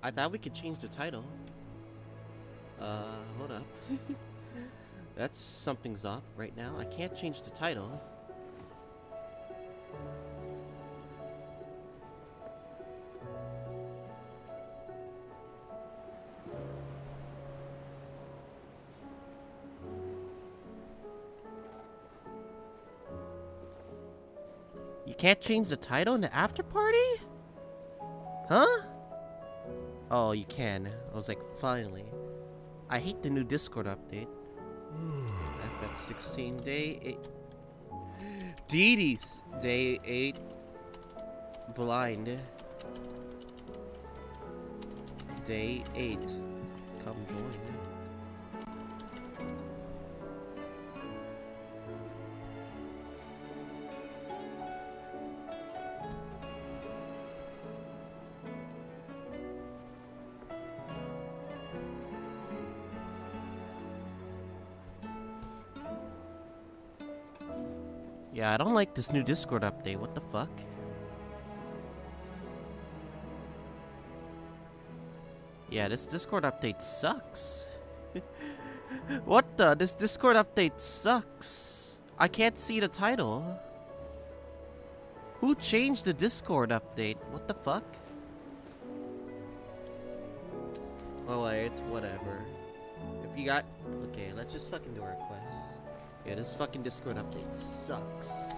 I thought we could change the title. Hold up. That's something's up right now. I can't change the title. You can't change the title in the after party? Huh? Oh, you can. I was like, finally. I hate the new Discord update. FF16 day 8. Dee Dee's day 8. Blind. Day 8. Come join. Yeah, I don't like this new Discord update. What the fuck? Yeah, this Discord update sucks. What the? This Discord update sucks. I can't see the title. Who changed the Discord update? What the fuck? Oh, it's whatever. If you got... Okay, let's just fucking do our quests. Yeah, this fucking Discord update sucks.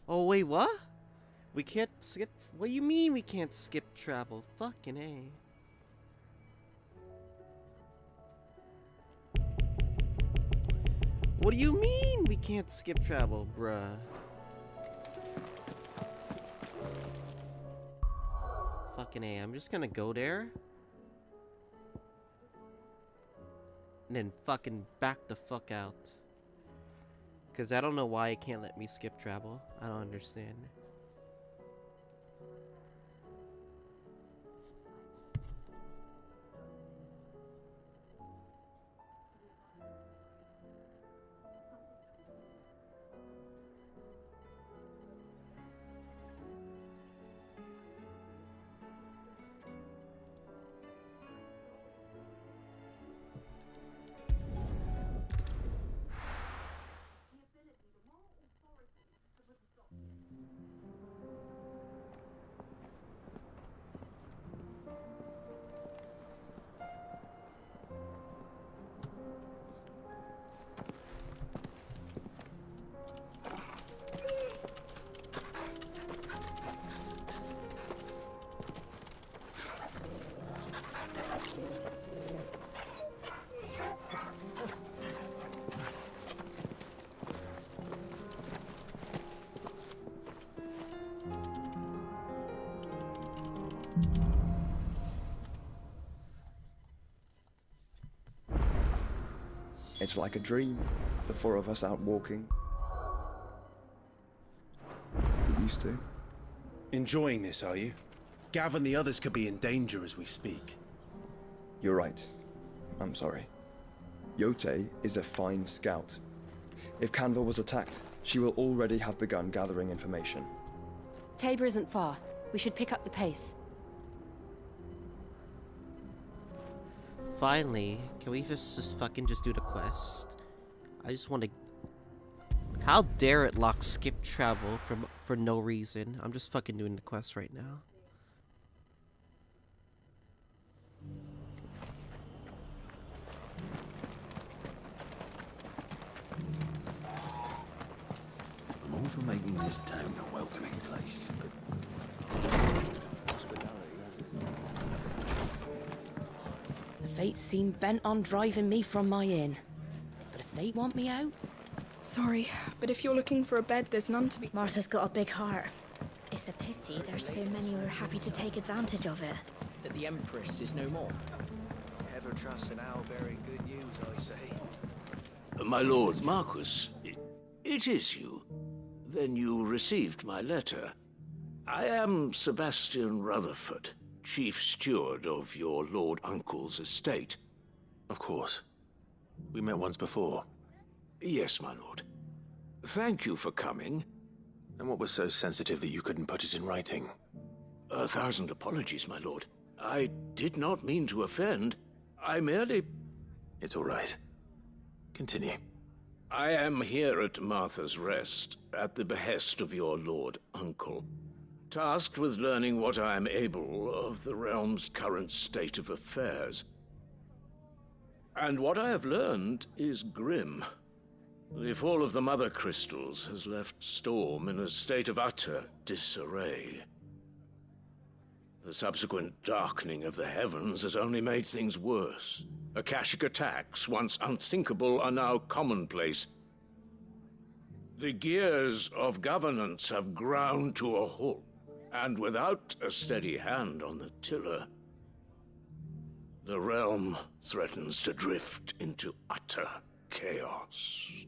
Oh, wait, what? We can't skip... What do you mean we can't skip travel? Fucking A. What do you mean we can't skip travel, bruh? Fucking A. I'm just gonna go there. And then fucking back the fuck out. Because I don't know why it can't let me skip travel. I don't understand. It's like a dream, the four of us out walking. We used to. Enjoying this, are you? Gav and the others could be in danger as we speak. You're right. I'm sorry. Yote is a fine scout. If Canva was attacked, she will already have begun gathering information. Tabor isn't far. We should pick up the pace. Finally, can we just fucking just do the quest? I just want to... How dare it lock skip travel for no reason? I'm just fucking doing the quest right now. I'm all for making this town a welcoming place, but... The fates seem bent on driving me from my inn. But if they want me out... Sorry, but if you're looking for a bed, there's none to be... Martha's got a big heart. It's a pity there's so many who are happy to take advantage of it. That the Empress is no more. Ever trust an owl bearing good news, I say. My lord Marquis, it is you. Then you received my letter. I am Sebastian Rutherford, Chief Steward of your Lord Uncle's estate. Of course. We met once before. Yes, my lord. Thank you for coming. And what was so sensitive that you couldn't put it in writing? 1,000 apologies, my lord. I did not mean to offend. I merely... It's all right. Continue. I am here at Martha's Rest, at the behest of your Lord Uncle, tasked with learning what I am able of the realm's current state of affairs. And what I have learned is grim. The fall of the Mother Crystals has left Storm in a state of utter disarray. The subsequent darkening of the heavens has only made things worse. Akashic attacks, once unthinkable, are now commonplace. The gears of governance have ground to a halt, and without a steady hand on the tiller, the realm threatens to drift into utter chaos.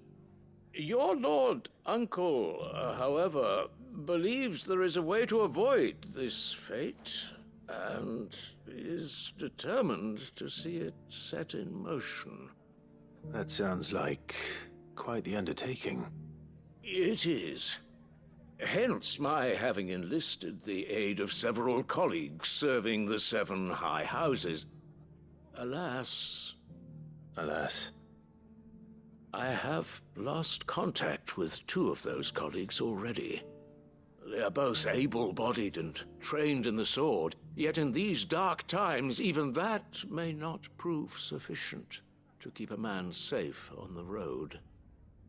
Your Lord Uncle, however, believes there is a way to avoid this fate, and is determined to see it set in motion. That sounds like quite the undertaking. It is. Hence my having enlisted the aid of several colleagues serving the 7 high houses. Alas, I have lost contact with 2 of those colleagues already. They are both able-bodied and trained in the sword, yet in these dark times, even that may not prove sufficient to keep a man safe on the road.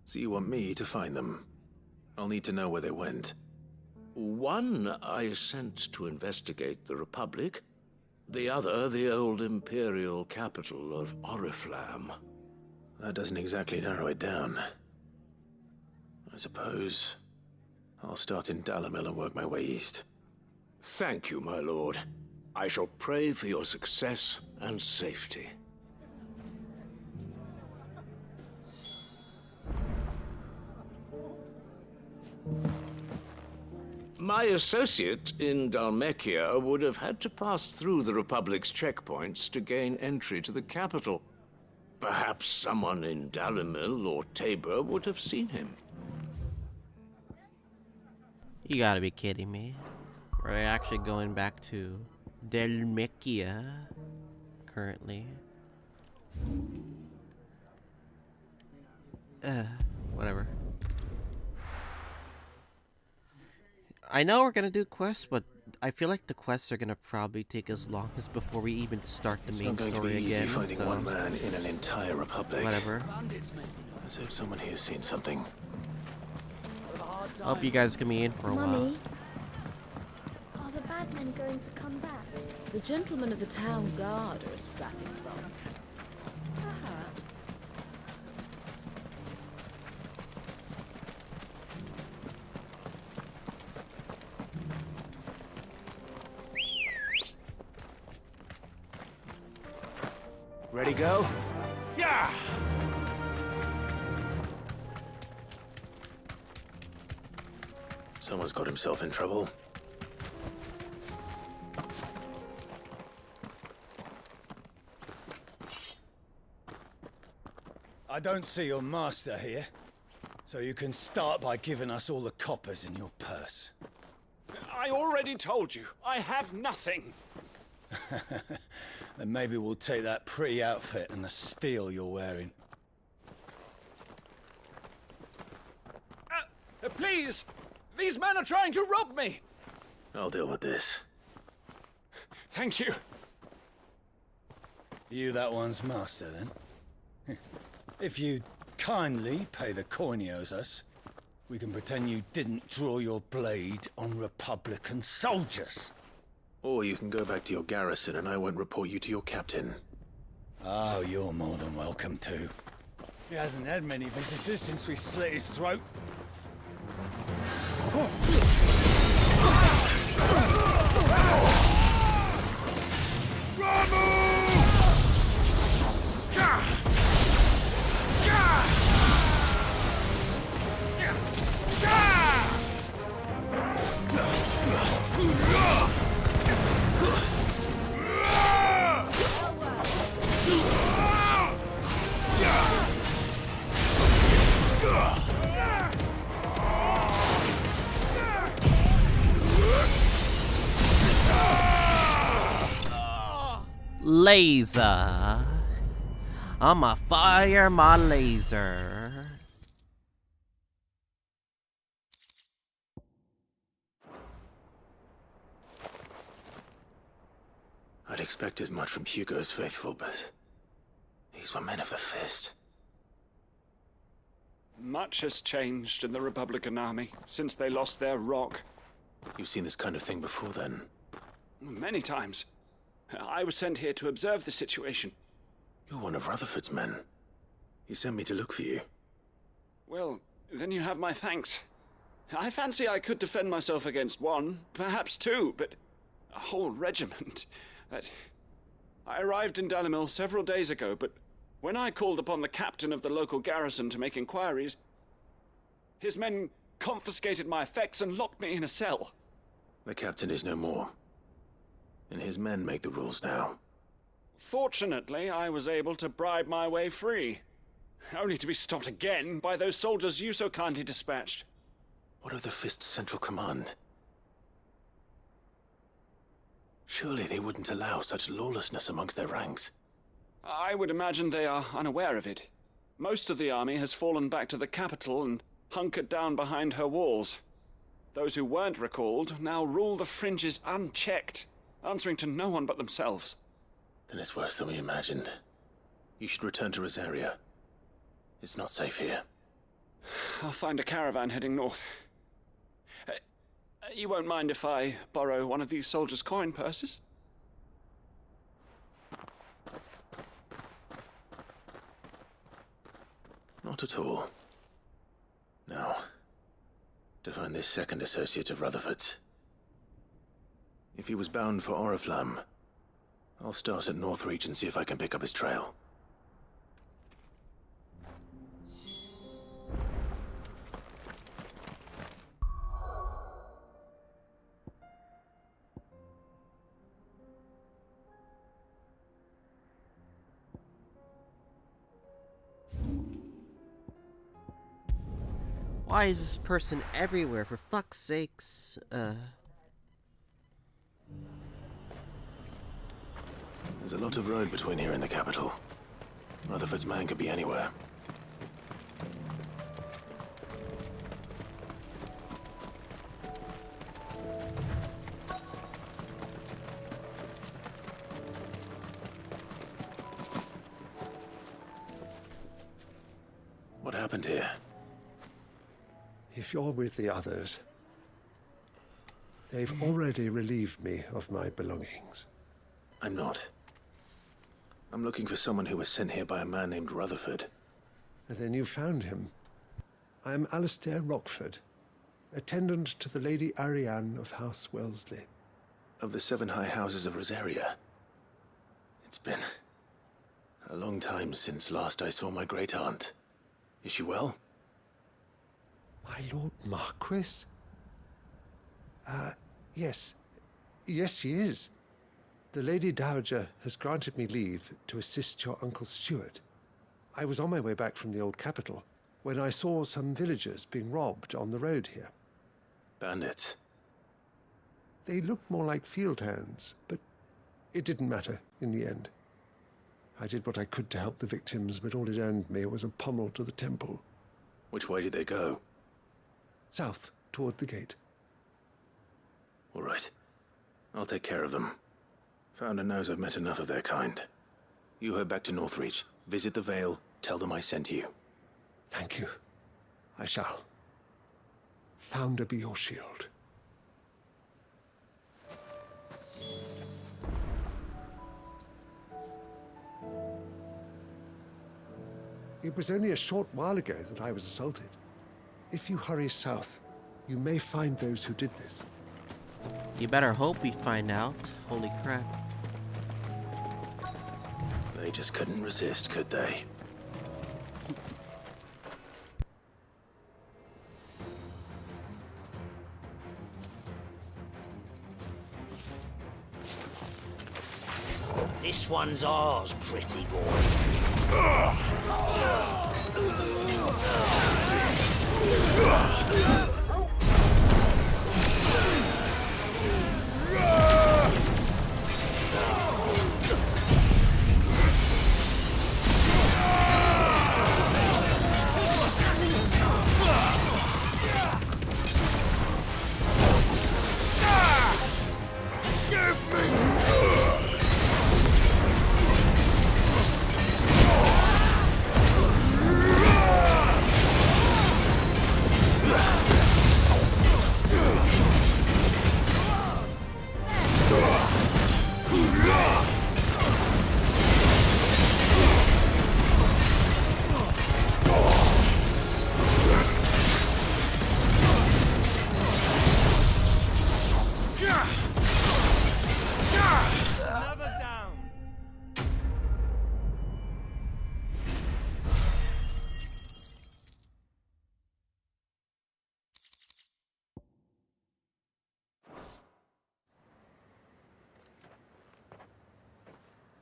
So you want me to find them? I'll need to know where they went. One I sent to investigate the Republic, the other the old Imperial capital of Oriflamme. That doesn't exactly narrow it down. I suppose I'll start in Dalamil and work my way east. Thank you, my lord. I shall pray for your success and safety. My associate in Dhalmekia would have had to pass through the Republic's checkpoints to gain entry to the capital. Perhaps someone in Dalamil or Tabor would have seen him. You gotta be kidding me. We're actually going back to Dhalmekia currently. Whatever. I know we're gonna do quests, but I feel like the quests are gonna probably take as long as before we even start the main story again. It's not going to be easy finding one man in an entire republic. Whatever. Let's hope someone here's seen something. Hope you guys can be in for a while. Mummy, are the bad men going to come back? The gentlemen of the town guard are a strapping bunch. Perhaps. Ready, go? Yeah! Someone's got himself in trouble. I don't see your master here, so you can start by giving us all the coppers in your purse. I already told you, I have nothing. Then maybe we'll take that pretty outfit and the steel you're wearing. Please! These men are trying to rob me! I'll deal with this. Thank you. You that one's master, then? If you'd kindly pay the coin he owes us, we can pretend you didn't draw your blade on Republican soldiers. Or you can go back to your garrison and I won't report you to your captain. Oh, you're more than welcome to. He hasn't had many visitors since we slit his throat. Laser. I'ma fire my laser. I'd expect as much from Hugo's faithful, but these were men of the fist. Much has changed in the Republican Army since they lost their rock. You've seen this kind of thing before, then? Many times. I was sent here to observe the situation. You're one of Rutherford's men. He sent me to look for you. Well, then you have my thanks. I fancy I could defend myself against one, perhaps two, but a whole regiment. I arrived in Dalimil several days ago, but when I called upon the captain of the local garrison to make inquiries, his men confiscated my effects and locked me in a cell. The captain is no more, and his men make the rules now. Fortunately, I was able to bribe my way free, only to be stopped again by those soldiers you so kindly dispatched. What of the Fist's Central Command? Surely they wouldn't allow such lawlessness amongst their ranks. I would imagine they are unaware of it. Most of the army has fallen back to the capital and hunkered down behind her walls. Those who weren't recalled now rule the fringes unchecked, answering to no one but themselves. Then it's worse than we imagined. You should return to Rosaria. It's not safe here. I'll find a caravan heading north. You won't mind if I borrow one of these soldiers' coin purses? Not at all. Now, to find this second associate of Rutherford's. If he was bound for Oriflamme, I'll start at Northreach and see if I can pick up his trail. Why is this person everywhere, for fuck's sakes? There's a lot of road between here and the capital. Rutherford's man could be anywhere. What happened here? If you're with the others, they've already relieved me of my belongings. I'm not. I'm looking for someone who was sent here by a man named Rutherford. And then you found him. I am Alistair Rockford, attendant to the Lady Ariane of House Wellesley. Of the 7 high houses of Rosaria. It's been a long time since last I saw my great-aunt. Is she well? My Lord Marquis? Yes. Yes, she is. The Lady Dowager has granted me leave to assist your Uncle Stuart. I was on my way back from the old capital when I saw some villagers being robbed on the road here. Bandits? They looked more like field hands, but it didn't matter in the end. I did what I could to help the victims, but all it earned me was a pommel to the temple. Which way did they go? South, toward the gate. All right. I'll take care of them. Founder knows I've met enough of their kind. You head back to Northreach, visit the Vale, tell them I sent you. Thank you. I shall. Founder be your shield. It was only a short while ago that I was assaulted. If you hurry south, you may find those who did this. You better hope we find out. Holy crap. They just couldn't resist, could they? This one's ours, pretty boy.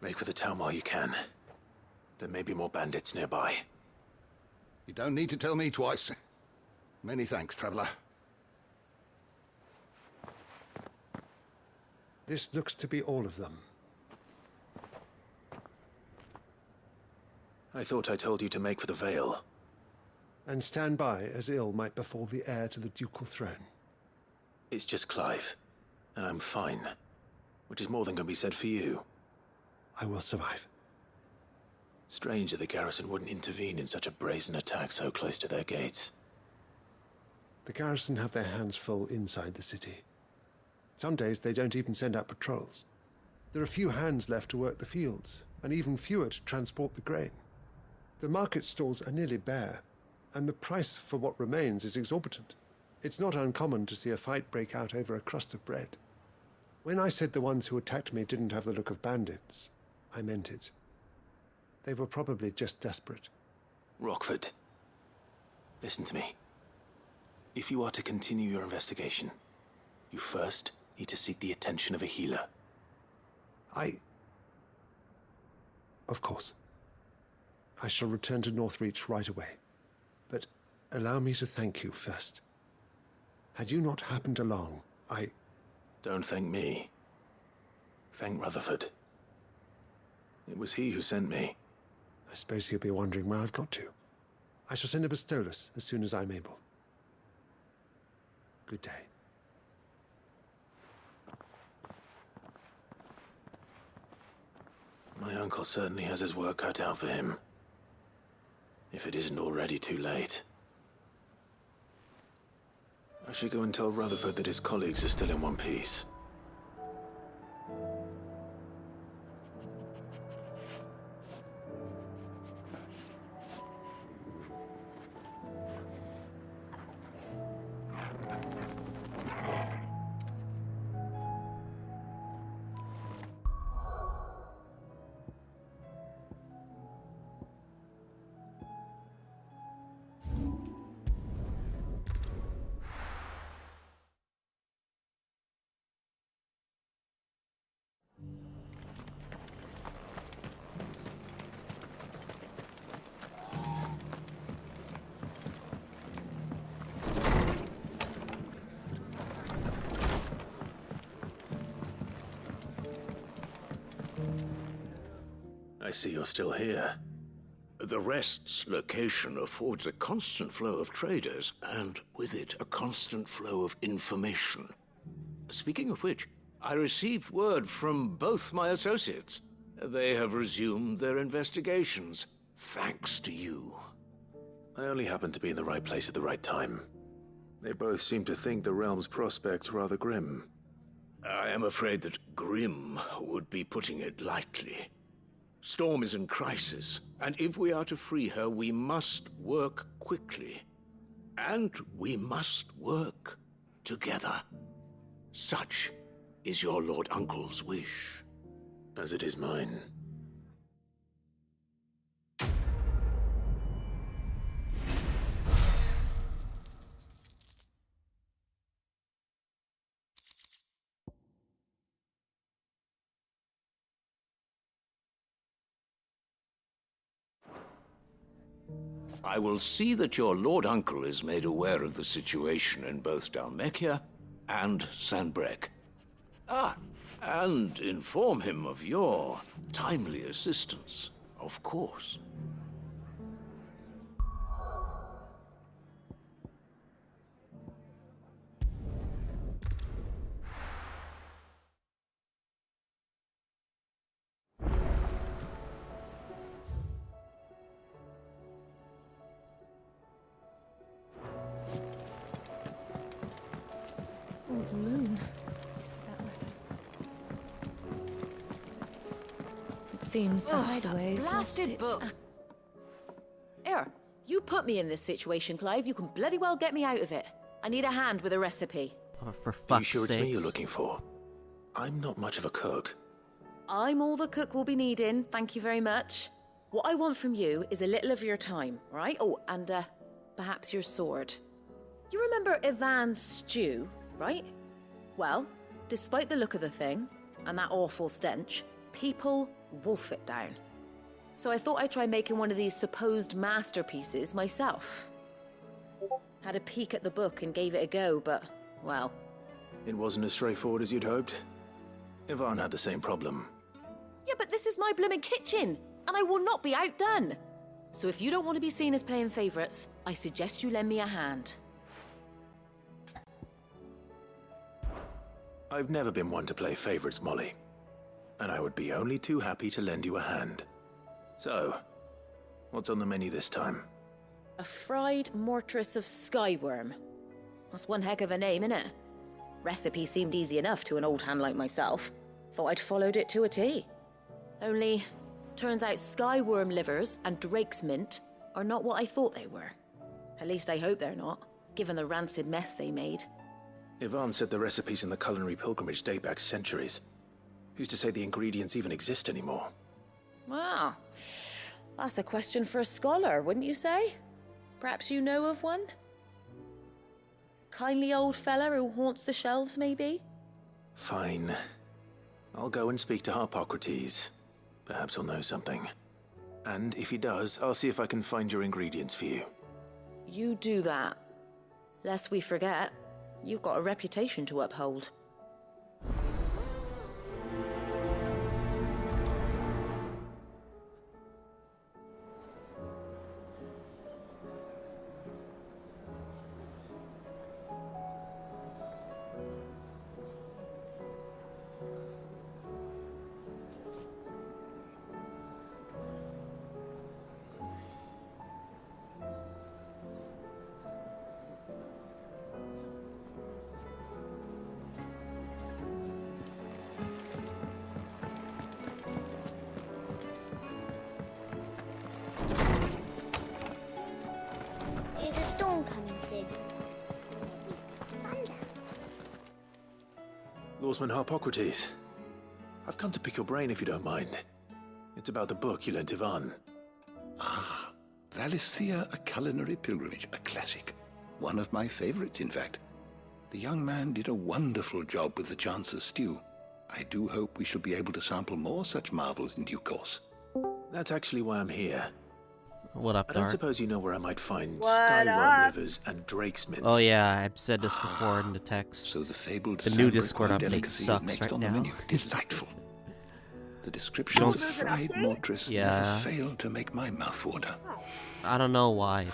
Make for the town while you can. There may be more bandits nearby. You don't need to tell me twice. Many thanks, traveler. This looks to be all of them. I thought I told you to make for the Vale. And stand by as ill might befall the heir to the ducal throne. It's just Clive, and I'm fine. Which is more than can be said for you. I will survive. Strange that the garrison wouldn't intervene in such a brazen attack so close to their gates. The garrison have their hands full inside the city. Some days they don't even send out patrols. There are few hands left to work the fields, and even fewer to transport the grain. The market stalls are nearly bare, and the price for what remains is exorbitant. It's not uncommon to see a fight break out over a crust of bread. When I said the ones who attacked me didn't have the look of bandits, I meant it. They were probably just desperate. Rockford, listen to me. If you are to continue your investigation, you first need to seek the attention of a healer. Of course. I shall return to Northreach right away. But allow me to thank you first. Had you not happened along, Don't thank me. Thank Rutherford. It was he who sent me. I suppose he'll be wondering where I've got to. I shall send him a Stolas as soon as I'm able. Good day. My uncle certainly has his work cut out for him. If it isn't already too late. I should go and tell Rutherford that his colleagues are still in one piece. I see you're still here. The Rest's location affords a constant flow of traders, and with it, a constant flow of information. Speaking of which, I received word from both my associates. They have resumed their investigations, thanks to you. I only happened to be in the right place at the right time. They both seem to think the realm's prospects rather grim. I am afraid that grim would be putting it lightly. Storm is in crisis, and if we are to free her, we must work quickly. And we must work together. Such is your Lord Uncle's wish. As it is mine. I will see that your Lord Uncle is made aware of the situation in both Dalmekia and Sanbrek. And inform him of your timely assistance, of course. Or the moon, for that matter. It seems the hideaway's lost Blasted its... book. Here, you put me in this situation, Clive. You can bloody well get me out of it. I need a hand with a recipe. Oh, for Are you fuck's sure it's me sakes. you're looking for? I'm not much of a cook. I'm all the cook will be needing, thank you very much. What I want from you is a little of your time, right? Oh, and perhaps your sword. You remember Ivan's stew, right? Well, despite the look of the thing, and that awful stench, people wolf it down. So I thought I'd try making one of these supposed masterpieces myself. Had a peek at the book and gave it a go, but, well... It wasn't as straightforward as you'd hoped? Yvonne had the same problem. Yeah, but this is my blimmin' kitchen, and I will not be outdone. So if you don't want to be seen as playing favourites, I suggest you lend me a hand. I've never been one to play favorites, Molly. And I would be only too happy to lend you a hand. So, what's on the menu this time? A fried mortress of skyworm. That's one heck of a name, innit? Recipe seemed easy enough to an old hand like myself. Thought I'd followed it to a T. Only, turns out skyworm livers and drake's mint are not what I thought they were. At least I hope they're not, given the rancid mess they made. Yvonne said the recipes in the culinary pilgrimage date back centuries. Who's to say the ingredients even exist anymore? Well, that's a question for a scholar, wouldn't you say? Perhaps you know of one? Kindly old fella who haunts the shelves, maybe? Fine. I'll go and speak to Harpocrates. Perhaps he'll know something. And if he does, I'll see if I can find your ingredients for you. You do that. Lest we forget, you've got a reputation to uphold. Is a storm coming soon? Maybe thunder. Lawsman Harpocrates, I've come to pick your brain if you don't mind. It's about the book you lent Yvonne. Ah, Valisthea, A Culinary Pilgrimage, a classic. One of my favorites, in fact. The young man did a wonderful job with the Chance's stew. I do hope we shall be able to sample more such marvels in due course. That's actually why I'm here. What up, I don't Dark? suppose you know where I might find What skyworm up? livers and drake's mint. Oh yeah, I've said this before in the text. So the fabled The new Sandbrook Discord update delicacy is sucks next right on now. the menu. Delightful. The descriptions of Don't- fried mortress Yeah. never fail to make my mouth water. I don't know why.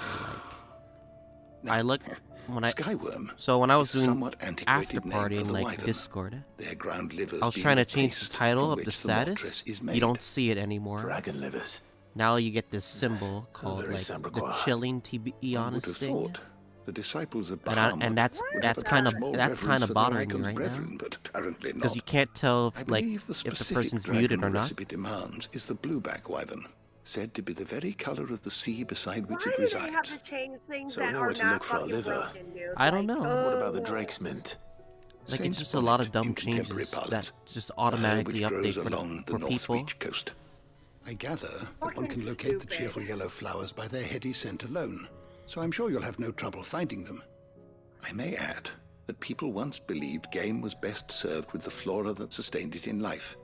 But I looked when I Skyworm when I was is a doing somewhat antiquated after name party for in the like wyvern. Discord. Their ground livers I was being trying to the change the paste title from of the which status. mortress is You made. don't see it anymore. Dragon livers. Now you get this symbol called very like the Sambrois. chilling Tibianis thing. Thought the disciples of And, Bahamut and that's would have kind of much more that's reverence kind of for their bothering me icons right brethren, now. but apparently Because not. you can't tell I if, like believe the if the specific person's muted dragon or the not. recipe demands is the blueback wyvern, said to be the very color of the sea beside which Why it do they have resides. to change things So we that know are where to not look for a fucking liver. broken, dude? I don't know. What about the drake's mint? Like Saint it's just a lot of Bonnet dumb in contemporary changes parlance, that just a herb automatically which update grows along the for North people. Reach coast. I gather that one Fucking can locate the stupid. cheerful yellow flowers by their heady scent alone, so I'm sure you'll have no trouble finding them. I may add that people once believed game was best served with the flora that sustained it in life,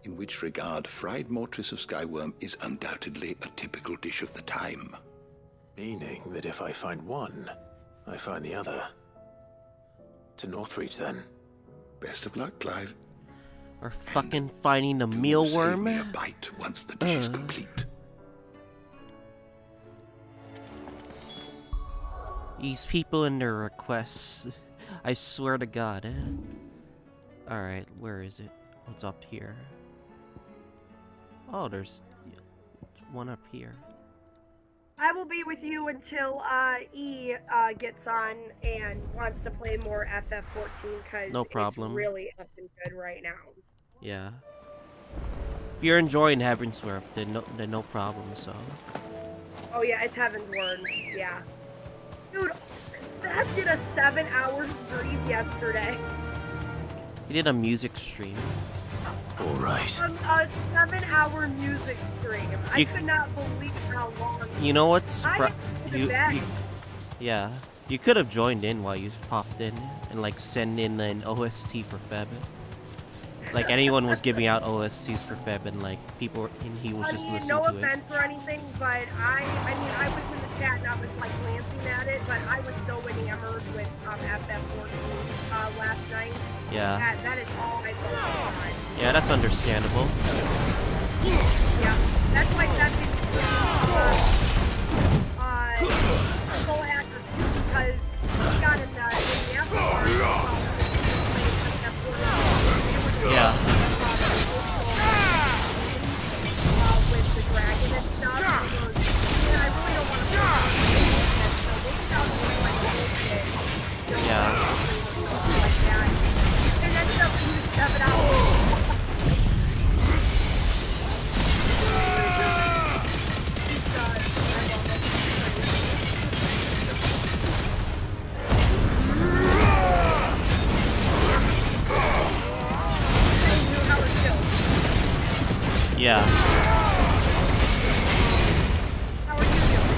in which regard fried mortress of skyworm is undoubtedly a typical dish of the time. Meaning that if I find one, I find the other. To Northreach, then. Best of luck, Clive. Or fucking finding a Save mealworm. me a bite once the dish is complete. These people and their requests. I swear to God. Alright, where is it? What's up here? Oh, there's one up here. I will be with you until E gets on and wants to play more FF14 because No problem. it's really effing good right now. Yeah. If you're enjoying having Swerve, then no problem, so. Oh yeah, it's Heaven's Word. Yeah. Dude, that did a 7-hour stream yesterday. He did a music stream. Alright. A 7-hour music stream. I You- could not believe how long. You know what's I had to go to bed. yeah. You could have joined in while you popped in and like send in an OST for Feb. like anyone was giving out OSCs for Feb, and like people, and he was just listening no to it. offense or anything, but I mean, I was in the chat and I was like glancing at it, but I was so enamored with FF14 last night. Yeah. That is all I focused on. Yeah, that's understandable. Yeah, that's like that thing. Full actor because he got in the afterwards. Yeah. With the dragon and stuff. Yeah, I really don't want to so they sound like bullshit. Yeah. Like that. And ended up being 7 hours. Yeah. How are you doing?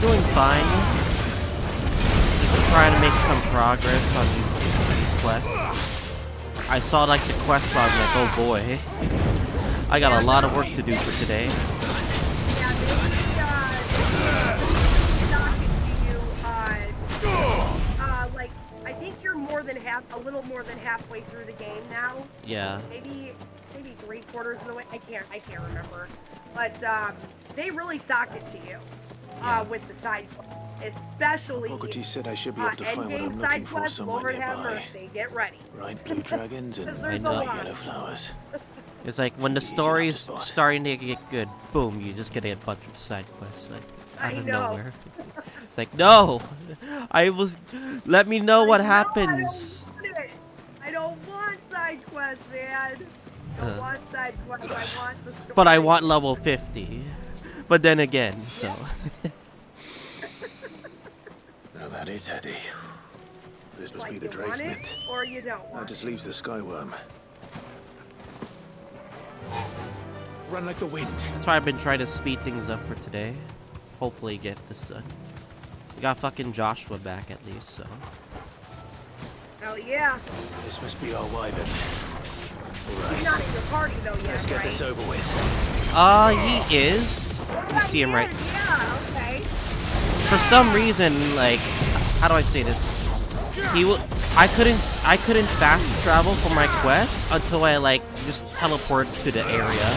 Doing fine. Just trying to make some progress on these quests. I saw like the quest log, like, oh boy, I got a lot of work to do for today. Like, I think you're a little more than halfway through the game now. Yeah. Maybe 3/4 of the way. I can't remember. But they really sock it to you with the side quests, especially. Bogoti said I should be able to find what I'm looking for somewhere nearby. Get ready. Right, blue dragons and yellow flowers. It's like when the story's starting to get good, boom, you just get a bunch of side quests like out of nowhere. It's like, no, let me know what happens. I don't want side quests, man. I don't want side quests. I want the story. But I want level 50. But then again, so. Now that is heady. This must Like be the you want Drake's it, mint. or you don't want That just leaves the Skyworm. Run like the wind. That's why I've been trying to speed things up for today. Hopefully get this done. We got fucking Joshua back at least, so. Hell yeah. This must be our wyvern. He's not in your party though yet, Let's get right? this over with. He is. You see him right. Yeah, okay. For some reason, like, how do I say this? I couldn't fast travel for my quest until I like just teleport to the area.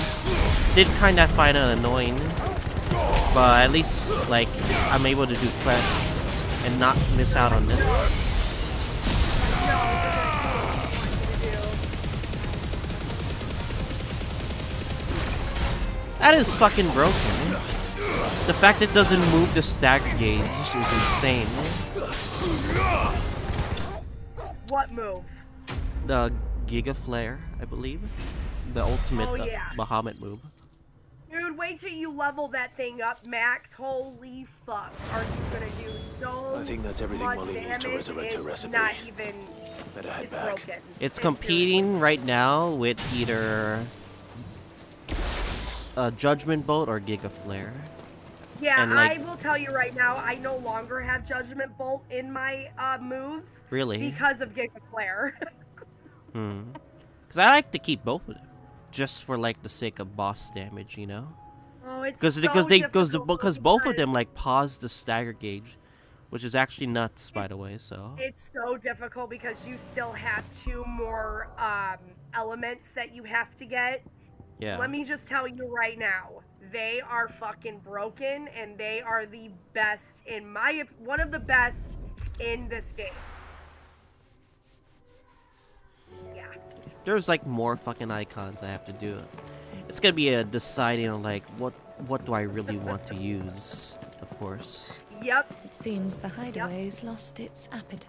Did kind of find it annoying, but at least like I'm able to do quests and not miss out on this. That is fucking broken. The fact it doesn't move the stagger gauge is insane. What move? The Giga Flare, I believe. The ultimate Bahamut move. Dude, wait till you level that thing up, Max. Holy fuck. Are you gonna do so I think that's everything much Molly needs to damage? resurrect her It's recipe. not even... Better head it's back. broken. It's competing right now with either a Judgment Bolt or Giga Flare. Yeah, and, like, I will tell you right now, I no longer have Judgment Bolt in my moves. Really? Because of Giga Flare. Because I like to keep both of them, just for like the sake of boss damage, you know. Oh, it's because both of them like pause the stagger gauge, which is actually nuts, by the way. So it's so difficult because you still have 2 more elements that you have to get. Yeah. Let me just tell you right now, they are fucking broken, and they are the best one of the best in this game. Yeah. There's like more fucking icons I have to do. It's gonna be a deciding on like what do I really want to use, of course. Yep. It seems the hideaway's lost its appetite.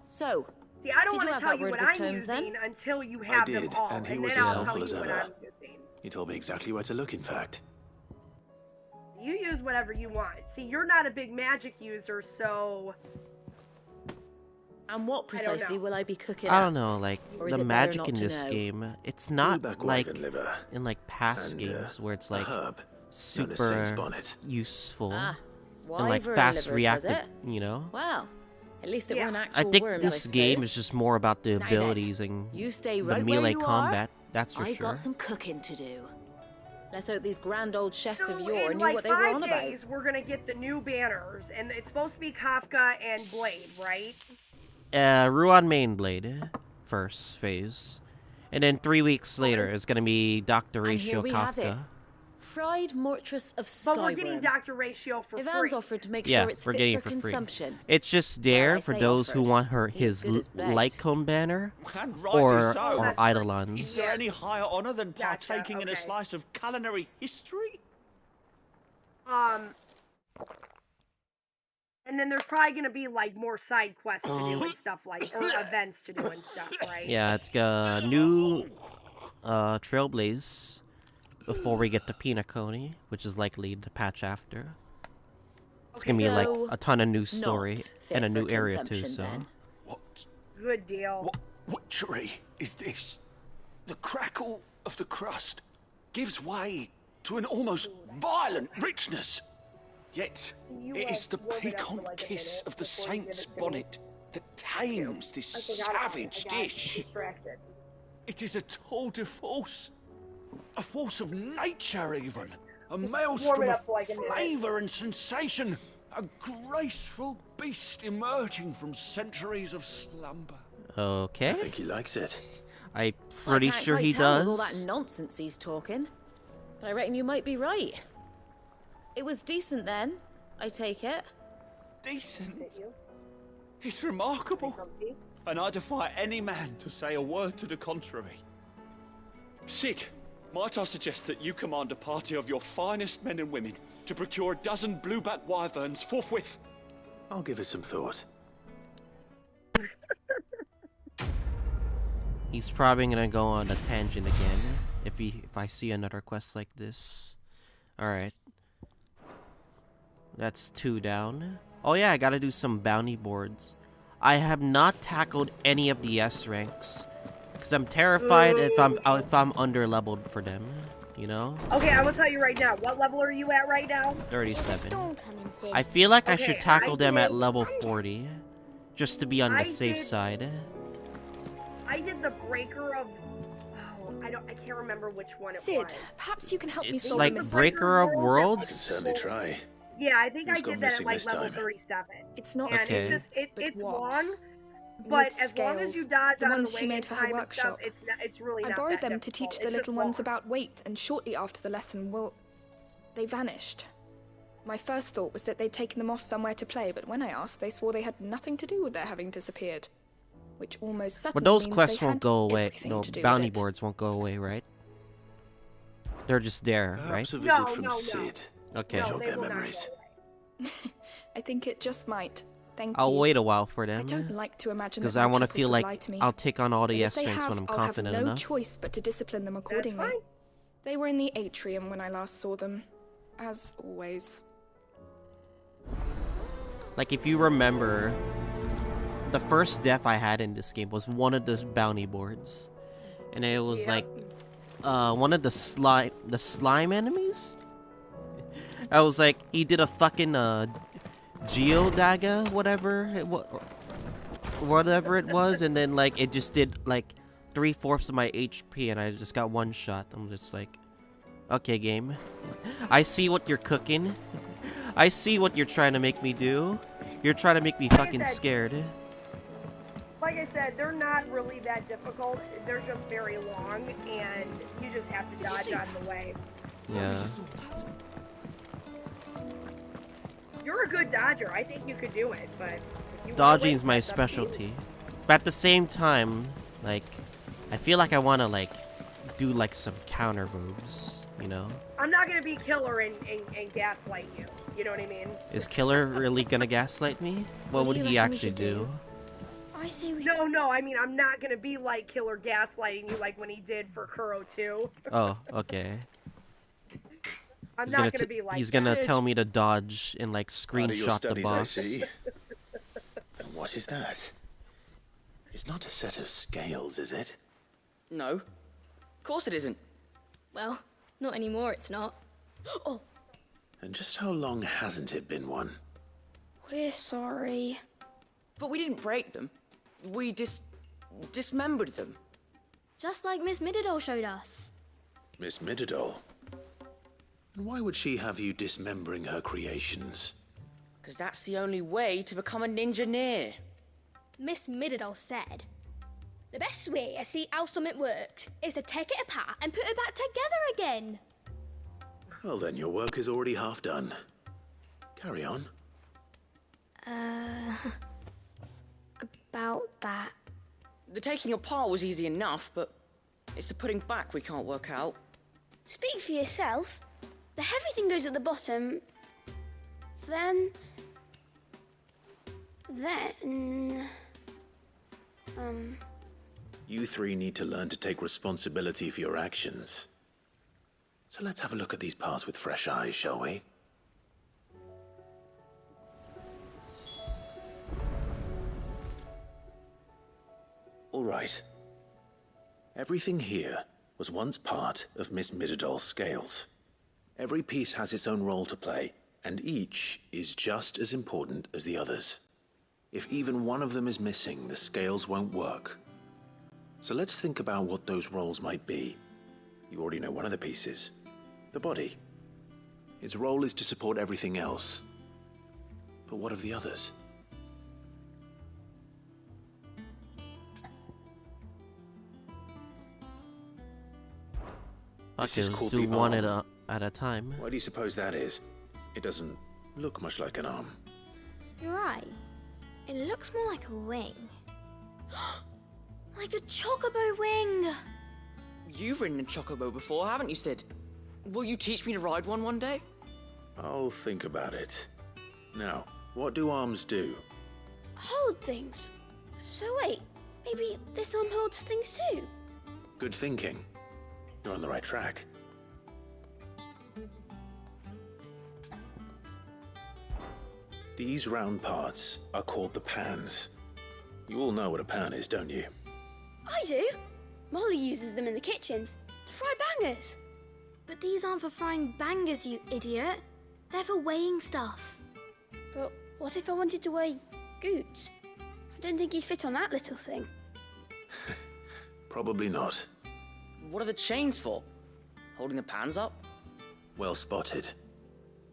So, see, I don't did you want to have tell that you word what with I'm Tomes, using then? until you have them all, and he and was then as I'll tell helpful you as what ever. I'm using. He told me exactly where to look, in fact. You use whatever you want. See, you're not a big magic user, so... And what precisely will I be cooking I up? don't know, like Or is the it better magic not in to this know? game. It's not back like wyvern liver in like past and, games where it's like herb known as super Saint's bonnet. useful Ah, and like wyvern fast livers, was reactive, it? you know. Well, At least it weren't I actual think worms, this game is just more about the Now then, abilities and you stay the right where melee you combat. That's for I've sure. got some cooking to do. Let's hope these grand old chefs So of yore in knew like what they were 5 on about. days, we're gonna get the new banners, and it's supposed to be Kafka and Blade, right? Ruan Mainblade, first phase. And then 3 weeks later, it's gonna be Dr. And here Ratio we have it. Kafka. Fried Mortress of But we're Skyrim. getting Dr. Ratio for Ivan's free. offered to make Yeah, sure it's we're fit getting for it for free. consumption. It's just there I for say those who offered. want He's his good as baked. Lycombe banner And rightly or so. Eidolons. Is there any higher honor than Gotcha, partaking in a okay. slice of culinary history? And then there's probably gonna be like more side quests to do and stuff like, or events to do and stuff, right? Yeah, it's got new Trailblaze before we get to Pinacone, which is likely the patch after. It's gonna be like So, a ton of new story not fit and a for new area too. consumption, So then. Good deal. What witchery is this? The crackle of the crust gives way to an almost violent richness. Yet, it is the piquant kiss of the saint's bonnet that tames this savage dish. It is a tour de force. A force of nature, even. A maelstrom of flavour and sensation. A graceful beast emerging from centuries of slumber. okay, I think he likes it. I'm pretty I can't sure quite he tell with all does. that nonsense he's talking, but I reckon you might be right. It was decent then, I take it. Decent. It's remarkable. And I defy any man to say a word to the contrary. Sid, might I suggest that you command a party of your finest men and women to procure a dozen blueback wyverns forthwith? I'll give it some thought. He's probably gonna go on a tangent again if I see another quest like this. All right, that's 2 down. Oh yeah, I gotta do some bounty boards. I have not tackled any of the S ranks because I'm terrified if I'm under leveled for them. You know. Okay, I will tell you right now. What level are you at right now? 37. I feel like I should Okay, tackle them at did- level 40, just to be on the I safe did- side. I did the breaker of. Oh, I can't remember which one it was. Sid, perhaps you can help me It's solve like the mystery. Breaker of I can Worlds. certainly try. Yeah, I think Who's I gone did that at missing like this level time? 37. It's not And Okay. it's just But it's what? long, but Wood as long as you scales, dodge the out of ones the way she in made for her time and stuff, workshop. it's really I not borrowed that them to teach difficult. the It's little just ones long. about weight, and shortly after the lesson, well, they vanished. My first thought was that they'd taken them off somewhere to play, but when I asked, they swore they had nothing to do with their having disappeared. Which almost certainly But those means quests they won't had go away. everything No, to do bounty with it. boards won't go away, right? They're just there, right? Perhaps a visit No, from no, no. Sid. Okay. No, Jog they their will not memories. go away. I think it just might. Thank I'll you. wait a while for I them. don't like to imagine Because that I want to feel lie like to me. I'll take on all the But S if they ranks when have, I'm I'll confident have no enough. choice but to discipline them accordingly. fine. They were in the atrium when I last saw them, as always. Like, if you remember, the first death I had in this game was one of the bounty boards. And it was like, one of the slime enemies? I was like, he did a fucking, geodaga, whatever it was, and then, like, it just did, like, 3/4 of my HP, and I just got one shot. I'm just like, okay, game. I see what you're cooking. I see what you're trying to make me do. You're trying to make me fucking scared. Like I said, they're not really that difficult. They're just very long, and you just have to dodge out of the way. Yeah. You're a good dodger. I think you could do it, but if you wanna Dodging is wait, my that's up to you. specialty. But at the same time, like, I feel like I want to, like, do, like, some counter moves, you know? I'm not gonna be killer and gaslight you. You know what I mean? Is Killer really gonna gaslight me? What would do you he reckon we actually should do? I say we No. I mean, I'm not gonna be like Killer gaslighting you like when he did for Kuro 2. Oh, okay. I'm He's not gonna gonna be like he's gonna that. tell me to dodge and, like, Part of your screenshot the studies, I boss. see. And what is that? It's not a set of scales, is it? No. Of course it isn't. Well, not anymore, it's not. Oh, And just how long hasn't it been one? we're sorry. But we didn't break them. We dismembered them. Just like Miss Mididol showed us. Miss Mididol? And why would she have you dismembering her creations? Because that's the only way to become a ninja-neer. Miss Mididol said, the best way to see how something works is to take it apart and put it back together again. Well then, your work is already half done. Carry on. About that. The taking apart was easy enough, but it's the putting back we can't work out. Speak for yourself. The heavy thing goes at the bottom. Then... You three need to learn to take responsibility for your actions. So let's have a look at these parts with fresh eyes, shall we? All right. Everything here was once part of Miss Mididol's scales. Every piece has its own role to play, and each is just as important as the others. If even one of them is missing, the scales won't work. So let's think about what those roles might be. You already know one of the pieces, the body. Its role is to support everything else. But what of the others? This is called the one arm. at a time. Why do you suppose that is? It doesn't look much like an arm. You're right. It looks more like a wing. Like a chocobo wing! You've ridden a chocobo before, haven't you, Sid? Will you teach me to ride one day? I'll think about it. Now, what do arms do? Hold things. So wait, maybe this arm holds things too? Good thinking. You're on the right track. These round parts are called the pans. You all know what a pan is, don't you? I do. Molly uses them in the kitchens to fry bangers. But these aren't for frying bangers, you idiot. They're for weighing stuff. But what if I wanted to weigh goods? I don't think you'd fit on that little thing. Probably not. What are the chains for? Holding the pans up? Well spotted.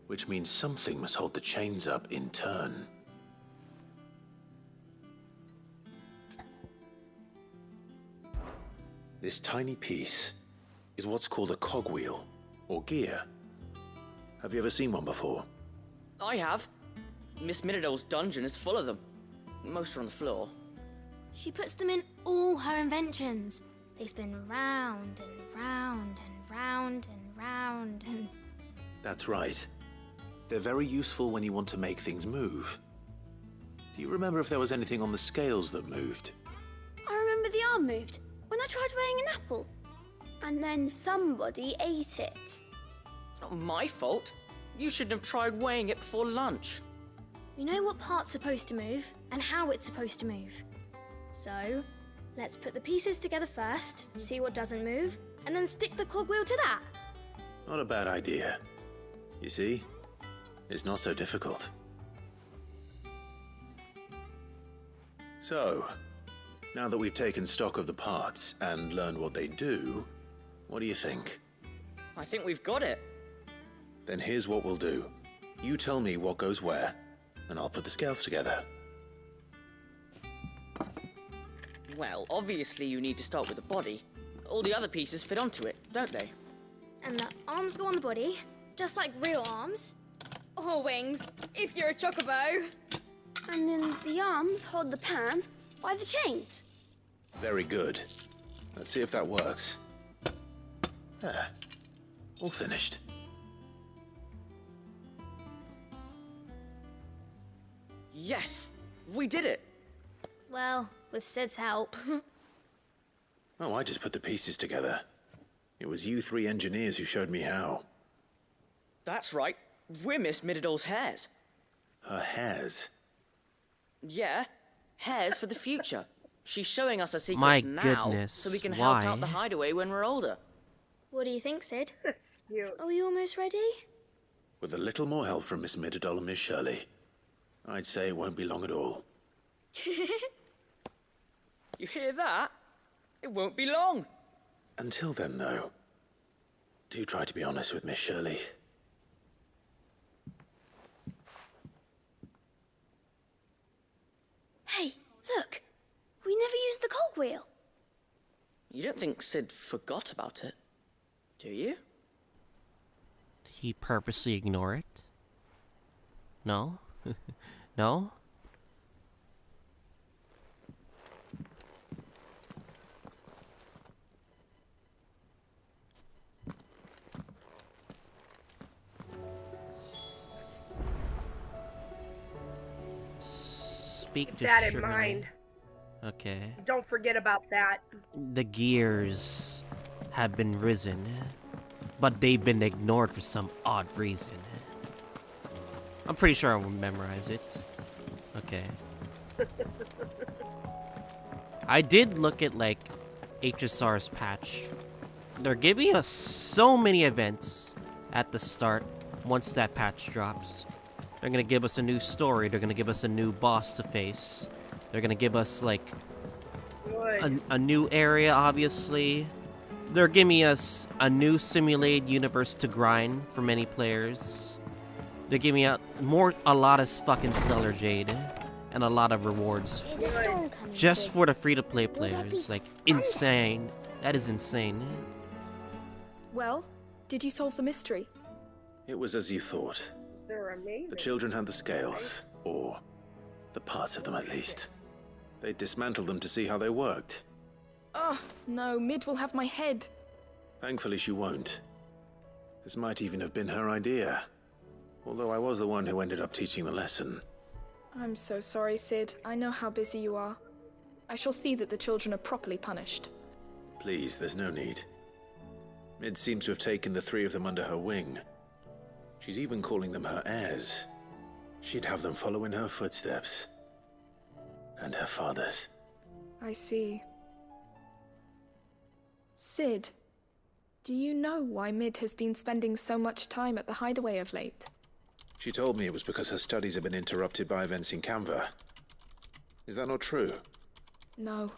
Which means something must hold the chains up in turn. This tiny piece is what's called a cogwheel, or gear. Have you ever seen one before? I have. Miss Mididol's dungeon is full of them. Most are on the floor. She puts them in all her inventions. They spin round and round and round and round and... That's right. They're very useful when you want to make things move. Do you remember if there was anything on the scales that moved? I remember the arm moved when I tried weighing an apple. And then somebody ate it. Not my fault. You shouldn't have tried weighing it before lunch. We know what part's supposed to move and how it's supposed to move. So, let's put the pieces together first, see what doesn't move, and then stick the cogwheel to that. Not a bad idea. You see? It's not so difficult. So, now that we've taken stock of the parts and learned what they do, what do you think? I think we've got it. Then here's what we'll do. You tell me what goes where, and I'll put the scales together. Well, obviously you need to start with the body. All the other pieces fit onto it, don't they? And the arms go on the body, just like real arms. Or wings, if you're a chocobo. And then the arms hold the pans by the chains. Very good. Let's see if that works. There. All finished. Yes! We did it! Well, with Sid's help. Oh, I just put the pieces together. It was you three engineers who showed me how. That's right. We're Miss Mididol's hairs. Her hairs? Yeah. Hairs for the future. She's showing us her secrets My now goodness, so we can why? help out the hideaway when we're older. What do you think, Sid? That's cute. Are we almost ready? With a little more help from Miss Mididol and Miss Shirley, I'd say it won't be long at all. You hear that? It won't be long. Until then, though, do try to be honest with Miss Shirley. Hey, look. We never used the cogwheel. You don't think Sid forgot about it, do you? He purposely ignore it? No? No? Speak Keep to that in Shirley. mind. Okay. Don't forget about that. The gears have been risen, but they've been ignored for some odd reason. I'm pretty sure I will memorize it. Okay. I did look at, like, HSR's patch. They're giving us so many events at the start once that patch drops. They're gonna give us a new story. They're gonna give us a new boss to face. They're gonna give us, like, a new area, obviously. They're giving us a new simulated universe to grind for many players. They're giving out a lot of fucking Stellar Jade and a lot of rewards There's a storm coming, just Sid. for the free-to-play players. Like, insane. That is insane. Well, did you solve the mystery? It was as you thought. They're amazing. The children had the scales, or the parts of them at least. They dismantled them to see how they worked. Oh, no, Mid will have my head. Thankfully she won't. This might even have been her idea. Although I was the one who ended up teaching the lesson. I'm so sorry, Sid. I know how busy you are. I shall see that the children are properly punished. Please, there's no need. Mid seems to have taken the three of them under her wing. She's even calling them her heirs. She'd have them follow in her footsteps. And her father's. I see. Sid, do you know why Mid has been spending so much time at the hideaway of late? She told me it was because her studies have been interrupted by events in Canva. Is that not true? No,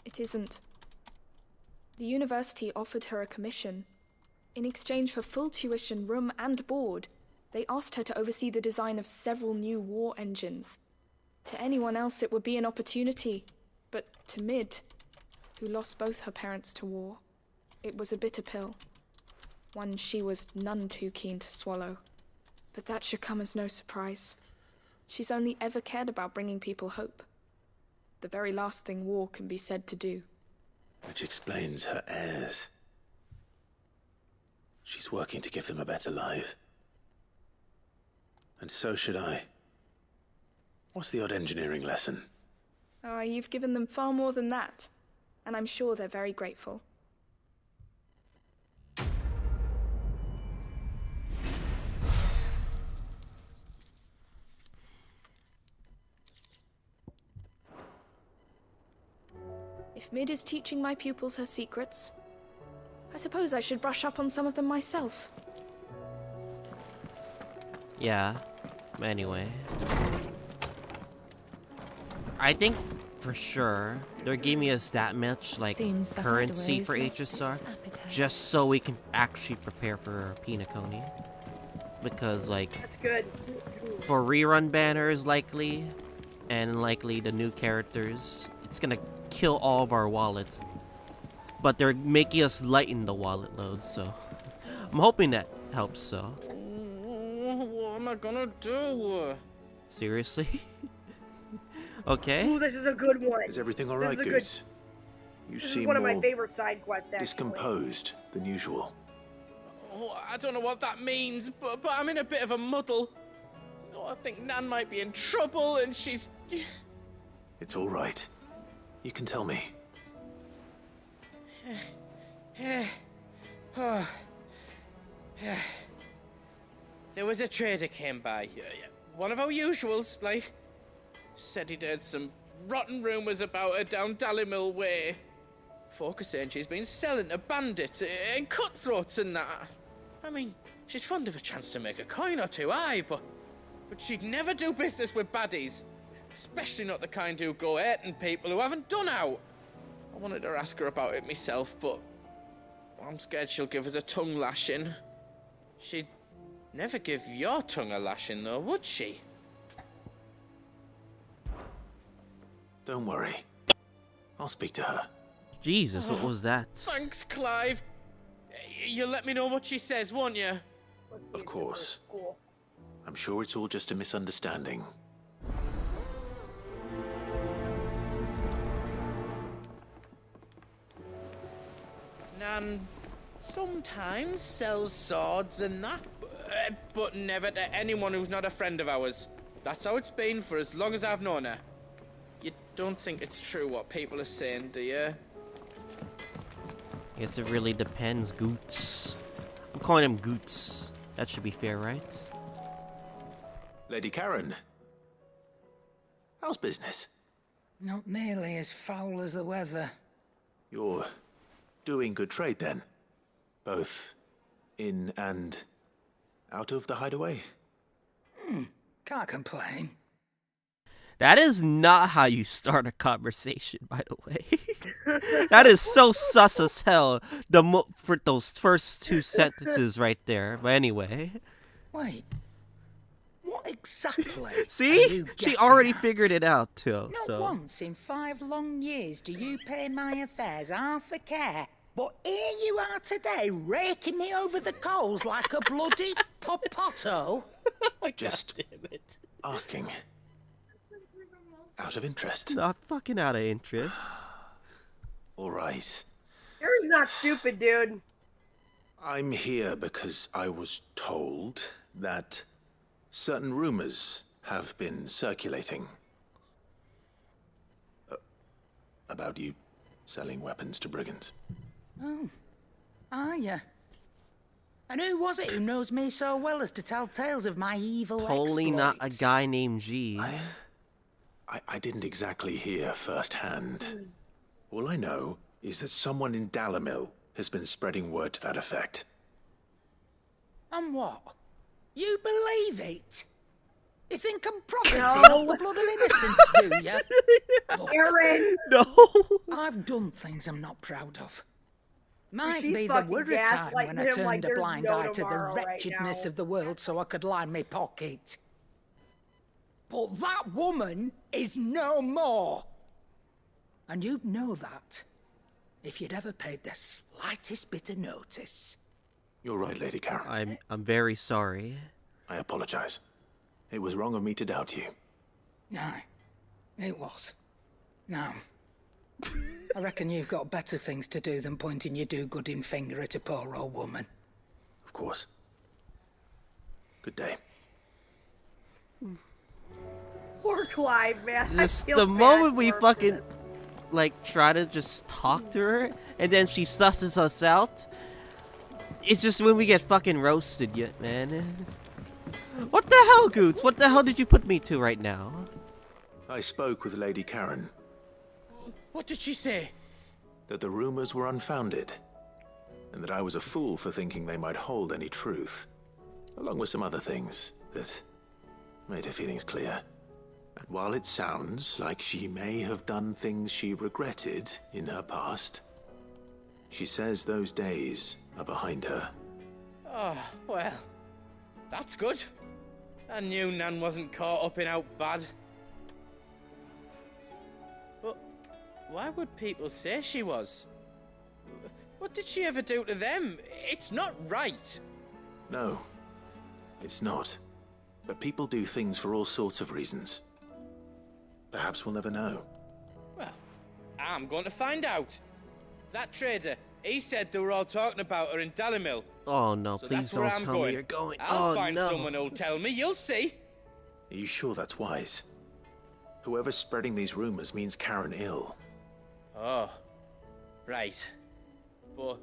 it isn't. The university offered her a commission. In exchange for full tuition, room and board, they asked her to oversee the design of several new war engines. To anyone else it would be an opportunity, but to Mid, who lost both her parents to war, it was a bitter pill. One she was none too keen to swallow. But that should come as no surprise. She's only ever cared about bringing people hope. The very last thing war can be said to do. Which explains her heirs. She's working to give them a better life. And so should I. What's the odd engineering lesson? Oh, you've given them far more than that. And I'm sure they're very grateful. If Mid is teaching my pupils her secrets, I suppose I should brush up on some of them myself. Yeah. Anyway. I think for sure they're giving us that much, like, Seems the currency hideaway's for lost HSR its appetite. just so we can actually prepare for Pinacone. Because, like, That's good. for rerun banners likely, and likely the new characters, it's gonna kill all of our wallets. But they're making us lighten the wallet load, so I'm hoping that helps. So What am I gonna do? seriously? Okay. Ooh, this is a good one. Is everything all This right, is a Goose? You This is seem one of my more favorite side quests, actually. discomposed than usual. Oh, I don't know what that means, but I'm in a bit of a muddle. Oh, I think Nan might be in trouble, and she's... It's all right. You can tell me. There was a trader came by. One of our usuals, like. Said he'd heard some rotten rumours about her down Dallymill Way. Folk are saying she's been selling to bandits and cutthroats and that. I mean, she's fond of a chance to make a coin or two, aye, but she'd never do business with baddies. Especially not the kind who go hurting people who haven't done out. I wanted to ask her about it myself, but I'm scared she'll give us a tongue lashing. She'd never give your tongue a lashing, though, would she? Don't worry. I'll speak to her. Jesus, what was that? Thanks, Clive. You'll let me know what she says, won't you? Of course. I'm sure it's all just a misunderstanding. Nan sometimes sells swords and that, but never to anyone who's not a friend of ours. That's how it's been for as long as I've known her. You don't think it's true what people are saying, do you? I guess it really depends, Goots. I'm calling him Goots. That should be fair, right? Lady Karen. How's business? Not nearly as foul as the weather. You're doing good trade then? Both in and out of the hideaway? Can't complain. That is not how you start a conversation, by the way. That is so sus as hell for those first two sentences right there. But anyway. Wait. What exactly? See? She already figured it out, too. Not once in 5 long years do you pay my affairs half a care. But here you are today, raking me over the coals like a bloody popoto. Just asking. Out of interest. Not fucking out of interest. All right. You're not stupid, dude. I'm here because I was told that certain rumors have been circulating about you selling weapons to brigands. Oh, are you? And who was it who knows me so well as to tell tales of my evil Totally exploits? not a guy named G. I didn't exactly hear firsthand. All I know is that someone in Dalimil has been spreading word to that effect. And what? You believe it? You think I'm profiting off the blood of innocence, do you? Look, Aaron! No! I've done things I'm not proud of. Might She's be there fucking were a time when gaslighting I him turned like a there's blind no eye to the tomorrow right wretchedness now. of the world so I could line my pocket. But that woman is no more. And you'd know that if you'd ever paid the slightest bit of notice. You're right, Lady Karen. I'm very sorry. I apologize. It was wrong of me to doubt you. No, it was. Now, I reckon you've got better things to do than pointing your do-gooding finger at a poor old woman. Of course. Good day. Poor Clive, man. Just the moment we fucking try to just talk to her and then she susses us out, it's just when we get fucking roasted yet, man. What the hell, Goots? What the hell did you put me to right now? I spoke with Lady Karen. What did she say? That the rumors were unfounded, and that I was a fool for thinking they might hold any truth, along with some other things that made her feelings clear. And while it sounds like she may have done things she regretted in her past, she says those days are behind her. Oh, well, that's good. I knew Nan wasn't caught up in out bad. But why would people say she was? What did she ever do to them? It's not right. No, it's not. But people do things for all sorts of reasons. Perhaps we'll never know. Well, I'm going to find out. That trader, he said they were all talking about her in Dalimil. Oh no, So please that's where don't I'm tell going. me you're going. I'll Oh find no. someone who'll tell me, you'll see. Are you sure that's wise? Whoever's spreading these rumors means Karen ill. Oh, right. But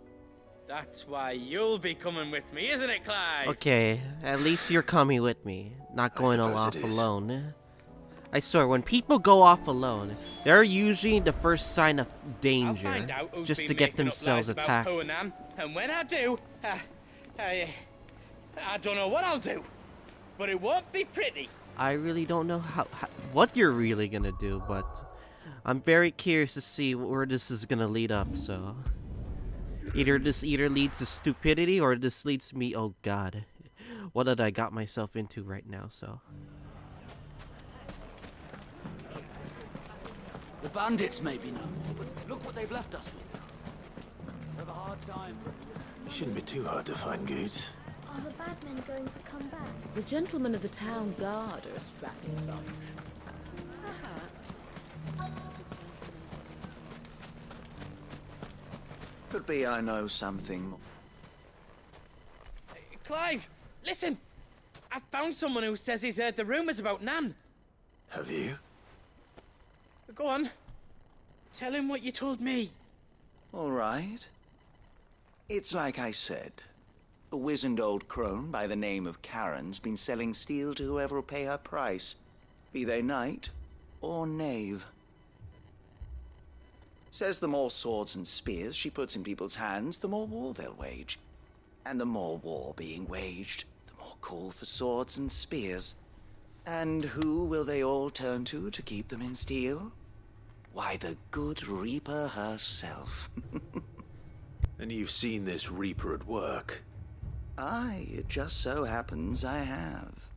that's why you'll be coming with me, isn't it, Clive? Okay, at least you're coming with me, not going suppose off it is. alone. I swear, when people go off alone, they're usually the first sign of danger, I'll find out who's just been to get making up themselves lies about attacked. Poe and Anne, and when I do, I don't know what I'll do, but it won't be pretty. I really don't know what you're really gonna do, but I'm very curious to see where this is gonna lead up. So either this leads to stupidity or this leads to me. Oh God, what did I got myself into right now? So The bandits may be no more, but look what they've left us with. We have a hard time. It shouldn't be too hard to find goods. Are the bad men going to come back? The gentlemen of the town guard are a strapping bunch. Could be I know something. Clive, listen! I found someone who says he's heard the rumours about Nan. Have you? Go on. Tell him what you told me. All right. It's like I said. A wizened old crone by the name of Karen's been selling steel to whoever will pay her price, be they knight or knave. Says the more swords and spears she puts in people's hands, the more war they'll wage. And the more war being waged, the more call for swords and spears. And who will they all turn to keep them in steel? Why, the good Reaper herself. And you've seen this Reaper at work? Aye, it just so happens I have.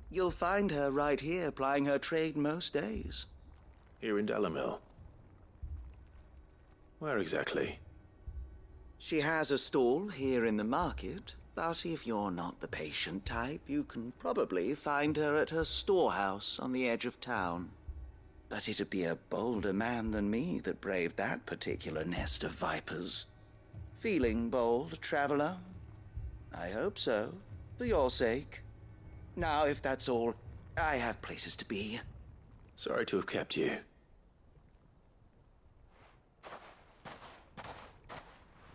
You'll find her right here plying her trade most days. Here in Dalimil? Where exactly? She has a stall here in the market, but if you're not the patient type, you can probably find her at her storehouse on the edge of town. But it'd be a bolder man than me that braved that particular nest of vipers. Feeling bold, traveler? I hope so, for your sake. Now, if that's all, I have places to be. Sorry to have kept you.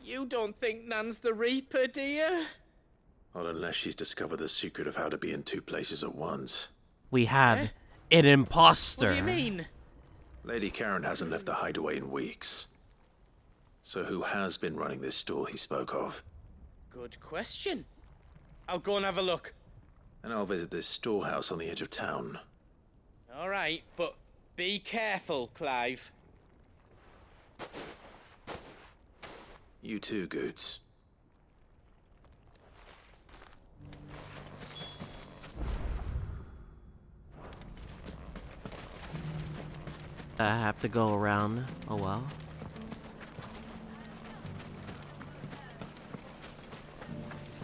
You don't think Nan's the Reaper, do you? Not unless she's discovered the secret of how to be in two places at once. we have an imposter. What do you mean? Lady Karen hasn't left the hideaway in weeks. So who has been running this stall he spoke of? Good question. I'll go and have a look. And I'll visit this storehouse on the edge of town. All right, but be careful, Clive. You too, Goots. I have to go around. Oh well.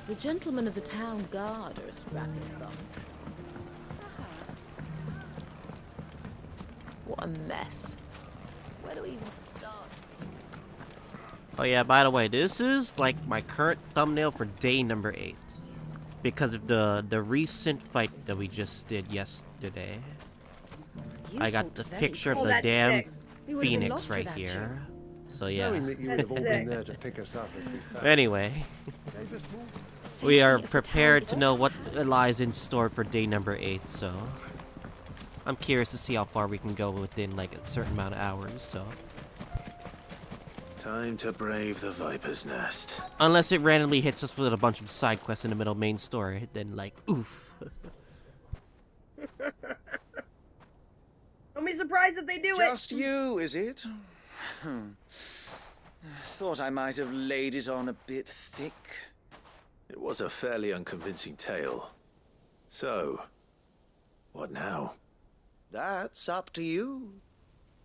The gentlemen of the town guard are a strapping bunch. What a mess. Where do we even start? Oh yeah, by the way, this is like my current thumbnail for day number 8. Because of the recent fight that we just did yesterday. I got the picture of the damn phoenix right here. So yeah. Knowing that you would have all been there to pick us up if we found. Anyway, we are prepared to know what lies in store for day number 8, so I'm curious to see how far we can go within like a certain amount of hours, so. Time to brave the Viper's Nest. Unless it randomly hits us with a bunch of side quests in the middle of main story, then like, oof. Don't be surprised if they do Just you, is it? Thought I might have laid it on a bit thick. It was a fairly unconvincing tale. So, what now? That's up to you.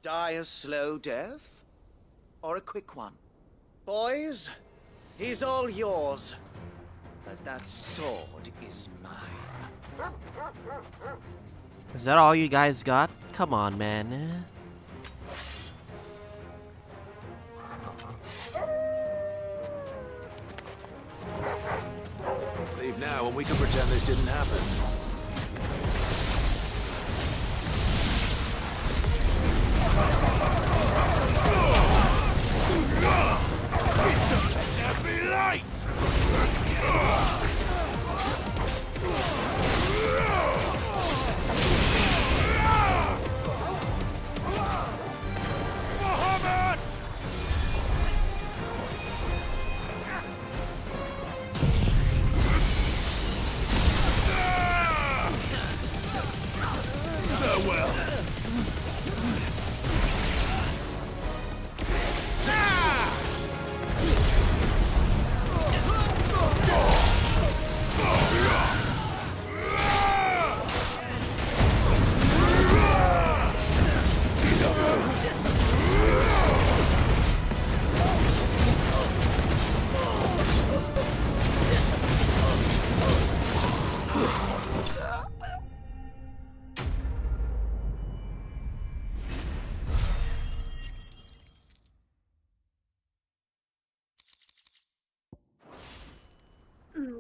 Die a slow death, or a quick one. Boys, he's all yours. But that sword is mine. Is that all you guys got? Come on, man. Leave now and we can pretend this didn't happen. Let there be light!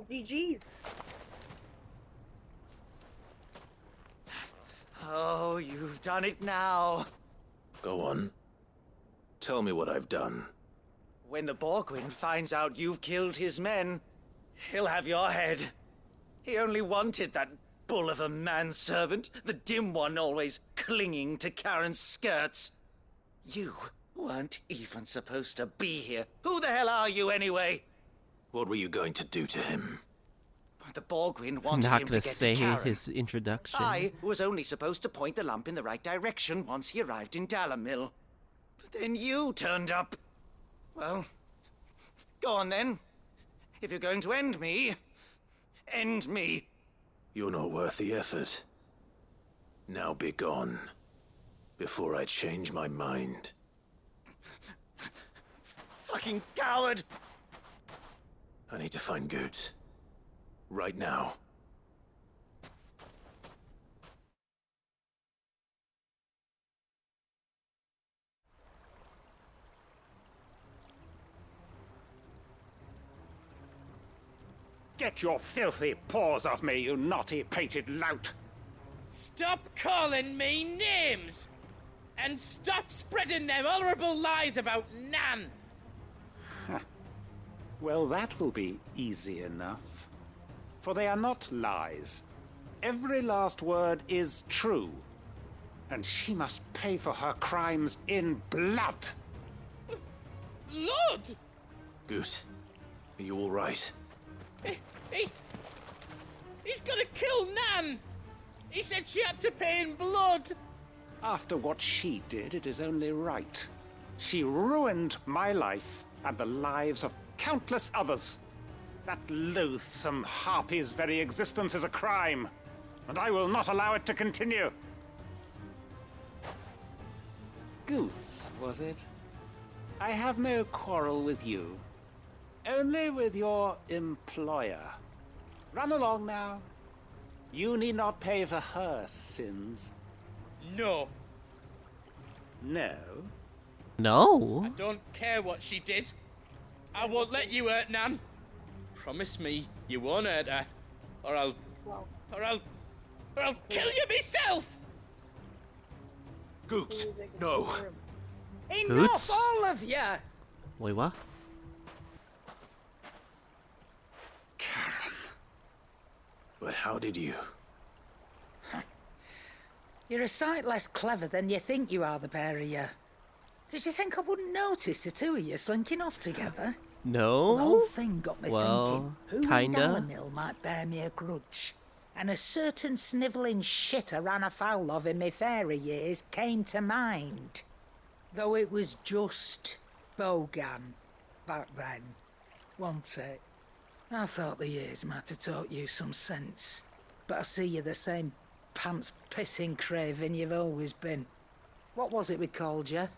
GG's. Oh, you've done it now. Go on. Tell me what I've done. When the Borgwyn finds out you've killed his men, he'll have your head. He only wanted that bull of a manservant, the dim one always clinging to Karen's skirts. You weren't even supposed to be here. Who the hell are you anyway? What were you going to do to him? The Borgwyn wanted Not him to gonna get say to Karen. his introduction. I was only supposed to point the lamp in the right direction once he arrived in Dalamil. But then you turned up. Well, go on then. If you're going to end me, end me. You're not worth the effort. Now be gone, before I change my mind. Fucking coward! I need to find Goots. Right now. Get your filthy paws off me, you naughty painted lout! Stop calling me names! And stop spreading them horrible lies about Nan! Well, that will be easy enough. For they are not lies. Every last word is true. And she must pay for her crimes in blood. Lord! Goot, are you all right? He's gonna kill Nan! He said she had to pay in blood! After what she did, it is only right. She ruined my life and the lives of countless others. That loathsome harpy's very existence is a crime, and I will not allow it to continue. Goots, was it? I have no quarrel with you. Only with your employer. Run along now. You need not pay for her sins. No. No? No? I don't care what she did. I won't let you hurt Nan. Promise me you won't hurt her, or I'll kill you myself. Goots, no. Enough, Goots? all of you! Wait, what? But how did you? You're a sight less clever than you think you are, the pair of you. Did you think I wouldn't notice the two of you slinking off together? No? The whole thing got me Well, thinking, who kinda. in Dalamil might bear me a grudge? And a certain snivelling shit I ran afoul of in my fairy years came to mind. Though it was just Bogan back then, wasn't it? I thought the years might have taught you some sense, but I see you're the same pants-pissing craven you've always been. What was it we called you?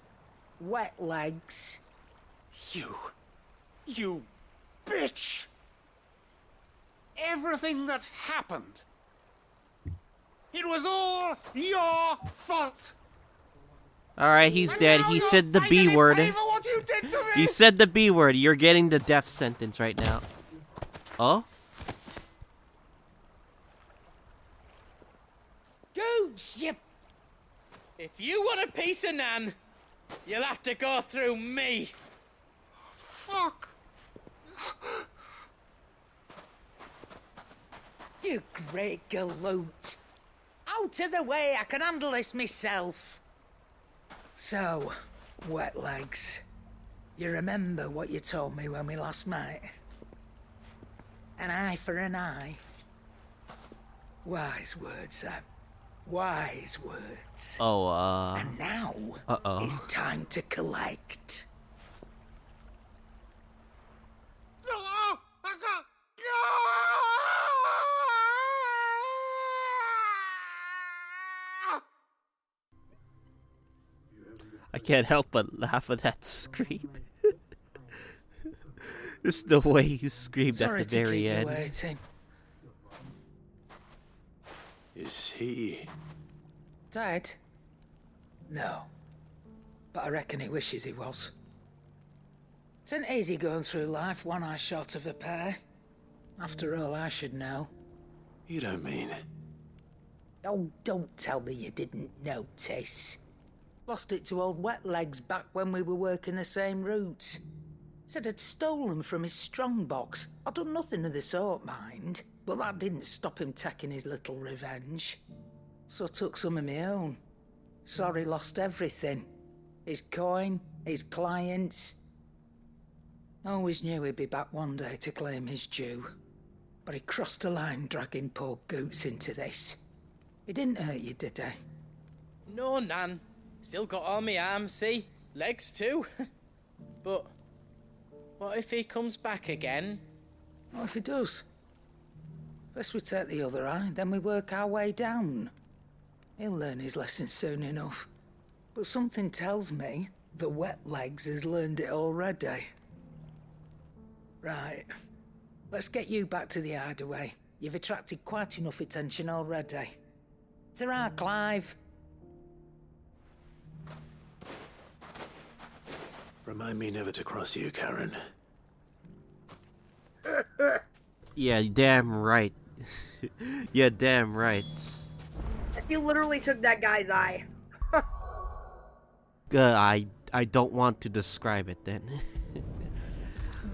Wet legs? You bitch! Everything that happened, it was all your fault! Alright, he's dead. He said the B word. He said the B word. You're getting the death sentence right now. Oh? Goots, you... If you want a piece of Nan, you'll have to go through me. Fuck! You great galoot. Out of the way, I can handle this myself. So, wet legs, you remember what you told me when we last met? An eye for an eye. Wise words, Sam. Wise words. Oh, And now, it's time to collect. I can't help but laugh at that scream. There's no way he screamed Sorry at the very to keep end. you waiting. Is he... Dead? No. But I reckon he wishes he was. It isn't easy going through life one eye short of a pair. After all, I should know. You don't mean... Oh, don't tell me you didn't notice. Lost it to old Wet Legs back when we were working the same routes. Said I'd stolen from his strongbox. I'd done nothing of the sort, mind. But that didn't stop him taking his little revenge. So I took some of my own. Sorry, lost everything. His coin, his clients. Always knew he'd be back one day to claim his due. But he crossed a line dragging poor Goots into this. He didn't hurt you, did he? No, Nan. Still got all my arms, see? Legs too. But what if he comes back again? What if he does? First we take the other eye, then we work our way down. He'll learn his lesson soon enough. But something tells me the Wet Legs has learned it already. Right. Let's get you back to the hideaway. You've attracted quite enough attention already. Ta-ra, Clive. Remind me never to cross you, Karen. Yeah, damn right. Yeah, damn right. He literally took that guy's eye. I don't want to describe it then.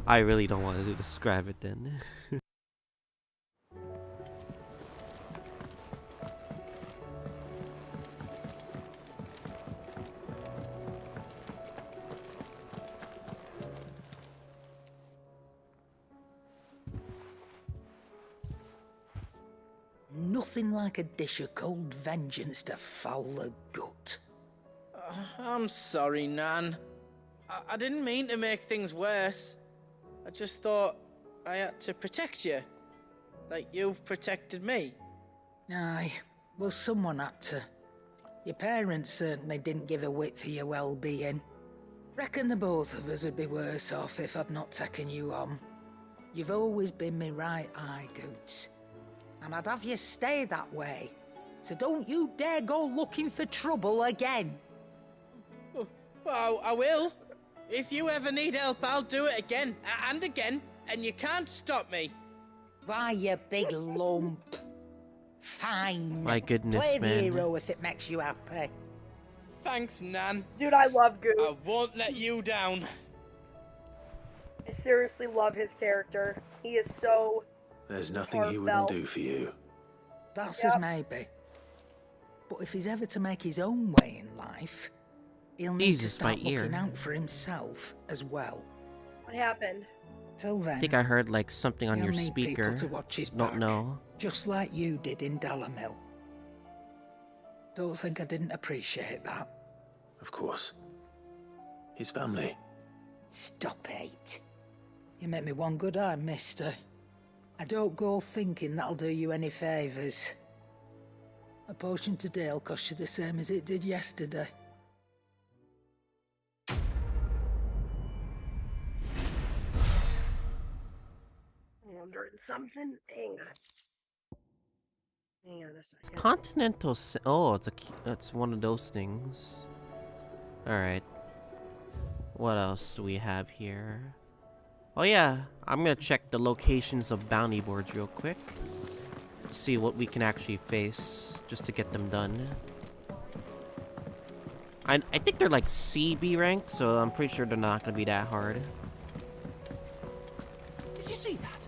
I really don't want to describe it then. Nothing like a dish of cold vengeance to foul the gut. I'm sorry, Nan. I didn't mean to make things worse. I just thought I had to protect you. Like you've protected me. Aye, well, someone had to. Your parents certainly didn't give a whit for your well-being. Reckon the both of us would be worse off if I'd not taken you on. You've always been me right eye, Goots. And I'd have you stay that way. So don't you dare go looking for trouble again. Well, I will. If you ever need help, I'll do it again and again, and you can't stop me. Why, you big lump. Fine. My goodness, Play the man. hero if it makes you happy. Thanks, Nan. Dude, I love Goose. I won't let you down. I seriously love his character. He is so... There's nothing he wouldn't do for you. That's as maybe. But if he's ever to make his own way in life, he'll need to start looking out for himself as well. What happened? Till then, I think I heard like something on he'll your need speaker. people to watch his Don't back, know. just like you did in Dalamil. Don't think I didn't appreciate that. Of course. His family. Stop it. You make me one good eye, mister. I don't go thinking that'll do you any favours. A potion today'll cost you the same as it did yesterday. Wondering something? Hang on. Hang on a second. Continental. Oh, it's one of those things. All right. What else do we have here? Oh yeah, I'm gonna check the locations of bounty boards real quick. See what we can actually face just to get them done. I think they're like CB rank, so I'm pretty sure they're not gonna be that hard. Did you see that?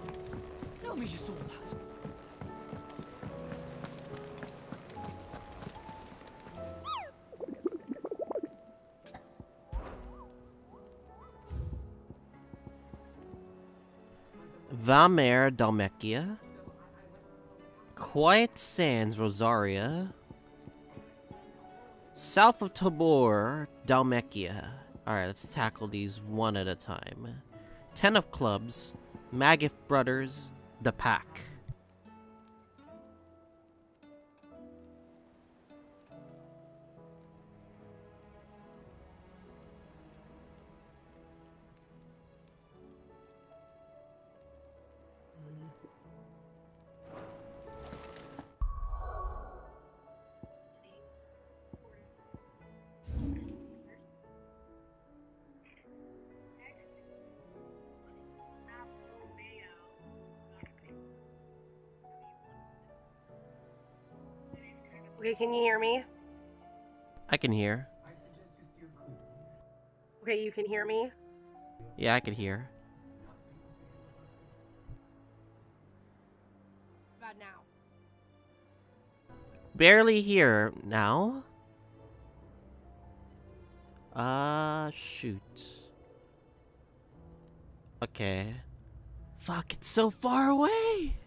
Tell me you saw that. Valmer, Dalmekia. Quiet Sands, Rosaria. South of Tabor, Dalmekia. Alright, let's tackle these one at a time. 10 of Clubs, Magif Brothers, The Pack. Okay, can you hear me? I can hear. Okay, you can hear me? Yeah, I can hear. About now. Barely hear now. Shoot. Okay. Fuck, it's so far away.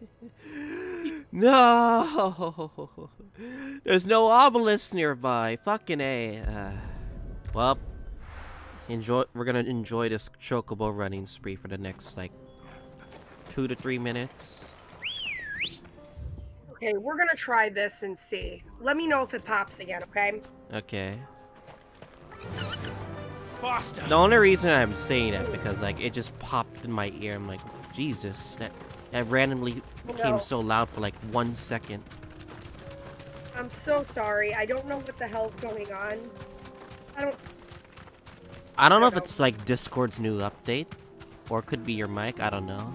No. There's no obelisk nearby. Fucking A. Well, we're gonna enjoy this chocobo running spree for the next, like, 2 to 3 minutes. Okay, we're gonna try this and see. Let me know if it pops again, okay? Okay. Faster. The only reason I'm saying that because, like, it just popped in my ear. I'm like, Jesus, that randomly became so loud for like 1 second. I'm so sorry. I don't know what the hell's going on. I don't know if it's like Discord's new update, or it could be your mic. I don't know.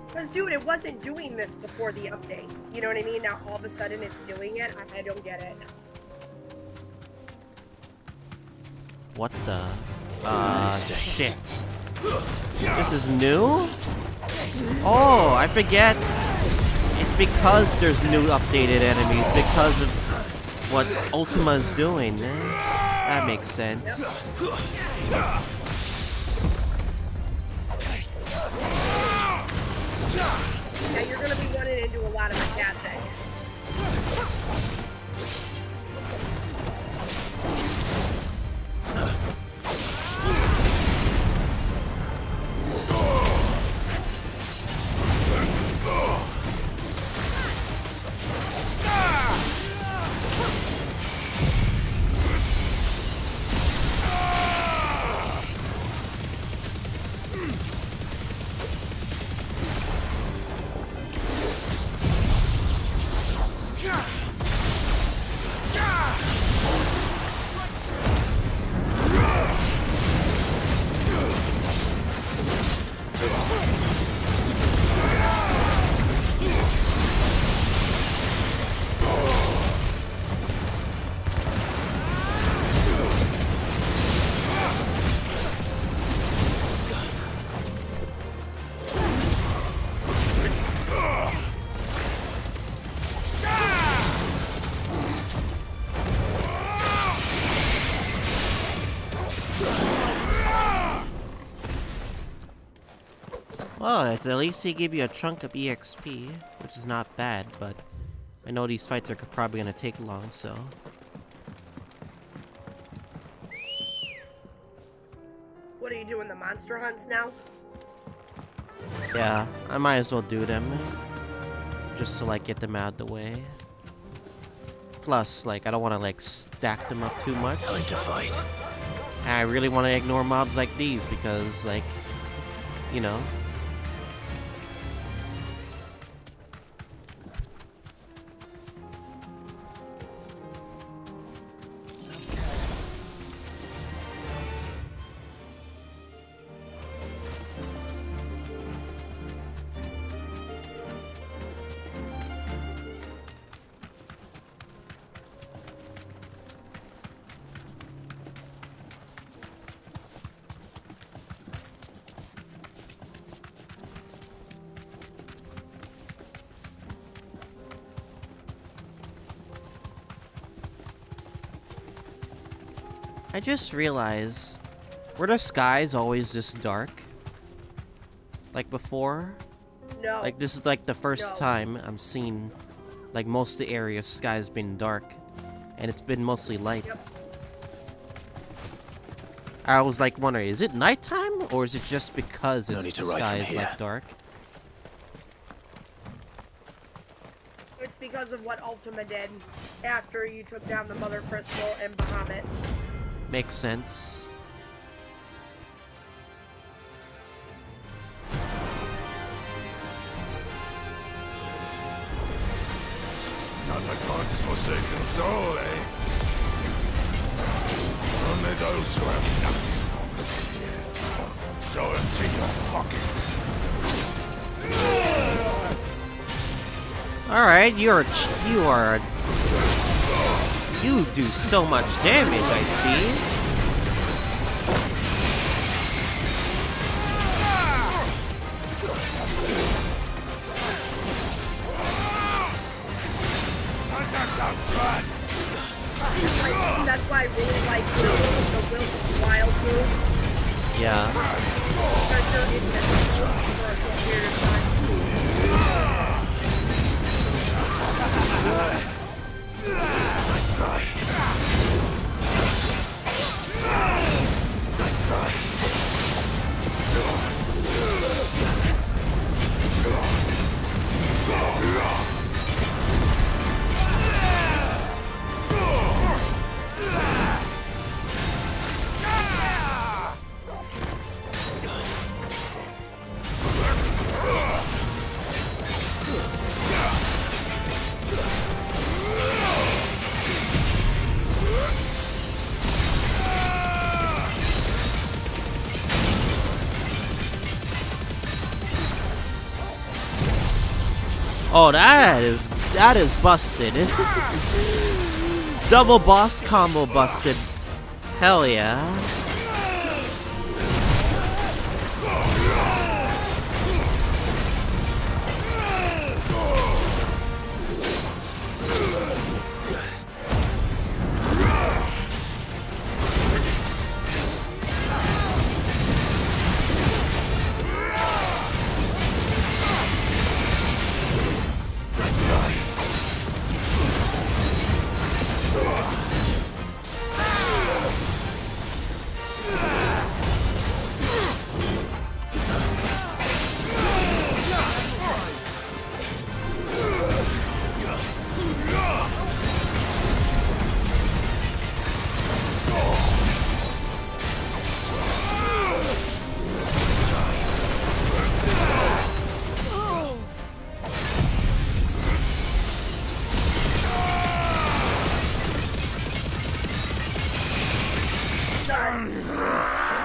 Because, dude, it wasn't doing this before the update. You know what I mean? Now all of a sudden it's doing it. I don't get it. What the? Shit. This is new? Oh, I forget. It's because there's new updated enemies, because of what Ultima is doing. That makes sense. Yeah, you're gonna be running into a lot of attacks. Well, at least he give you a chunk of EXP, which is not bad, but I know these fights are probably gonna take long, so. What are you doing, the monster hunts now? Yeah, I might as well do them, just to like get them out of the way. Plus, like, I don't want to like stack them up too much. Time to fight. And I really want to ignore mobs like these because, like, you know. I just realized, were the skies always this dark? Like before? No. Like this is like the first time I'm seeing like most of the area's skies been dark. And it's been mostly light. Yep. I was like wondering, is it nighttime or is it just because the sky is here. like dark? It's because of what Ultima did after you took down the Mother Crystal and Bahamut. Makes sense. Not the god's forsaken soul, eh? Only those who have nothing. So empty your pockets. All right, you are You do so much damage, I see. That's why I really like the Wilson's Wild move. Yeah. Because they're invincible for a short period of time. Oh, that is busted. Double boss combo busted. Hell yeah.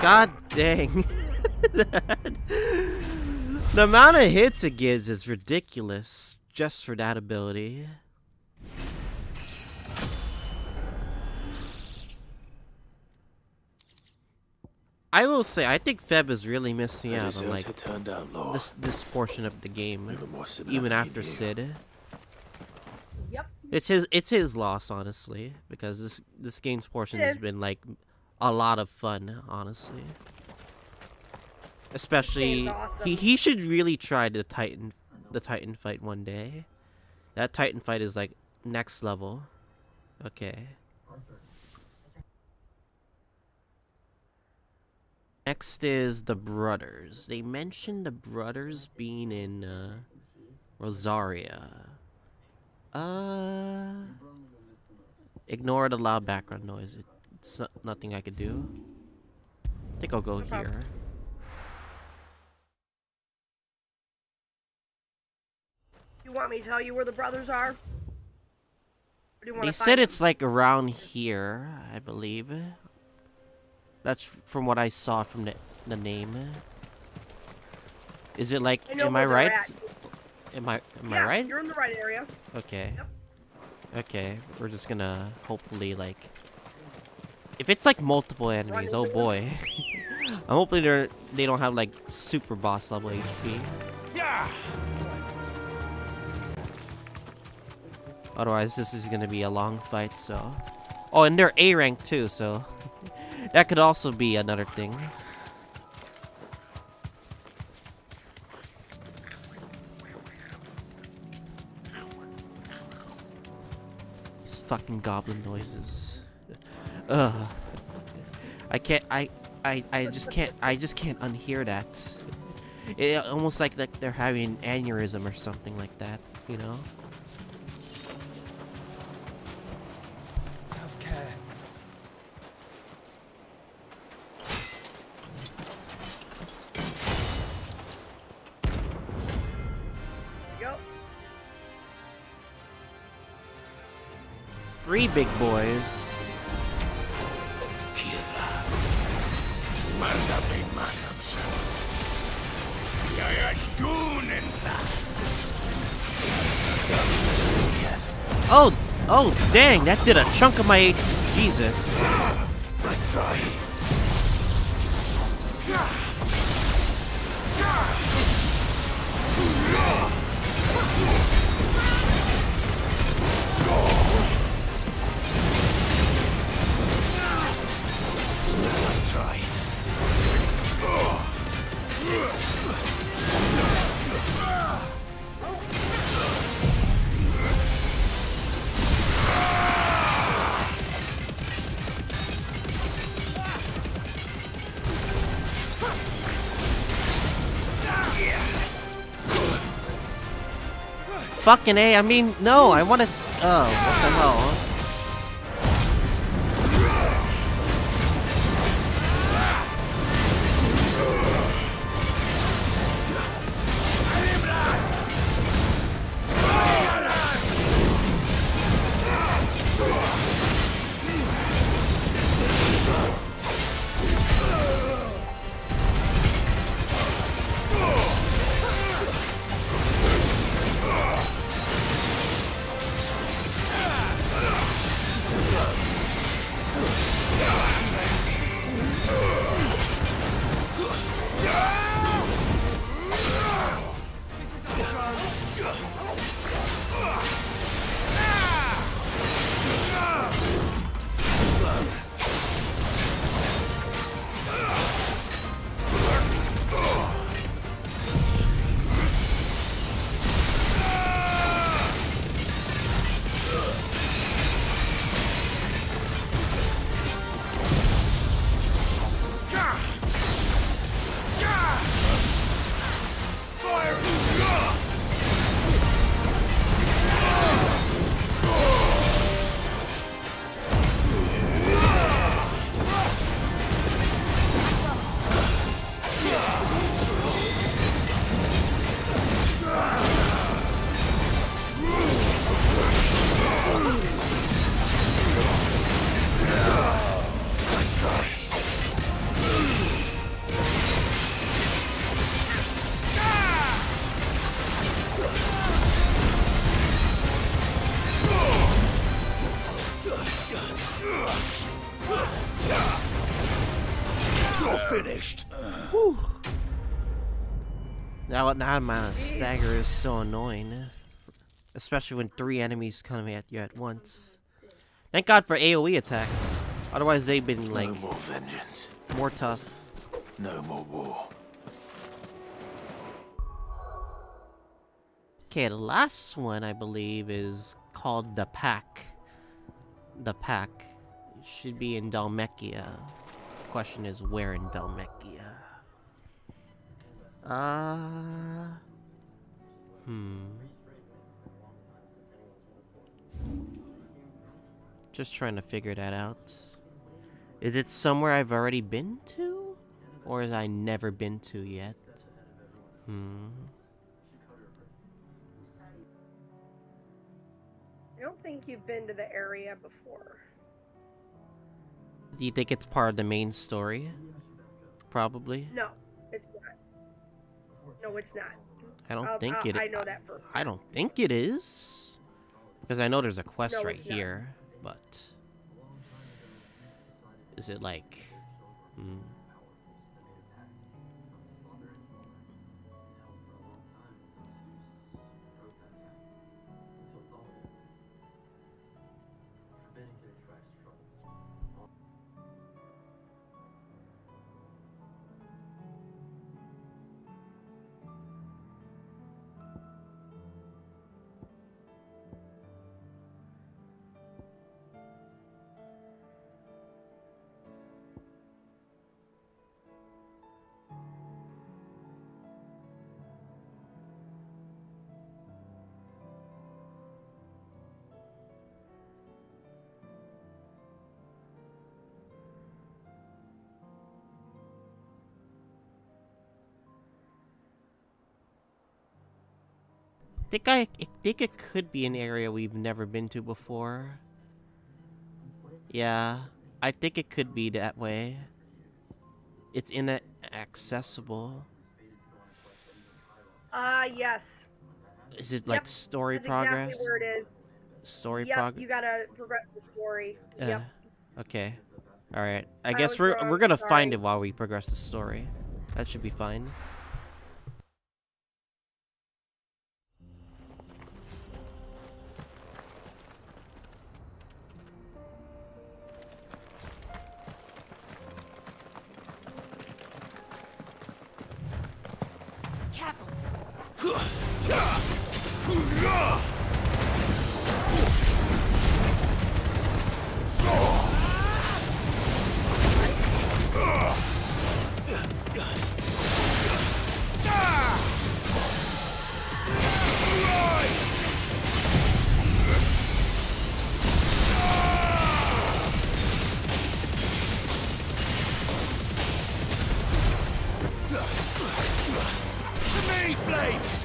God dang. The amount of hits it gives is ridiculous just for that ability. I will say, I think Feb is really missing out on like this portion of the game, even after Sid. Yep. It's his loss, honestly, because this game's portion has been like a lot of fun, honestly. Especially, awesome. he should really try the Titan fight one day. That Titan fight is like next level. Okay. Next is the brothers. They mentioned the brothers being in Rosaria. Ignore the loud background noise. It's nothing I could do. I think I'll go here. You want me to tell you where the brothers are? Or do you want They to said find it's like around here, I believe. That's from what I saw from the name. Is it like, am I right? Am I right? You're in the right area. Okay. Yep. Okay, we're just gonna hopefully like, if it's like multiple enemies, oh boy. I'm hoping they don't have like super boss level HP. Yeah. Otherwise, this is gonna be a long fight. So, oh, and they're A rank too, so that could also be another thing. These fucking goblin noises. Ugh. I just can't unhear that. It almost like they're having an aneurysm or something like that, you know? Have care. Go. 3 big boys. Oh, dang, that did a chunk of my HP. Jesus. Let's try. Let's try. Fucking A, I mean, no, I want to. Oh, what the hell? Finished. Now my stagger is so annoying. Especially when 3 enemies come at you at once. Thank God for AoE attacks. Otherwise they've been like No more vengeance. more tough. No more war. Okay, the last one I believe is called the Pack. The Pack. It should be in Dhalmekia. The question is where in Dhalmekia? Just trying to figure that out. Is it somewhere I've already been to? Or has I never been to yet? I don't think you've been to the area before. Do you think it's part of the main story? Probably. No, it's not. No, it's not. I don't think it. I know that for. I don't think it is. Because I know there's a quest No, right it's not. here, but is it like? I think it could be an area we've never been to before. Yeah, I think it could be that way. It's inaccessible. Yes. Is it like story That's progress? exactly where it is. Story Yep, progress. you gotta progress the story. Yep. Okay. All right. I I guess was we're wrong, gonna sorry. find it while we progress the story. That should be fine. Careful. Me flames!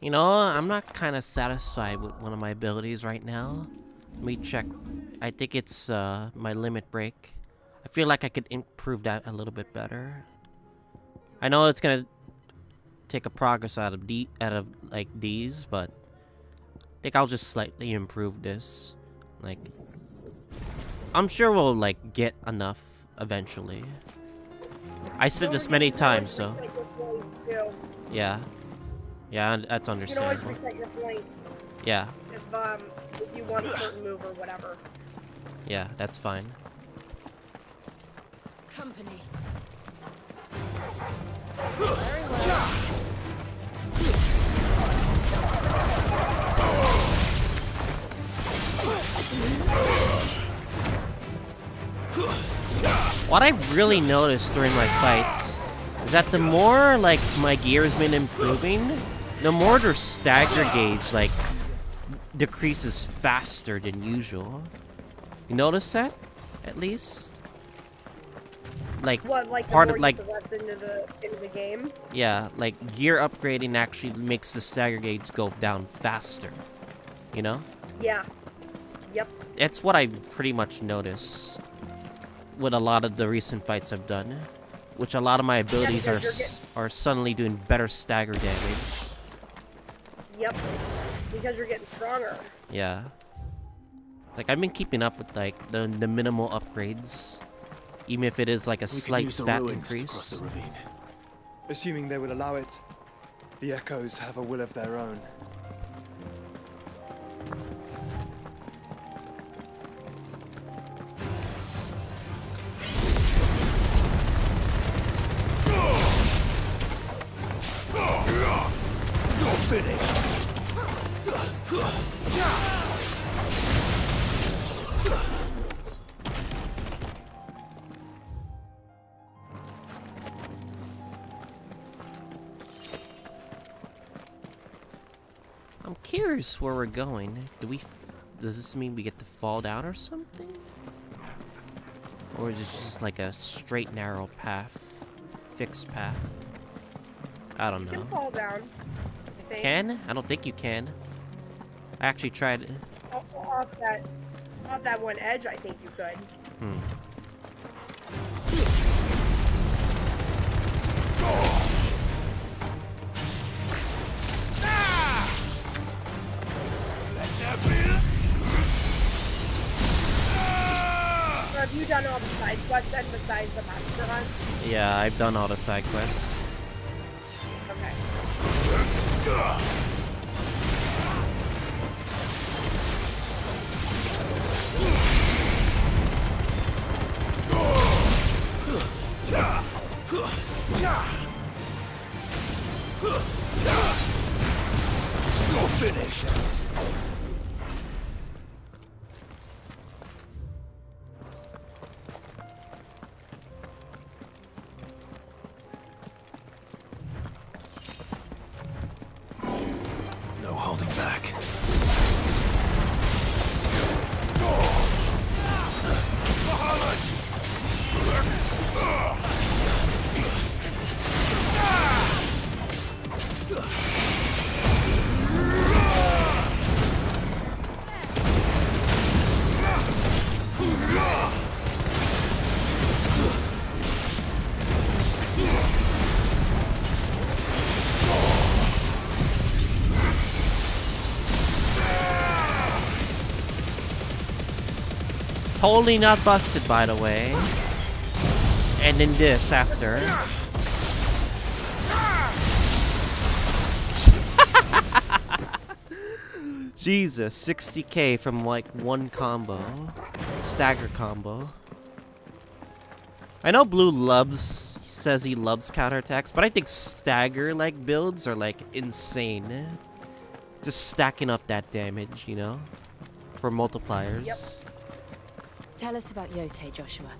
You know, I'm not kind of satisfied with one of my abilities right now. Let me check. I think it's my limit break. I feel like I could improve that a little bit better. I know it's gonna take a progress out of like these, but I think I'll just slightly improve this. Like, I'm sure we'll like get enough eventually. I said this many times, so yeah. Yeah, that's You can always understandable. reset your points Yeah, if you want a certain move or whatever. yeah, that's fine. Company. What I've really noticed during my fights is that the more like my gear has been improving, the more their stagger gauge like decreases faster than usual. You notice that? At least? Like What, like part the of more like you progress into the game? yeah, like gear upgrading actually makes the stagger gauge go down faster. You know? Yeah. Yep. That's what I pretty much noticed with a lot of the recent fights I've done, which a lot of my abilities because are suddenly doing better stagger damage. Yep. Because you're getting stronger. Yeah. Like I've been keeping up with like the minimal upgrades, even if it is like a We could slight use the stat ruins to cross increase. the ravine. Assuming they will allow it. The Echoes have a will of their own. You're finished! I'm curious where we're going. Does this mean we get to fall down or something? Or is it just like a straight narrow path? Fixed path? I don't You know. can fall down. I think. Can? I don't think you can. I actually tried. Off that one edge, I think you could. Hmm. So have you done all the side quests then besides the monster hunt? Yeah, I've done all the side quests. Okay. You're finished! No holding back. Totally not busted, by the way. And then this after. Jesus, 60k from like one combo. Stagger combo. I know Blue says he loves counterattacks, but I think stagger like builds are like insane. Just stacking up that damage, you know? For multipliers. Yep. Tell us about Yote, Joshua.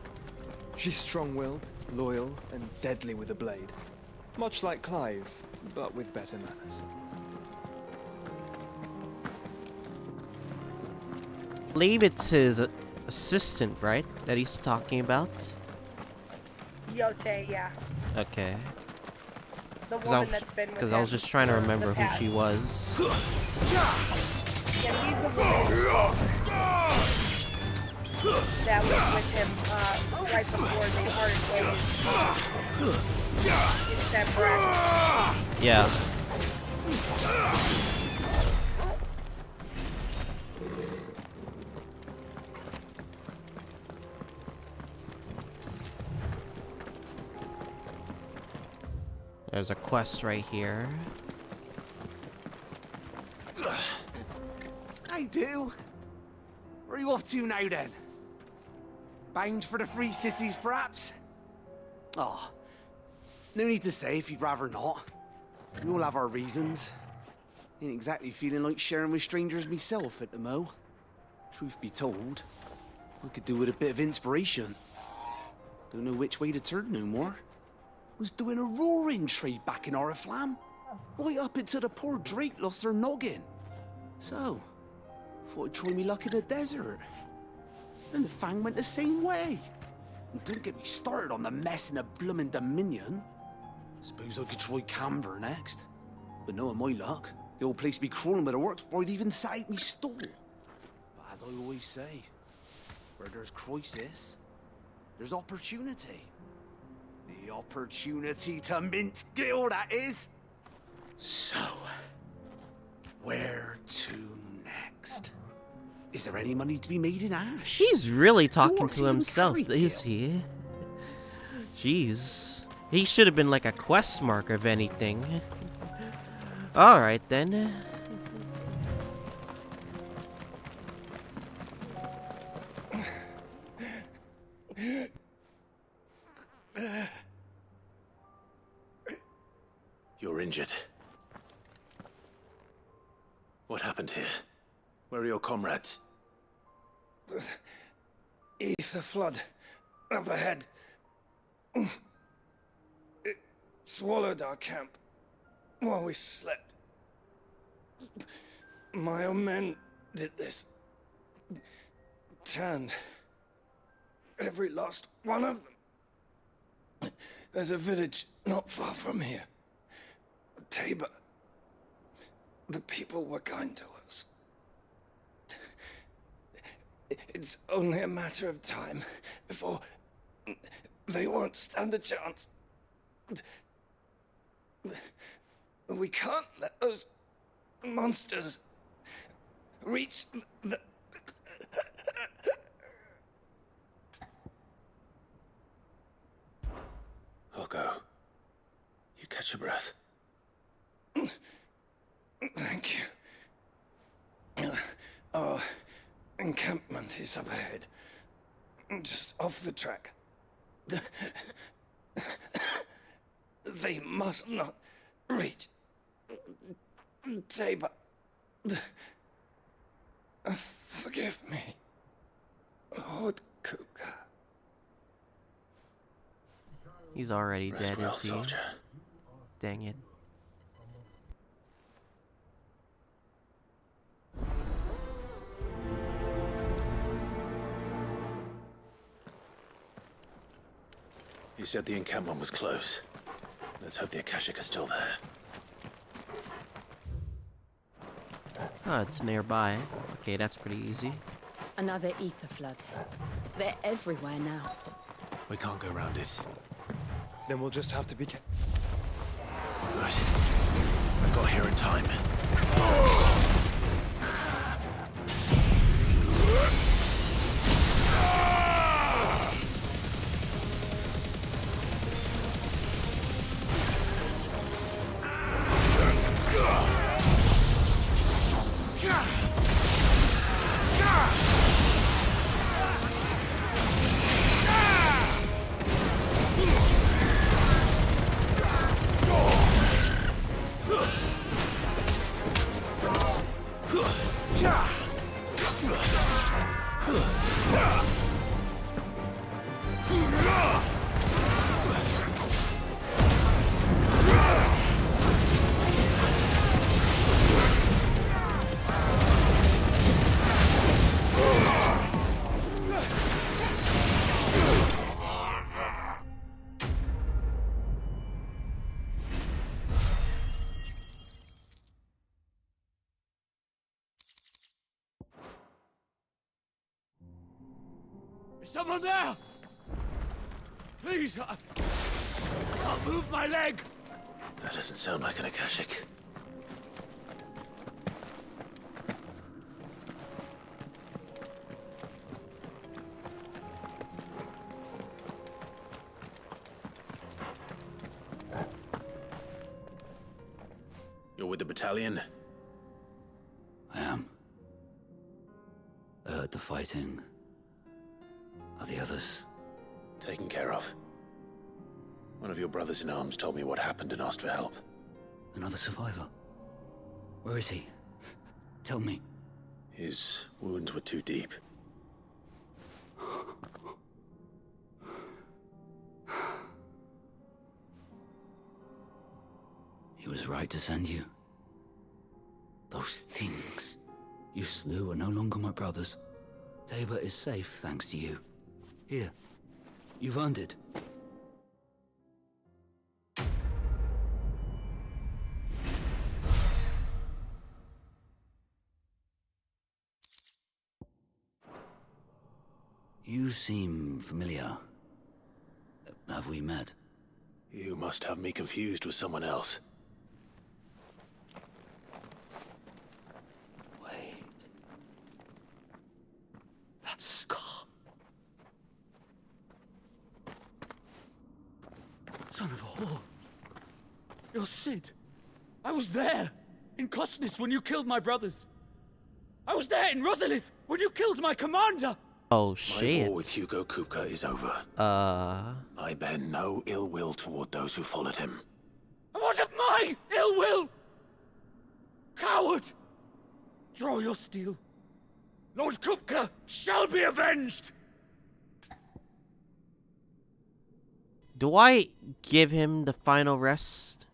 She's strong-willed, loyal, and deadly with a blade. Much like Clive, but with better manners. I believe it's his assistant, right? That he's talking about? Yote, yeah. Okay. The woman that's been with Because I was just trying to remember who she was. Yeah, he's the woman that was with him right before they parted ways. In September. Yeah. There's a quest right here. I do. Where are you off to now, then? Bound for the Free Cities, perhaps? Oh, no need to say if you'd rather not. We all have our reasons. Ain't exactly feeling like sharing with strangers myself at the mo. Truth be told, I could do with a bit of inspiration. Don't know which way to turn no more. Was doing a roaring trade back in Oriflamme. Right up until the poor Drake lost her noggin. So, thought I'd try me luck in the desert. And the Fang went the same way. And don't get me started on the mess in the bloomin' Dominion. Suppose I could try Canberra next. But knowing my luck, the old place be crawling with the works before I'd even set out me stall. But as I always say, where there's crisis, there's opportunity. The opportunity to mint gil, that is. So, where to next? Is there any money to be made in ash? He's really talking to himself, is he? Jeez. He should have been like a quest mark, if anything. Alright then. You're injured. What happened here? Where are your comrades? Ether flood. Up ahead. It swallowed our camp while we slept. My own men did this. Turned every last one of them. There's a village not far from here. Tabor. The people were kind to us. It's only a matter of time before they won't stand a chance. We can't let those monsters reach the... I'll go. You catch your breath. Thank you. Our encampment is up ahead. Just off the track. They must not reach Tabor. Forgive me, Lord Kuka. He's already Rest dead, well, is he? soldier. Dang it. You said the encampment was close. Let's hope the Akashic is still there. Oh, it's nearby. Okay, that's pretty easy. Another ether flood. They're everywhere now. We can't go around it. Then we'll just have to be Good. I got here in time. Is someone there? Please, I can't move my leg. That doesn't sound like an Akashic. You're with the battalion? I am. I heard the fighting. Are the others? Taken care of. One of your brothers in arms told me what happened and asked for help. Another survivor? Where is he? Tell me. His wounds were too deep. He was right to send you. Those things you slew are no longer my brothers. Tabor is safe thanks to you. Here, you've earned it. You seem familiar. Have we met? You must have me confused with someone else. Wait. That scar. Son of a whore. You're Sid. I was there in Cosnes when you killed my brothers. I was there in Rosalith when you killed my commander. Oh, My shit. war with Hugo Kupka is over. I bear no ill will toward those who followed him. And what of my ill will? Coward! Draw your steel. Lord Kupka shall be avenged! Do I give him the final rest?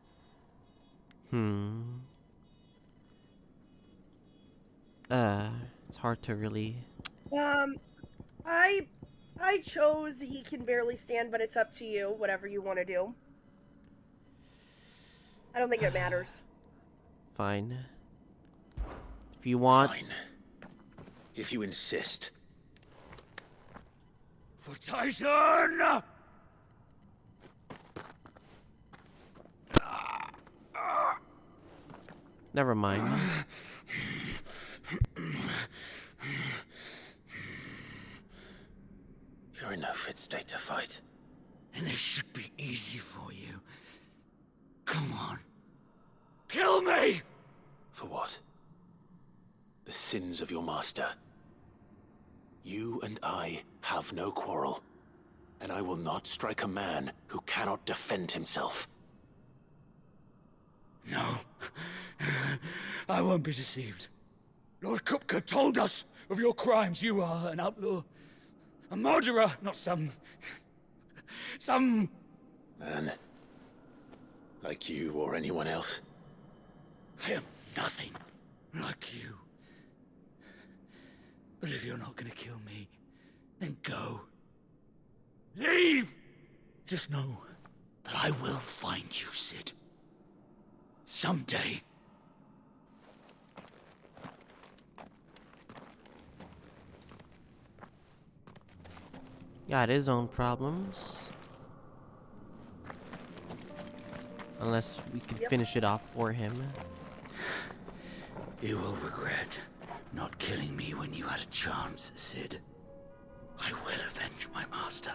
It's hard to really... I chose he can barely stand, but it's up to you, whatever you want to do. I don't think it matters. Fine. If you want... Fine. If you insist. For Tyson! Never mind. You're in no fit state to fight. And this should be easy for you. Come on. Kill me! For what? The sins of your master. You and I have no quarrel, and I will not strike a man who cannot defend himself. No. I won't be deceived. Lord Kupka told us of your crimes. You are an outlaw. A murderer, not some Man. Like you or anyone else. I am nothing like you. But if you're not gonna kill me, then go. Leave! Just know that I will find you, Sid. Someday. Got his own problems. Unless we could finish it off for him. You will regret not killing me when you had a chance, Sid. I will avenge my master.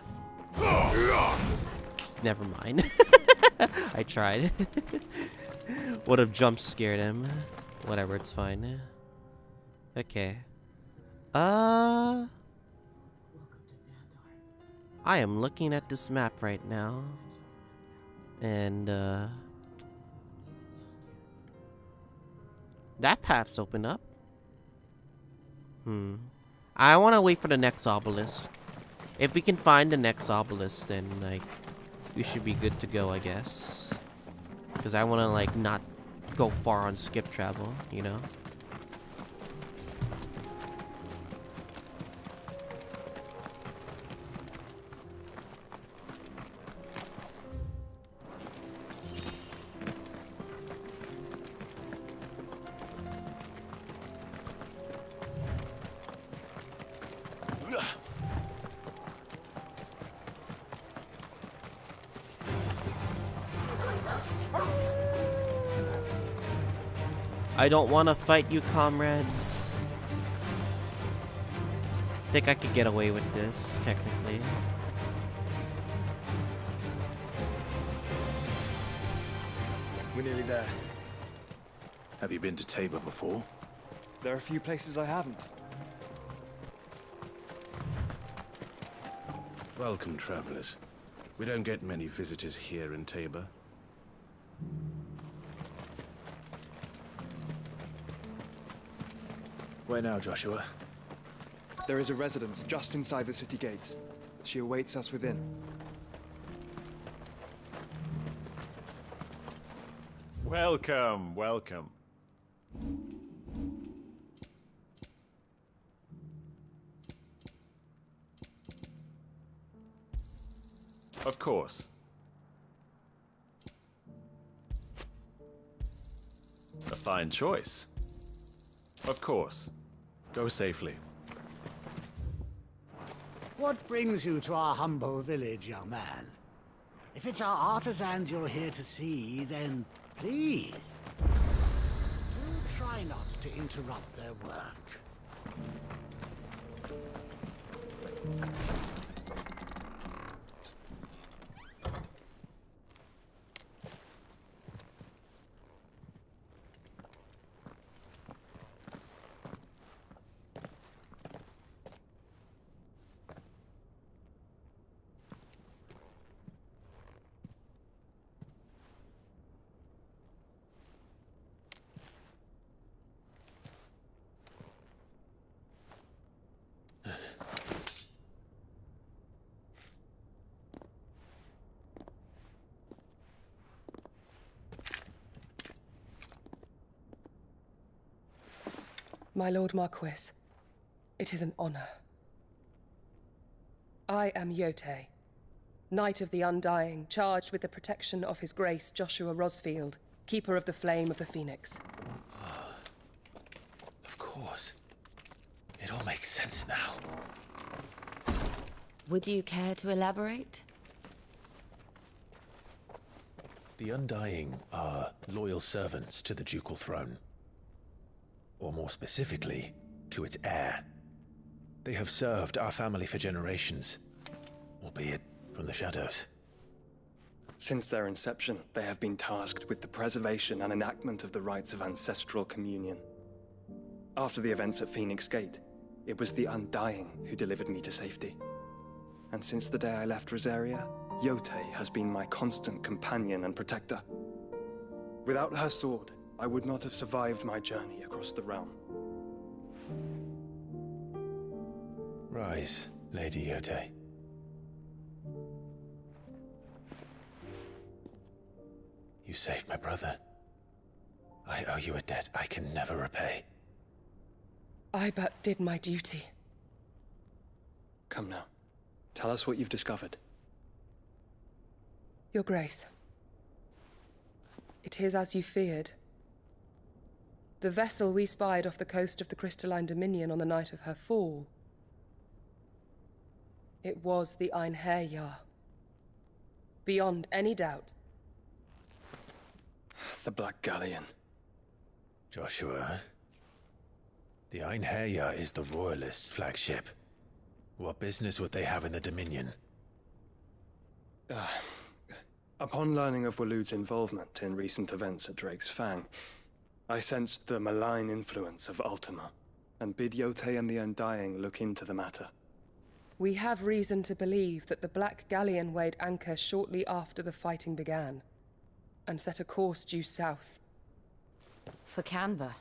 Never mind. I tried. Would have jump scared him. Whatever, it's fine. Okay. I am looking at this map right now. And that path's open up. I want to wait for the next obelisk. If we can find the next obelisk, then, like, we should be good to go, I guess. Because I want to, like, not go far on skip travel, you know? I don't want to fight you, comrades. Think I could get away with this, technically. We're nearly there. Have you been to Tabor before? There are a few places I haven't. Welcome, travelers. We don't get many visitors here in Tabor. Where now, Joshua? There is a residence just inside the city gates. She awaits us within. Welcome, welcome. Of course. A fine choice. Of course. Go safely. What brings you to our humble village, young man? If it's our artisans you're here to see, then please, do try not to interrupt their work. My Lord Marquis, it is an honor. I am Yote, Knight of the Undying, charged with the protection of His Grace Joshua Rosfield, Keeper of the Flame of the Phoenix. Of course. It all makes sense now. Would you care to elaborate? The Undying are loyal servants to the ducal throne. Or more specifically, to its heir. They have served our family for generations, albeit from the shadows. Since their inception, they have been tasked with the preservation and enactment of the rites of ancestral communion. After the events at Phoenix Gate, it was the Undying who delivered me to safety. And since the day I left Rosaria, Yote has been my constant companion and protector. Without her sword, I would not have survived my journey across the realm. Rise, Lady Yote. You saved my brother. I owe you a debt I can never repay. I but did my duty. Come now. Tell us what you've discovered. Your Grace. It is as you feared. The vessel we spied off the coast of the Crystalline Dominion on the night of her fall. It was the Einherjar. Beyond any doubt. The Black Galleon. Joshua, the Einherjar is the Royalists' flagship. What business would they have in the Dominion? Upon learning of Waloed's involvement in recent events at Drake's Fang, I sensed the malign influence of Ultima, and bid Yote and the Undying look into the matter. We have reason to believe that the Black Galleon weighed anchor shortly after the fighting began, and set a course due south. For Canva?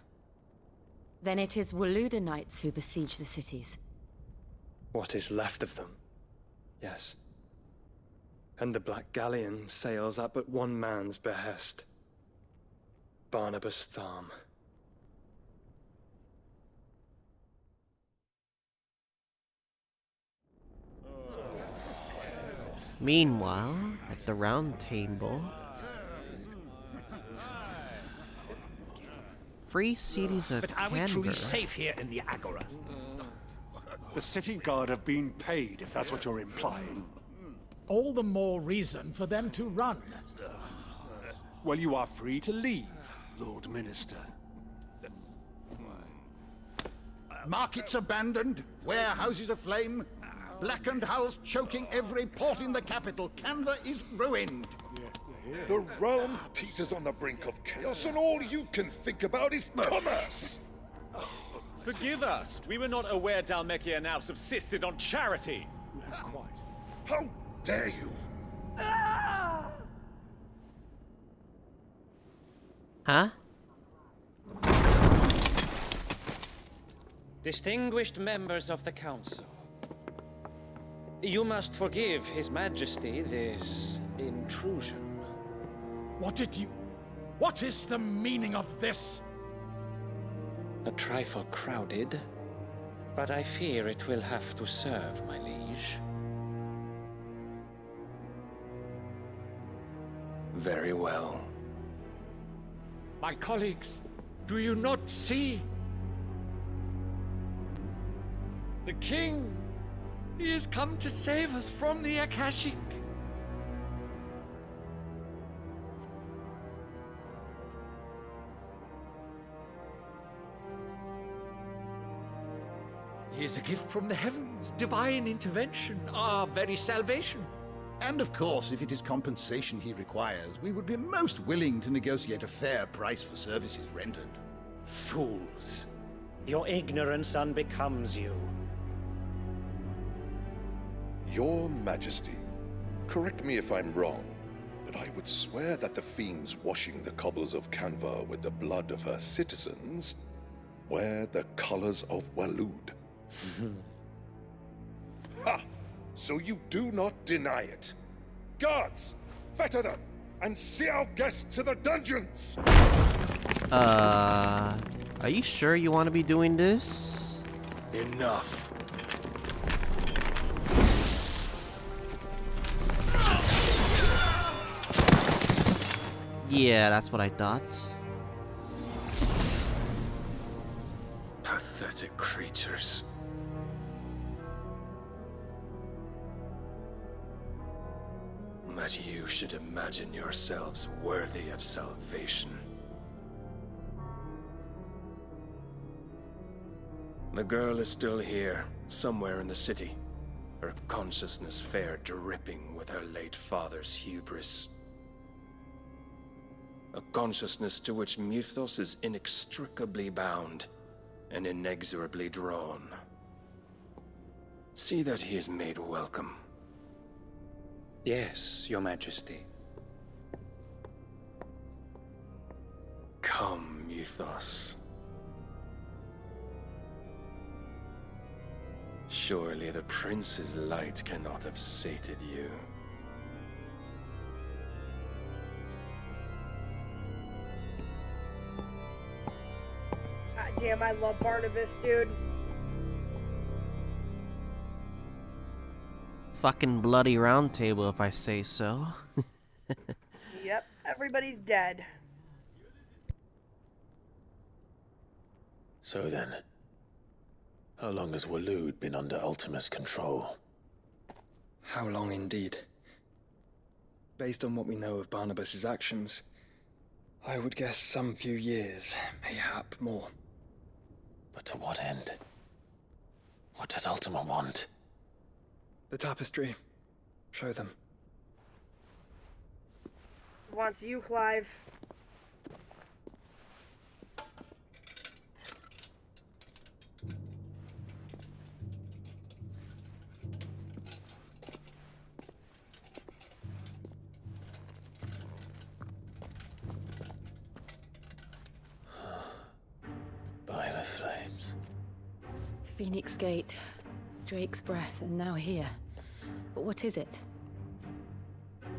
Then it is Waluda knights who besiege the cities. What is left of them? Yes. And the Black Galleon sails at but one man's behest. Barnabas Tharm. Meanwhile, at the round table, free cities of But are we truly Canberra. safe here in the Agora? The city guard have been paid, if that's what you're implying. All the more reason for them to run. Well, you are free to leave, Lord Minister. Markets abandoned, warehouses aflame, blackened hulls choking every port in the capital. Canva is ruined. The realm teeters on the brink of chaos, and all you can think about is commerce. Forgive us. We were not aware Dhalmekia now subsisted on charity. How dare you? Huh? Distinguished members of the council, you must forgive His Majesty this intrusion. What is the meaning of this? A trifle crowded, but I fear it will have to serve, my liege. Very well. My colleagues, do you not see? The king, he has come to save us from the Akashic. He is a gift from the heavens, divine intervention, our very salvation. And of course, if it is compensation he requires, we would be most willing to negotiate a fair price for services rendered. Fools! Your ignorance unbecomes you. Your Majesty, correct me if I'm wrong, but I would swear that the fiends washing the cobbles of Canva with the blood of her citizens wear the colors of Walud. Ha! So you do not deny it. Guards, fetter them, and see our guests to the dungeons! Are you sure you want to be doing this? Enough. Yeah, that's what I thought. Pathetic creatures. That you should imagine yourselves worthy of salvation. The girl is still here, somewhere in the city. Her consciousness fair dripping with her late father's hubris. A consciousness to which Mythos is inextricably bound and inexorably drawn. See that he is made welcome. Yes, Your Majesty. Come, Mythos. Surely the prince's light cannot have sated you. God damn, I love Barnabas, dude. Fucking bloody round table, if I say so. Yep, everybody's dead. So then, how long has Walud been under Ultima's control? How long indeed? Based on what we know of Barnabas's actions, I would guess some few years, mayhap more. But to what end? What does Ultima want? The tapestry. Show them. Wants you, Clive. By the flames. Phoenix Gate, Drake's Breath, and now here. But what is it?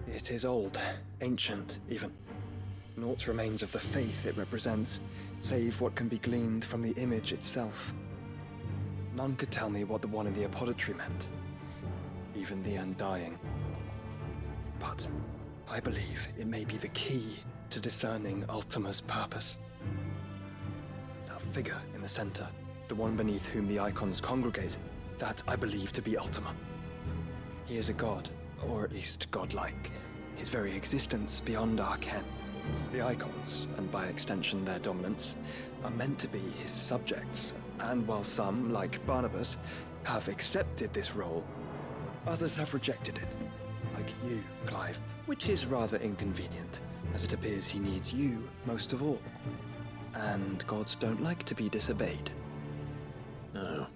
It is old, ancient, even. Naught remains of the faith it represents, save what can be gleaned from the image itself. None could tell me what the one in the apothecary meant, even the Undying. But I believe it may be the key to discerning Ultima's purpose. That figure in the center, the one beneath whom the icons congregate, that I believe to be Ultima. He is a god, or at least godlike, his very existence beyond our ken. The icons, and by extension their dominants, are meant to be his subjects, and while some, like Barnabas, have accepted this role, others have rejected it, like you, Clive, which is rather inconvenient, as it appears he needs you most of all. And gods don't like to be disobeyed. No,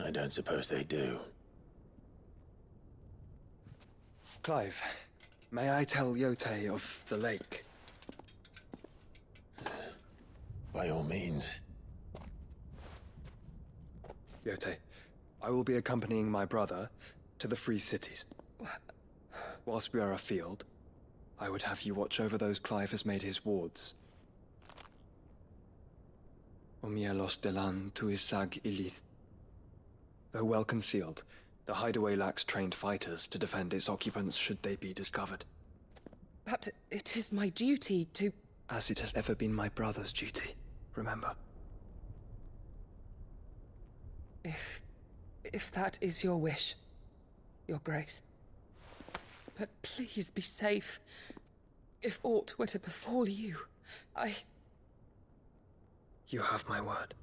I don't suppose they do. Clive, may I tell Yote of the lake? By all means. Yote, I will be accompanying my brother to the Free Cities. Whilst we are afield, I would have you watch over those Clive has made his wards. Omielos delan tuisag ilith. Though well concealed, the hideaway lacks trained fighters to defend its occupants should they be discovered. But it is my duty to... As it has ever been my brother's duty, remember. If that is your wish, Your Grace. But please be safe. If aught were to befall you, You have my word.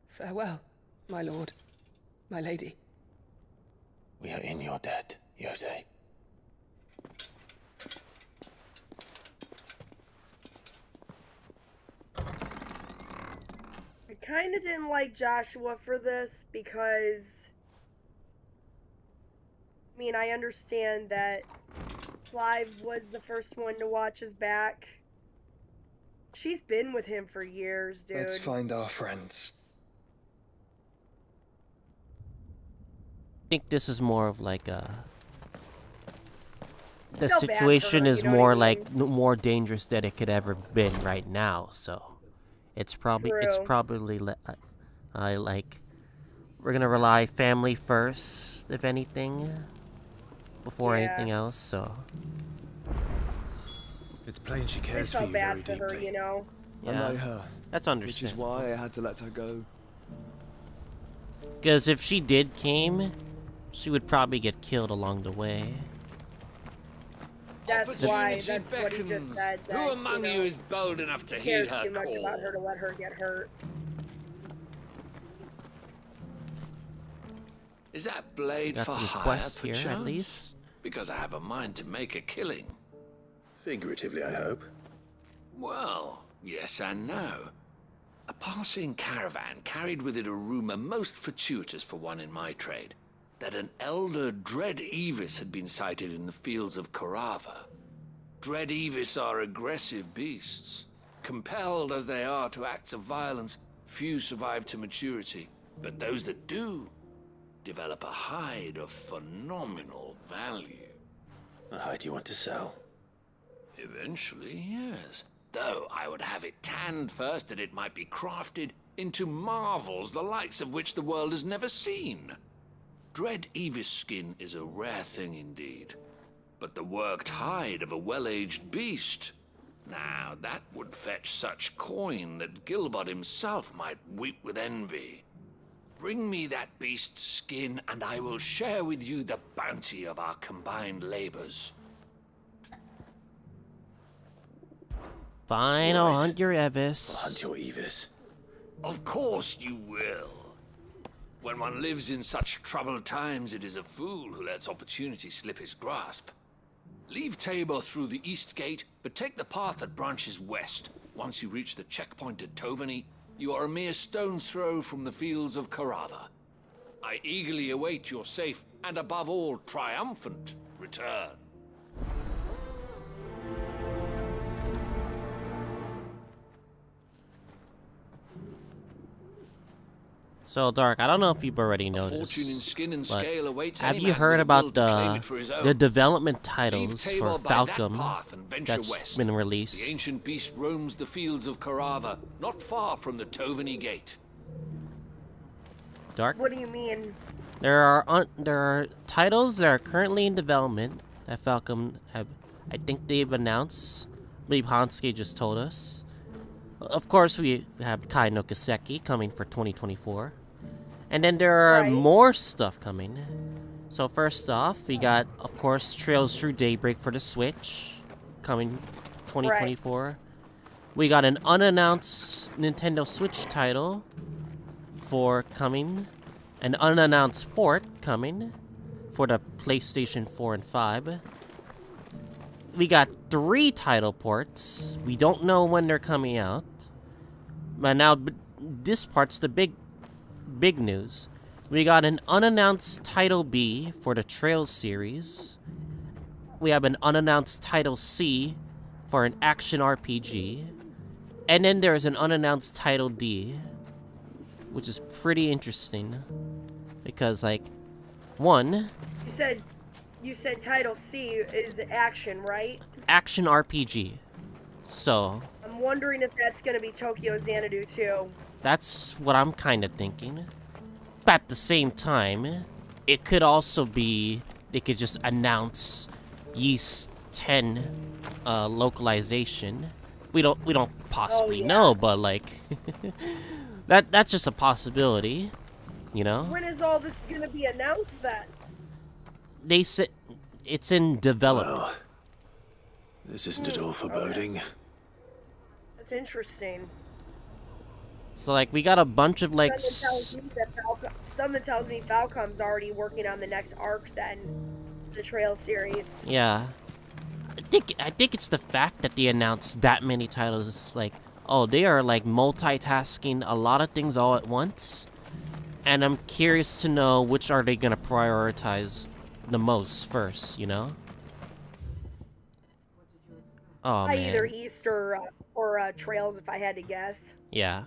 Farewell, my lord, my lady. We are in your debt, Yote. I kind of didn't like Joshua for this because, I mean, I understand that Clive was the first one to watch his back. She's been with him for years, dude. Let's find our friends. I think this is more of like a... The Feel bad for situation her, is you know more what I like more dangerous than it could ever been right now, so it's probably like we're gonna rely family first, if anything, before anything else. So it's plain she I cares for felt you bad very for her, deeply. you know. I like her. That's understandable. Which is why I had to let her go. Because if she did came, she would probably get killed along the way. That's why. That's what he just said. That, Who among you is bold enough to heed cares her too much call? about her to let her get hurt. Is that blade Got for some hire, quests here, at perchance? least. Because I have a mind to make a killing. Figuratively, I hope. Well, yes and no. A passing caravan carried with it a rumor most fortuitous for one in my trade, that an elder Dread Evis had been sighted in the fields of Korava. Dread Evis are aggressive beasts. Compelled as they are to acts of violence, few survive to maturity, but those that do develop a hide of phenomenal value. A hide you want to sell? Eventually, yes. Though I would have it tanned first that it might be crafted into marvels the likes of which the world has never seen. Dread Evis skin is a rare thing indeed. But the worked hide of a well-aged beast, now that would fetch such coin that Gilbert himself might weep with envy. Bring me that beast's skin, and I will share with you the bounty of our combined labors. Fine, I'll hunt your Evis. I'll hunt your Evis. Of course you will. When one lives in such troubled times, it is a fool who lets opportunity slip his grasp. Leave Tabor through the east gate, but take the path that branches west. Once you reach the checkpoint at Tovany, you are a mere stone's throw from the fields of Caratha. I eagerly await your safe, and above all, triumphant return. So, Dark, I don't know if you've already Fortune in noticed, skin and but scale awaits have any you man heard with a about will to claim it for his the own. development Leave titles Tabor for by that Falcom path and venture that's west. been The released? ancient beast roams the fields of Caratha, not far from the Tovany gate. Dark? What do you mean? There are titles that are currently in development that Falcom have, I think they've announced. I believe Hansuke just told us. Of course, we have Kai no Kiseki coming for 2024. And then there are more stuff coming. So first off, we got, of course, Trails Through Daybreak for the Switch coming 2024. We got an unannounced Nintendo Switch title for coming. An unannounced port coming for the PlayStation 4 and 5. We got 3 title ports. We don't know when they're coming out. But now, this part's the big news. We got an unannounced Title B for the Trails series. We have an unannounced Title C for an action RPG. And then there's an unannounced Title D, which is pretty interesting. Because, like, one... You said Title C is action, right? Action RPG. So... I'm wondering if that's going to be Tokyo Xanadu too. That's what I'm kind of thinking. But at the same time, it could also be they could just announce Ys 10 localization. We don't possibly know, but like that's just a possibility, you know? When is all this going to be announced then? They said it's in development. Well, this isn't at all foreboding. That's interesting. So, like, we got a bunch of, like... Something tells me Falcom's already working on the next arc, then. The Trail series. Yeah. I think it's the fact that they announced that many titles. It's like, oh, they are, like, multitasking a lot of things all at once. And I'm curious to know which are they gonna prioritize the most first, you know? Oh, man. Either East or Trails, if I had to guess. Yeah.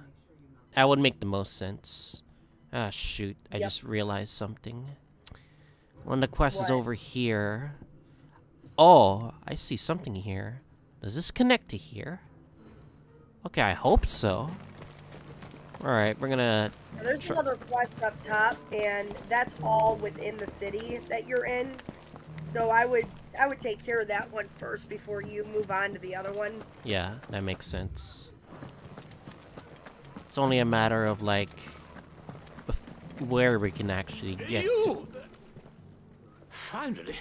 That would make the most sense. Ah, shoot. I just realized something. One of the quests is over here. Oh, I see something here. Does this connect to here? Okay, I hope so. Alright, we're gonna... There's another quest up top, and that's all within the city that you're in. So I would take care of that one first before you move on to the other one. Yeah, that makes sense. It's only a matter of, like, where we can actually get to. Finally.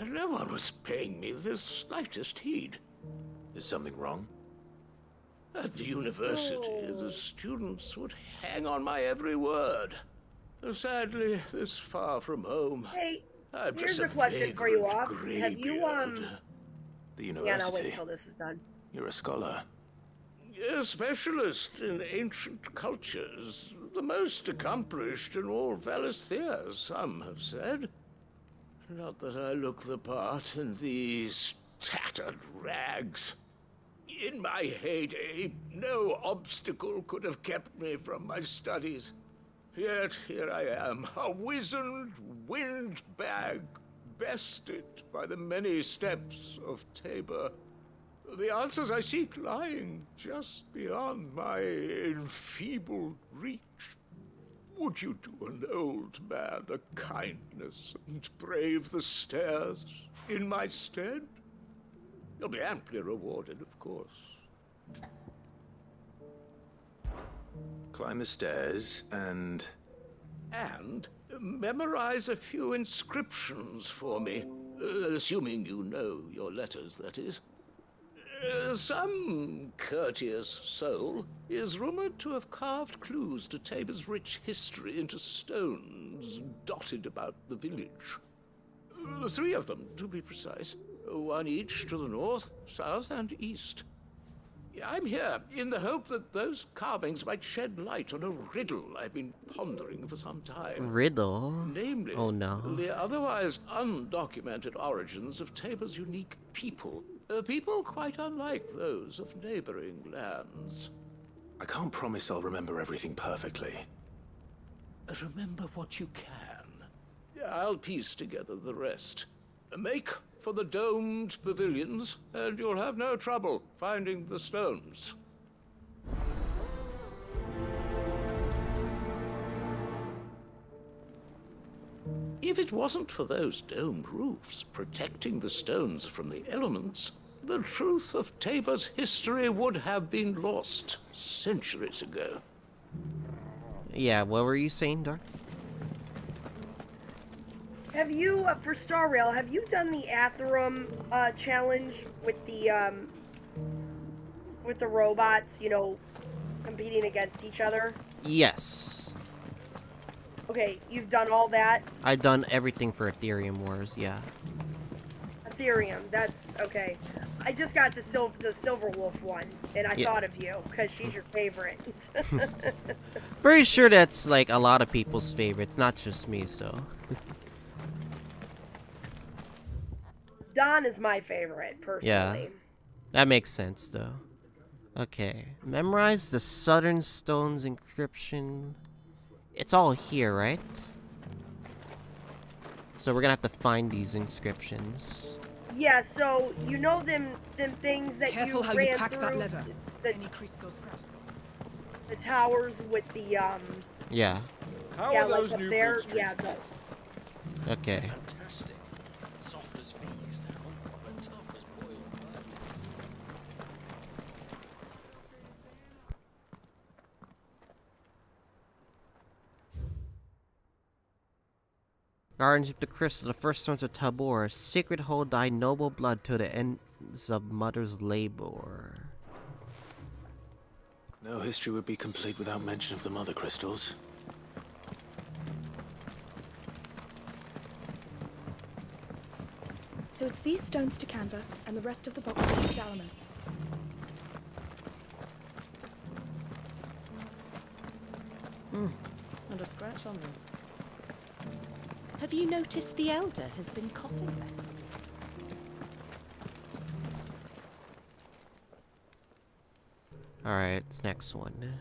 No one was paying me the slightest heed. Is something wrong? At the university, the students would hang on my every word. Sadly, this far from home. Hey, I'm here's just a question for you, Off. graybeard. Have you, The university. Yeah, no, wait until this is done. You're a scholar. A specialist in ancient cultures. The most accomplished in all Valisthea, some have said. Not that I look the part in these tattered rags. In my heyday, no obstacle could have kept me from my studies. Yet here I am, a wizened windbag, bested by the many steps of Tabor. The answers I seek lying just beyond my enfeebled reach. Would you do an old man a kindness and brave the stairs in my stead? You'll be amply rewarded, of course. Climb the stairs and memorize a few inscriptions for me, assuming you know your letters, that is. Some courteous soul is rumored to have carved clues to Tabor's rich history into stones dotted about the village. 3 of them, to be precise. one each to the north, south, and east. I'm here in the hope that those carvings might shed light on a riddle I've been pondering for some time. Riddle? Namely, Oh no. the otherwise undocumented origins of Tabor's unique people. People quite unlike those of neighboring lands. I can't promise I'll remember everything perfectly. Remember what you can. I'll piece together the rest. Make for the domed pavilions, and you'll have no trouble finding the stones. If it wasn't for those domed roofs protecting the stones from the elements, the truth of Tabor's history would have been lost centuries ago. Yeah, what were you saying, Dark? Have you, for Star Rail, have you done the Atherum challenge with the robots, you know, competing against each other? Yes. Okay, you've done all that? I've done everything for Ethereum Wars, yeah. Ethereum, that's, okay. I just got the Silver Wolf one, and I thought of you, because she's your favorite. Pretty sure that's, like, a lot of people's favorites, not just me, so... Dawn is my favorite, personally. Yeah, that makes sense, though. Okay, memorize the Southern Stones encryption. It's all here, right? So we're gonna have to find these inscriptions. Yeah, so you know them things that Careful you how ran you pack through that leather. the towers with the Yeah. How yeah, are like those up new there, boots yeah. Okay. Fantastic. Soft as Phoenix now, but tough as boiled blood. Guardians of the Crystal, the first sons of Tabor, sacred hold thy noble blood to the ends of mother's labor. No history would be complete without mention of the Mother Crystals. So it's these stones to Canva, and the rest of the boxes to Salomon. Not a scratch on them. Have you noticed the Elder has been coughing less? Alright, next one.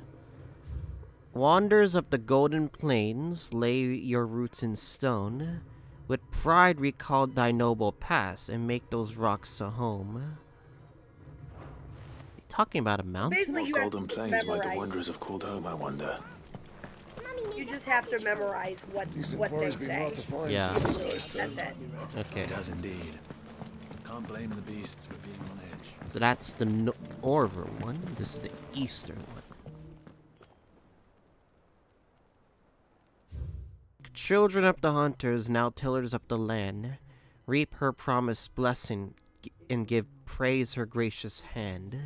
Wanderers of the Golden Plains, lay your roots in stone. With pride recall thy noble past, and make those rocks a home. You talking about a mountain? Basically, you Golden have to Plains might the memorize. wanderers have called home, I wonder. You just have to memorize what they say. Yeah. That's it. Okay. It does indeed. Can't blame the beasts for being on edge. So that's the northern one. This is the eastern one. Children of the hunters, now tillers of the land, reap her promised blessing and give praise her gracious hand.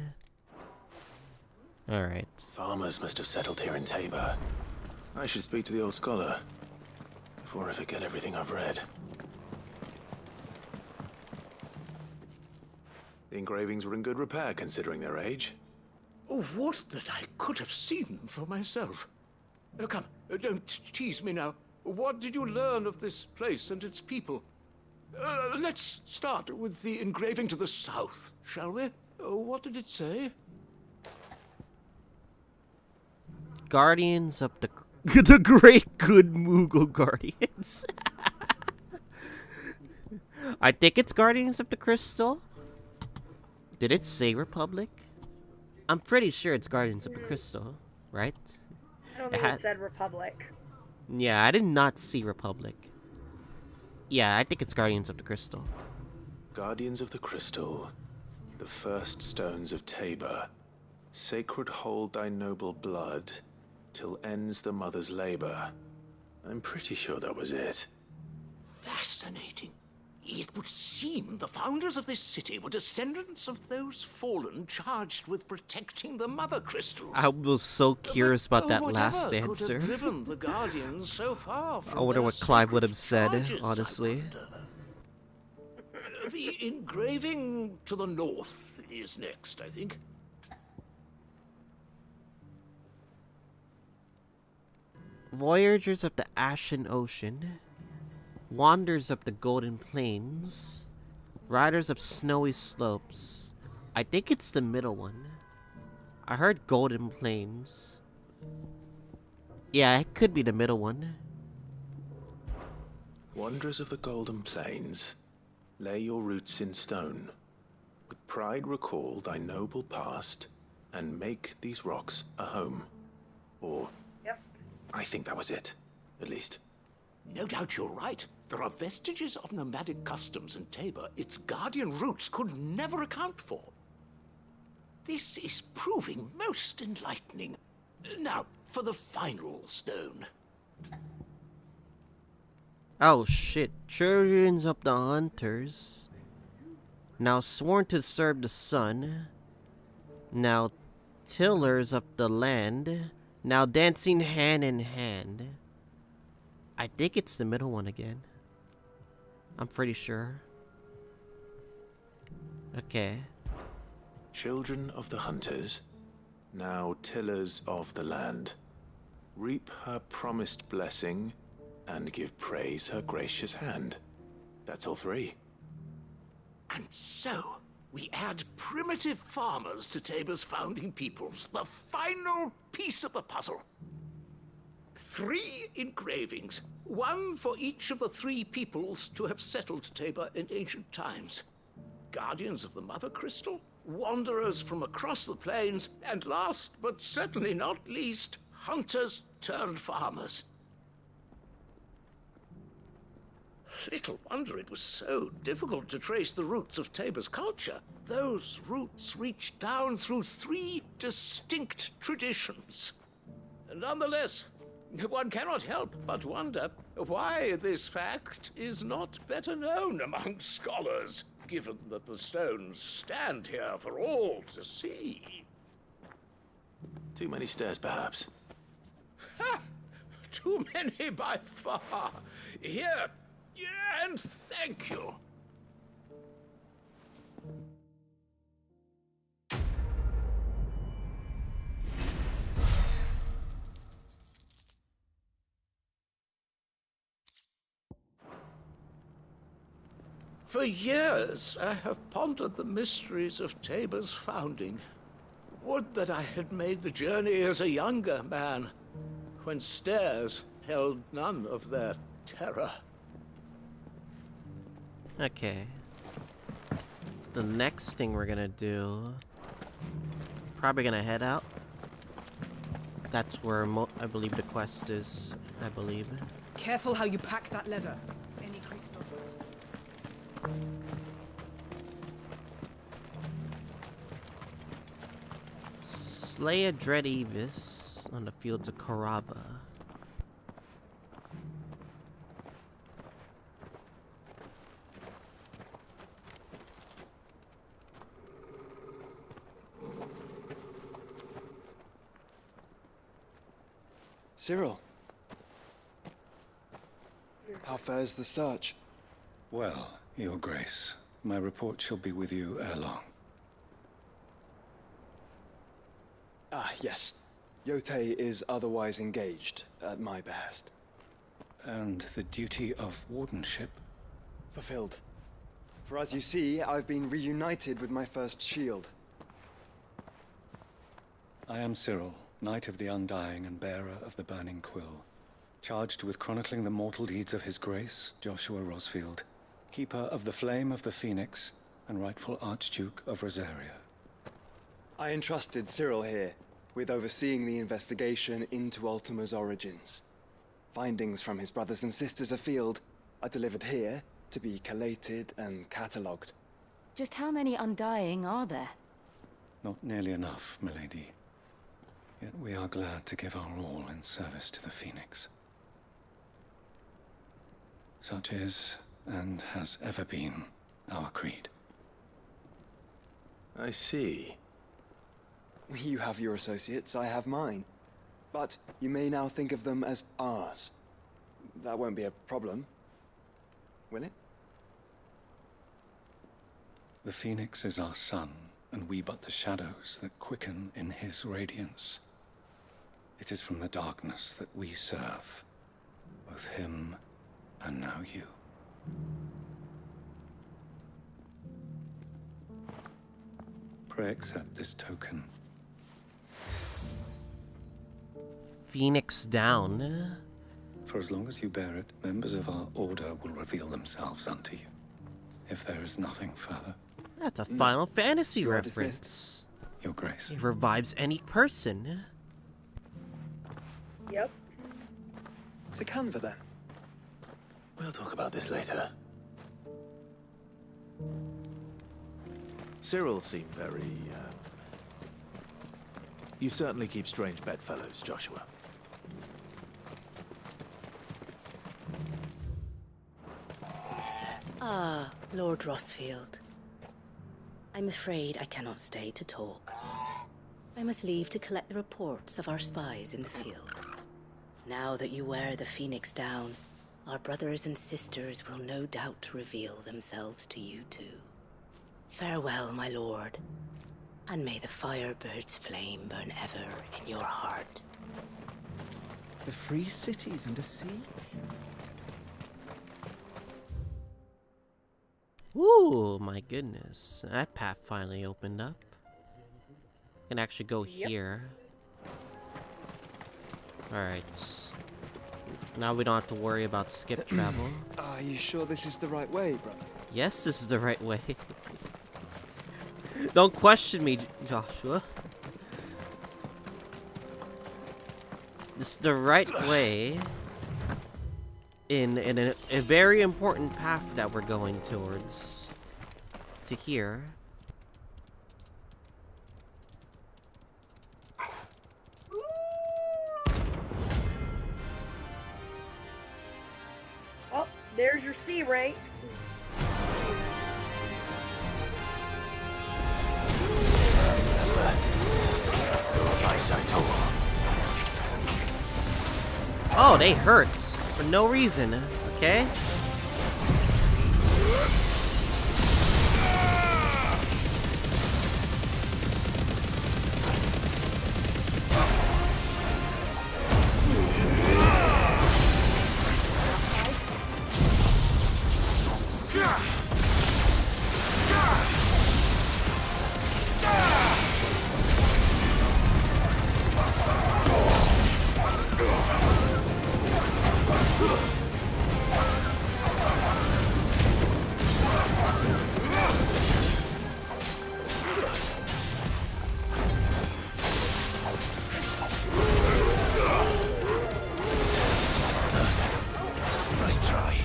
Alright. Farmers must have settled here in Tabor. I should speak to the old scholar before I forget everything I've read. The engravings were in good repair considering their age. Oh, what that I could have seen for myself. Come, don't tease me now. What did you learn of this place and its people? Let's start with the engraving to the south, shall we? What did it say? Guardians of the the great good Moogle Guardians. I think it's Guardians of the Crystal. Did it say Republic? I'm pretty sure it's Guardians of the Crystal, right? I don't think it said Republic. Yeah, I did not see Republic. Yeah, I think it's Guardians of the Crystal. Guardians of the Crystal, the first stones of Tabor. Sacred hold thy noble blood, till ends the mother's labor. I'm pretty sure that was it. Fascinating. It would seem the founders of this city were descendants of those fallen charged with protecting the Mother Crystals. I was so curious about that Whatever last could answer. have driven the Guardians so far from I wonder their what Clive would have sacred said, charges, I honestly. The engraving to the north is next, I think. Voyagers of the Ashen Ocean, Wanderers of the Golden Plains, Riders of Snowy Slopes. I think it's the middle one. I heard Golden Plains. Yeah, it could be the middle one. Wanderers of the Golden Plains, lay your roots in stone. With pride recall thy noble past, and make these rocks a home. Or, I think that was it, at least. No doubt you're right. There are vestiges of nomadic customs in Tabor its guardian roots could never account for. This is proving most enlightening. Now, for the final stone. Oh shit, children of the hunters, now sworn to serve the sun, now tillers of the land, now dancing hand in hand. I think it's the middle one again. I'm pretty sure. Okay. Children of the hunters, now tillers of the land, reap her promised blessing and give praise her gracious hand. That's all three. And so, we add primitive farmers to Tabor's founding peoples, the final piece of the puzzle. 3 engravings, one for each of the 3 peoples to have settled Tabor in ancient times. Guardians of the Mother Crystal, wanderers from across the plains, and last but certainly not least, hunters turned farmers. Little wonder it was so difficult to trace the roots of Tabor's culture. Those roots reach down through 3 distinct traditions. Nonetheless, one cannot help but wonder why this fact is not better known among scholars, given that the stones stand here for all to see. Too many stairs, perhaps. Ha! Too many by far. Here, and thank you. For years, I have pondered the mysteries of Tabor's founding. Would that I had made the journey as a younger man, when stairs held none of their terror. Okay. The next thing we're gonna do, probably gonna head out. That's where I believe the quest is. I believe. Careful how you pack that leather. Any creases or Slay a dread Evis on the fields of Karava. Cyril, how fares the search? Well, Your Grace, my report shall be with you ere long. Ah, yes. Yotei is otherwise engaged, at my behest. And the duty of wardenship? Fulfilled. For as you see, I've been reunited with my first shield. I am Cyril, Knight of the Undying and bearer of the Burning Quill, charged with chronicling the mortal deeds of His Grace, Joshua Rosfield, Keeper of the Flame of the Phoenix and rightful Archduke of Rosaria. I entrusted Cyril here with overseeing the investigation into Ultima's origins. Findings from his brothers and sisters afield are delivered here to be collated and catalogued. Just how many Undying are there? Not nearly enough, milady. Yet we are glad to give our all in service to the Phoenix. Such is, and has ever been, our creed. I see. You have your associates, I have mine. But you may now think of them as ours. That won't be a problem, will it? The Phoenix is our sun, and we but the shadows that quicken in his radiance. It is from the darkness that we serve, both him and now you. Pray accept this token. Phoenix down. For as long as you bear it, members of our order will reveal themselves unto you. If there is nothing further. That's a Final Fantasy reference. Your Grace. It revives any person. Yep. It's a Canva then. We'll talk about this later. Cyril seemed very, You certainly keep strange bedfellows, Joshua. Ah, Lord Rosfield. I'm afraid I cannot stay to talk. I must leave to collect the reports of our spies in the field. Now that you wear the Phoenix down, our brothers and sisters will no doubt reveal themselves to you too. Farewell, my lord, and may the Firebird's flame burn ever in your heart. The free cities under siege? Ooh, my goodness. That path finally opened up. I can actually go here. Alright. Now we don't have to worry about skip travel. Are you sure this is the right way, brother? Yes, this is the right way. Don't question me, Joshua. This is the right way in a very important path that we're going towards. To here. Oh, there's your C rank. Oh, they hurt for no reason, okay? Nice try.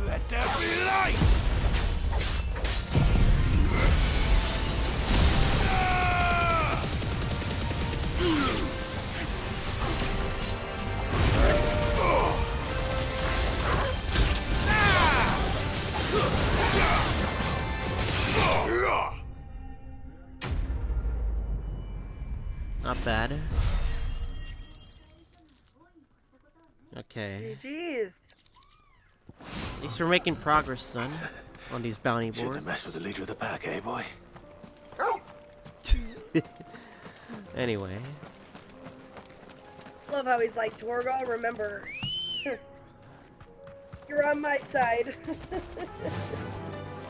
Let there be light! Not bad. Okay. Jeez. At least we're making progress, son, on these bounty boards. Shouldn't have messed with the leader of the pack, eh, boy? Anyway. Love how he's like, Torgal, remember, you're on my side.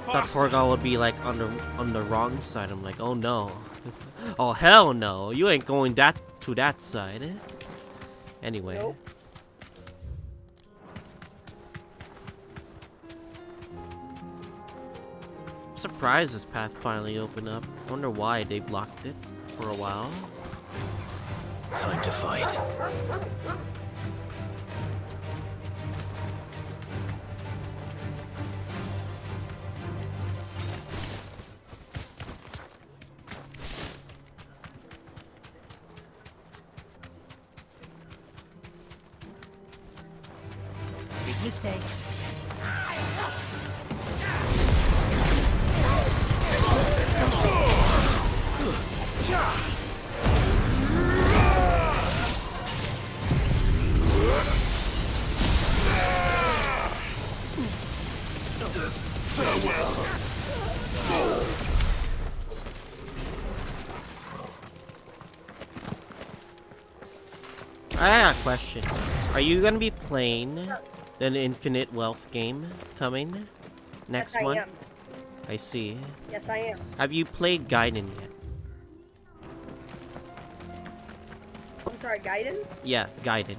Thought Torgal would be like on the wrong side. I'm like, oh no. Oh hell no. You ain't going to that side. Anyway. Nope. I'm surprised this path finally opened up. Wonder why they blocked it for a while. Time to fight. Big mistake. I got a question. Are you gonna be playing an Infinite Wealth game coming next Yes, I month? am. I see. Yes, I am. Have you played Gaiden yet? I'm sorry, Gaiden? Yeah, Gaiden.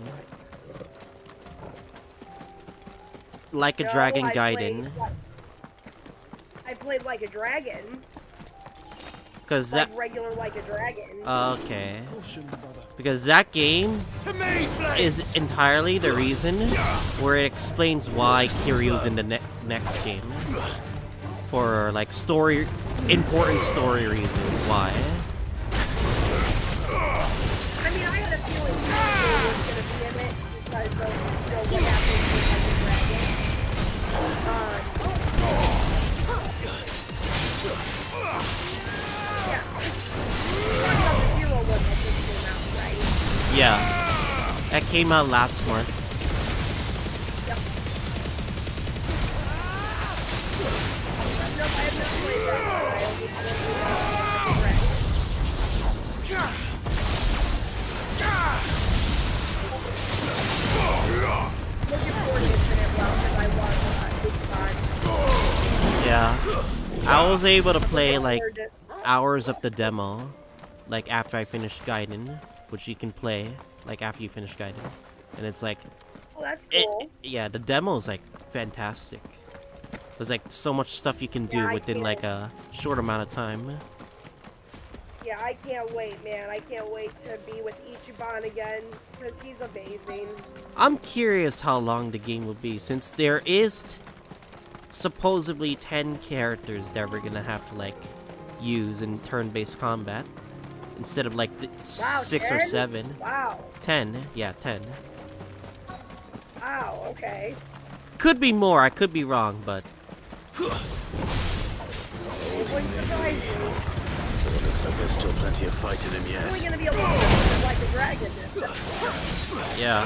Like a No, Dragon I Gaiden. I played Like a Dragon. Because Like that... regular Like a Dragon. Okay. Because that game is entirely the reason where it explains why Kiryu's in the next game. For, like, important story reasons why. I mean, I had a feeling Kiryu was going to be in it because of, what happened with Like a Dragon. Yeah. Talking about the Hero one that just came out, right? Yeah. That came out last month. Yep. Nope, I have not played that one. I only played Like a Looking forward to Infinite Wealth if I want Yeah. I was able to play, like, hours of the demo. Like, after I finished Gaiden. Which you can play, like, after you finish Gaiden. And it's like... Oh, that's cool. Yeah, the demo is, like, fantastic. There's, like, so much stuff you can do within, like, a short amount of time. Yeah, I can't wait, man. I can't wait to be with Ichiban again, because he's amazing. I'm curious how long the game will be, since there is supposedly 10 characters that we're gonna have to, like, use in turn-based combat. Instead of, like, the 6 or 7. Wow. 10. Yeah, 10. Wow, okay. Could be more, I could be wrong, but... It wouldn't surprise you. So it looks like there's still plenty of fight in him It's yet. only gonna be a little bit like a dragon. Yeah.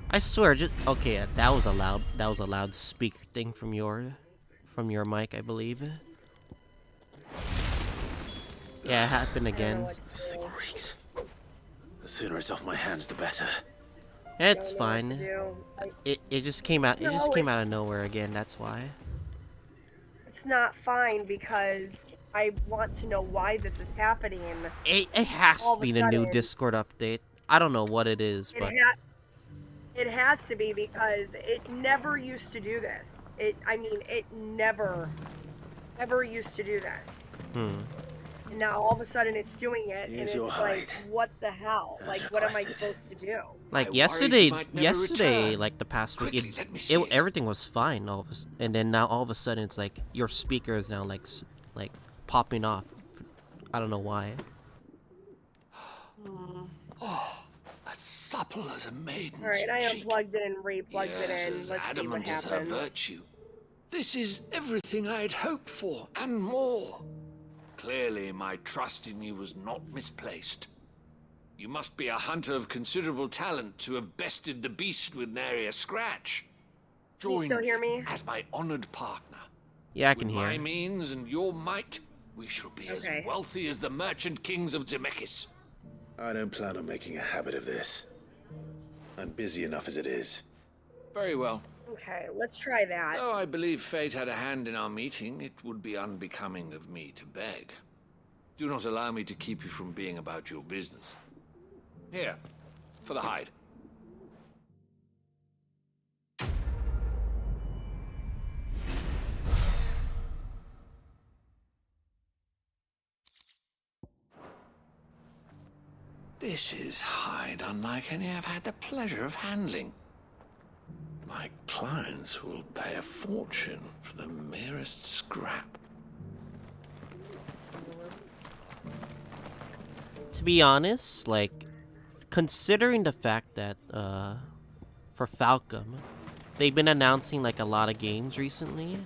I swear, just okay. That was a loud speaker thing from your mic, I believe. Yeah, it happened again. This thing reeks. The sooner it's off my hands, the better. It's fine. It just came out. It just came out of nowhere again. That's why. It's not fine because I want to know why this is happening. It has to be the new Discord update. I don't know what it is, but it has to be because it never used to do this. I mean, it never used to do this. And now all of a sudden it's doing it, and it's like, what the hell? Like, what am I supposed to do? like yesterday, like the past week, everything was fine. And then now all of a sudden it's like your speaker is now like popping off. I don't know why. Oh, as supple as a maiden's Alright, I cheek. unplugged it and replugged it in. As Let's see what adamant as her happens. virtue. This is everything I had hoped for, and more. Clearly, my trust in you was not misplaced. You must be a hunter of considerable talent to have bested the beast with nary a scratch. Can you Join still hear me? as my honored partner. Yeah, I can With hear. my means and your might, we shall be Okay. as wealthy as the merchant kings of Zemeckis. I don't plan on making a habit of this. I'm busy enough as it is. Very well. Okay, let's try that. Though I believe fate had a hand in our meeting, it would be unbecoming of me to beg. Do not allow me to keep you from being about your business. Here, for the hide. This is hide unlike any I've had the pleasure of handling. My clients will pay a fortune for the merest scrap. To be honest, like, considering the fact that, for Falcom, they've been announcing, like, a lot of games recently,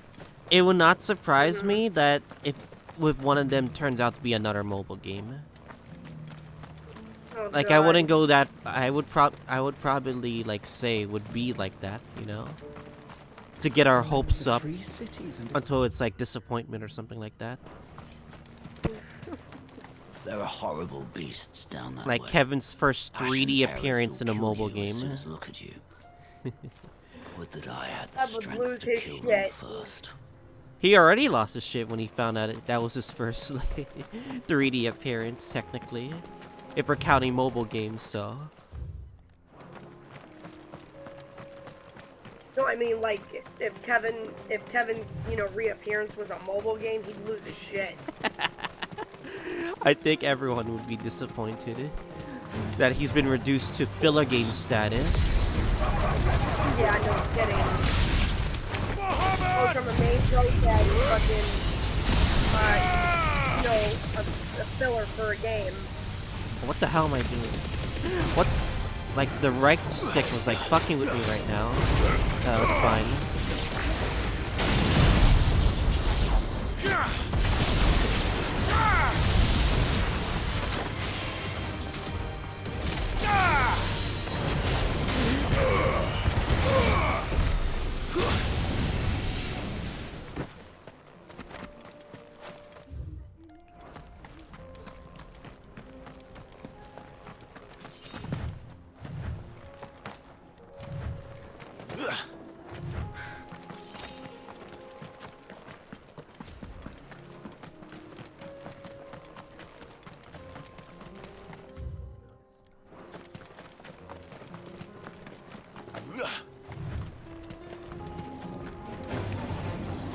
it would not surprise me that if one of them turns out to be another mobile game. Oh, Like, God. I wouldn't go that, I would probably, like, say it would be like that, you know? To get our hopes up until it's, like, disappointment or something like that. There are horrible beasts down that Like way. Kevin's first Ash and 3D terrors appearance will in a kill mobile you game. as soon as look at you. Would that I had the I would strength lose to his kill them shit. first. He already lost his shit when he found out that was his first, like, 3D appearance, technically. If we're counting mobile games, so. No, I mean, like, if Kevin's, you know, reappearance was a mobile game, he'd lose his shit. I think everyone would be disappointed that he's been reduced to filler game status. Yeah, I know, I'm kidding. Goes from a main process to fucking, you know, a filler for a game. What the hell am I doing? What? Like, the right stick was, like, fucking with me right now. That's fine.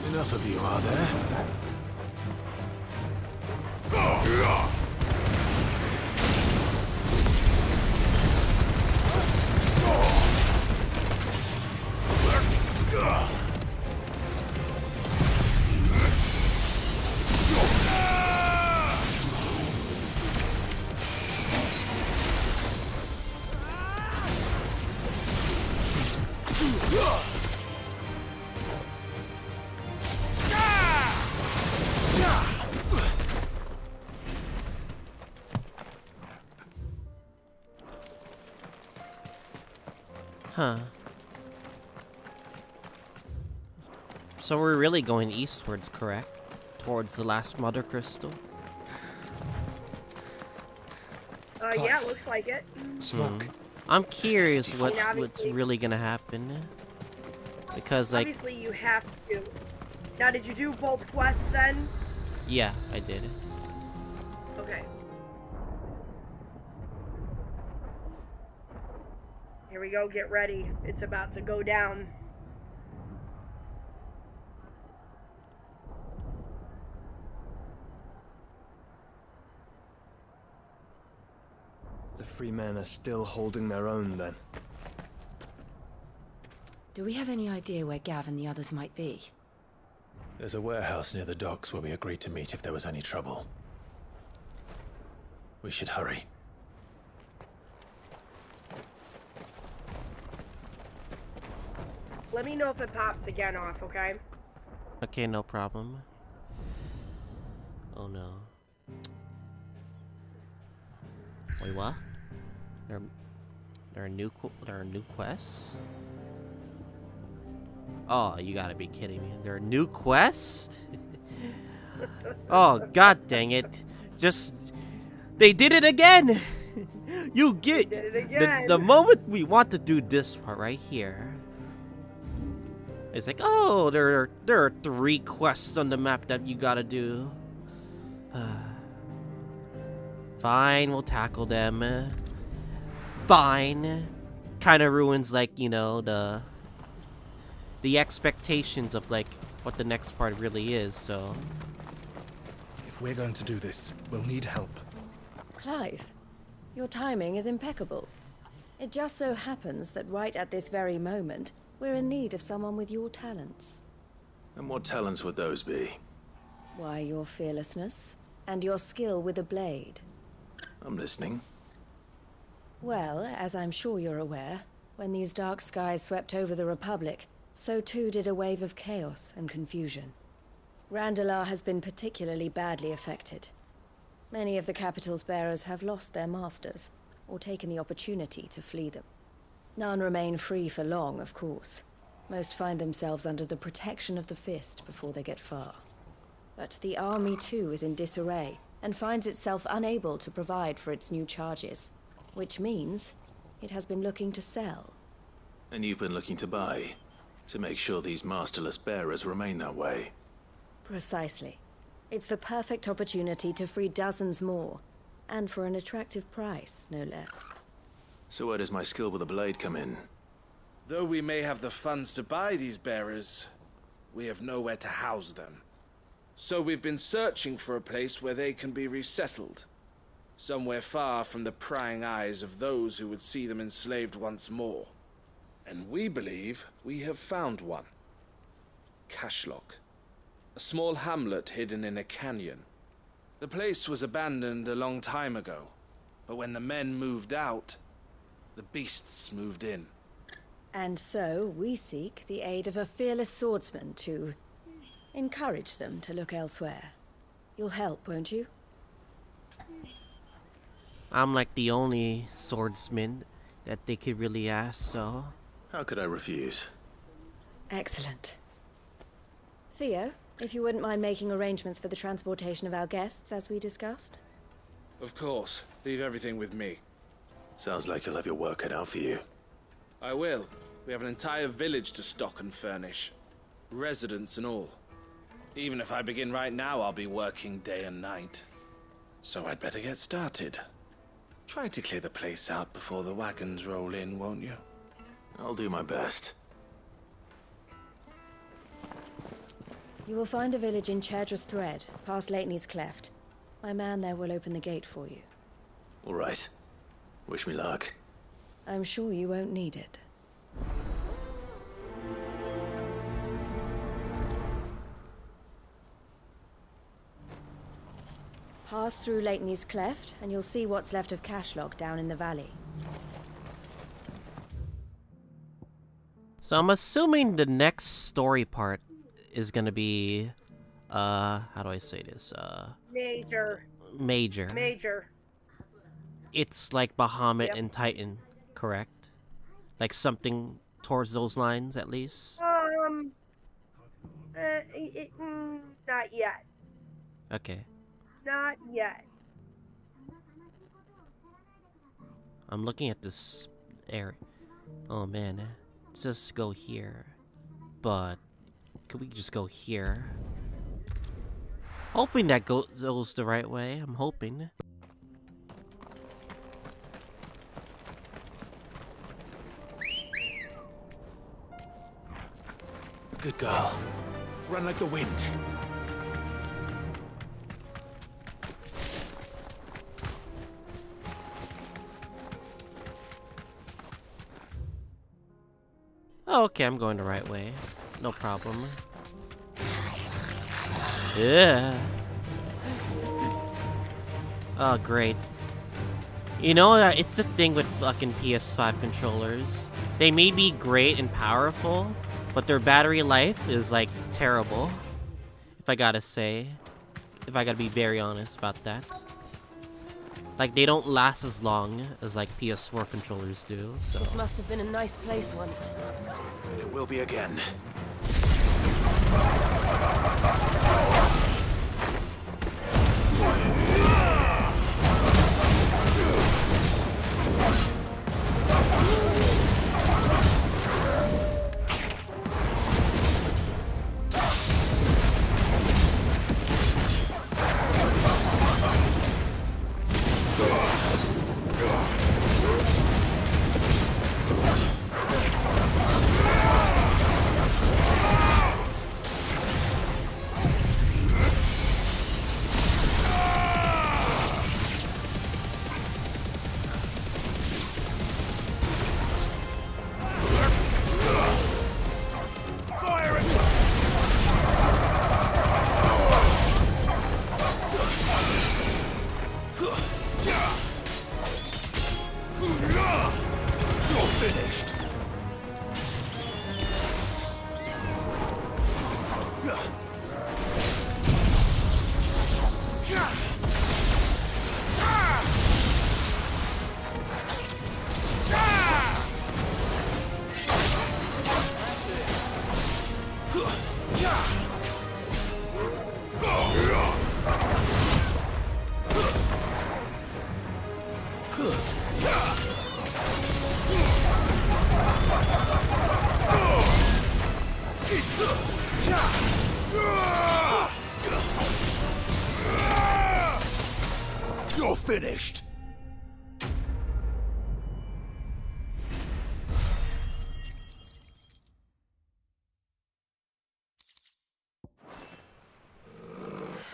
Enough of you, are there? Huh. So we're really going eastwards, correct? Towards the last Mother Crystal? Yeah, it looks like it. Smoke. I'm curious what's really gonna happen. Because, like... Obviously, you have to. Now, did you do both quests then? Yeah, I did. Okay. Here we go, get ready. It's about to go down. The free men are still holding their own, then. Do we have any idea where Gav and the others might be? There's a warehouse near the docks where we agreed to meet if there was any trouble. We should hurry. Let me know if it pops again off, okay? Okay, no problem. Oh no. Wait, what? There are new quests? Oh, you gotta be kidding me. There are new quests? Oh, god dang it. They did it again! You get the moment we want to do this part right here. It's like, oh, there are 3 quests on the map that you gotta do. Fine, we'll tackle them. Fine. Kinda ruins, like, you know, the expectations of, like, what the next part really is, so... If we're going to do this, we'll need help. Clive, your timing is impeccable. It just so happens that right at this very moment, We're in need of someone with your talents. And what talents would those be? Why, your fearlessness and your skill with a blade. I'm listening. Well, as I'm sure you're aware, when these dark skies swept over the Republic, so too did a wave of chaos and confusion. Randalar has been particularly badly affected. Many of the capital's bearers have lost their masters, or taken the opportunity to flee them. None remain free for long, of course. Most find themselves under the protection of the Fist before they get far. But the army too is in disarray, and finds itself unable to provide for its new charges. Which means it has been looking to sell. And you've been looking to buy, to make sure these masterless bearers remain that way. Precisely. It's the perfect opportunity to free dozens more, and for an attractive price, no less. So where does my skill with a blade come in? Though we may have the funds to buy these bearers, we have nowhere to house them. So we've been searching for a place where they can be resettled. Somewhere far from the prying eyes of those who would see them enslaved once more. And we believe we have found one. Cashlock. A small hamlet hidden in a canyon. The place was abandoned a long time ago, but when the men moved out, the beasts moved in. And so we seek the aid of a fearless swordsman to encourage them to look elsewhere. You'll help, won't you? I'm like the only swordsman that they could really ask, so... How could I refuse? Excellent. Theo, if you wouldn't mind making arrangements for the transportation of our guests, as we discussed? Of course. Leave everything with me. Sounds like you'll have your work cut out for you. I will. We have an entire village to stock and furnish. Residents and all. Even if I begin right now, I'll be working day and night. So I'd better get started. Try to clear the place out before the wagons roll in, won't you? I'll do my best. You will find a village in Chaidra's Thread, past Leitney's Cleft. My man there will open the gate for you. All right. Wish me luck. I'm sure you won't need it. Pass through Leitney's Cleft, and you'll see what's left of Cashlock down in the valley. So I'm assuming the next story part is gonna be, how do I say this? Major. Major. It's like Bahamut and Titan, correct? Like something towards those lines, at least? Not yet. Okay. Not yet. I'm looking at this area. Oh man, let's just go here. But could we just go here? Hoping that goes the right way. I'm hoping. Good girl. Run like the wind. Oh, okay, I'm going the right way. No problem. Yeah. Oh, great. You know, it's the thing with fucking PS5 controllers. They may be great and powerful, but their battery life is, like, terrible. If I gotta say. If I gotta be very honest about that. Like, they don't last as long as, like, PS4 controllers do, so... This must have been a nice place once. And it will be again. finished.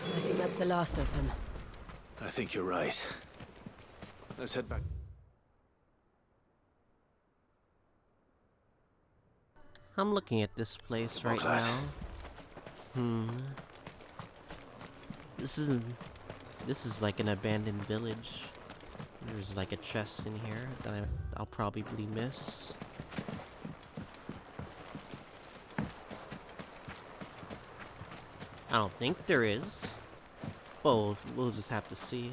I think that's the last of them. I think you're right. Let's head back. I'm looking at this place right glad. now. This is like an abandoned village. There's like a chest in here that I'll probably miss. I don't think there is. Well, we'll just have to see.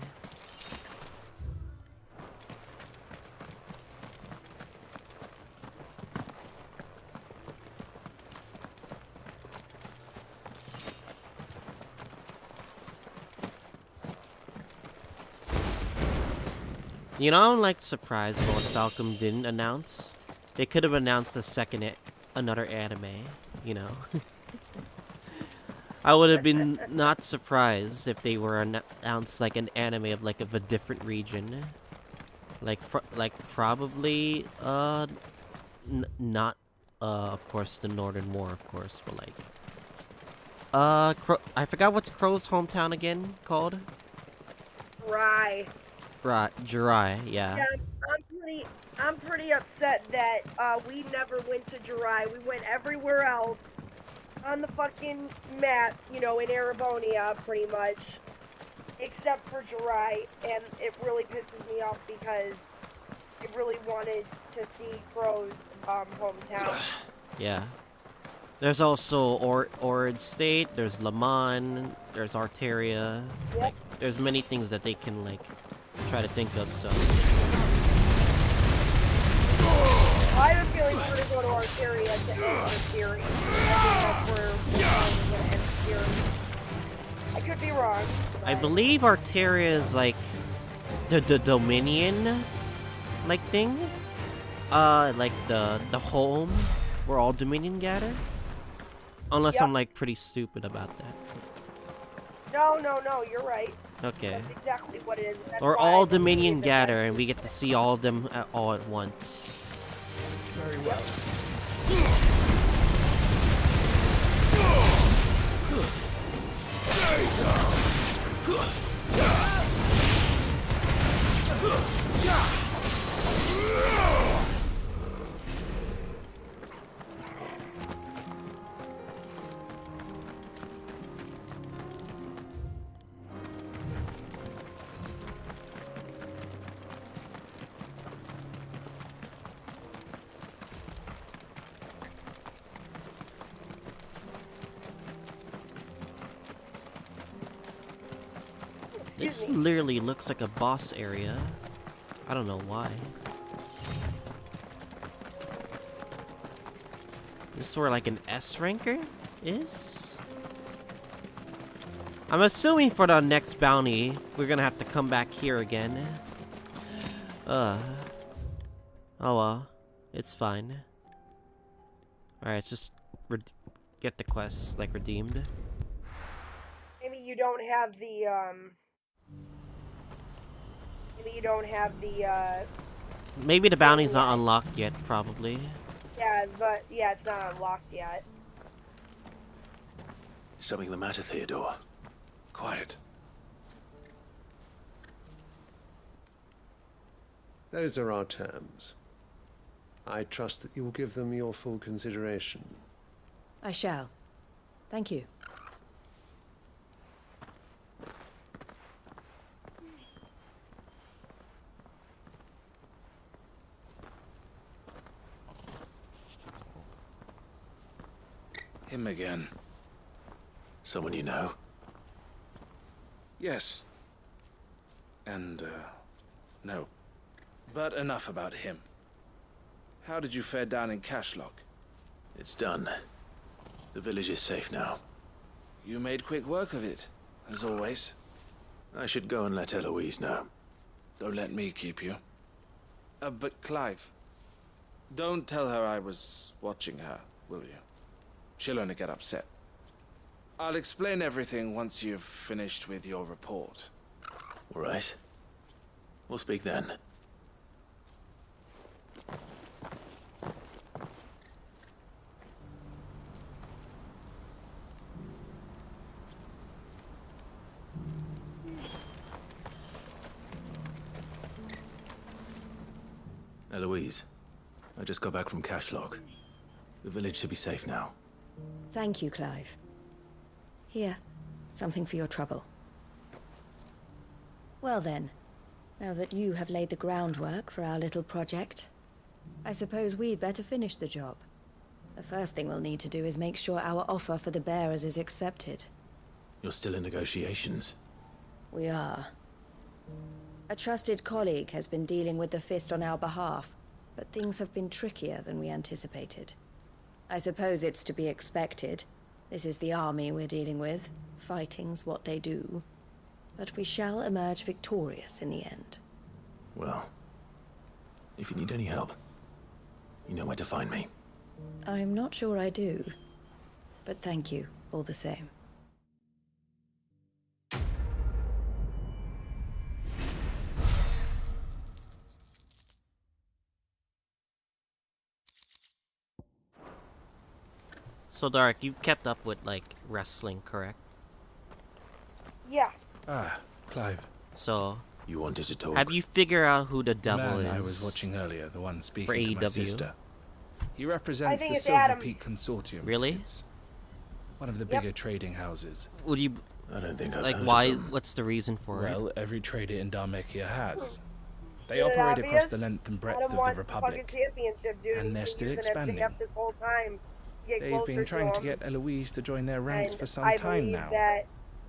You know, I'm like surprised about what Falcom didn't announce. They could have announced another anime, you know. I would have been not surprised if they were announced like an anime of like of a different region, like probably not of course the Northern War, of course, but like I forgot what's Crow's hometown again called. Rye. Right, Jirai, yeah. Yeah, I'm pretty upset that we never went to Jirai. We went everywhere else on the fucking map, you know, in Erebonia, pretty much, except for Jirai, and it really pisses me off because I really wanted to see Crow's hometown. Yeah. There's also Orid State, there's Lamon, there's Arteria. Yep. Like, there's many things that they can, like, try to think of, so. I have a feeling we're going to go to Arteria to end the series. I think that's where we're going to end the series. I could be wrong. I believe Arteria is, like, the Dominion, like, thing. Like, the home where all Dominion gather. Unless Yep. I'm, like, pretty stupid about that. No, you're right. Okay. That's exactly what it is. That's Or why all I believe Dominion that gather and we get to see all of them all at once. Very well. This literally looks like a boss area. I don't know why. This is where like an S ranker is? I'm assuming for the next bounty, we're gonna have to come back here again. Oh well, it's fine. Alright, just get the quests like redeemed. Maybe you don't have the, Maybe you don't have the, Maybe the bounty's not unlocked yet, probably. Yeah, but, yeah, it's not unlocked yet. Is something the matter, Theodore? Quiet. Those are our terms. I trust that you will give them your full consideration. I shall. Thank you. Him again. Someone you know? Yes. And, no. But enough about him. How did you fare down in Cashlock? It's done. The village is safe now. You made quick work of it, as always. I should go and let Eloise know. Don't let me keep you. But Clive, don't tell her I was watching her, will you? She'll only get upset. I'll explain everything once you've finished with your report. All right. We'll speak then. Eloise, I just got back from Cashlock. The village should be safe now. Thank you, Clive. Here, something for your trouble. Well then, now that you have laid the groundwork for our little project, I suppose we'd better finish the job. The first thing we'll need to do is make sure our offer for the bearers is accepted. You're still in negotiations? We are. A trusted colleague has been dealing with the Fist on our behalf, but things have been trickier than we anticipated. I suppose it's to be expected. This is the army we're dealing with. Fighting's what they do. But we shall emerge victorious in the end. Well, if you need any help, you know where to find me. I'm not sure I do. But thank you, all the same. So Dark, you've kept up with, like, wrestling, correct? Yeah. Ah, Clive. So... You wanted to talk? Have you figured out who the devil man is? I was watching earlier, the one speaking for to my AEW? sister. He represents the it's Silver Adam. Peak Consortium. Really? It's one of the bigger trading houses. Would you... I don't think I've like, heard why? of them. What's the reason for it? Well, every trader in Dharmekia has. They Is it operate across obvious? the length and breadth Adam of the wants the Republic. fucking championship, dude. And they're He's still been using expanding. MJF this whole time. Get They've closer been trying to him. get Eloise to join their ranks And for some I time believe now. That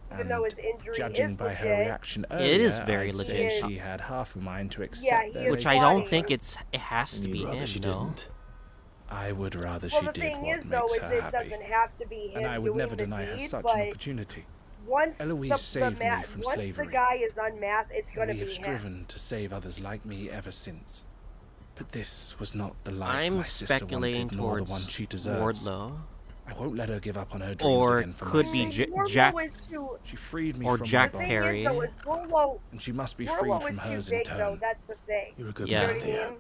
even And though his injury judging is by her legit, reaction It earlier, is very I'd legit. say she had half a mind to accept Yeah, he their is Which I latest don't offer. think it has to be rather him, she no? didn't. I would rather well, she the did thing what is, though, makes is her it happy. doesn't have to be him And I would doing never the deny her deed, such but an opportunity. Once Eloise saved me from once slavery. the guy is unmasked, it's And gonna we be have him. striven to save others like me ever since. But this was not the life I'm my sister speculating wanted, nor the towards one she deserves. Wardlow. I won't let her give up on her dreams Or again for could my be sake. Jack... She freed me or from Jack my Perry. bonds, So is Warlow, and she must be Warlow freed from is too hers big, in though. turn. That's the thing. You're a good Yeah. man, You know what I Thea. mean?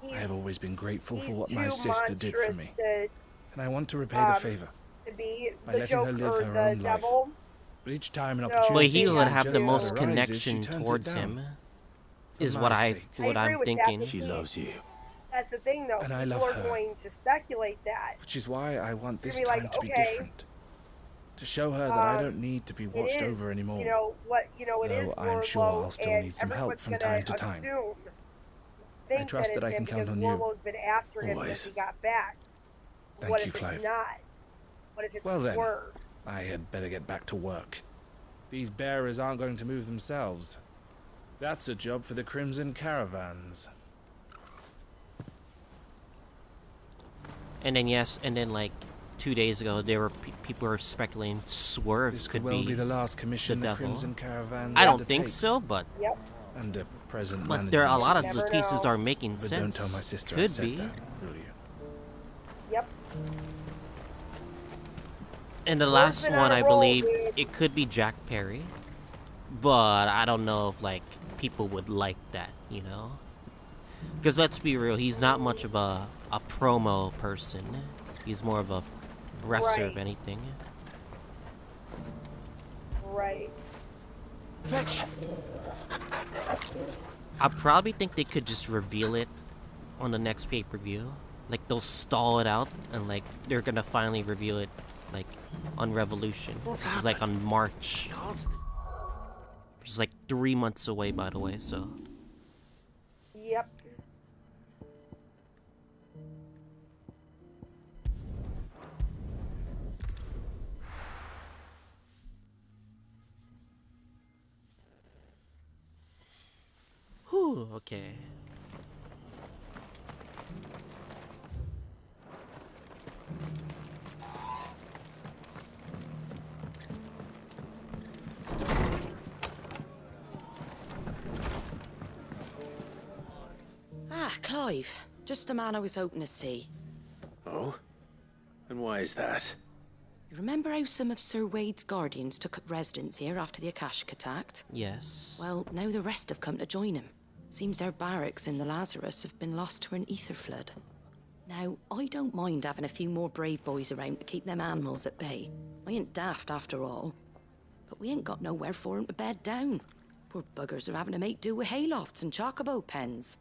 Like, I have always been grateful for he's what my too sister did for me. monstrous And I want to repay the favor to be by the letting her Joker live or her the own life. devil. But each time an No, opportunity But he they would have have the to- most arises, connection she turns it towards down. him. For Is my what sake. what I agree I'm with that, thinking. but She he- loves you. That's the thing, though. And I People love are her. going to speculate that. Which is why I want this You're gonna be time like, to be okay, different. To show her that I don't need to be It watched is, over anymore. You know what? You know it is. Though I'm sure Warlow, I'll still and need some help everyone's from gonna time to time. assume, I think trust that I it's can him count because on you. Warlow's been after him Always. since he got back. Thank What you, if Clive. it's not? What if it's Well then, Swerve? I had better get back to work. These bearers aren't going to move themselves. That's a job for the Crimson Caravans. And then like 2 days ago, there were people were speculating Swerve This could could well be the last commission the devil. Crimson Caravans I don't think undertakes. so, but Yep. Under present but there are a lot of management. the pieces are making But sense. don't tell my sister I Could said be. that, will you? Yep. And the Swerve's last been one, on a I roll, believe, dude. it could be Jack Perry, but I don't know if like people would like that, you know? Because let's be real, he's not much of a promo person. He's more of a wrestler, if Right. anything. Right. Fetch. I probably think they could just reveal it on the next pay-per-view. Like they'll stall it out and like they're gonna finally reveal it like on Revolution. What's Which is like on March. Can't. Which is like 3 months away, by the way, so. Yep. Whew, okay. Ah, Clive. Just the man I was hoping to see. Oh? And why is that? You remember how some of Sir Wade's guardians took up residence here after the Akashic attacked? Yes. Well, now the rest have come to join him. Seems their barracks in the Lazarus have been lost to an ether flood. Now, I don't mind having a few more brave boys around to keep them animals at bay. I ain't daft after all. But we ain't got nowhere for 'em to bed down. Poor buggers are having to make do with haylofts and chocobo pens.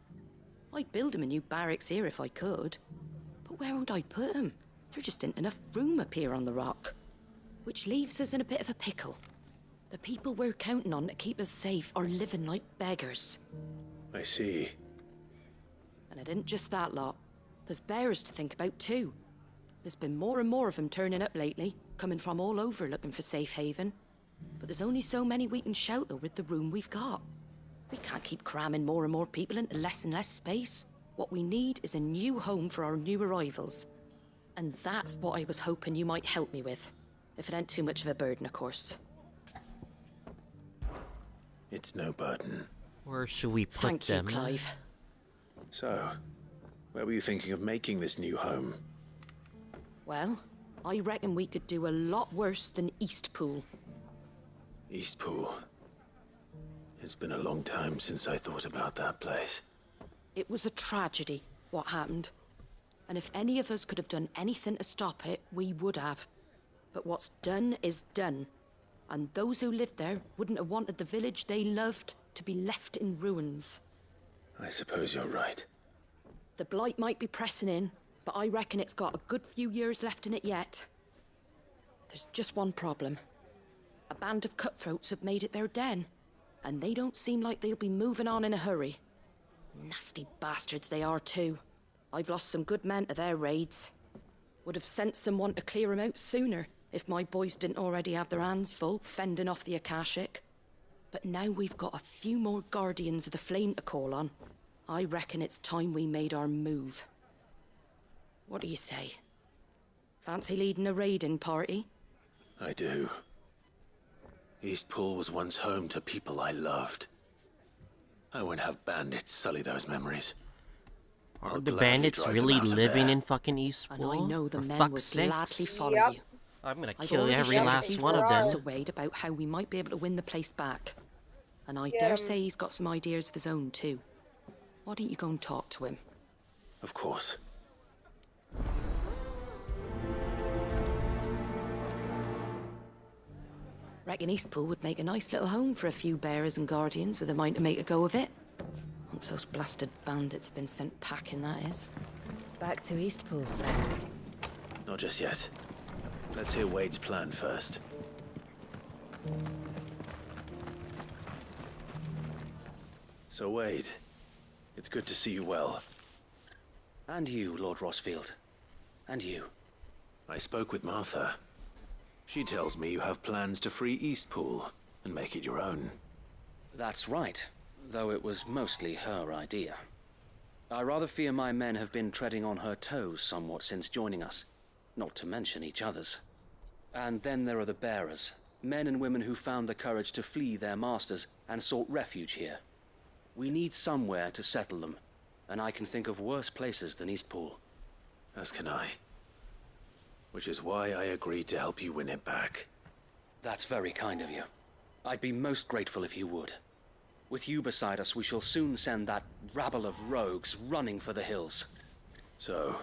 I'd build 'em a new barracks here if I could. But where would I put 'em? There just ain't enough room up here on the rock. Which leaves us in a bit of a pickle. The people we're counting on to keep us safe are living like beggars. I see. And it isn't just that lot. There's bears to think about too. There's been more and more of them turning up lately, coming from all over looking for safe haven. But there's only so many we can shelter with the room we've got. We can't keep cramming more and more people into less and less space. What we need is a new home for our new arrivals. And that's what I was hoping you might help me with. If it ain't too much of a burden, of course. It's no burden. Where should we put Thank them? you, Clive. So, where were you thinking of making this new home? Well, I reckon we could do a lot worse than Eastpool. Eastpool. It's been a long time since I thought about that place. It was a tragedy, what happened. And if any of us could have done anything to stop it, we would have. But what's done is done. And those who lived there wouldn't have wanted the village they loved to be left in ruins. I suppose you're right. The blight might be pressing in, but I reckon it's got a good few years left in it yet. There's just one problem. A band of cutthroats have made it their den, and they don't seem like they'll be moving on in a hurry. Nasty bastards they are too. I've lost some good men to their raids. Would have sent someone to clear 'em out sooner, if my boys didn't already have their hands full fending off the Akashic. But now we've got a few more guardians of the flame to call on. I reckon it's time we made our move. What do you say? Fancy leading a raiding party? I do. Eastpool was once home to people I loved. I won't have bandits sully those memories. Are the bandits really living in fucking Eastpool? And I know the For men fuck's would sakes. gladly follow Yep. you. I'm gonna I've kill already every shared last a few one of thoughts to them. Wade about how we might be able to win the place back. And I Yeah. dare say he's got some ideas of his own too. Why don't you go and talk to him? Of course. Reckon Eastpool would make a nice little home for a few bearers and guardians with a mind to make a go of it. Once those blasted bandits have been sent packing, that is. Back to Eastpool, then. Not just yet. Let's hear Wade's plan first. So, Wade, it's good to see you well. And you, Lord Rosfield. And you. I spoke with Martha. She tells me you have plans to free Eastpool and make it your own. That's right, though it was mostly her idea. I rather fear my men have been treading on her toes somewhat since joining us, not to mention each other's. And then there are the bearers, men and women who found the courage to flee their masters and sought refuge here. We need somewhere to settle them, and I can think of worse places than Eastpool. As can I. Which is why I agreed to help you win it back. That's very kind of you. I'd be most grateful if you would. With you beside us, we shall soon send that rabble of rogues running for the hills. So,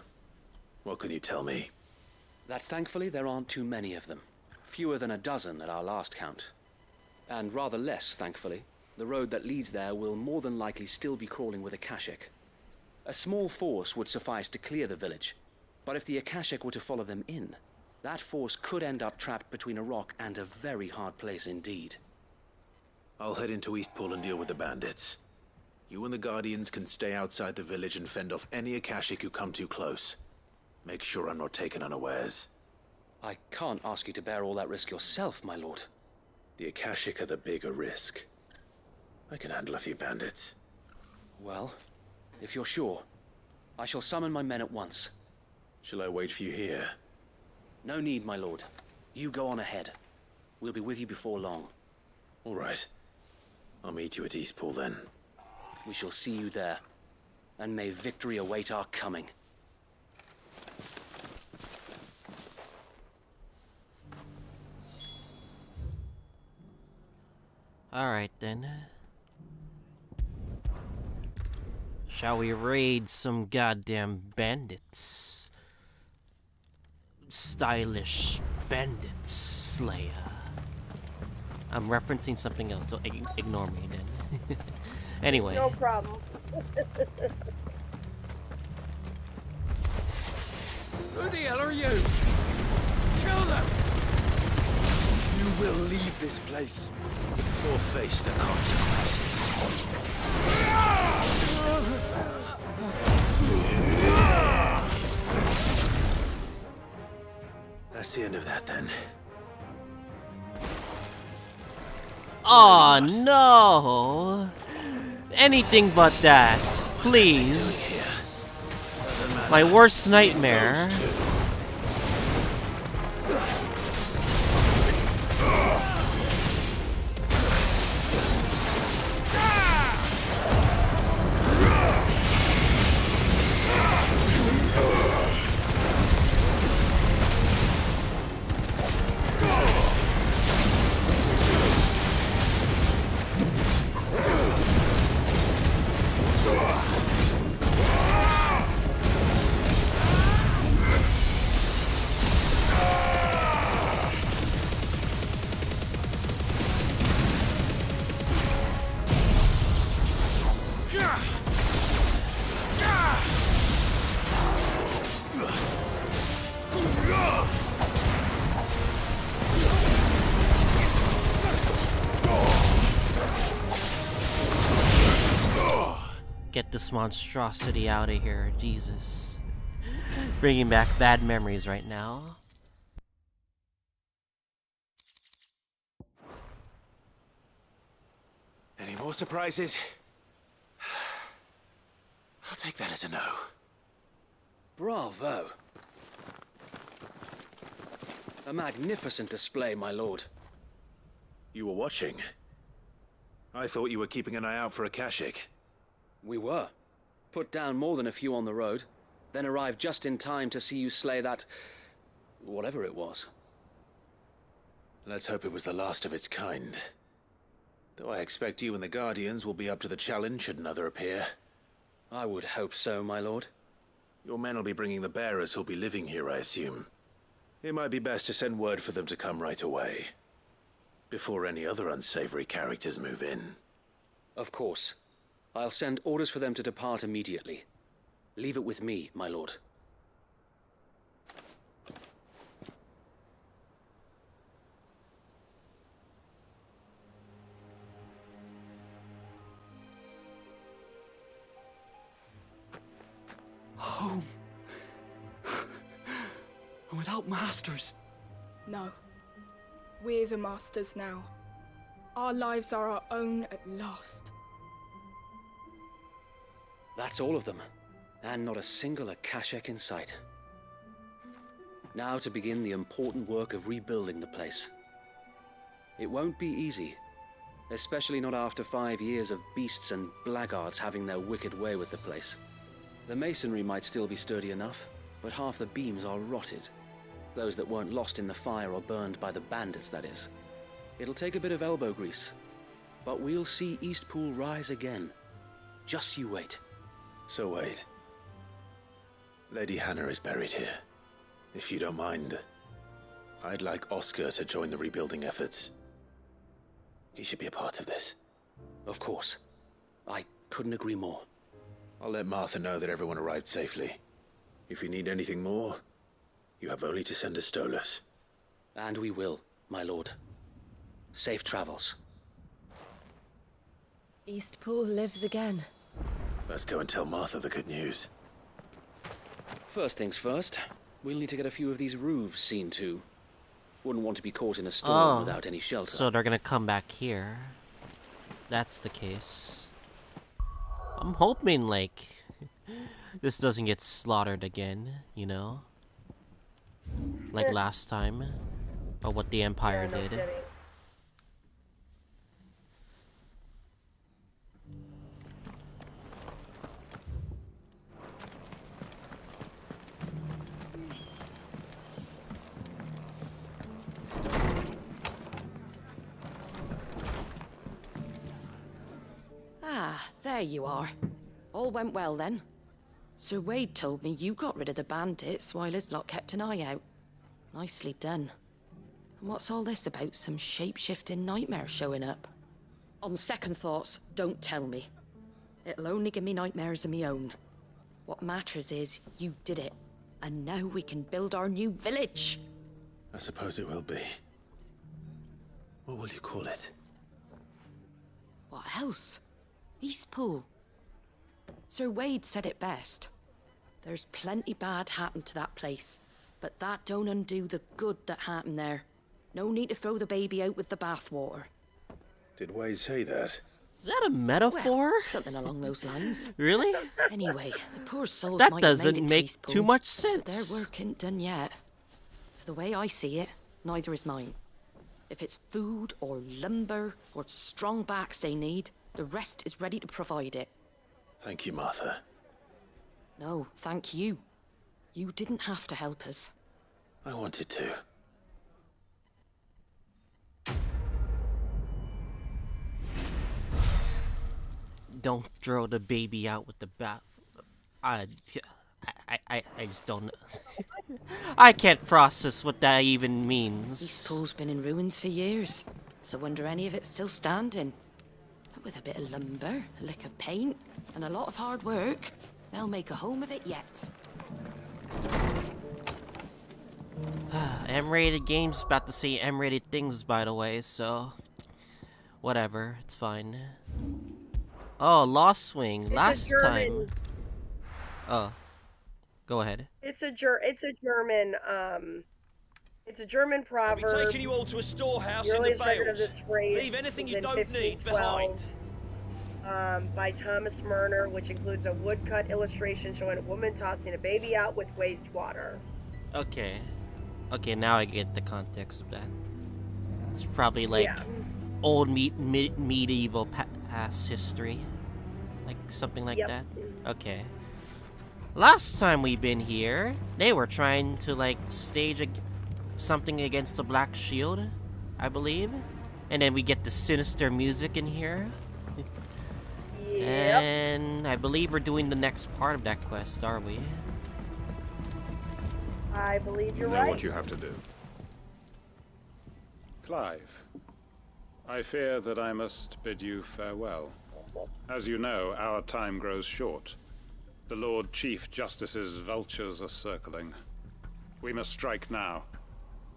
what can you tell me? That thankfully there aren't too many of them. Fewer than a dozen at our last count. And rather less, thankfully, the road that leads there will more than likely still be crawling with Akashic. A small force would suffice to clear the village, but if the Akashic were to follow them in, that force could end up trapped between a rock and a very hard place indeed. I'll head into Eastpool and deal with the bandits. You and the Guardians can stay outside the village and fend off any Akashic who come too close. Make sure I'm not taken unawares. I can't ask you to bear all that risk yourself, my lord. The Akashic are the bigger risk. I can handle a few bandits. Well, if you're sure, I shall summon my men at once. Shall I wait for you here? No need, my lord. You go on ahead. We'll be with you before long. All right. I'll meet you at Eastpool then. We shall see you there. And may victory await our coming. Alright then. Shall we raid some goddamn bandits? Stylish bandit slayer. I'm referencing something else, so ignore me then. Anyway. No problem. Who the hell are you? Kill them! You will leave this place. Or face the consequences. That's the end of that then. Oh no! Anything but that, please. My worst nightmare. Get this monstrosity out of here, Jesus. Bringing back bad memories right now. Any more surprises? I'll take that as a no. Bravo. A magnificent display, my lord. You were watching? I thought you were keeping an eye out for a Kashik. We were. Put down more than a few on the road, then arrived just in time to see you slay that... whatever it was. Let's hope it was the last of its kind. Though I expect you and the Guardians will be up to the challenge should another appear. I would hope so, my lord. Your men will be bringing the bearers who'll be living here, I assume. It might be best to send word for them to come right away, before any other unsavory characters move in. Of course. I'll send orders for them to depart immediately. Leave it with me, my lord. Home. Without masters. No. We're the masters now. Our lives are our own at last. That's all of them, and not a single Akashek in sight. Now to begin the important work of rebuilding the place. It won't be easy, especially not after 5 years of beasts and blackguards having their wicked way with the place. The masonry might still be sturdy enough, but half the beams are rotted. Those that weren't lost in the fire or burned by the bandits, that is. It'll take a bit of elbow grease, but we'll see Eastpool rise again. Just you wait. So wait. Lady Hannah is buried here. If you don't mind, I'd like Oscar to join the rebuilding efforts. He should be a part of this. Of course. I couldn't agree more. I'll let Martha know that everyone arrived safely. If you need anything more, you have only to send a Stolas. And we will, my lord. Safe travels. Eastpool lives again. Let's go and tell Martha the good news. First things first, we'll need to get a few of these roofs seen to. Wouldn't want to be caught in a storm without any shelter. So they're gonna come back here. That's the case. I'm hoping, like, this doesn't get slaughtered again, you know? Like last time. Or what the Empire did. There you are. All went well then. Sir Wade told me you got rid of the bandits while his lot kept an eye out. Nicely done. And what's all this about some shape-shifting nightmare showing up? On second thoughts, don't tell me. It'll only give me nightmares of my own. What matters is you did it. And now we can build our new village. I suppose it will be. What will you call it? What else? Eastpool. Sir Wade said it best. There's plenty bad happened to that place, but that don't undo the good that happened there. No need to throw the baby out with the bathwater. Did Wade say that? Is that a metaphor? Well, something along those lines. Really? Anyway, the poor souls That might have made doesn't it to make Eastpool, too much but sense. their work ain't done yet. So the way I see it, neither is mine. If it's food or lumber or strong backs they need, the rest is ready to provide it. Thank you, Martha. No, thank you. You didn't have to help us. I wanted to. Don't throw the baby out with the bath. I just don't know. I can't process what that even means. Eastpool's been in ruins for years, so wonder any of it's still standing. But with a bit of lumber, a lick of paint, and a lot of hard work, they'll make a home of it yet. M-rated games, about to say M-rated things, by the way, so whatever, it's fine. Oh, Lost Swing. Last time. Oh, go ahead. It's a German proverb. I'll be taking you all to a storehouse the in the earliest record of Bales. this phrase Leave anything was you in don't need 1512, behind. by Thomas Murner, which includes a woodcut illustration showing a woman tossing a baby out with wastewater. Okay. Okay, now I get the context of that. It's probably like old medieval past history. Like something like that. Okay. Last time we've been here, they were trying to like stage something against the Black Shield, I believe. And then we get the sinister music in here. And I believe we're doing the next part of that quest, are we? I believe you're You know right. what you have to do. Clive, I fear that I must bid you farewell. As you know, our time grows short. The Lord Chief Justice's vultures are circling. We must strike now.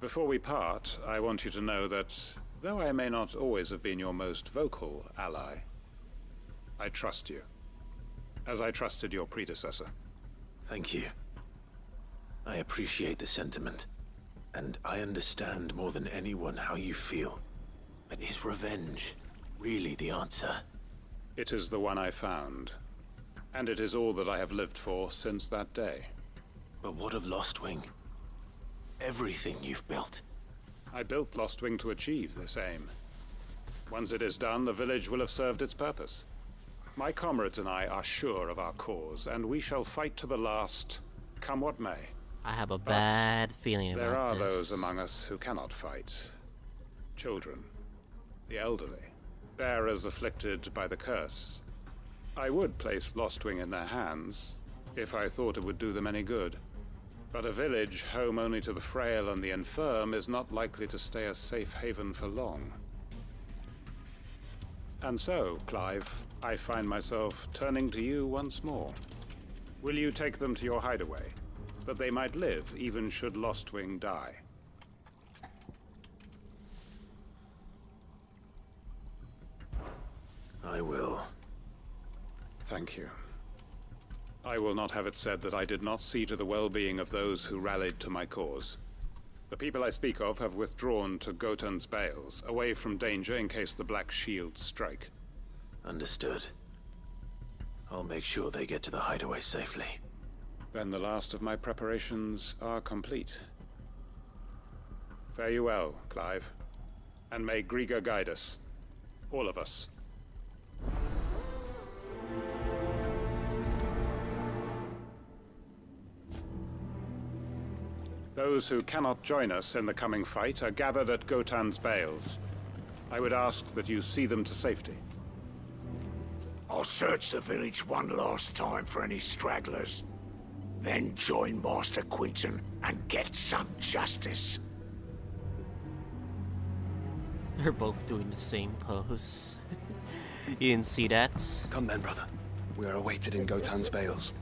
Before we part, I want you to know that, though I may not always have been your most vocal ally, I trust you, as I trusted your predecessor. Thank you. I appreciate the sentiment, and I understand more than anyone how you feel. But is revenge really the answer? It is the one I found, and it is all that I have lived for since that day. But what of Lostwing? Everything you've built. I built Lostwing to achieve this aim. Once it is done, the village will have served its purpose. My comrades and I are sure of our cause, and we shall fight to the last, come what may. I have a bad feeling about this. There are those among us who cannot fight. Children, the elderly, bearers afflicted by the curse. I would place Lostwing in their hands, if I thought it would do them any good. But a village home only to the frail and the infirm is not likely to stay a safe haven for long. And so, Clive, I find myself turning to you once more. Will you take them to your hideaway, that they might live even should Lostwing die? I will. Thank you. I will not have it said that I did not see to the well-being of those who rallied to my cause. The people I speak of have withdrawn to Gotan's Bales, away from danger in case the Black Shields strike. Understood. I'll make sure they get to the hideaway safely. Then the last of my preparations are complete. Fare you well, Clive. And may Griga guide us. All of us. Those who cannot join us in the coming fight are gathered at Gotan's Bales. I would ask that you see them to safety. I'll search the village one last time for any stragglers. Then join Master Quinton and get some justice. They're both doing the same pose. You didn't see that? Come then, brother. We are awaited in Gotan's bales.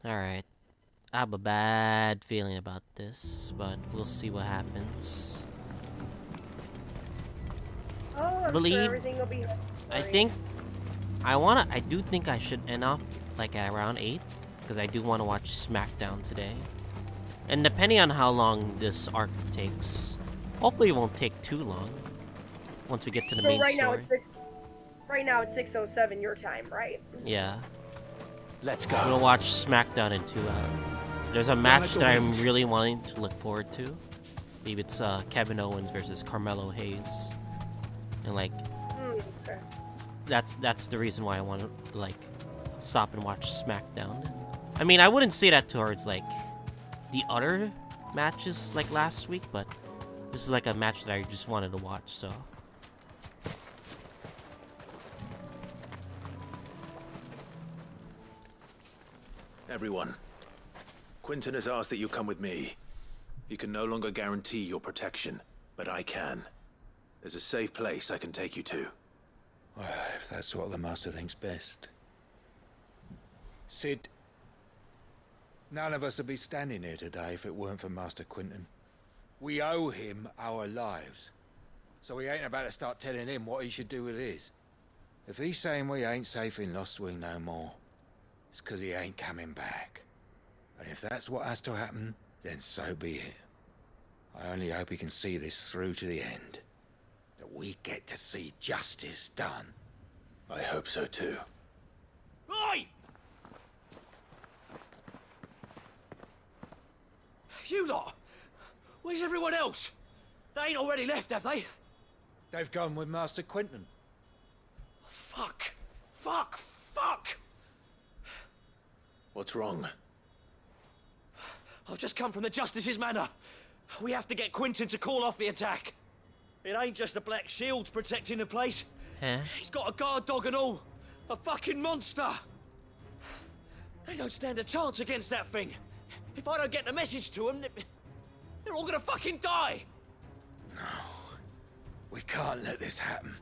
Alright. I have a bad feeling about this, but we'll see what happens. Oh, I'm sure everything will be I do think I should end off like at around 8, because I do want to watch SmackDown today. And depending on how long this arc takes, hopefully it won't take too long once we get to the main right story. Right now it's 6:07 your time, right? Yeah. Let's go. I'm gonna watch SmackDown in 2 hours. There's a match that I'm really wanting to look forward to. Maybe it's Kevin Owens versus Carmelo Hayes. And like Okay. that's the reason why I want to like stop and watch SmackDown. I mean, I wouldn't say that towards like the other matches like last week, but this is like a match that I just wanted to watch, so. Everyone, Quinton has asked that you come with me. He can no longer guarantee your protection, but I can. There's a safe place I can take you to. Well, if that's what the Master thinks best. Sid, none of us would be standing here today if it weren't for Master Quinton. We owe him our lives. So we ain't about to start telling him what he should do with his. If he's saying we ain't safe in Lost Wing no more, it's 'cause he ain't coming back. And if that's what has to happen, then so be it. I only hope he can see this through to the end. That we get to see justice done. I hope so too. Oi! You lot! Where's everyone else? They ain't already left, have they? They've gone with Master Quinton. Fuck! Fuck! Fuck! What's wrong? I've just come from the Justice's Manor. We have to get Quinton to call off the attack. It ain't just the Black Shields protecting the place. Huh? He's got a guard dog and all. A fucking monster. They don't stand a chance against that thing. If I don't get the message to them, they're all gonna fucking die. No. We can't let this happen.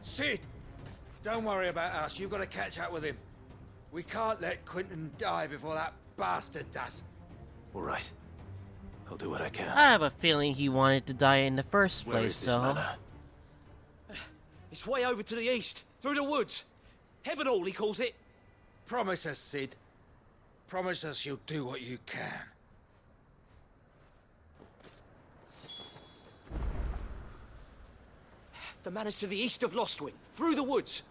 Sid! Don't worry about us. You've got to catch up with him. We can't let Quinton die before that bastard does. All right. I'll do what I can. I have a feeling he wanted to die in the first place, Where is this so. manor? It's way over to the east, through the woods. Heaven Hall, he calls it. Promise us, Sid. Promise us you'll do what you can. The manor's to the east of Lostwing, through the woods.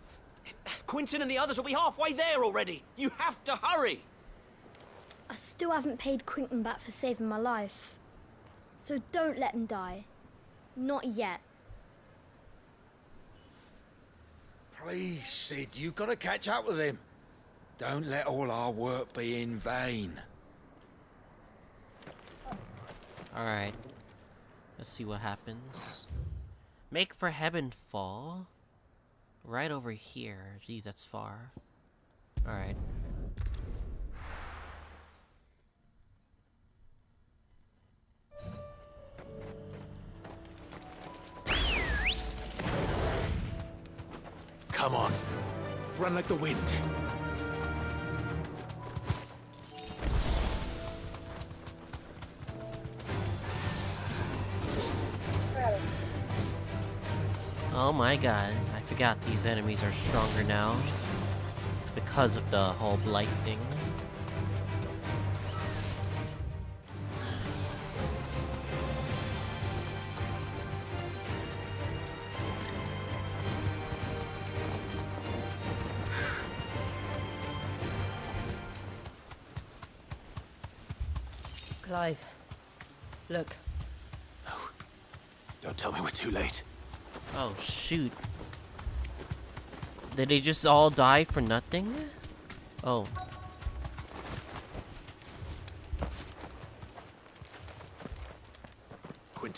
Quinton and the others will be halfway there already. You have to hurry. I still haven't paid Quinton back for saving my life. So don't let him die. Not yet. Please, Sid, you've got to catch up with him. Don't let all our work be in vain. Alright. Let's see what happens. Make for Heavenfall. Right over here. Geez, that's far. Alright. Come on. Run like the wind. Oh my god, I forgot these enemies are stronger now. Because of the whole blight thing. Clive, look. No. Don't tell me we're too late. Oh shoot. Did they just all die for nothing? Oh.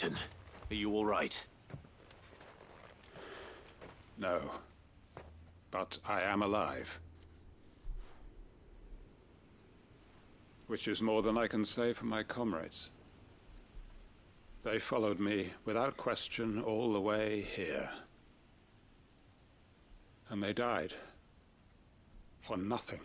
Quentin, are you all right? No. But I am alive. Which is more than I can say for my comrades. They followed me without question all the way here. And they died. For nothing.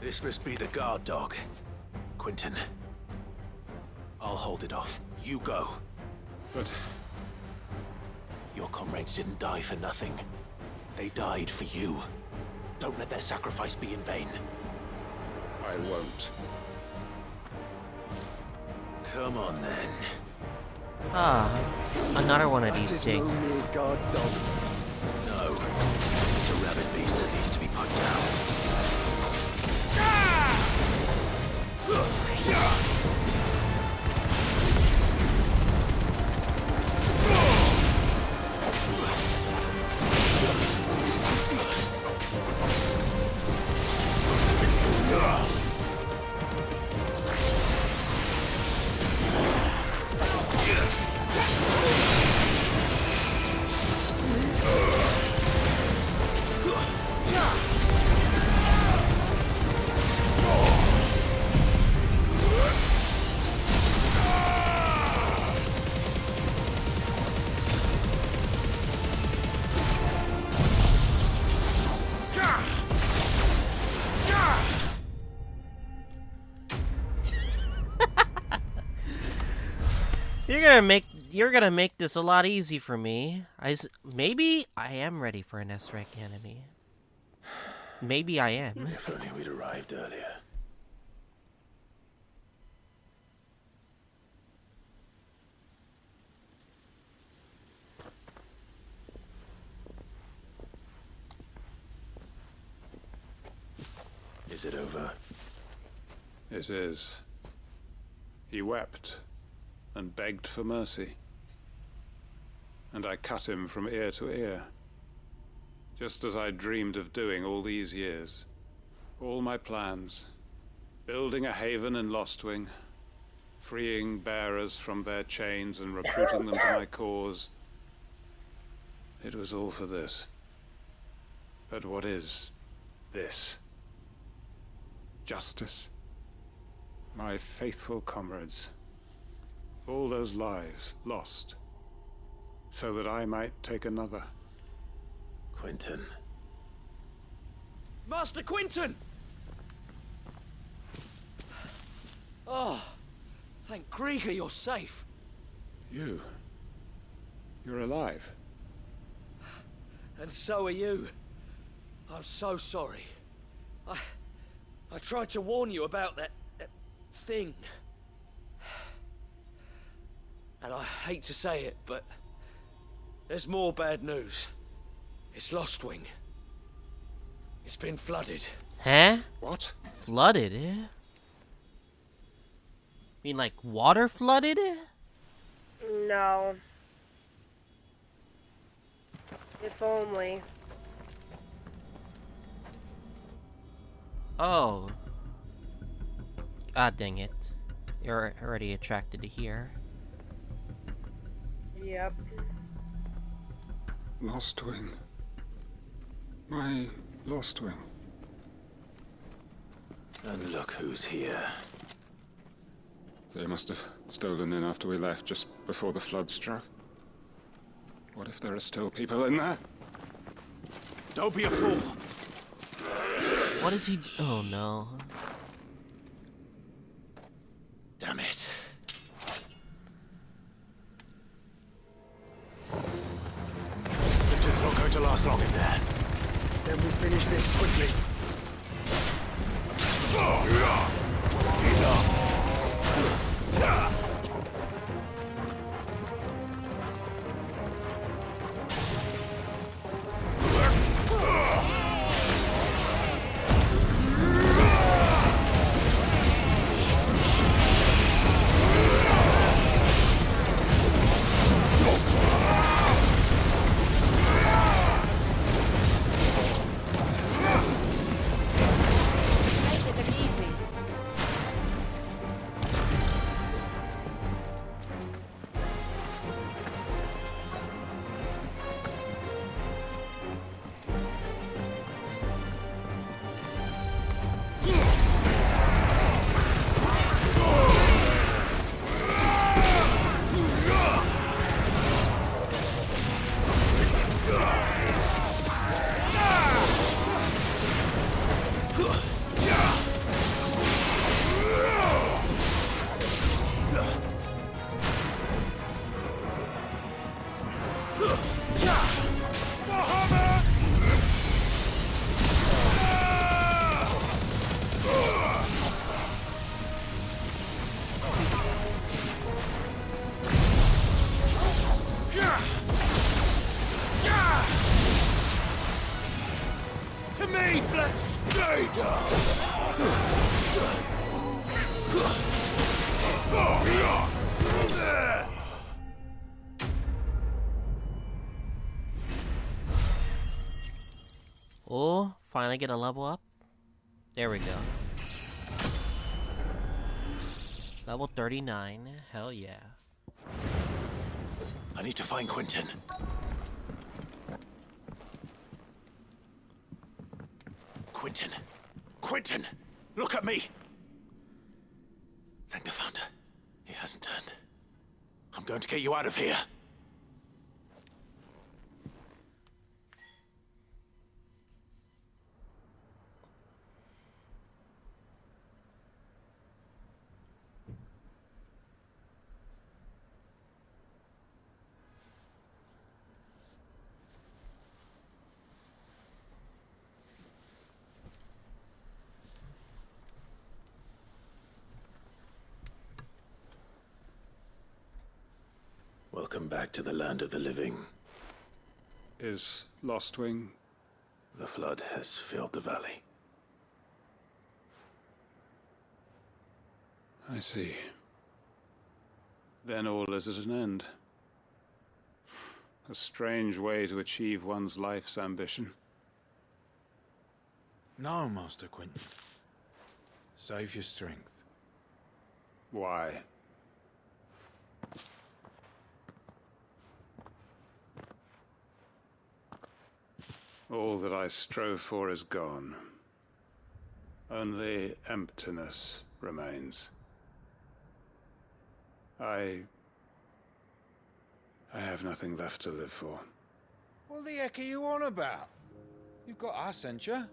This must be the guard dog. Quentin. I'll hold it off. You go. But... your comrades didn't die for nothing. They died for you. Don't let their sacrifice be in vain. I won't. Come on, then. Ah, another one of these That is things. no mere guard dog. No. It's a rabid beast that needs to be put down. You're gonna make this a lot easy for me. Maybe I am ready for an S-rank enemy. Maybe I am. If only we'd arrived earlier. Is it over? It is. He wept and begged for mercy. And I cut him from ear to ear. Just as I dreamed of doing all these years. All my plans. Building a haven in Lostwing. Freeing bearers from their chains and recruiting them to my cause. It was all for this. But what is this? Justice? My faithful comrades. All those lives lost. So that I might take another. Quentin. Master Quentin! Oh, thank Grieger you're safe. You're alive. And so are you. I'm so sorry. I tried to warn you about that thing. And I hate to say it, but there's more bad news. It's Lostwing. It's been flooded. Huh? What? Flooded? You mean like water flooded? No. If only. Oh. God dang it. You're already attracted to here. Yep. Lostwing. My Lostwing. And look who's here. They must have stolen in after we left, just before the flood struck. What if there are still people in there? Don't be a fool! What is he? Oh no. Damn it. It's not going to last long in there. Then we finish this quickly. Finally get a level up. There we go. Level 39. Hell yeah. I need to find Quentin. Quentin! Quentin! Look at me! Thank the Founder. He hasn't turned. I'm going to get you out of here. Welcome back to the land of the living. Is Lostwing? The flood has filled the valley. I see. Then all is at an end. A strange way to achieve one's life's ambition. No, Master Quentin. Save your strength. Why? All that I strove for is gone. Only emptiness remains. I have nothing left to live for. What the heck are you on about? You've got us, ain't you?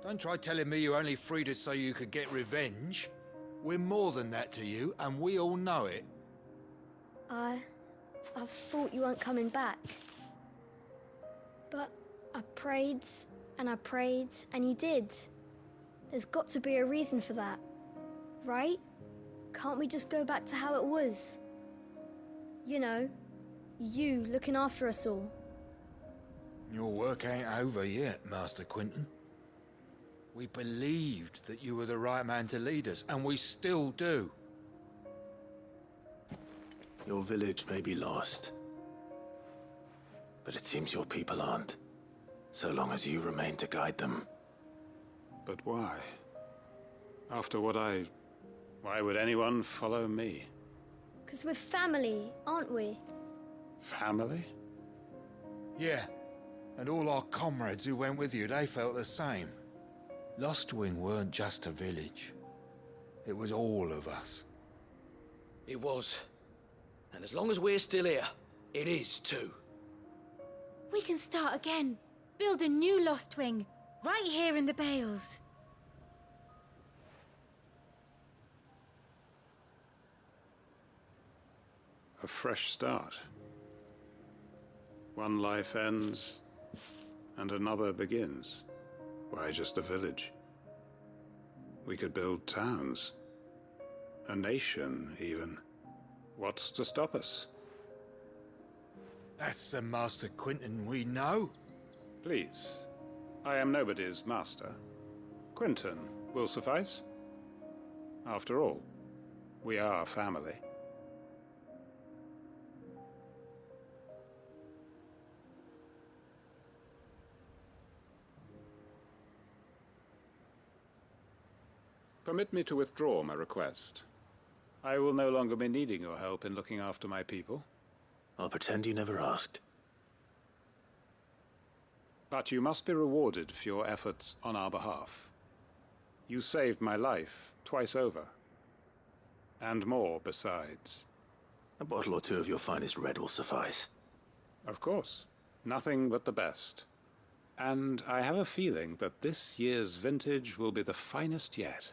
Don't try telling me you only freed us so you could get revenge. We're more than that to you, and we all know it. I thought you weren't coming back. But I prayed, and you did. There's got to be a reason for that, right? Can't we just go back to how it was? You know, you looking after us all. Your work ain't over yet, Master Quentin. We believed that you were the right man to lead us, and we still do. Your village may be lost, but it seems your people aren't, so long as you remain to guide them. But why? After what why would anyone follow me? 'Cause we're family, aren't we? Family? Yeah, and all our comrades who went with you, they felt the same. Lostwing weren't just a village. It was all of us. It was. And as long as we're still here, it is too. We can start again. Build a new Lostwing, right here in the Bales. A fresh start. One life ends, and another begins. Why just a village? We could build towns. A nation, even. What's to stop us? That's the Master Quentin we know. Please. I am nobody's master. Quentin will suffice. After all, we are family. Permit me to withdraw my request. I will no longer be needing your help in looking after my people. I'll pretend you never asked. But you must be rewarded for your efforts on our behalf. You saved my life twice over. And more besides. A bottle or two of your finest red will suffice. Of course. Nothing but the best. And I have a feeling that this year's vintage will be the finest yet.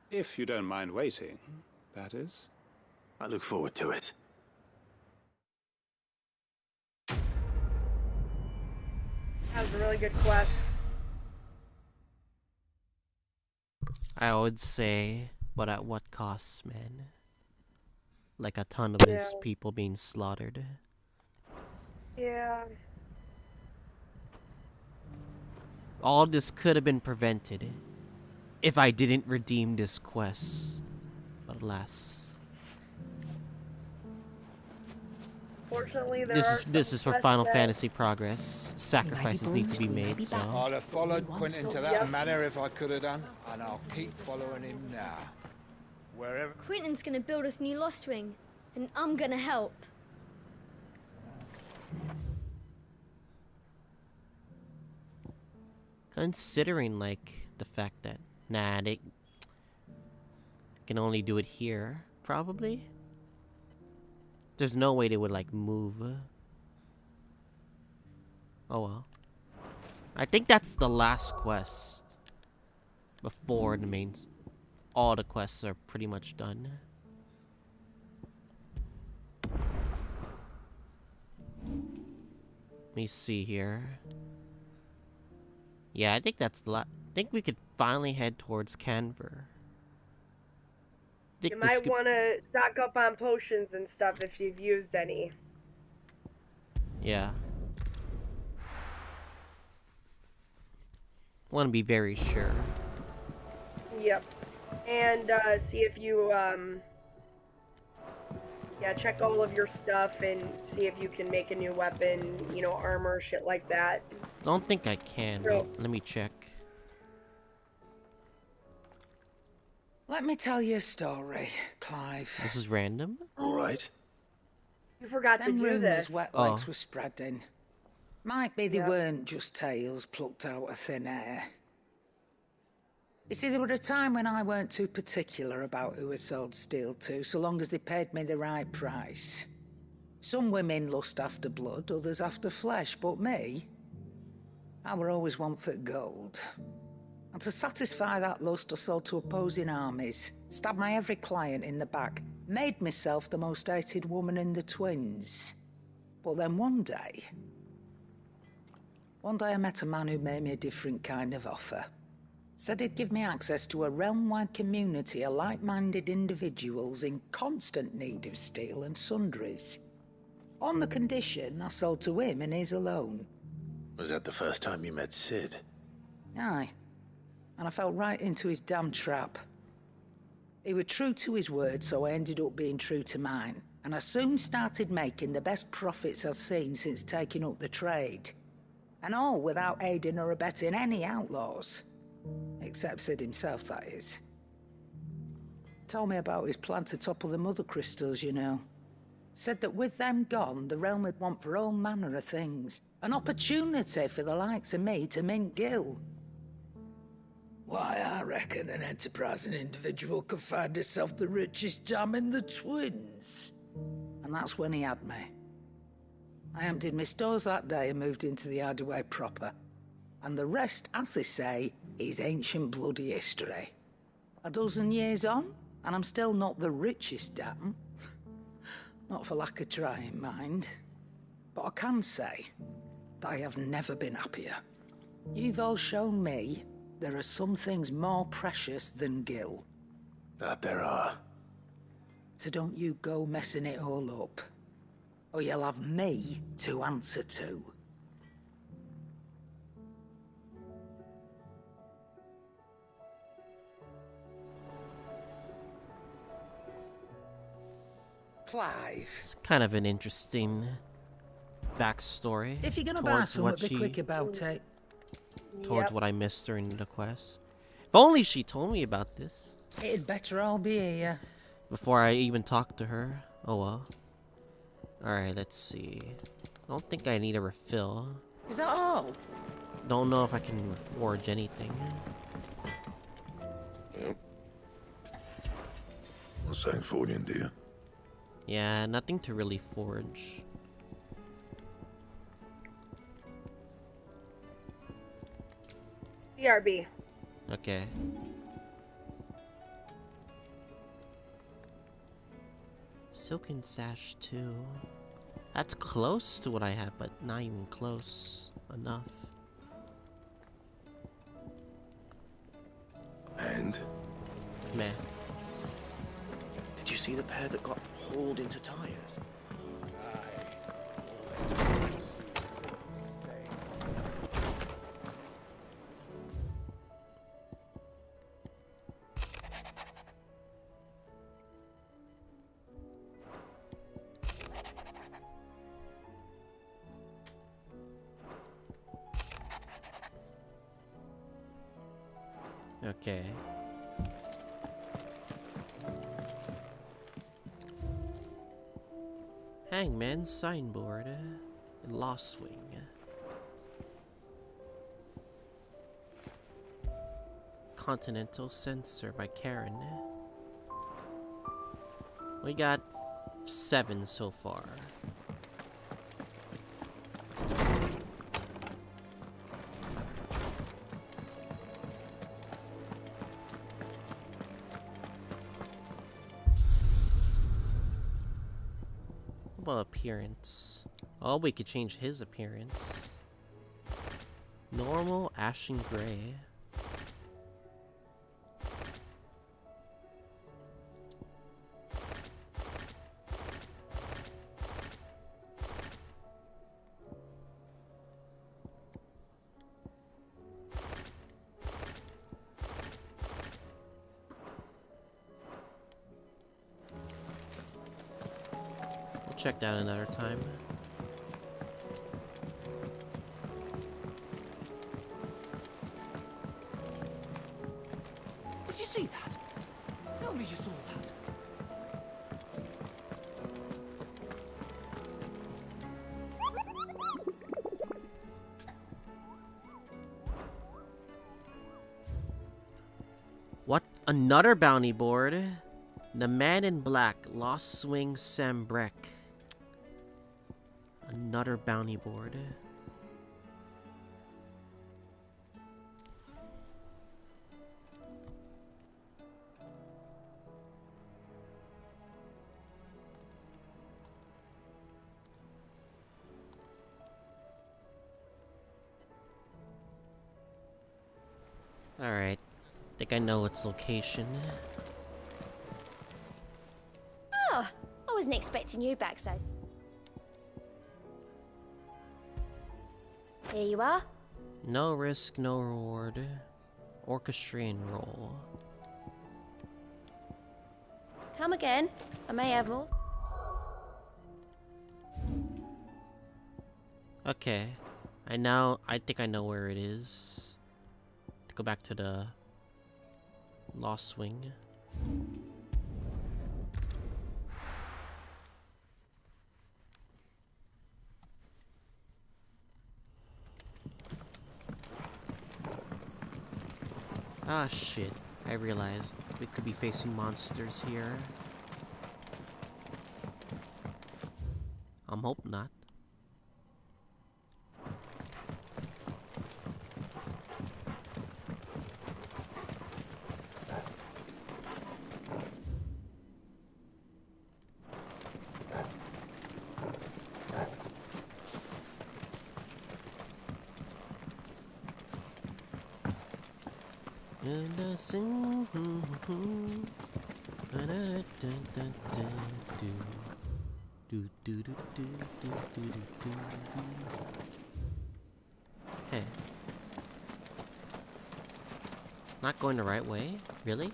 If you don't mind waiting, that is. I look forward to it. That was a really good quest. I would say, but at what cost, man? Like a ton of his people being slaughtered. Yeah. All this could have been prevented if I didn't redeem this quest. But alas. Fortunately, this is for Final Fantasy progress. Sacrifices need to be made, so. I'd have followed Quentin to that manor if I could have done, and I'll keep following him now. Wherever. Quentin's gonna build us new Lost Wing, and I'm gonna help. Considering, like, the fact that, nah, they can only do it here, probably. There's no way they would, like, move. Oh well. I think that's the last quest before the mains. All the quests are pretty much done. Let me see here. Yeah, I think that's the last. I think we could finally head towards Canver. You might want to stock up on potions and stuff if you've used any. Yeah. Want to be very sure. Yep. And see if you, yeah, check all of your stuff and see if you can make a new weapon, you know, armor, shit like that. Don't think I can. Real. Let me check. Let me tell you a story, Clive. This is random? All right. You forgot to Them do rumours this. wet legs were spreading. Might be they weren't just tales plucked out of thin air. You see, there were a time when I weren't too particular about who I sold steel to, so long as they paid me the right price. Some women lust after blood, others after flesh, but me, I were always one for gold. And to satisfy that lust, I sold to opposing armies, stabbed my every client in the back, made myself the most hated woman in the twins. But then one day I met a man who made me a different kind of offer. Said he'd give me access to a realm-wide community of like-minded individuals in constant need of steel and sundries. On the condition I sold to him and his alone. Was that the first time you met Sid? Aye. And I fell right into his damn trap. He were true to his word, so I ended up being true to mine. And I soon started making the best profits I've seen since taking up the trade. And all without aiding or abetting any outlaws. Except Sid himself, that is. Told me about his plan to topple the mother crystals, you know. Said that with them gone, the realm would want for all manner of things. An opportunity for the likes of me to mint gil. Why, I reckon an enterprising individual could find himself the richest dam in the twins. And that's when he had me. I emptied my stores that day and moved into the hideaway proper. And the rest, as they say, is ancient bloody history. A dozen years on, and I'm still not the richest dam. Not for lack of trying, mind. But I can say that I have never been happier. You've all shown me there are some things more precious than gil. That there are. So don't you go messing it all up, or you'll have me to answer to. Clive. It's kind of an interesting backstory. If you're gonna buy towards something, what be she, quick about it. Towards what I missed during the quest. If only she told me about this. It'd better all be here. Before I even talked to her. Oh well. Alright, let's see. I don't think I need a refill. Is that all? Don't know if I can forge anything. What's saying forging, do you? Yeah, nothing to really forge. BRB. Okay. Silken Sash 2. That's close to what I have, but not even close enough. And? Meh. Did you see the pair that got hauled into tires? Okay. Hangman's signboard. Lost Wing. Continental Sensor by Karen. We got 7 so far. Well, appearance. Oh, we could change his appearance. Normal, ashen gray. Check that another time. Did you see that? Tell me you saw that. What? Another bounty board? The Man in Black, Lost Swing Sambrek. Another bounty board. Alright. Think I know its location. Oh, I wasn't expecting you back, so. Here you are. No risk, no reward. Orchestrating roll. Come again. I may have more. Okay. I think I know where it is. Go back to the Lost Swing. Ah, shit. I realized we could be facing monsters here. I'm hoping not. Hey. Not going the right way? Really?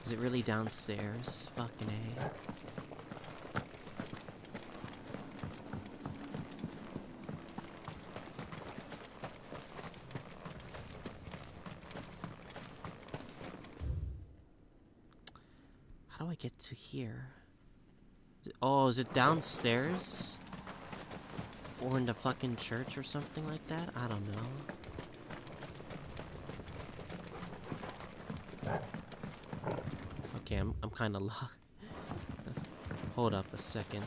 Is it really downstairs? Fucking A. How do I get to here? Oh, is it downstairs? Or in the fucking church or something like that? I don't know. Okay, I'm kind of lost. Hold up a second.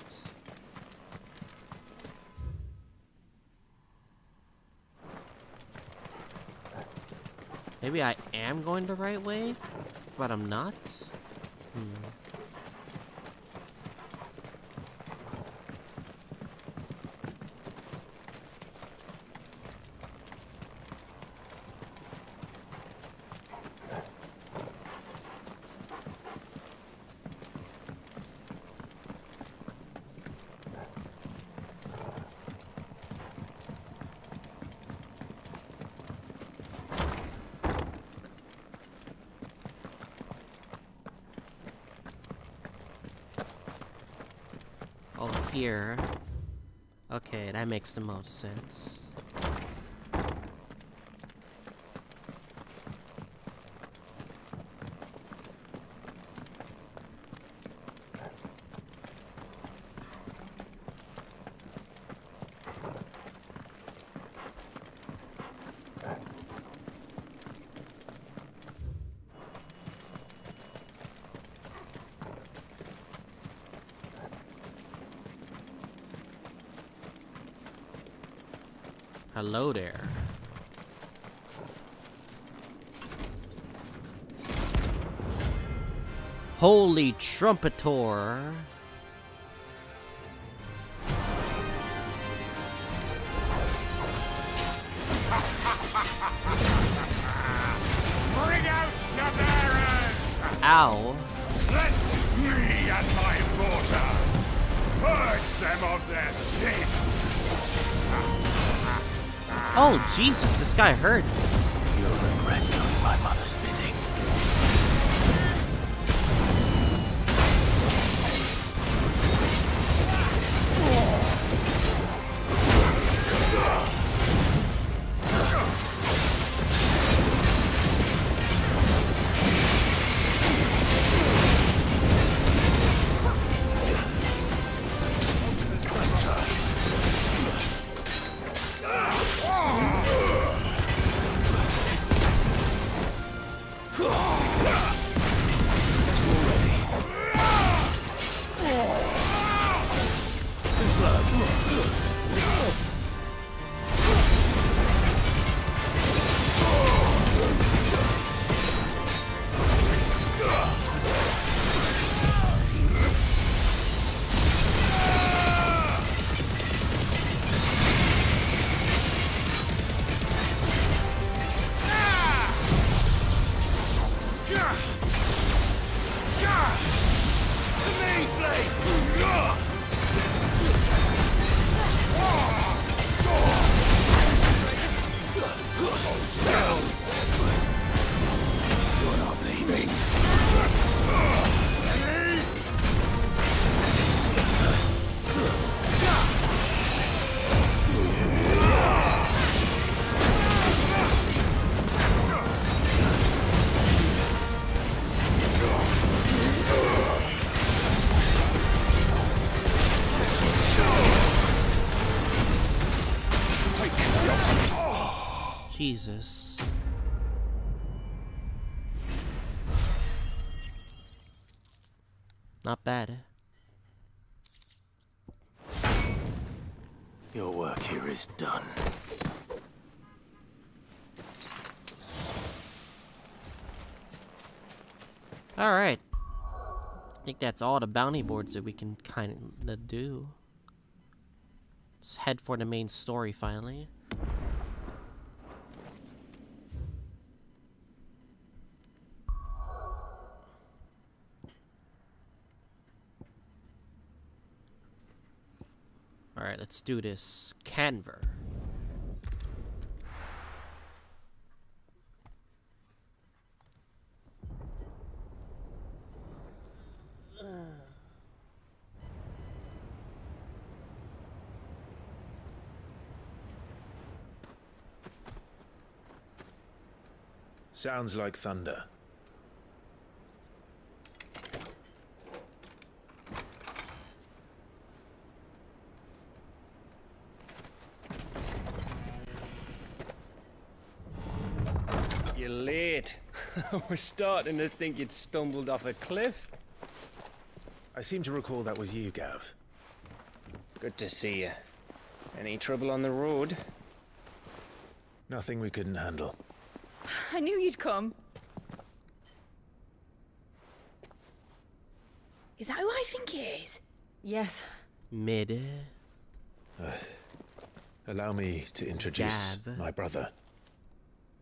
Maybe I am going the right way, but I'm not? Oh, here. Okay, that makes the most sense. Hello there. Holy Trumpetor. Bring out your bearers! Ow. Let me and my daughter purge them of their sins! Oh, Jesus, this guy hurts. You'll regret doing my mother's bidding. Jesus. Not bad. Your work here is done. Alright. I think that's all the bounty boards that we can kind of do. Let's head for the main story finally. Alright, let's do this. Canver. Sounds like thunder. You're late. I was starting to think you'd stumbled off a cliff. I seem to recall that was you, Gav. Good to see you. Any trouble on the road? Nothing we couldn't handle. I knew you'd come. Is that who I think it is? Yes. Mid. Allow me to introduce Gav. my brother,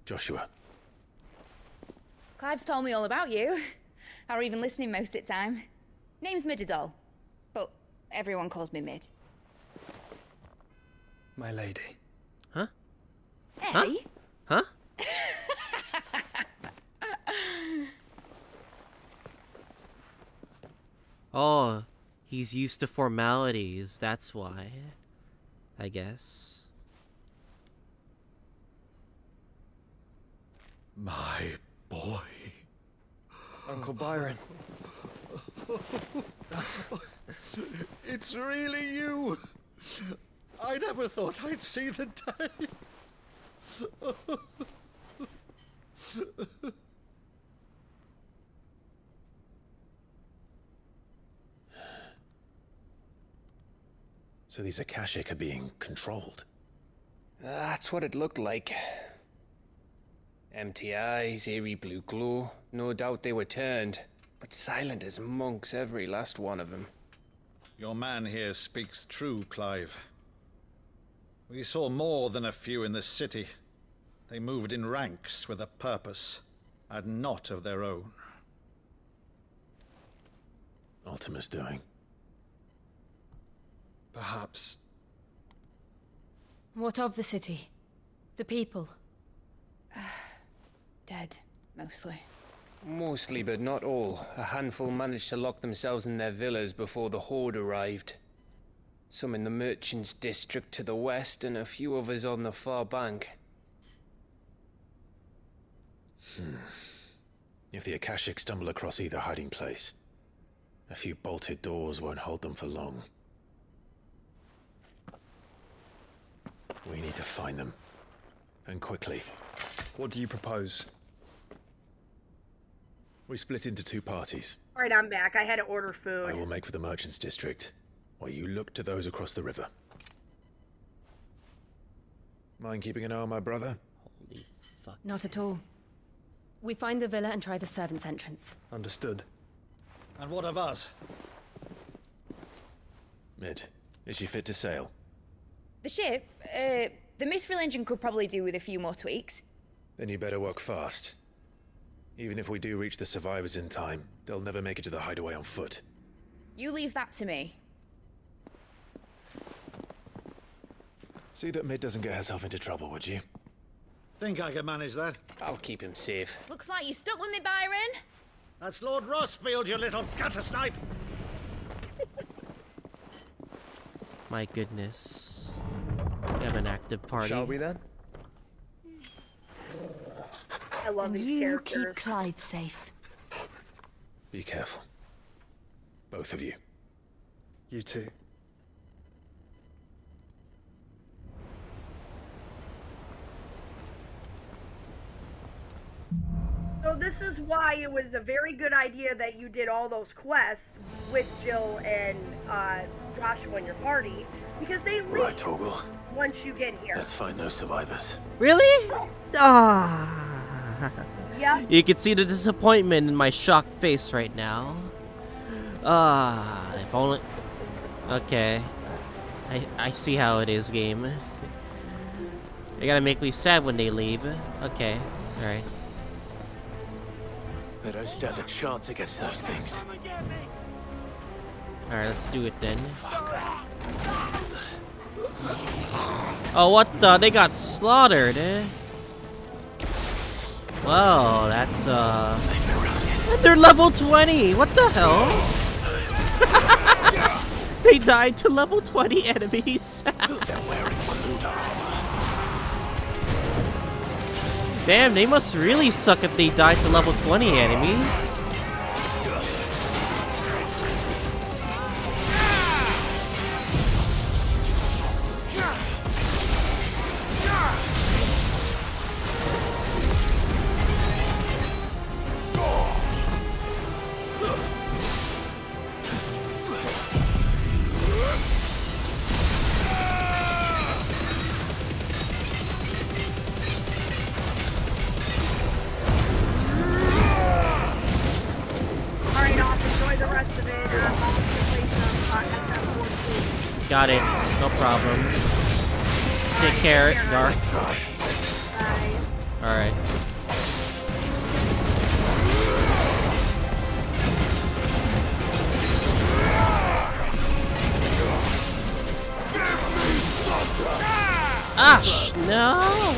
Joshua. Clive's told me all about you. Or even listening most of the time. Name's Midadol, but everyone calls me Mid. My lady. Huh? Hey? Huh? Oh, he's used to formalities, that's why. I guess. My boy. Uncle Byron. It's really you. I never thought I'd see the day. So these Akashic are being controlled? That's what it looked like. Empty eyes, eerie blue glow. No doubt they were turned, but silent as monks, every last one of them. Your man here speaks true, Clive. We saw more than a few in the city. They moved in ranks with a purpose, and not of their own. Ultima's doing. Perhaps. What of the city? The people? Dead, mostly. Mostly, but not all. A handful managed to lock themselves in their villas before the Horde arrived. Some in the Merchants' District to the west, and a few others on the far bank. If the Akashic stumble across either hiding place, a few bolted doors won't hold them for long. We need to find them. And quickly. What do you propose? We split into two parties. Alright, I'm back. I had to order food. I will make for the Merchants' District, while you look to those across the river. Mind keeping an eye on my brother? Holy fuck. Not at all. We find the villa and try the servants' entrance. Understood. And what of us? Mid, is she fit to sail? The ship, the Mithril engine could probably do with a few more tweaks. Then you better work fast. Even if we do reach the survivors in time, they'll never make it to the hideaway on foot. You leave that to me. See that Mid doesn't get herself into trouble, would you? Think I can manage that? I'll keep him safe. Looks like you stuck with me, Byron. That's Lord Rossfield, you little gutter snipe! My goodness. We have an active party. Shall we then? I love And these you characters. keep Clive safe. Be careful. Both of you. You too. So this is why it was a very good idea that you did all those quests with Jill and Joshua and your party, because they leave Right, Torgal. once you get here. Let's find those survivors. Really? Ah. Yeah. You can see the disappointment in my shocked face right now. If only. Okay. I see how it is, game. You gotta make me sad when they leave. Okay. Alright. They don't stand a chance against those things. Alright, let's do it then. Oh, what the? They got slaughtered, eh? Whoa, that's, they're level 20! What the hell? They died to level 20 enemies! Damn, they must really suck if they died to level 20 enemies. Got it. No problem. Take care, Garth. Alright. Ah! No!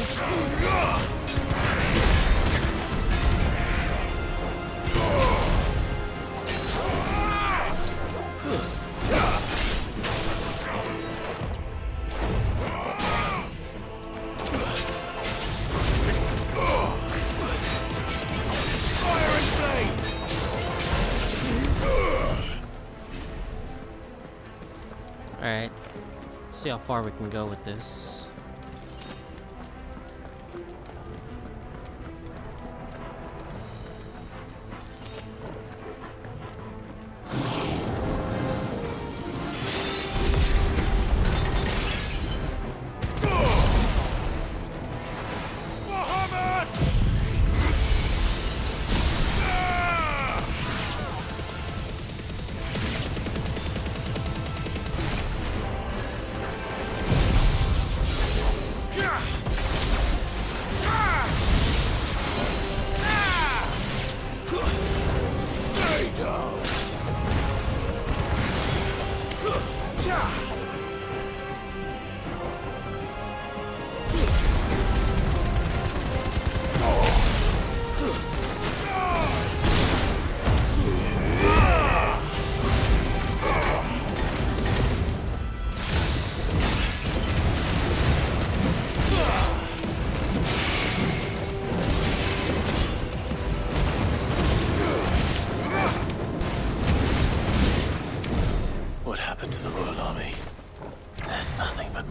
Alright. See how far we can go with this.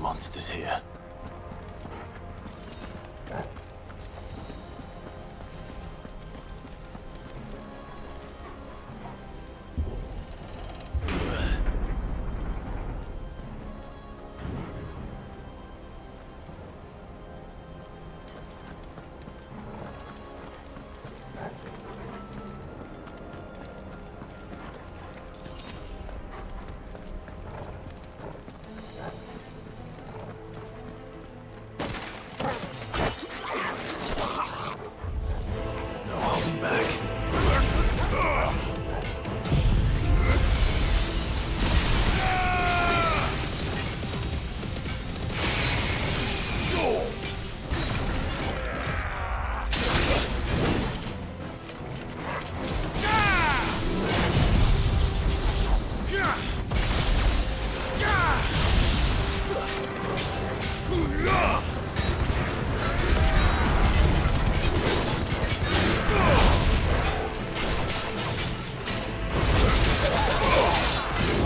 monsters here.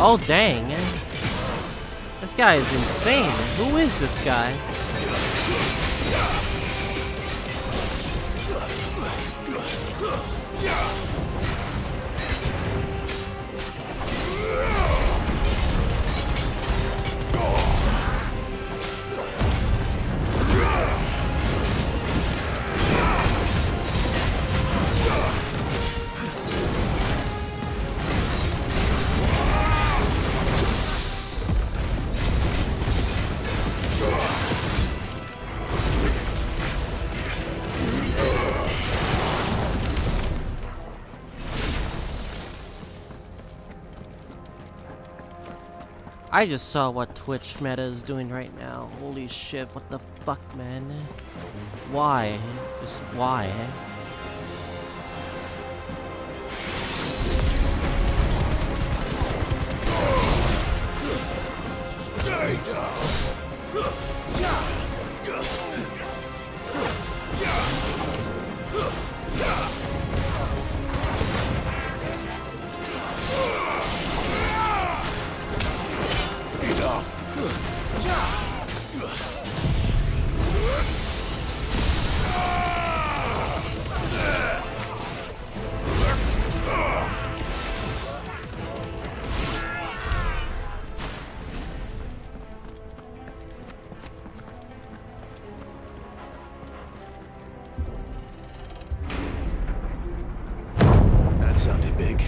Oh, dang. This guy is insane. Who is this guy? I just saw what Twitch meta is doing right now. Holy shit, what the fuck, man? Why? Just why? Stay down! That sounded big.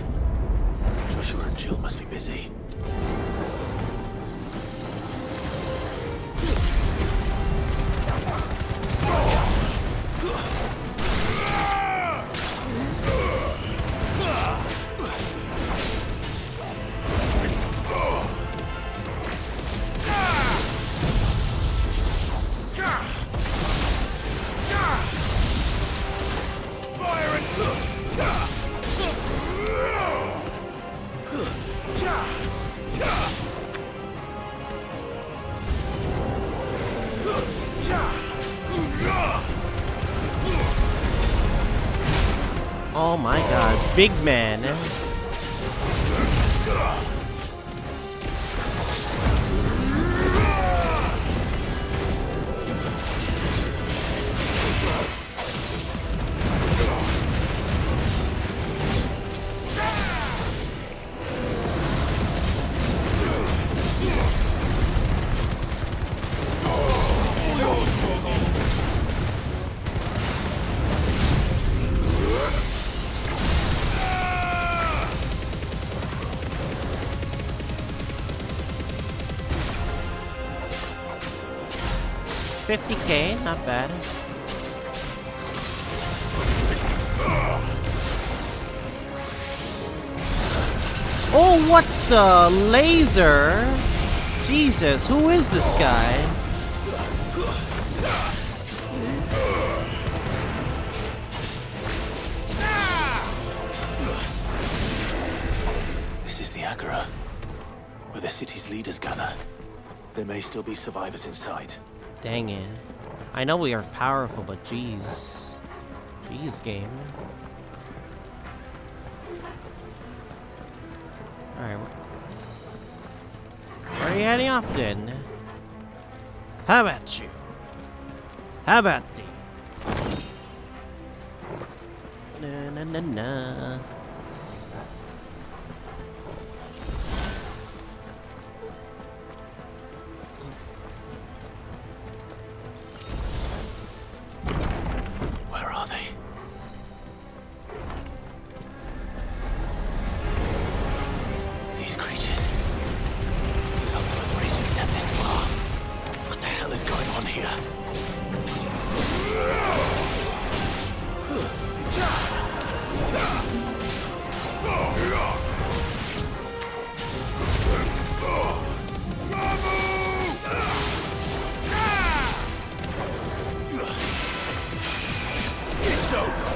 Joshua and Jill must be busy. Oh my god, big man. $50K, not bad. Oh, what the laser? Jesus, who is this guy? This is the Agora, where the city's leaders gather. There may still be survivors inside. Dang it. I know we are powerful, but jeez. Jeez, game. Alright. Where are you heading off then? How about you? How about thee? Na na na na. Where are they? These creatures. These Optimus regions step this far. What the hell is going on here? It's over.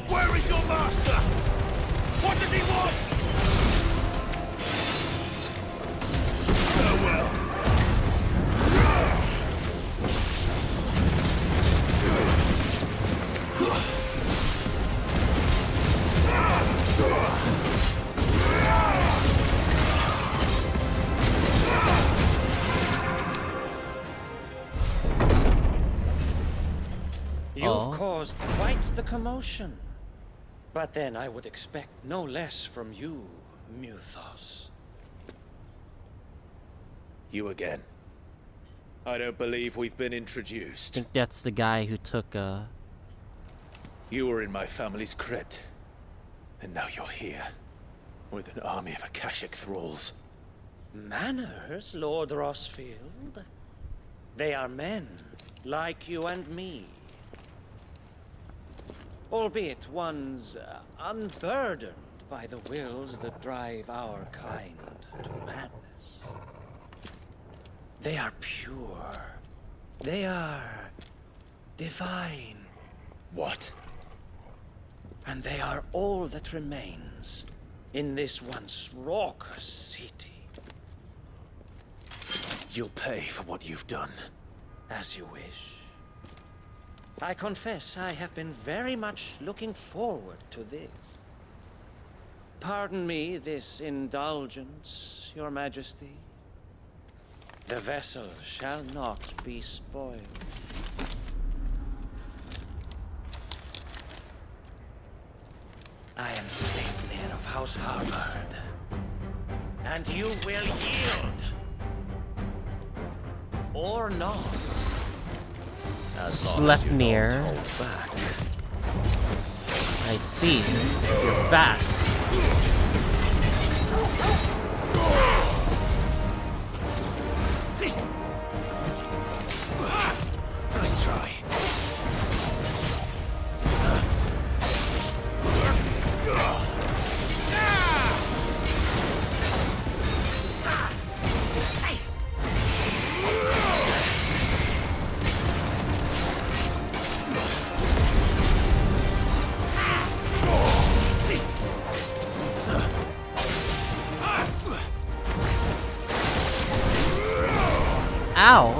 Where is your master? What does he want? Farewell. You've caused quite the commotion. But then I would expect no less from you, Muthos. You again. I don't believe we've been introduced. I think that's the guy who took You were in my family's crypt. And now you're here. With an army of Akashic thralls. Manners, Lord Rossfield? They are men, like you and me. Albeit ones unburdened by the wills that drive our kind to madness. They are pure. They are divine. What? And they are all that remains in this once raucous city. You'll pay for what you've done. As you wish. I confess I have been very much looking forward to this. Pardon me this indulgence, Your Majesty. The vessel shall not be spoiled. I am Sleipnir of House Harvard, and you will yield. Or not. Sleipnir. I see. You're fast. Nice try. Ow.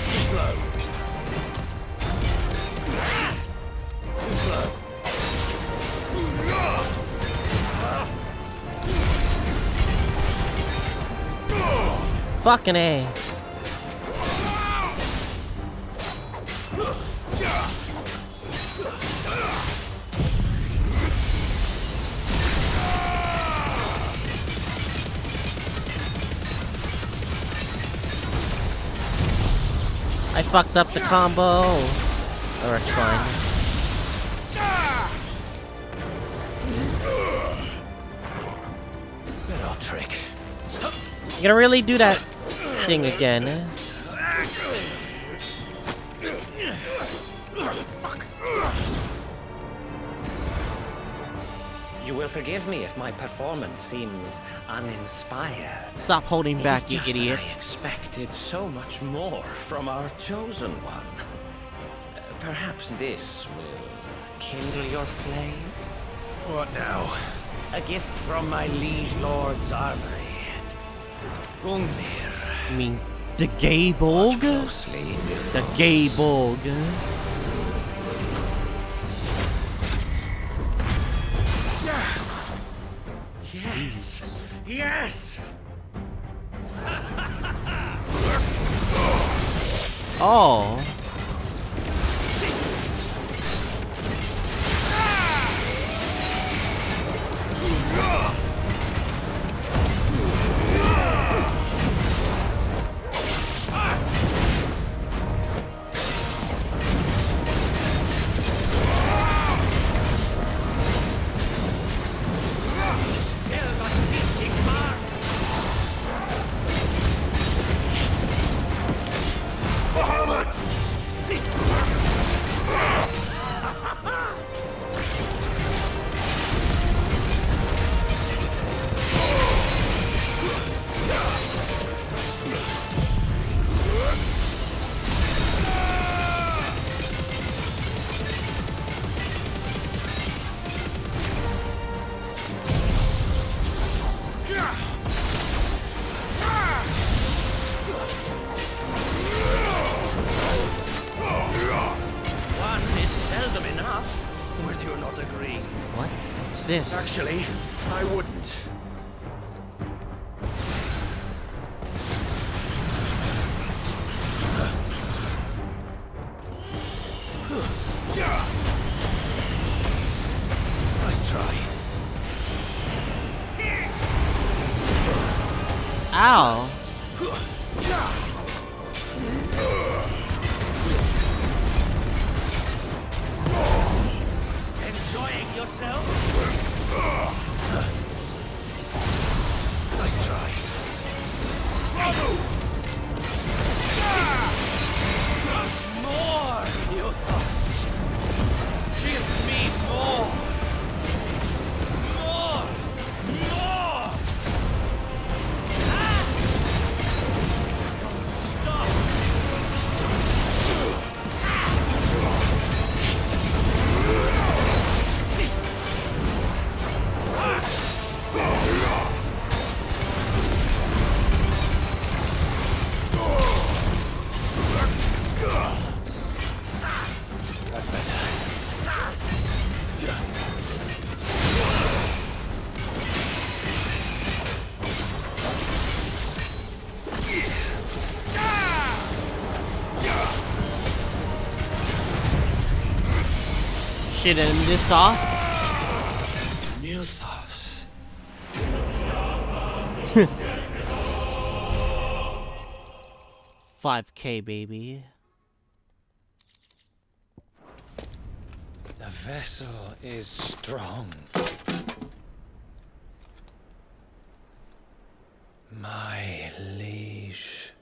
Too slow. Too slow. Fucking A. I fucked up the combo. Or it's fine. Good old trick. You gonna really do that thing again? You will forgive me if my performance seems uninspired. Stop holding back, you idiot. I expected so much more from our chosen one. Perhaps this will kindle your flame? What now? A gift from my liege lord's armory. Gungnir. I mean, The Gayborg? The Gayborg. Yes! Yes! Oh. One is seldom enough. Would you not agree? What? What's this? Actually, I wouldn't. Nice try. Ow. Enjoying yourself? Nice try. More, Euthos. Give me more. More. More. Ah! Stop. That's better. Should end this off. Euthos. 5K, baby. The vessel is strong. My liege.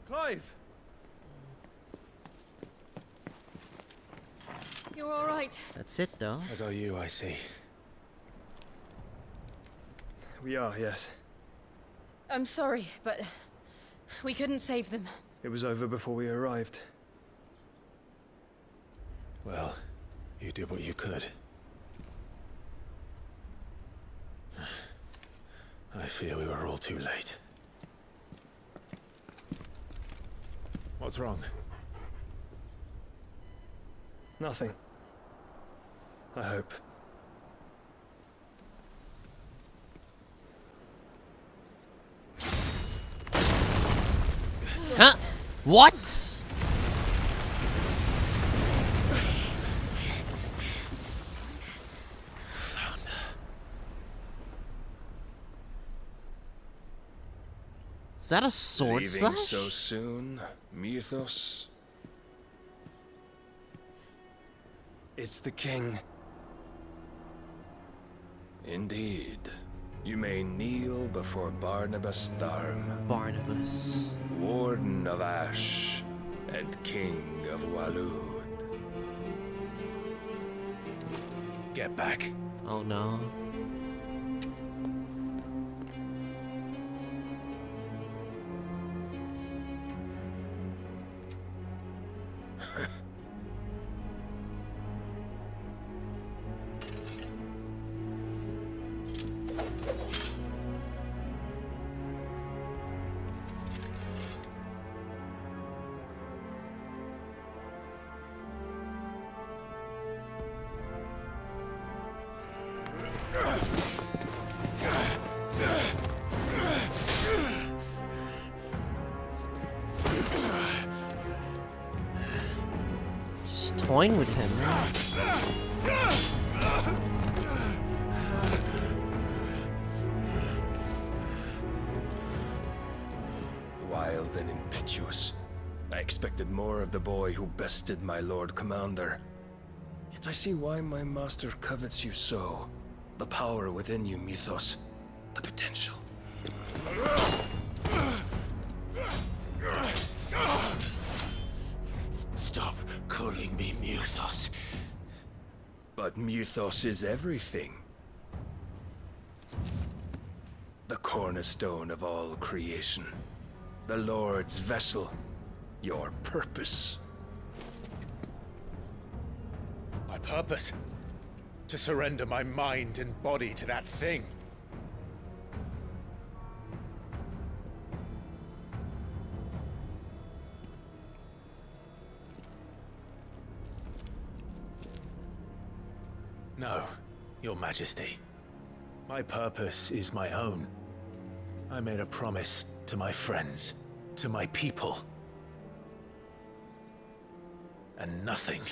Clive! You're all right. That's it, though. As are you, I see. We are, yes. I'm sorry, but we couldn't save them. It was over before we arrived. Well, you did what you could. I fear we were all too late. What's wrong? Nothing. I hope. Huh? What? Is that a sword Leaving slash? so soon, Mythos? It's the king. Indeed. You may kneel before Barnabas Tharm. Barnabas. Warden of Ash and King of Waloed. Get back. Oh no. toying with him. Wild and impetuous. I expected more of the boy who bested my Lord Commander. Yet I see why my master covets you so. The power within you, Mythos. The potential. Stop calling me Mythos. But Mythos is everything. The cornerstone of all creation. The Lord's vessel. Your purpose. My purpose? To surrender my mind and body to that thing. No, Your Majesty. My purpose is my own. I made a promise to my friends, to my people. And nothing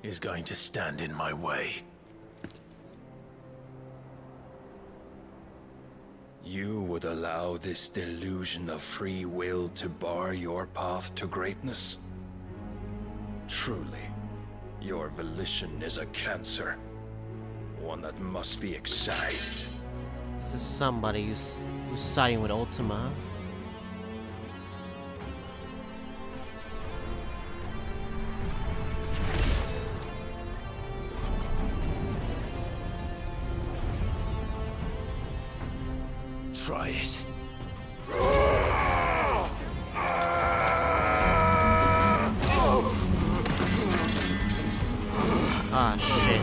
is going to stand in my way. You would allow this delusion of free will to bar your path to greatness? Truly, your volition is a cancer. One that must be excised. This is somebody who's siding with Ultima. Try it. Ah, shit.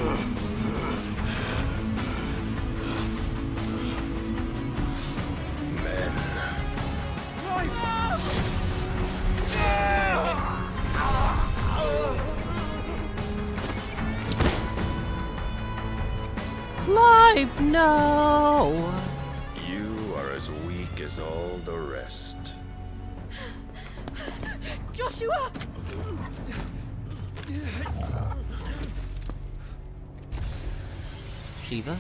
Clive, no! You are as weak as all the rest. Joshua! Shiva?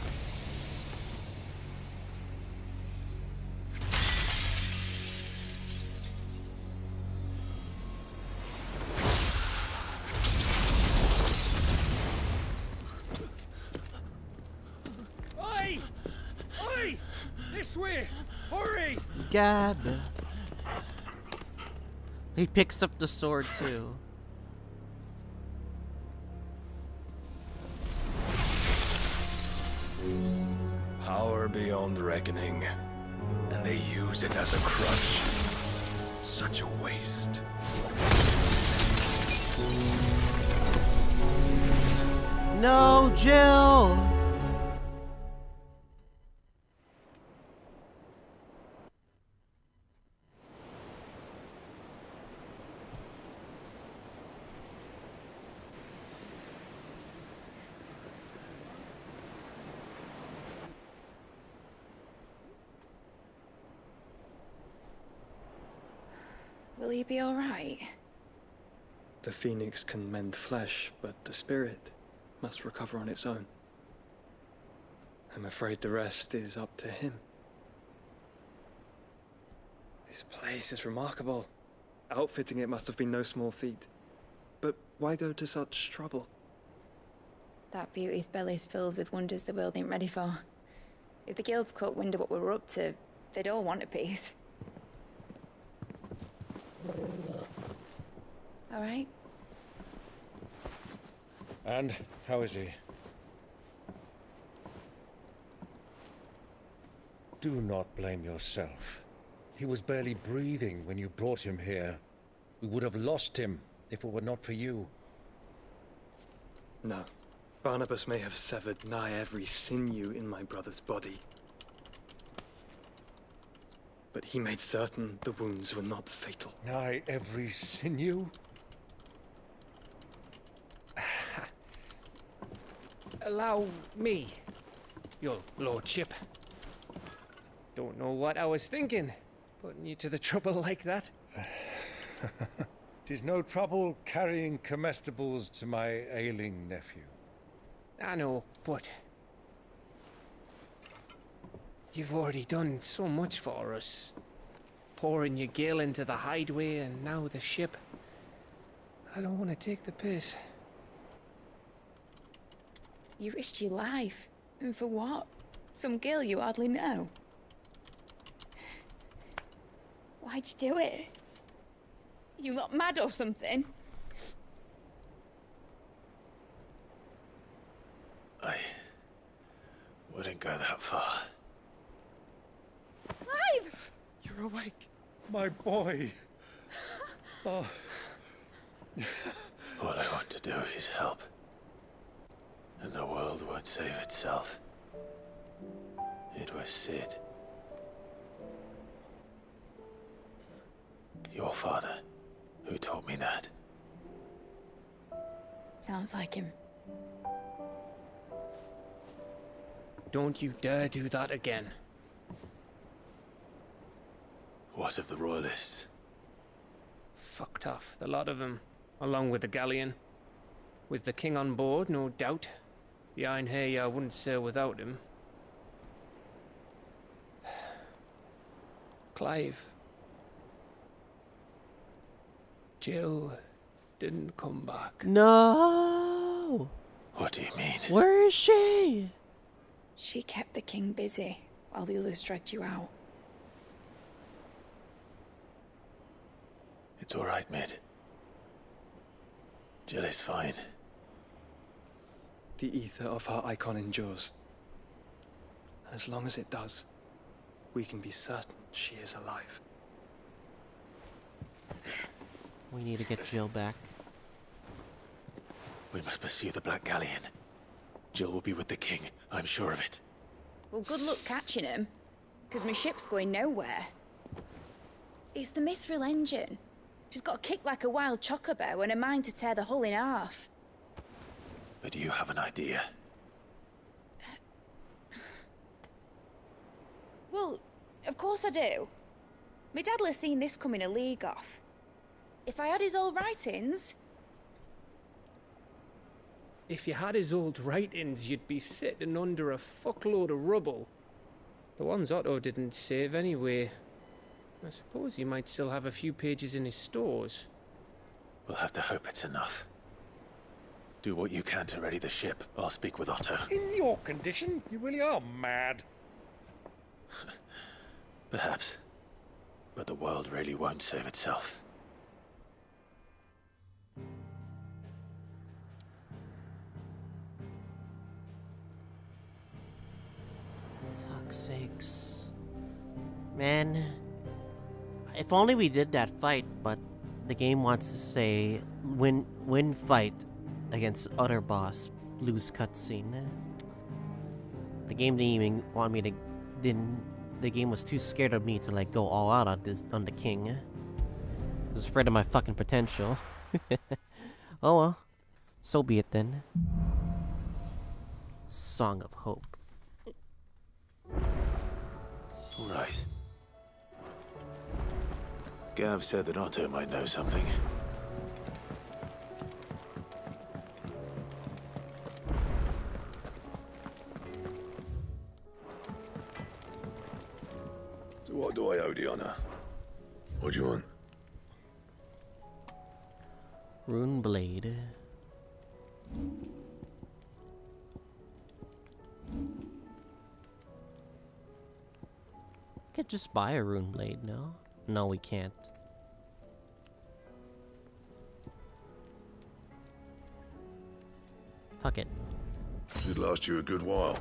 Oi! Oi! This way! Hurry! Gab. He picks up the sword too. Power beyond reckoning, and they use it as a crutch. Such a waste. No, Jill! Will you be all right? The phoenix can mend flesh, but the spirit must recover on its own. I'm afraid the rest is up to him. This place is remarkable. Outfitting it must have been no small feat. But why go to such trouble? That beauty's belly's filled with wonders the world ain't ready for. If the guilds caught wind of what we were up to, they'd all want a piece. All right? And how is he? Do not blame yourself. He was barely breathing when you brought him here. We would have lost him if it were not for you. No. Barnabas may have severed nigh every sinew in my brother's body. But he made certain the wounds were not fatal. Nigh every sinew? Allow me, your lordship. Don't know what I was thinking, putting you to the trouble like that. 'Tis no trouble carrying comestibles to my ailing nephew. I know, but you've already done so much for us. Pouring your gil into the hideaway and now the ship. I don't want to take the piss. You risked your life. And for what? Some girl you hardly know. Why'd you do it? You not mad or something? I wouldn't go that far. Clive! You're awake. My boy. Oh. All I want to do is help. And the world won't save itself. It was Sid. Your father, who taught me that. Sounds like him. Don't you dare do that again. What of the Royalists? Fucked off, the lot of them, along with the galleon. With the king on board, no doubt. The Iron Hair wouldn't sail without him. Clive. Jill didn't come back. No! What do you mean? Where is she? She kept the king busy while the others dragged you out. It's all right, Mid. Jill is fine. The ether of her icon endures. And as long as it does, we can be certain she is alive. We need to get Jill back. We must pursue the Black Galleon. Jill will be with the king, I'm sure of it. Well, good luck catching him, because my ship's going nowhere. It's the Mithril engine. She's got a kick like a wild chocobo and a mind to tear the hull in half. But do you have an idea? Well, of course I do. My dad'll have seen this coming a league off. If I had his old writings... If you had his old writings, you'd be sitting under a fuckload of rubble. The ones Otto didn't save anyway. I suppose you might still have a few pages in his stores. We'll have to hope it's enough. Do what you can to ready the ship. I'll speak with Otto. In your condition, you really are mad. Perhaps. But the world really won't save itself. Fuck's sakes. Man. If only we did that fight, but the game wants to say win fight against other boss, lose cutscene. The game didn't even want me to the game was too scared of me to like go all out on the king. It was afraid of my fucking potential. Oh well. So be it then. Song of Hope. Right. Gav said that Otto might know something. So what do I owe the honor? What do you want? Rune Blade. Could just buy a Rune Blade, no? No, we can't. Fuck it. Should last you a good while.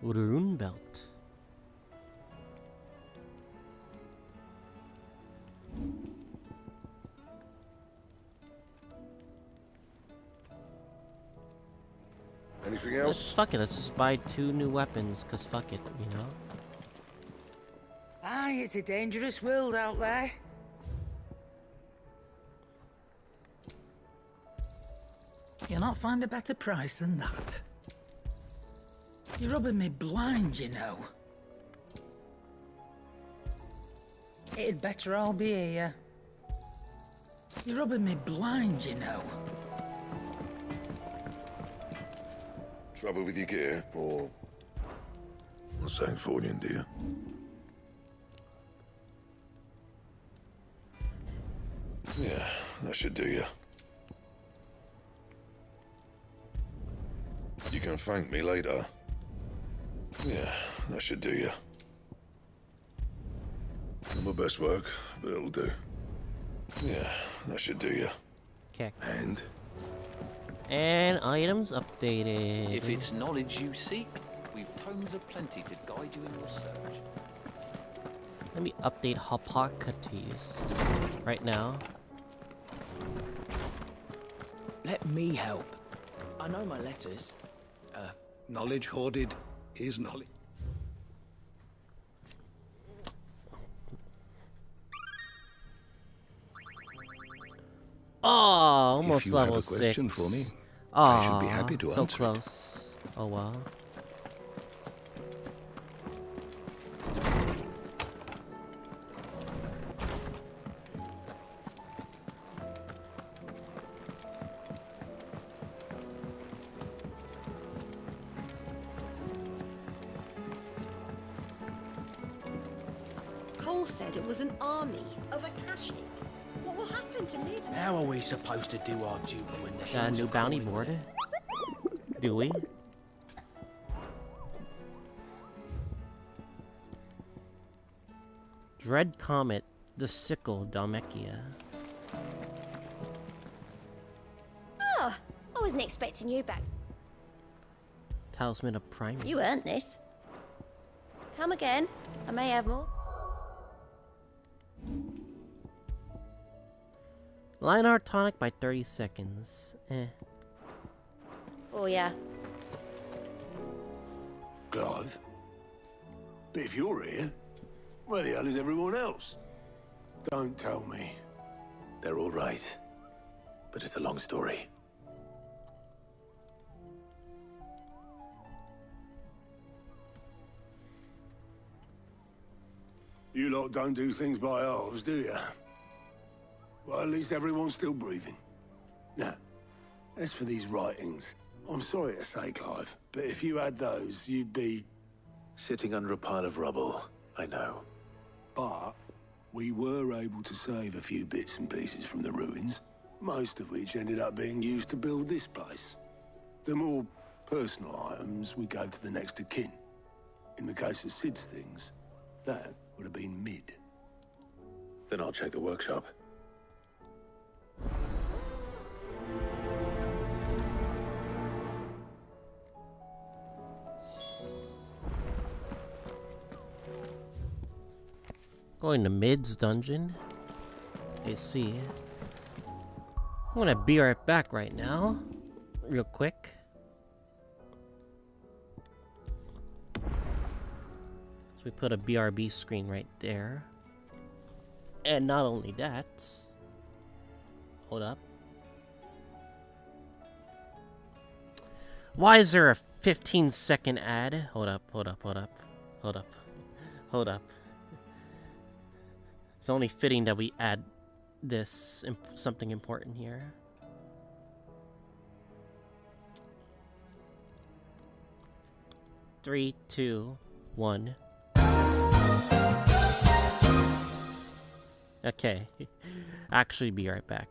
Rune Belt. Anything else? Fuck it, let's just buy 2 new weapons, cause fuck it, you know? Aye, it's a dangerous world out there. You'll not find a better price than that. You're rubbing me blind, you know. It'd better all be here. You're rubbing me blind, you know. Trouble with your gear, or something for you, dear? Yeah, that should do you. You can thank me later. Yeah, that should do you. Not my best work, but it'll do. Yeah, that should do you. Okay. And items updated. If it's knowledge you seek, we've tomes aplenty to guide you in your search. Let me update Hippocrates right now. Let me help. I know my letters. Knowledge hoarded is knowledge. Oh, almost If you level have a question 6. for me, Oh, I should be happy to so answer close. Oh well. Cole said it was an army of Akashic. What will happen to me tonight? How are we supposed to do our duty when the Got a hills new are bounty calling board. with it? Do we? Dread Comet, the Sickle, Dalmekia. Oh, I wasn't expecting you back. Talisman of Primate. You earned this. Come again. I may have more. Lionheart tonic by 30 seconds. Oh, yeah. Clive? But if you're here, where the hell is everyone else? Don't tell me. They're all right. But it's a long story. You lot don't do things by halves, do you? Well, at least everyone's still breathing. Now, as for these writings, I'm sorry to say, Clive, but if you had those, you'd be... Sitting under a pile of rubble, I know. But we were able to save a few bits and pieces from the ruins, most of which ended up being used to build this place. The more personal items we gave to the next of kin. In the case of Sid's things, that would have been mid. Then I'll check the workshop. Going to Mid's dungeon. I see. I'm gonna be right back right now. Real quick. So we put a BRB screen right there. And not only that. Hold up. Why is there a 15-second ad? Hold up. It's only fitting that we add this something important here. Three, two, one. Okay. Actually, be right back.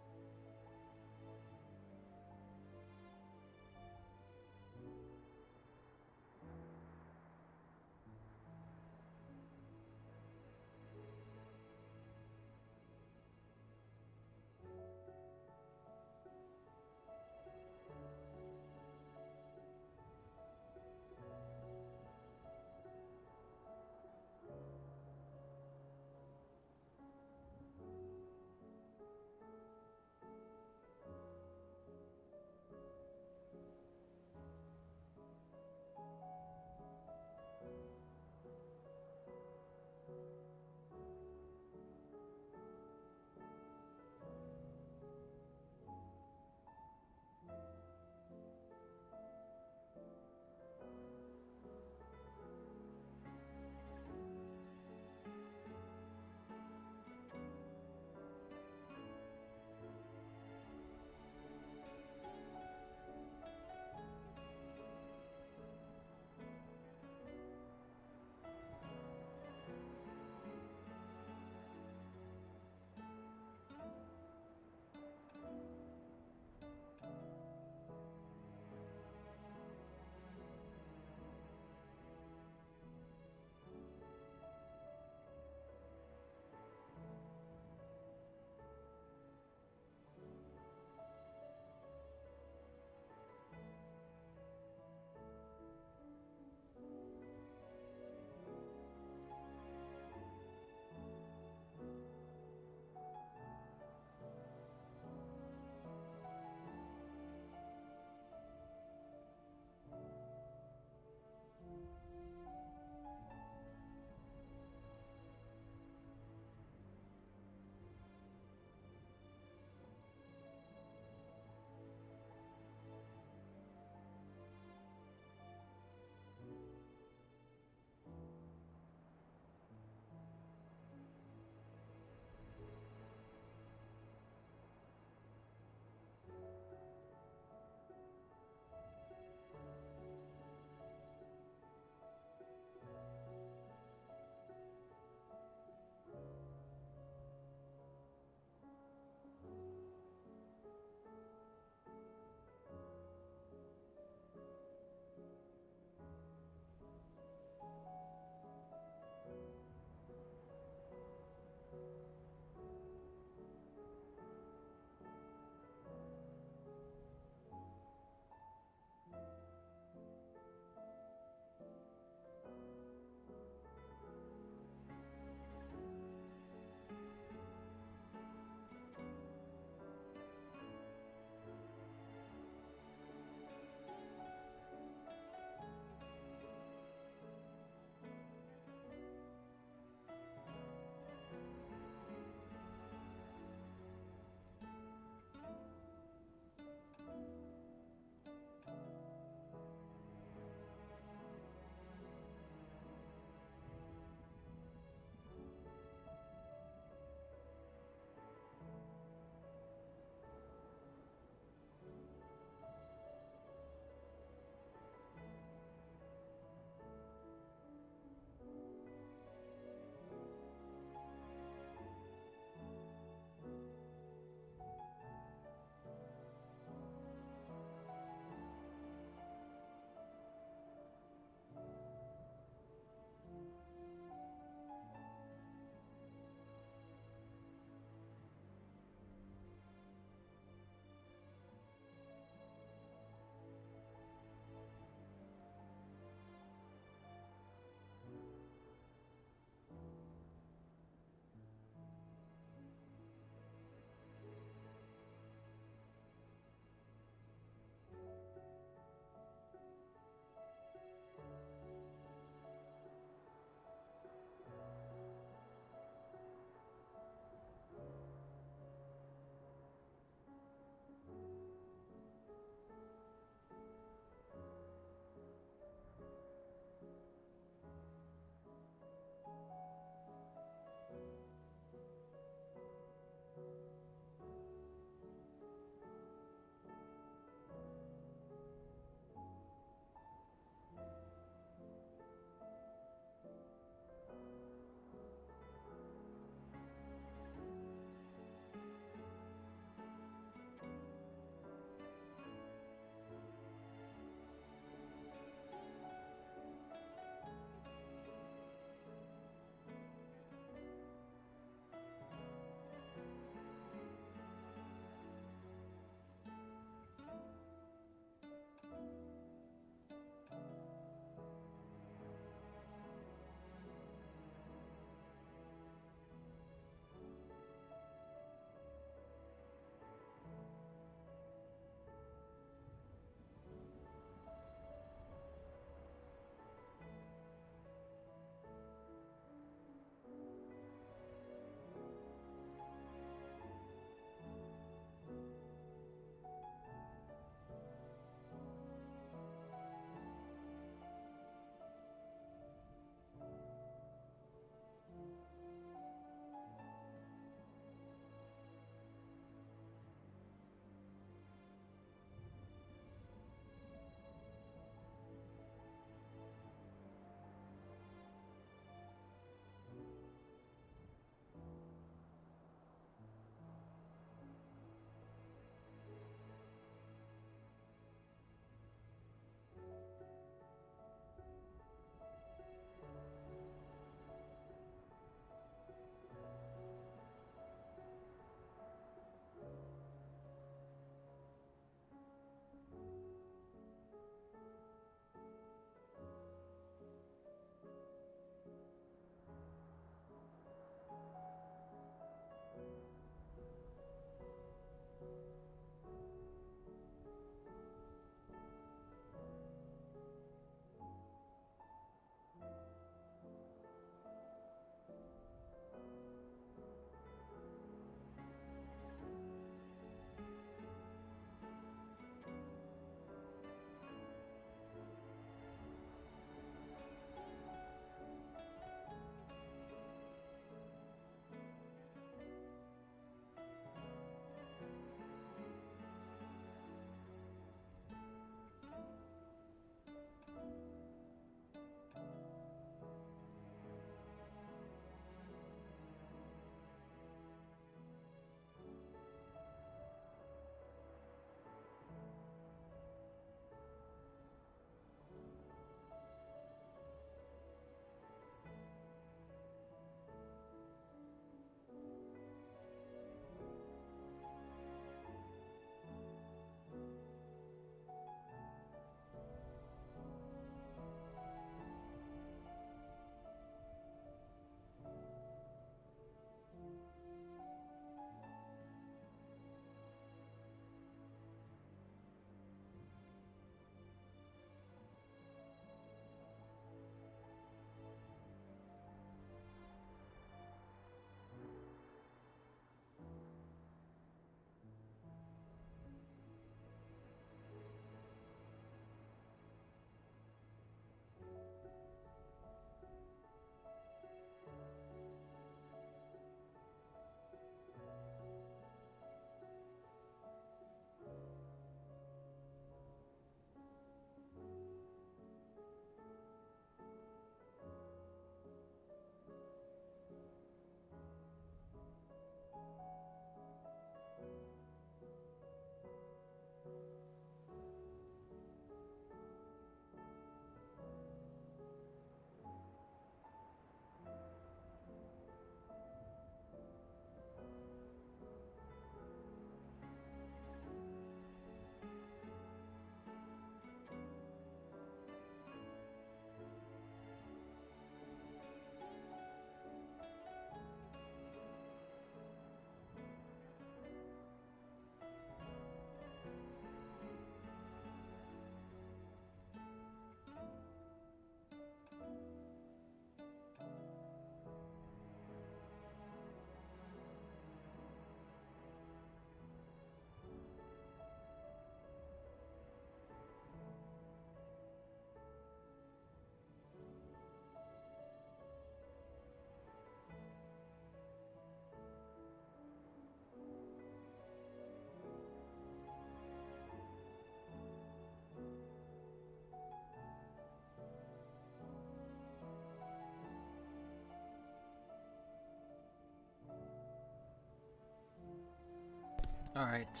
Alright.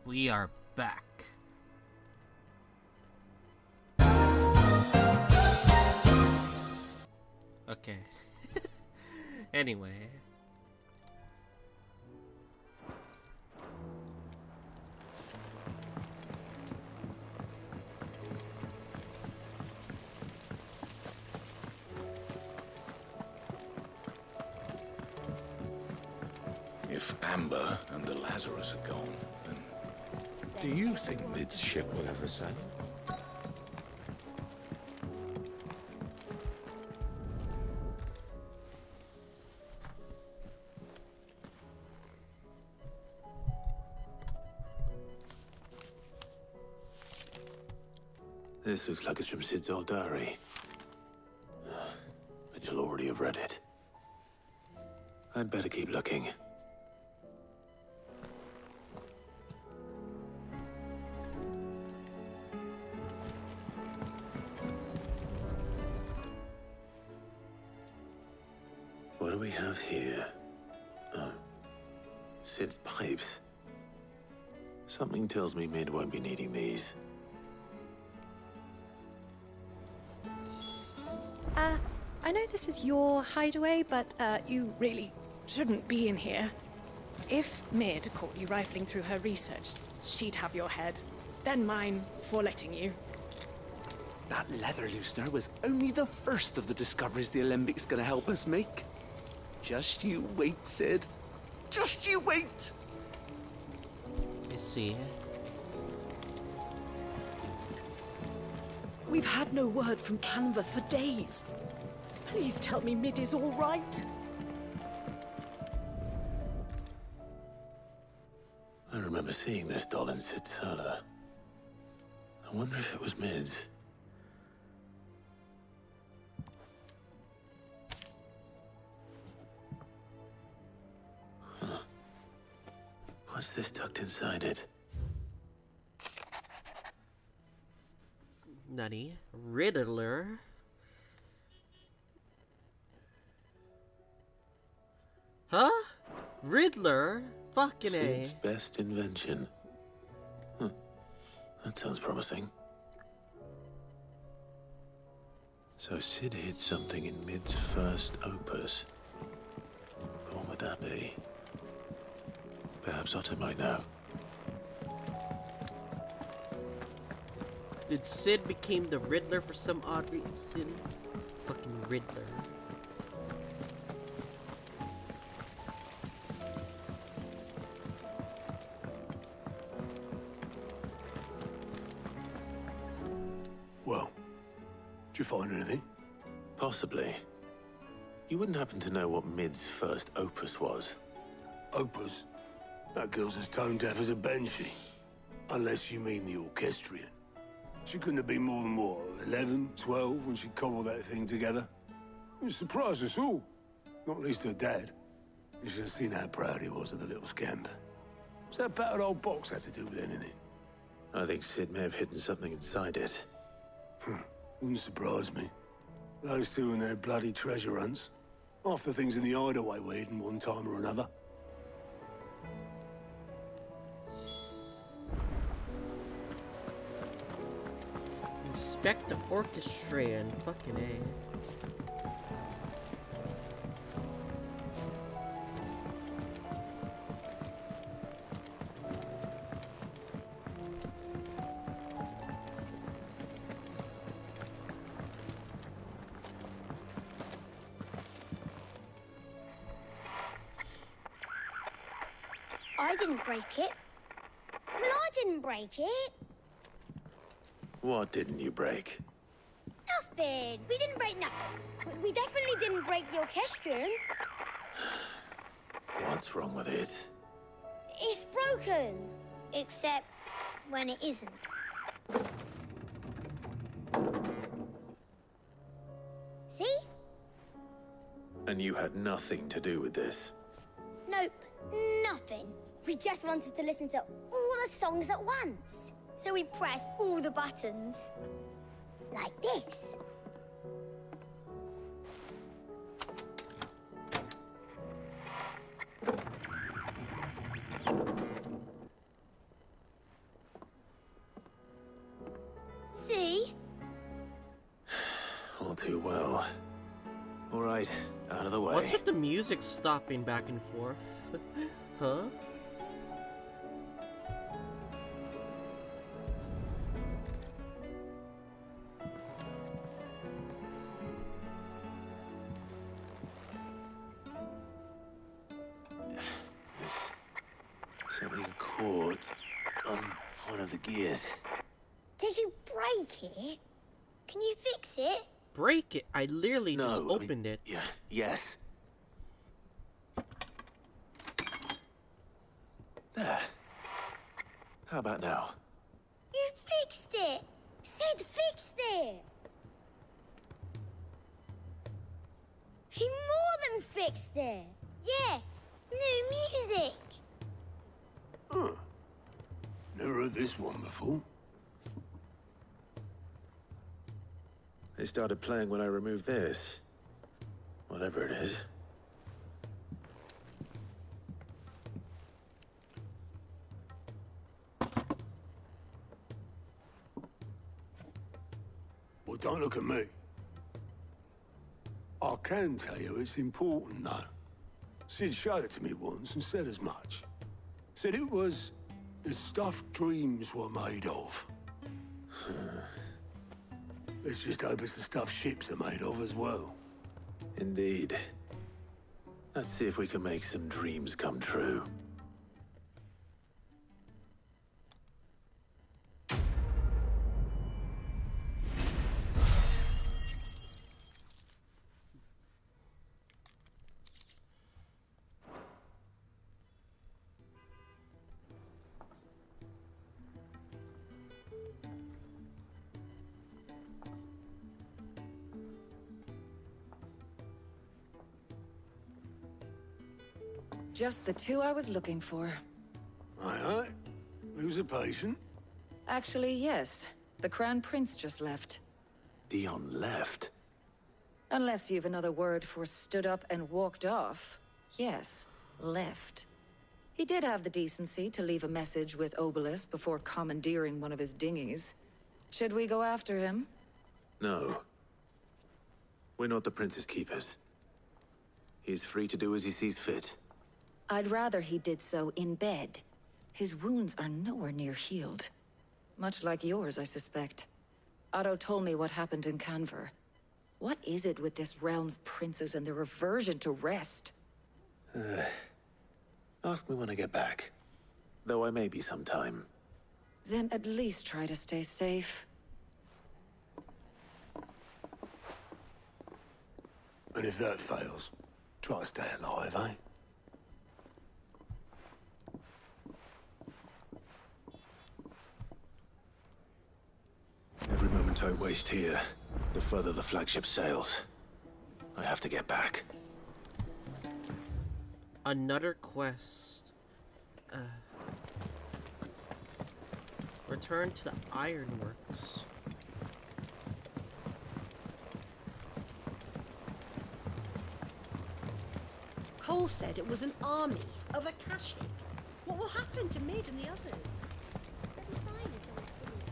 We are back. Okay. Anyway. If Amber and the Lazarus are gone, then... Do you think Mid's ship will ever sail? This looks like it's from Sid's old diary. But you'll already have read it. I'd better keep looking. What do we have here? Oh. Sid's pipes. Something tells me Mid won't be needing these. I know this is your hideaway, but you really shouldn't be in here. If Mid caught you rifling through her research, she'd have your head, then mine for letting you. That leather loosener was only the first of the discoveries the Alembics gonna help us make. Just you wait, Sid. Just you wait! I see. We've had no word from Canva for days. Please tell me Mid is all right. I remember seeing this doll in Sid's cellar. I wonder if it was Mid's. Huh. What's this tucked inside it? Nutty. Riddler. Huh? Riddler? Fucking A. Sid's best invention. Huh. That sounds promising. So Sid hid something in Mid's first opus. But what would that be? Perhaps Otto might know. Did Sid became the Riddler for some odd reason? Fucking Riddler. Well, did you find anything? Possibly. You wouldn't happen to know what Mid's first opus was? Opus? That girl's as tone deaf as a banshee. Unless you mean the orchestrion. She couldn't have been more than, what, 11, 12 when she cobbled that thing together? It surprised us all. Not least her dad. You should have seen how proud he was of the little scamp. What's that battered old box have to do with anything? I think Sid may have hidden something inside it. Wouldn't surprise me. Those two and their bloody treasure hunts. Half the things in the hideaway were hidden one time or another. Inspect the orchestrion. Fucking A. I didn't break it. Well, I didn't break it. What didn't you break? Nothing. We didn't break nothing. We definitely didn't break the orchestrion. What's wrong with it? It's broken. Except when it isn't. See? And you had nothing to do with this? Nope. Nothing. We just wanted to listen to all the songs at once. So we pressed all the buttons. Like this. all too well. All right, out of the way. What's with the music stopping back and forth? Huh? Something caught on one of the gears. Did you break it? Can you fix it? Break it? I literally just opened it. Yeah, yes. There. How about now? You fixed it! Sid fixed it! He more than fixed it! Yeah, new music! Huh. Never heard this one before. They started playing when I removed this. Whatever it is. Well, don't look at me. I can tell you it's important, though. Sid showed it to me once and said as much. Said it was the stuff dreams were made of. Let's just hope it's the stuff ships are made of as well. Indeed. Let's see if we can make some dreams come true. Just the two I was looking for. Aye. Lose a patient? Actually, yes. The Crown Prince just left. Dion left? Unless you've another word for stood up and walked off. Yes, left. He did have the decency to leave a message with Obelisk before commandeering one of his dinghies. Should we go after him? No. We're not the Prince's keepers. He's free to do as he sees fit. I'd rather he did so in bed. His wounds are nowhere near healed. Much like yours, I suspect. Otto told me what happened in Canver. What is it with this realm's princes and their aversion to rest? Ask me when I get back. Though I may be sometime. Then at least try to stay safe. And if that fails, try to stay alive, eh? Every moment I waste here, the further the flagship sails. I have to get back. Another quest. Return to the Ironworks. Cole said it was an army of Akashic. What will happen to Mid and the others? They'll be fine as long as Sid's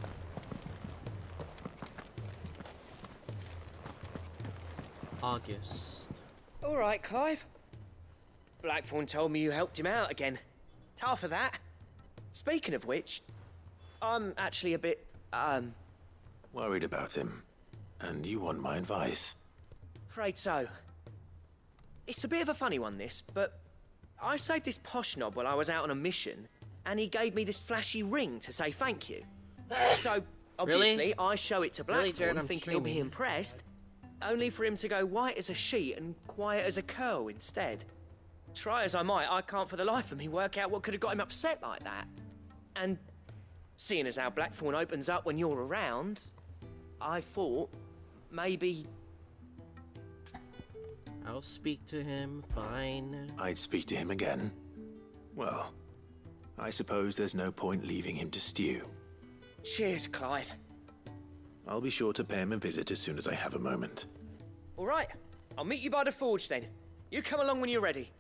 August. All right, Clive. Blackthorn told me you helped him out again. Tough of that. Speaking of which, I'm actually a bit, Worried about him. And you want my advice? afraid so. It's a bit of a funny one, this, but I saved this posh knob while I was out on a mission, and he gave me this flashy ring to say thank you. So, obviously, Really? I show it to Really, Blackthorn, Jared, I'm thinking he'll be streaming. impressed, only for him to go white as a sheet and quiet as a curl instead. Try as I might, I can't for the life of me work out what could have got him upset like that. And seeing as how Blackthorn opens up when you're around, I thought maybe... I'll speak to him, fine. I'd speak to him again. Well, I suppose there's no point leaving him to stew. Cheers, Clive. I'll be sure to pay him a visit as soon as I have a moment. All right, I'll meet you by the forge then. You come along when you're ready.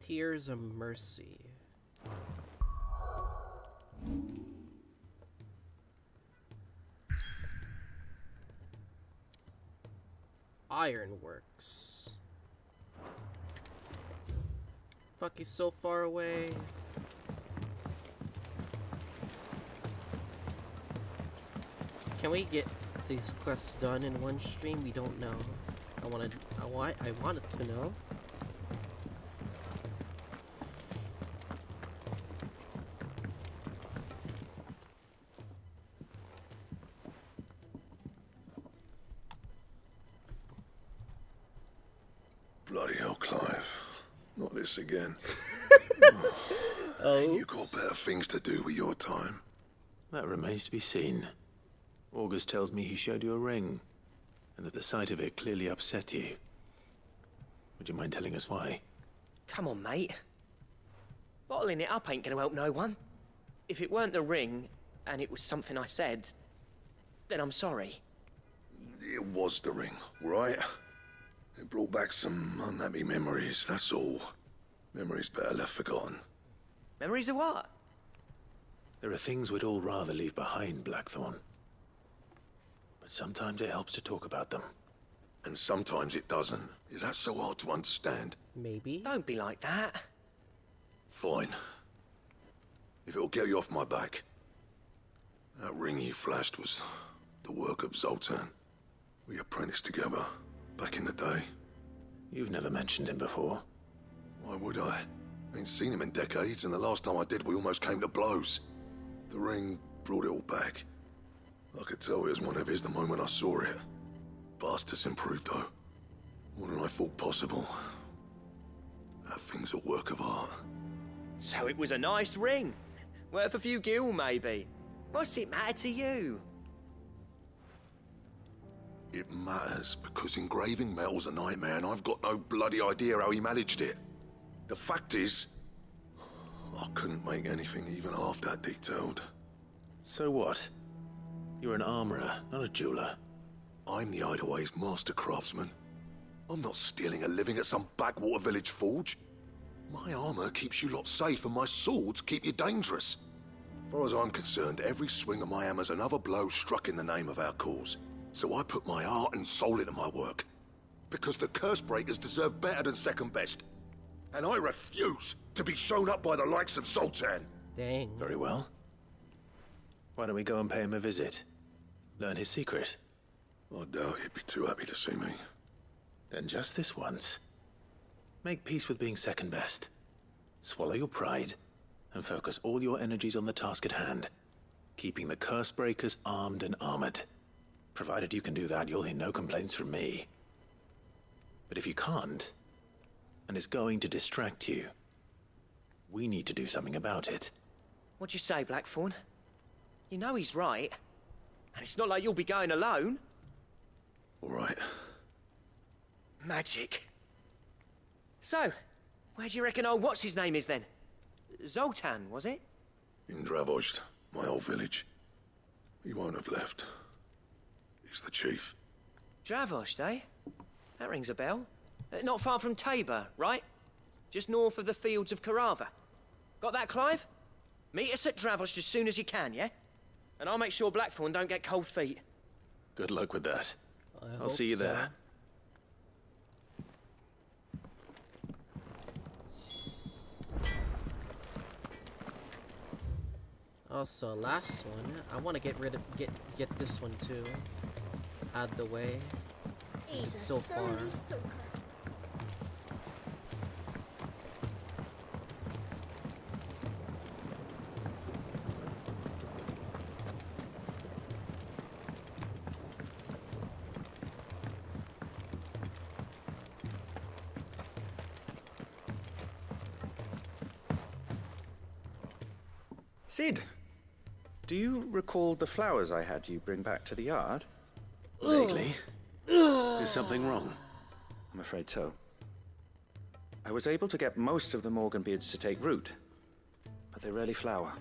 Tears of Mercy. Ironworks. Fuck, he's so far away. Can we get these quests done in one stream? We don't know. I wanted to know. Bloody hell, Clive. Not this again. Oh. You got better things to do with your time. That remains to be seen. August tells me he showed you a ring, and that the sight of it clearly upset you. Would you mind telling us why? Come on, mate. Bottling it up ain't gonna help no one. If it weren't the ring, and it was something I said, then I'm sorry. It was the ring, right? It brought back some unhappy memories, that's all. Memories better left forgotten. Memories of what? There are things we'd all rather leave behind, Blackthorn. But sometimes it helps to talk about them. And sometimes it doesn't. Is that so hard to understand? Maybe. Don't be like that. Fine. If it'll get you off my back. That ring you flashed was the work of Zoltan. We apprenticed together back in the day. You've never mentioned him before. Why would I? Ain't seen him in decades, and the last time I did, we almost came to blows. The ring brought it all back. I could tell it was one of his the moment I saw it. Bastard's improved, though. More than I thought possible. That thing's a work of art. So it was a nice ring. Worth a few gil, maybe. What's it matter to you? It matters because engraving metal's a nightmare, and I've got no bloody idea how he managed it. The fact is, I couldn't make anything even half that detailed. So what? You're an armorer, not a jeweler. I'm the Hideaway's master craftsman. I'm not stealing a living at some backwater village forge. My armor keeps you lot safe, and my swords keep you dangerous. As far as I'm concerned, every swing of my hammer's another blow struck in the name of our cause. So I put my heart and soul into my work. Because the curse breakers deserve better than second best. And I refuse to be shown up by the likes of Zoltan. Dang. Very well. Why don't we go and pay him a visit? Learn his secret. I doubt he'd be too happy to see me. Then just this once. Make peace with being second best. Swallow your pride, and focus all your energies on the task at hand. Keeping the curse breakers armed and armored. Provided you can do that, you'll hear no complaints from me. But if you can't, and it's going to distract you, we need to do something about it. What'd you say, Blackthorn? You know he's right. And it's not like you'll be going alone. All right. Magic. So, where do you reckon old what's-his-name is then? Zoltan, was it? In Dravozd, my old village. He won't have left. He's the chief. Dravozd, eh? That rings a bell. Not far from Tabor, right? Just north of the fields of Karava. Got that, Clive? Meet us at Dravozd as soon as you can, yeah? And I'll make sure Blackthorn don't get cold feet. Good luck with that. I'll see you there. Also, last one. I want to get this one too. Out the way. It's so far. Sid, do you recall the flowers I had you bring back to the yard? Vaguely. Is something wrong? I'm afraid so. I was able to get most of the Morganbeards to take root, but they rarely flower.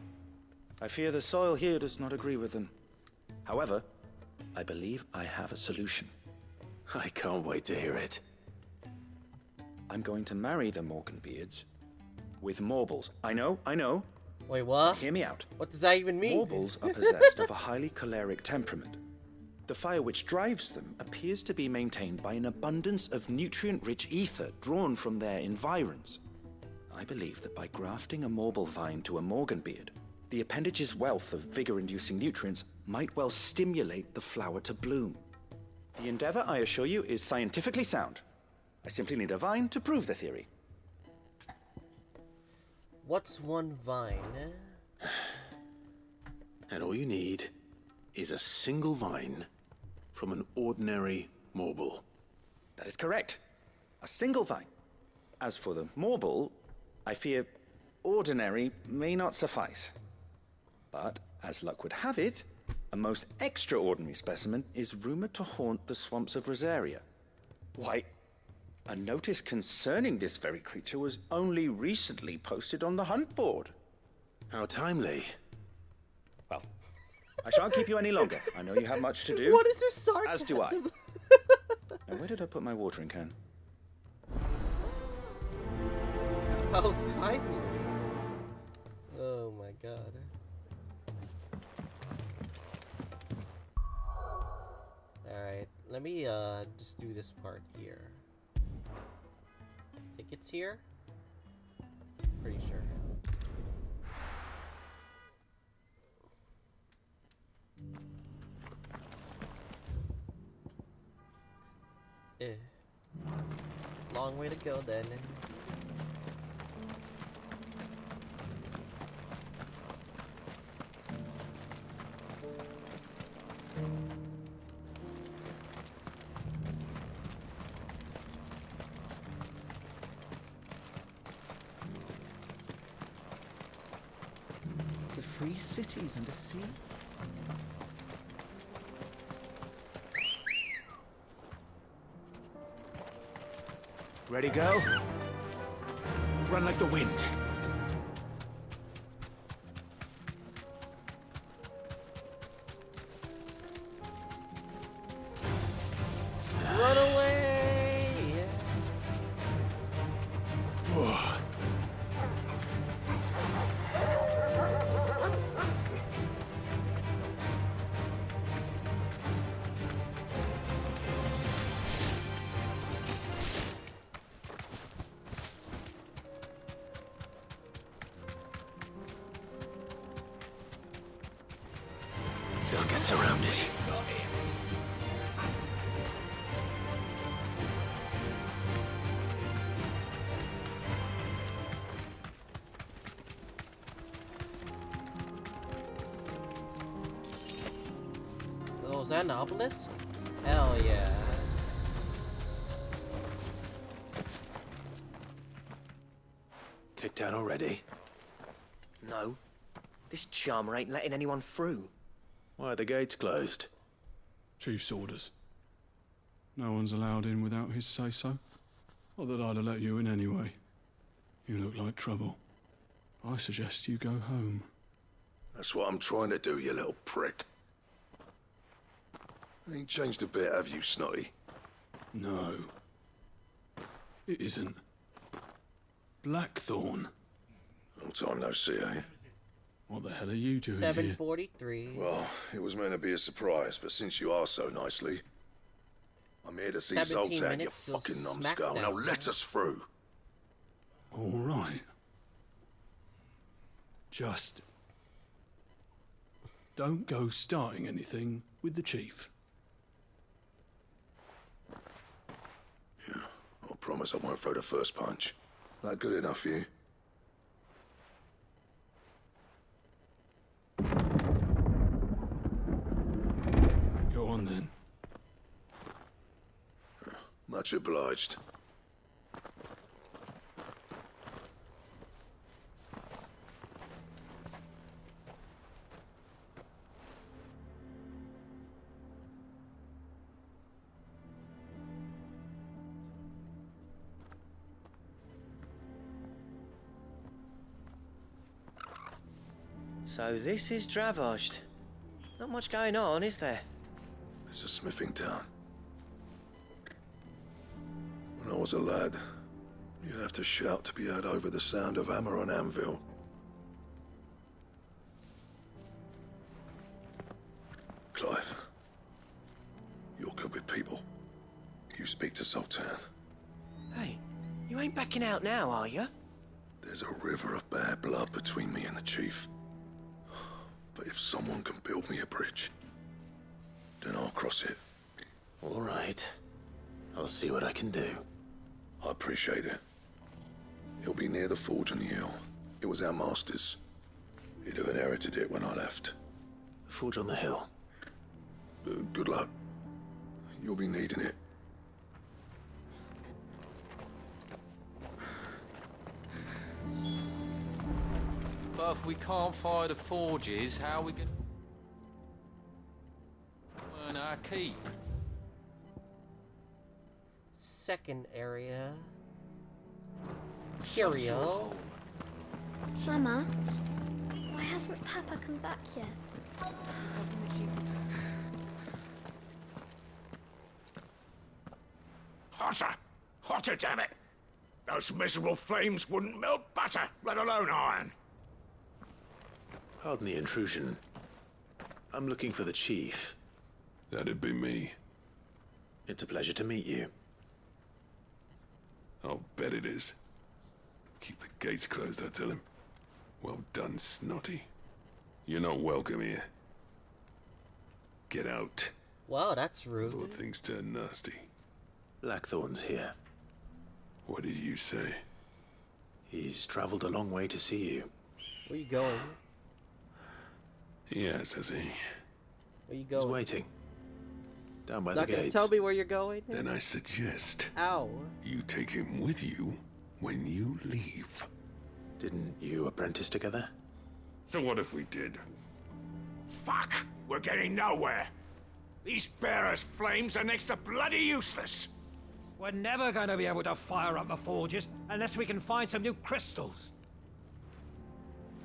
I fear the soil here does not agree with them. However, I believe I have a solution. I can't wait to hear it. I'm going to marry the Morganbeards with morbles. I know. Wait, what? Hear me out. What does that even mean? Morbles are possessed of a highly choleric temperament. The fire which drives them appears to be maintained by an abundance of nutrient-rich ether drawn from their environs. I believe that by grafting a morble vine to a Morganbeard, the appendage's wealth of vigor-inducing nutrients might well stimulate the flower to bloom. The endeavor, I assure you, is scientifically sound. I simply need a vine to prove the theory. What's one vine? And all you need is a single vine from an ordinary morble. That is correct. A single vine. As for the morble, I fear ordinary may not suffice. But, as luck would have it, a most extraordinary specimen is rumored to haunt the swamps of Rosaria. Why, a notice concerning this very creature was only recently posted on the hunt board. How timely. Well, I shan't keep you any longer. I know you have much to do. What is this sarcasm? As do I. Now, where did I put my watering can? How timely. Oh my god. Alright, let me just do this part here. I think it's here? Pretty sure. Long way to go then. The free cities under sea? Ready, go? Run like the wind. Run away! Don't get surrounded. Oh, is that an obelisk? Hell yeah. Kicked out already? No. This charmer ain't letting anyone through. Why are the gates closed? Chief's orders. No one's allowed in without his say-so. Not that I'd have let you in anyway. You look like trouble. I suggest you go home. That's what I'm trying to do, you little prick. Ain't changed a bit, have you, Snotty? No. It isn't. Blackthorn. Long time no see, eh? What the hell are you doing 743. here? Well, it was meant to be a surprise, but since you asked so nicely, I'm here to see 17 Zoltan, you minutes till fucking numbskull. SmackDown. Now let us through. All right. Just don't go starting anything with the chief. Yeah, I promise I won't throw the first punch. That good enough for you? Go on then. Much obliged. So this is Dravosht. Not much going on, is there? It's a smithing town. When I was a lad, You'd have to shout to be heard over the sound of hammer on anvil. Clive, you're good with people. You speak to Zoltan. Hey, you ain't backing out now, are you? There's a river of bad blood between me and the chief. But if someone can build me a bridge, then I'll cross it. All right. I'll see what I can do. I appreciate it. He'll be near the forge on the hill. It was our master's. He'd have inherited it when I left. The forge on the hill? Good luck. You'll be needing it. But if we can't fire the forges, how are we going to earn our keep? Second area. Curio. Mama, why hasn't Papa come back yet? Hotter! Hotter, damn it! Those miserable flames wouldn't melt butter, let alone iron. Pardon the intrusion. I'm looking for the chief. That'd be me. It's a pleasure to meet you. I'll bet it is. Keep the gates closed, I tell him. Well done, Snotty. You're not welcome here. Get out. Wow, that's rude. Before things turn nasty. Blackthorn's here. What did you say? He's traveled a long way to see you. Where you going? Yes, has he? Where you going? He's waiting. Down by Not the gonna gates. tell me where you're going? Then I suggest Ow. you take him with you when you leave. Didn't you apprentice together? So what if we did? Fuck! We're getting nowhere. These bearers' flames are next to bloody useless. We're never going to be able to fire up the forges unless we can find some new crystals.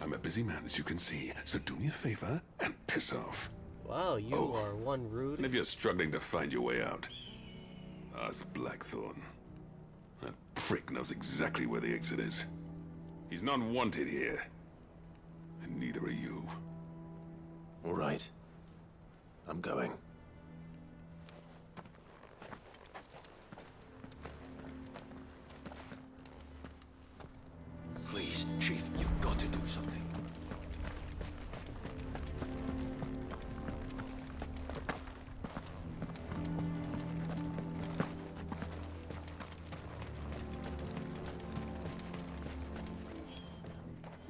I'm a busy man, as you can see, so do me a favor and piss off. Wow, you are one rude. And if you're struggling to find your way out, ask Blackthorn. That prick knows exactly where the exit is. He's not wanted here. And neither are you. All right. I'm going. Please, Chief, you've got to do something.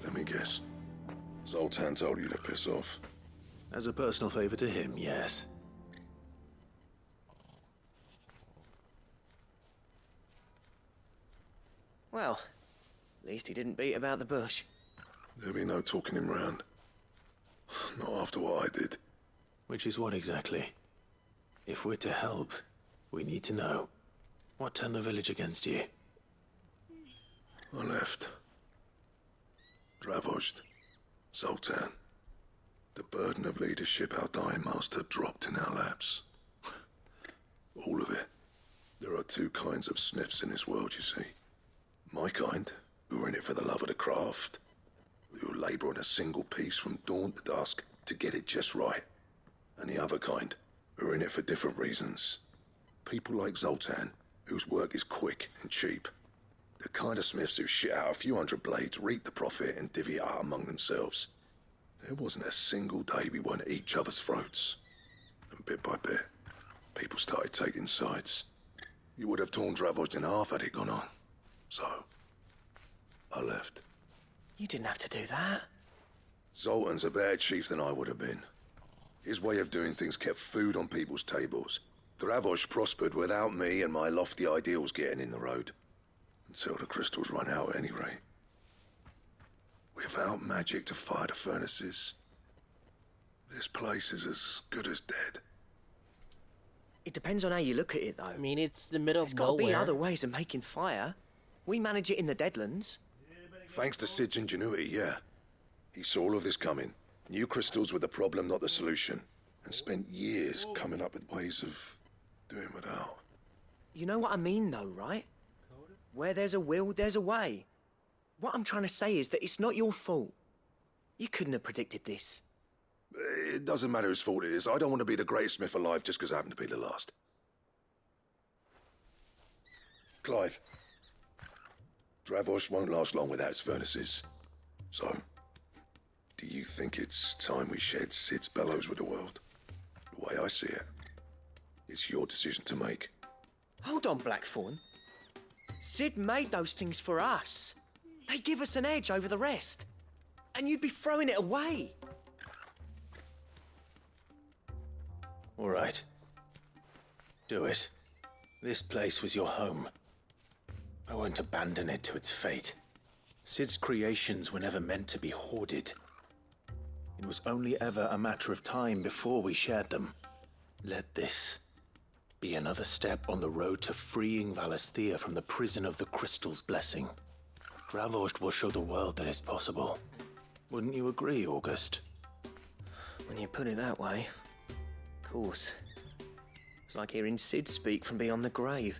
Let me guess. Zoltan told you to piss off. As a personal favor to him, yes. Well, at least he didn't beat about the bush. There'll be no talking him round. Not after what I did. Which is what exactly? If we're to help, we need to know. What turned the village against you? I left. Dravojd. Zoltan. The burden of leadership our dying master dropped in our laps. All of it. There are two kinds of smiths in this world, you see. My kind, who are in it for the love of the craft, who labour on a single piece from dawn to dusk to get it just right. And the other kind, who are in it for different reasons. People like Zoltan, whose work is quick and cheap. The kind of smiths who shit out a few hundred blades, reap the profit, and divvy it out among themselves. There wasn't a single day we weren't at each other's throats. And bit by bit, people started taking sides. You would have torn Dravojd in half had it gone on. So, I left. You didn't have to do that. Zoltan's a better chief than I would have been. His way of doing things kept food on people's tables. Dravojd prospered without me and my lofty ideals getting in the road. Until the crystals run out at any rate. Without magic to fire the furnaces, this place is as good as dead. It depends on how you look at it, though. I mean, it's the middle There's of got to be nowhere. other ways of making fire. We manage it in the Deadlands. Thanks to Sid's ingenuity, yeah. He saw all of this coming. Knew crystals were the problem, not the solution. And spent years coming up with ways of doing without. You know what I mean, though, right? Where there's a will, there's a way. What I'm trying to say is that it's not your fault. You couldn't have predicted this. It doesn't matter whose fault it is. I don't want to be the greatest smith alive just because I happen to be the last. Clive. Dravosh won't last long without its furnaces. So, do you think it's time we shared Sid's bellows with the world? The way I see it, it's your decision to make. Hold on, Blackthorn. Sid made those things for us. They give us an edge over the rest. And you'd be throwing it away. All right. Do it. This place was your home. I won't abandon it to its fate. Sid's creations were never meant to be hoarded. It was only ever a matter of time before we shared them. Let this be another step on the road to freeing Valisthea from the prison of the Crystal's blessing. Dravost will show the world that it's possible. Wouldn't you agree, August? When you put it that way, of course. It's like hearing Sid speak from beyond the grave.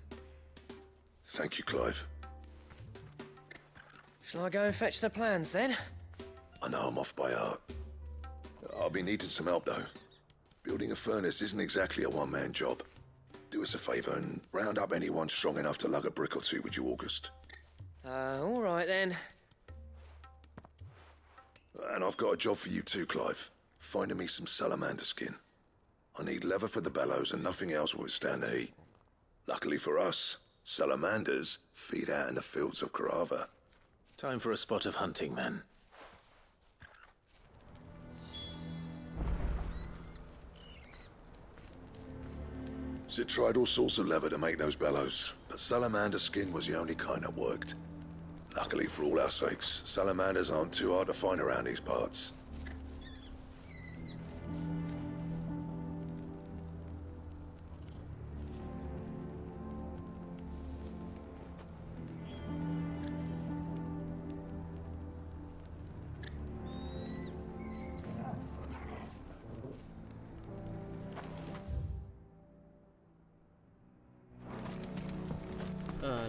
Thank you, Clive. Shall I go and fetch the plans, then? I know I'm off by heart. I'll be needing some help, though. Building a furnace isn't exactly a one-man job. Do us a favour and round up anyone strong enough to lug a brick or two, would you, August? All right, then. And I've got a job for you too, Clive. Finding me some salamander skin. I need leather for the bellows and nothing else will withstand the heat. Luckily for us, salamanders feed out in the fields of Carava. Time for a spot of hunting, then. Sid tried all sorts of leather to make those bellows, but salamander skin was the only kind that worked. Luckily for all our sakes, salamanders aren't too hard to find around these parts.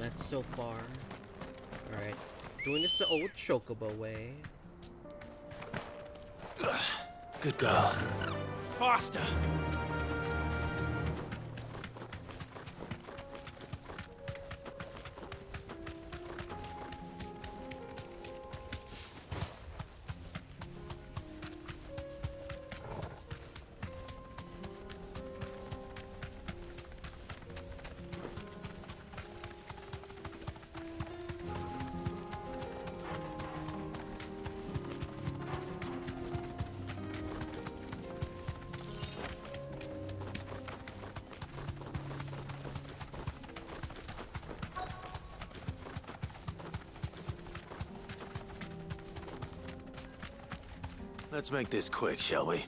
That's so far. Alright. Doing this the old Chocobo way. Good girl. Faster! Let's make this quick, shall we?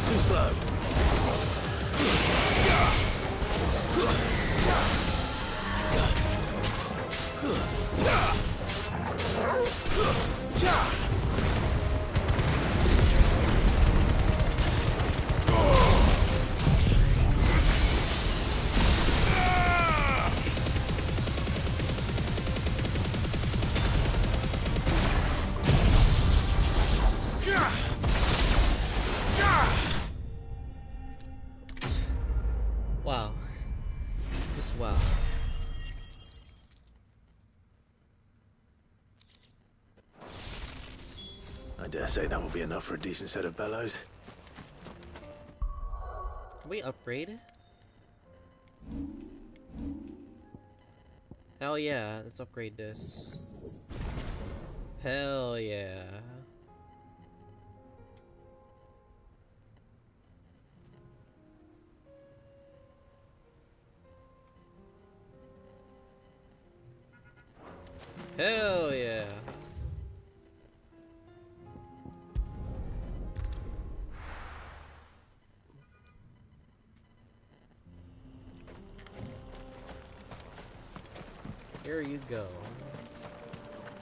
Too slow. Wow. Just wow. I dare say that will be enough for a decent set of bellows. Can we upgrade? Hell yeah, let's upgrade this. Hell yeah. Hell yeah. Here you go.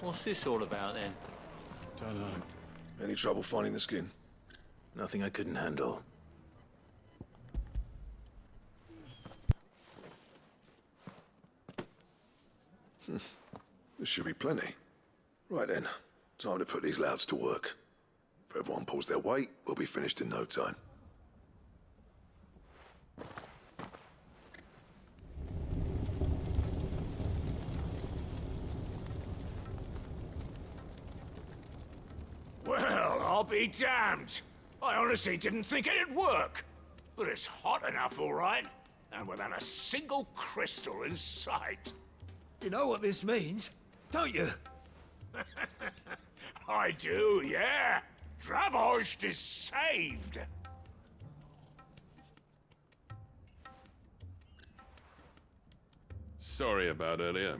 What's this all about then? Don't know. Any trouble finding the skin? Nothing I couldn't handle. This should be plenty. Right then, time to put these louds to work. If everyone pulls their weight, we'll be finished in no time. Well, I'll be damned. I honestly didn't think it'd work. But it's hot enough, all right. And without a single crystal in sight. You know what this means, don't you? I do, yeah. Dravost is saved. Sorry about earlier.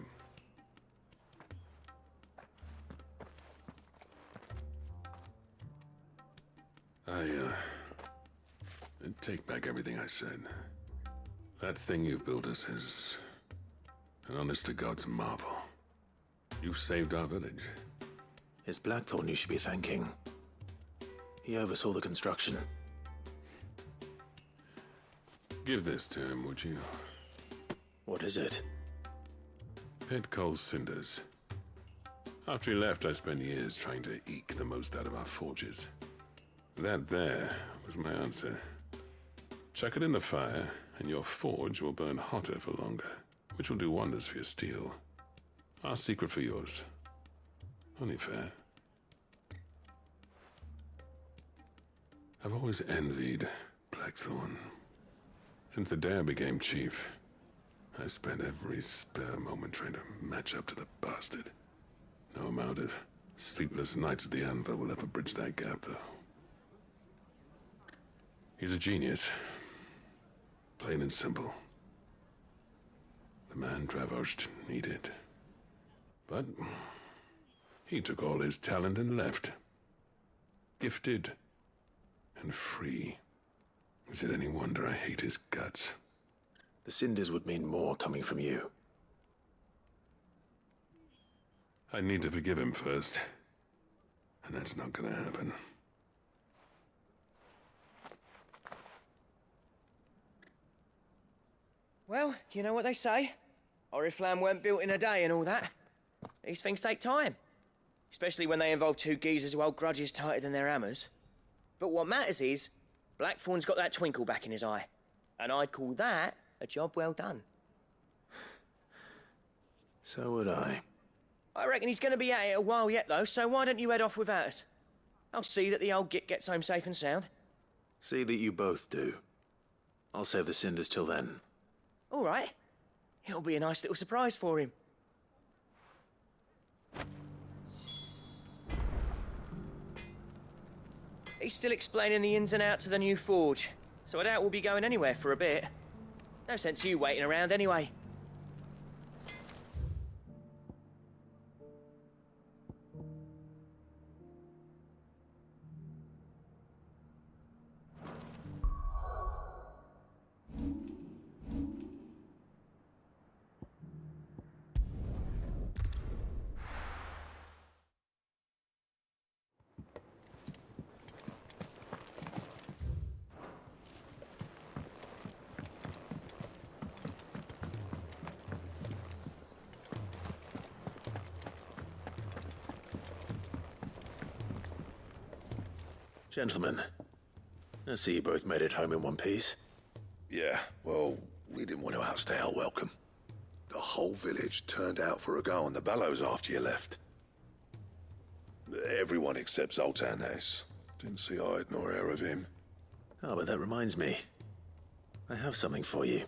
I take back everything I said. That thing you built us is an honest-to-God's marvel. You saved our village. It's Blackthorn you should be thanking. He oversaw the construction. Give this to him, would you? What is it? Pit coal cinders. After he left, I spent years trying to eke the most out of our forges. That there was my answer. Chuck it in the fire, and your forge will burn hotter for longer, which will do wonders for your steel. Our secret for yours. Only fair. I've always envied Blackthorn. Since the day I became chief, I spent every spare moment trying to match up to the bastard. No amount of sleepless nights at the anvil will ever bridge that gap, though. He's a genius. Plain and simple. The man Dravost needed. But he took all his talent and left. Gifted and free. Is it any wonder I hate his guts? The cinders would mean more coming from you. I need to forgive him first. And that's not gonna happen. Well, you know what they say. Oriflamme weren't built in a day and all that. These things take time. Especially when they involve two geezers who hold grudges tighter than their hammers. But what matters is, Blackthorn's got that twinkle back in his eye. And I'd call that a job well done. So would I. I reckon he's going to be at it a while yet, though, so why don't you head off without us? I'll see that the old git gets home safe and sound. See that you both do. I'll save the cinders till then. All right. It'll be a nice little surprise for him. He's still explaining the ins and outs of the new forge, so I doubt we'll be going anywhere for a bit. No sense you waiting around anyway. Gentlemen, I see you both made it home in one piece. Yeah, well, we didn't want to outstay our welcome. The whole village turned out for a go on the bellows after you left. Everyone except Zoltan has. Didn't see hide nor hair of him. Oh, but that reminds me. I have something for you.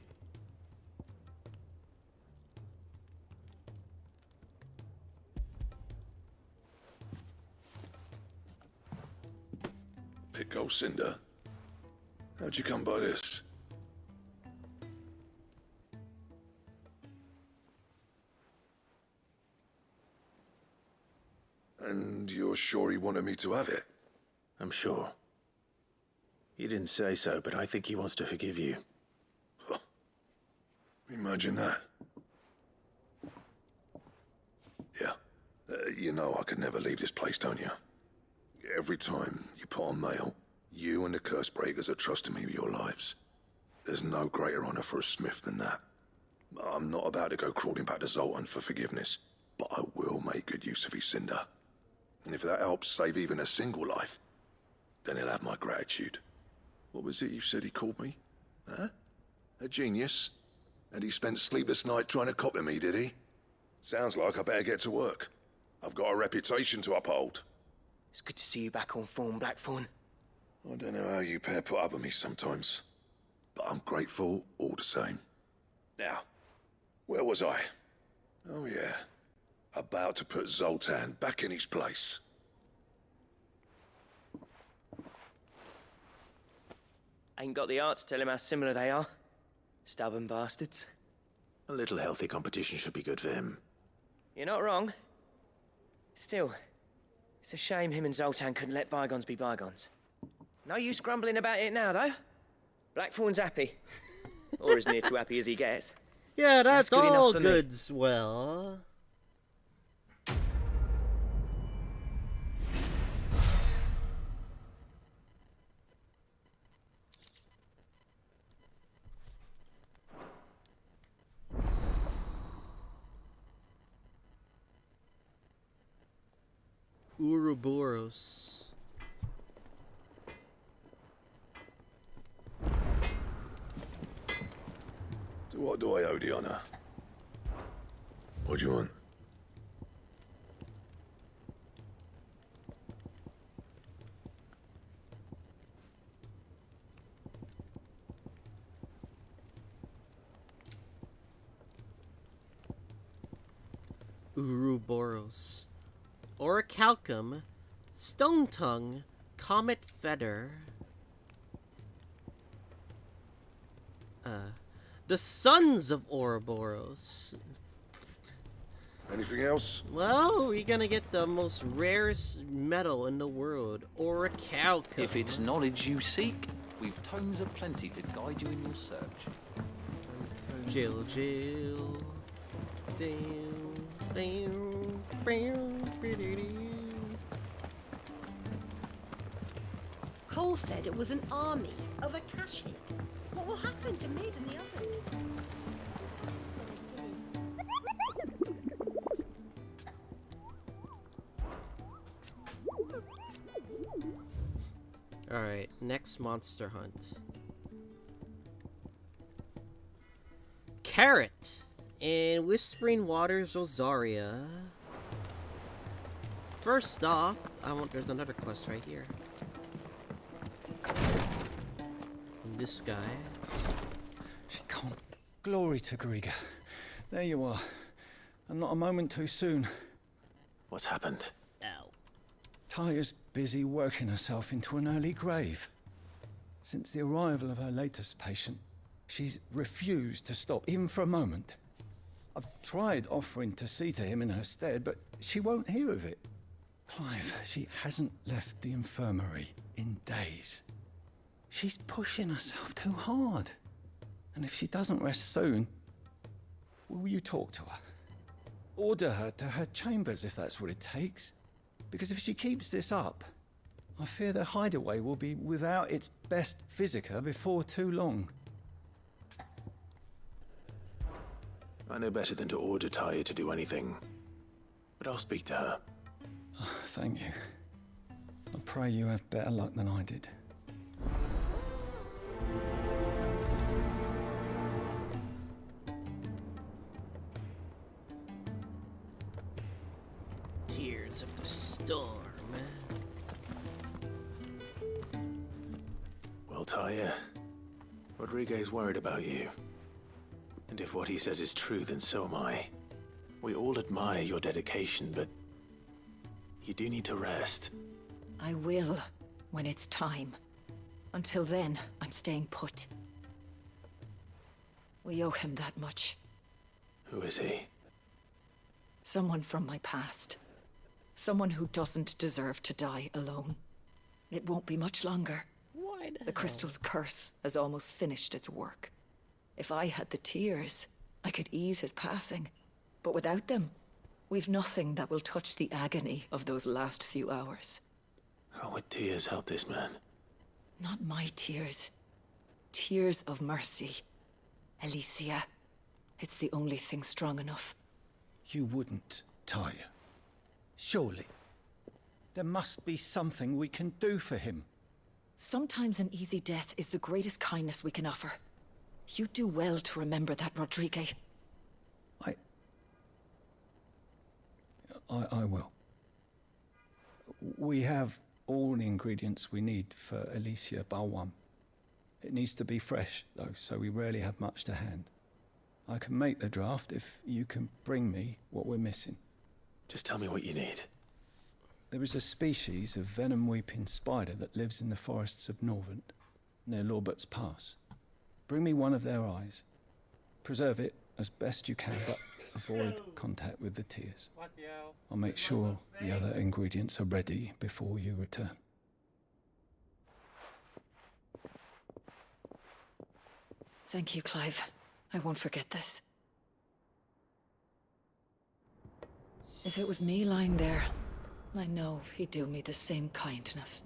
Pick cinder. How'd you come by this? And you're sure he wanted me to have it? I'm sure. He didn't say so, but I think he wants to forgive you. Huh. Imagine that. Yeah. You know I could never leave this place, don't you? Every time you put on mail, you and the curse breakers are trusting me with your lives. There's no greater honor for a smith than that. I'm not about to go crawling back to Zoltan for forgiveness, but I will make good use of his cinder. And if that helps save even a single life, then he'll have my gratitude. What was it you said he called me? Huh? A genius? And he spent sleepless night trying to copy me, did he? Sounds like I better get to work. I've got a reputation to uphold. It's good to see you back on form, Blackthorn. I don't know how you pair put up with me sometimes, but I'm grateful all the same. Now, where was I? Oh yeah, about to put Zoltan back in his place. Ain't got the art to tell him how similar they are. Stubborn bastards. A little healthy competition should be good for him. You're not wrong. Still, it's a shame him and Zoltan couldn't let bygones be bygones. No use grumbling about it now, though. Blackthorn's happy. Or as near to happy as he gets. Yeah, that's good enough all for me. goods well. Ouroboros. To what do I owe the honor? What do you want? Ouroboros. Orichalcum. Stone Tongue. Comet Feather. The Sons of Ouroboros. Anything else? Well, we're gonna get the most rarest metal in the world, Orichalcum. If it's knowledge you seek, we've tomes aplenty to guide you in your search. Jill, Jill. Damn, damn, bam, Cole said it was an army of Akashic. What will happen to Mid and the others? Alright, next monster hunt. Carrot in Whispering Waters, Rosaria. First off, there's another quest right here. This guy. She can't. Glory to Griga. There you are. And not a moment too soon. What's happened? Ow. Taya's busy working herself into an early grave. Since the arrival of her latest patient, she's refused to stop, even for a moment. I've tried offering to see to him in her stead, but she won't hear of it. Clive, she hasn't left the infirmary in days. She's pushing herself too hard. And if she doesn't rest soon, will you talk to her? Order her to her chambers if that's what it takes. Because if she keeps this up, I fear the hideaway will be without its best physica before too long. I know better than to order Taya to do anything, but I'll speak to her. Oh, thank you. I pray you have better luck than I did. Tears of the Storm. Well, Taya, Rodriguez worried about you. And if what he says is true, then so am I. We all admire your dedication, but you do need to rest. I will, when it's time. Until then, I'm staying put. We owe him that much. Who is he? Someone from my past. Someone who doesn't deserve to die alone. It won't be much longer. The crystal's curse has almost finished its work. If I had the tears, I could ease his passing. But without them, we've nothing that will touch the agony of those last few hours. How would tears help this man? Not my tears. Tears of mercy. Alicia. It's the only thing strong enough. You wouldn't, Tyre. Surely. There must be something we can do for him. Sometimes an easy death is the greatest kindness we can offer. You do well to remember that, Rodrigue. I will. We have all the ingredients we need for Alicia Balwam. It needs to be fresh, though, so we rarely have much to hand. I can make the draft if you can bring me what we're missing. Just tell me what you need. There is a species of venom-weeping spider that lives in the forests of Norvent, near Lorbert's Pass. Bring me one of their eyes. Preserve it as best you can, but avoid contact with the tears. I'll make sure the other ingredients are ready before you return. Thank you, Clive. I won't forget this. If it was me lying there, I know he'd do me the same kindness.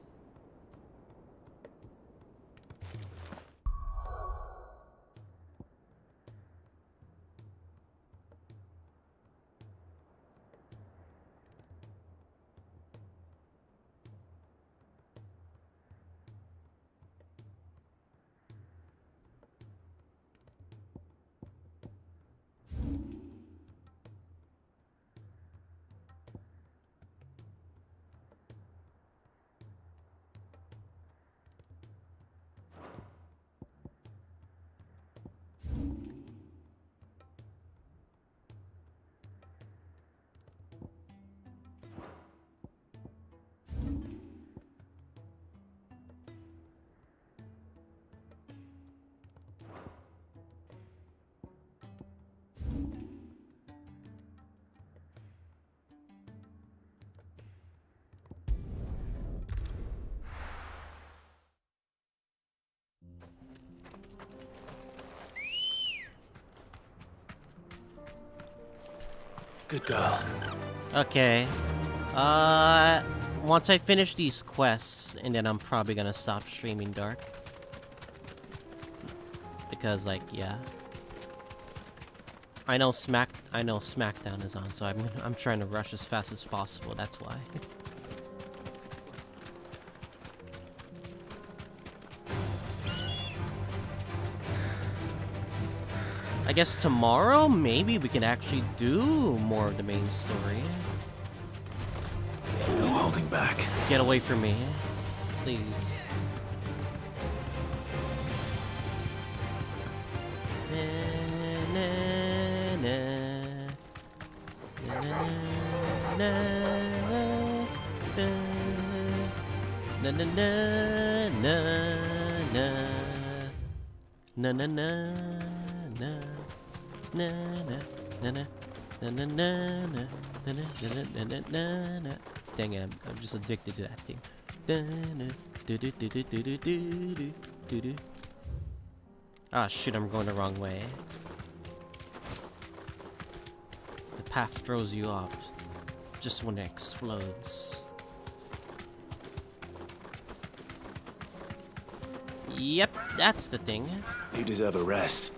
Good girl. Okay. Once I finish these quests, and then I'm probably gonna stop streaming Dark. Because, like, yeah. I know SmackDown is on, so I'm trying to rush as fast as possible, that's why. I guess tomorrow, maybe we can actually do more of the main story. No holding back. Get away from me, please. Dang it, I'm just addicted to that thing. Ah, shit, I'm going the wrong way. The path throws you off just when it explodes. Yep, that's the thing. You deserve a rest.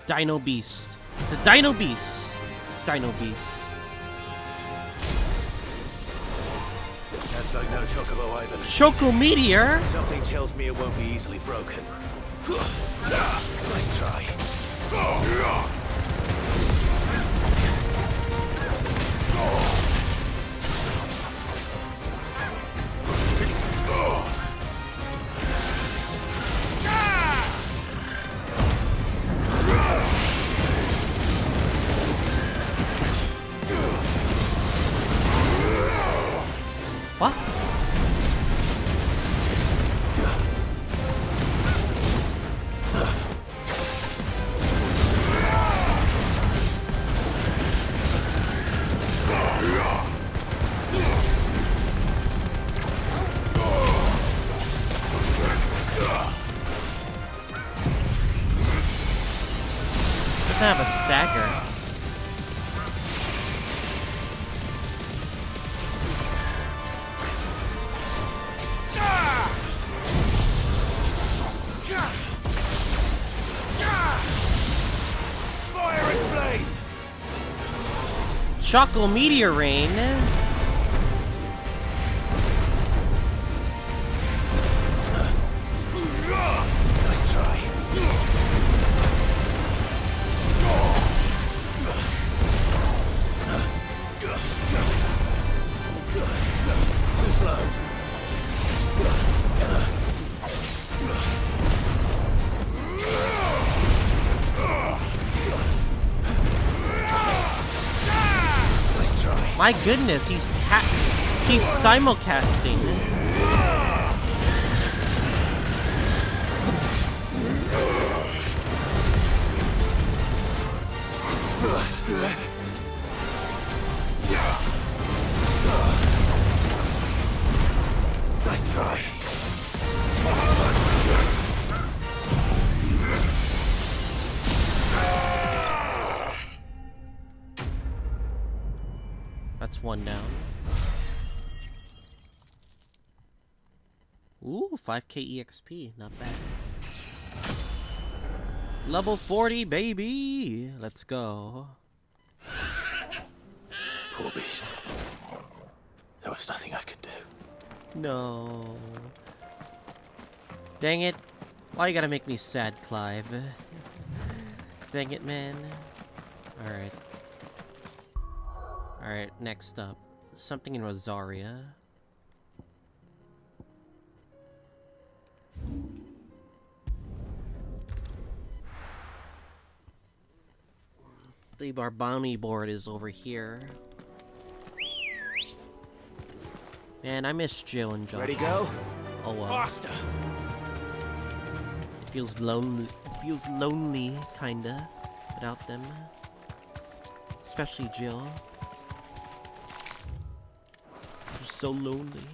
Dino Beast. It's a Dino Beast. Dino Beast. That's like no chocobo either. Choco Meteor? Something tells me it won't be easily broken. Nice try. What? doesn't have a stagger. Fire and flame! Choco Meteor Rain. Nice try. Too slow. Nice try. My goodness, he's simulcasting. Nice try. That's one down. Ooh, 5k EXP, not bad. Level 40, baby! Let's go. Poor beast. There was nothing I could do. No. Dang it. Why you gotta make me sad, Clive? Dang it, man. Alright. Alright, next up. Something in Rosaria. The bounty board is over here. Man, I miss Jill and Josh. Ready, go? Oh well. Faster! It feels lonely. It feels lonely, kinda, without them. Especially Jill. They're so lonely.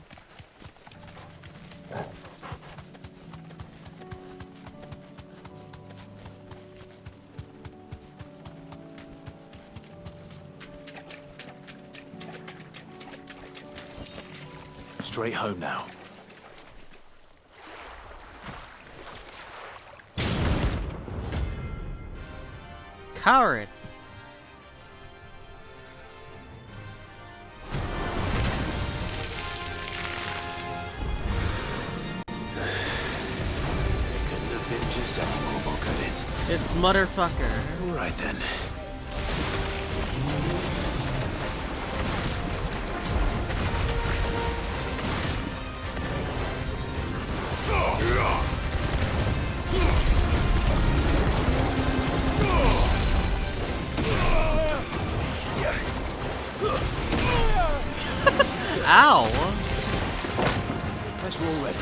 Straight home now. Coward. Couldn't have been just any more, could it? This motherfucker. Right then. Ow! Guess we're all ready.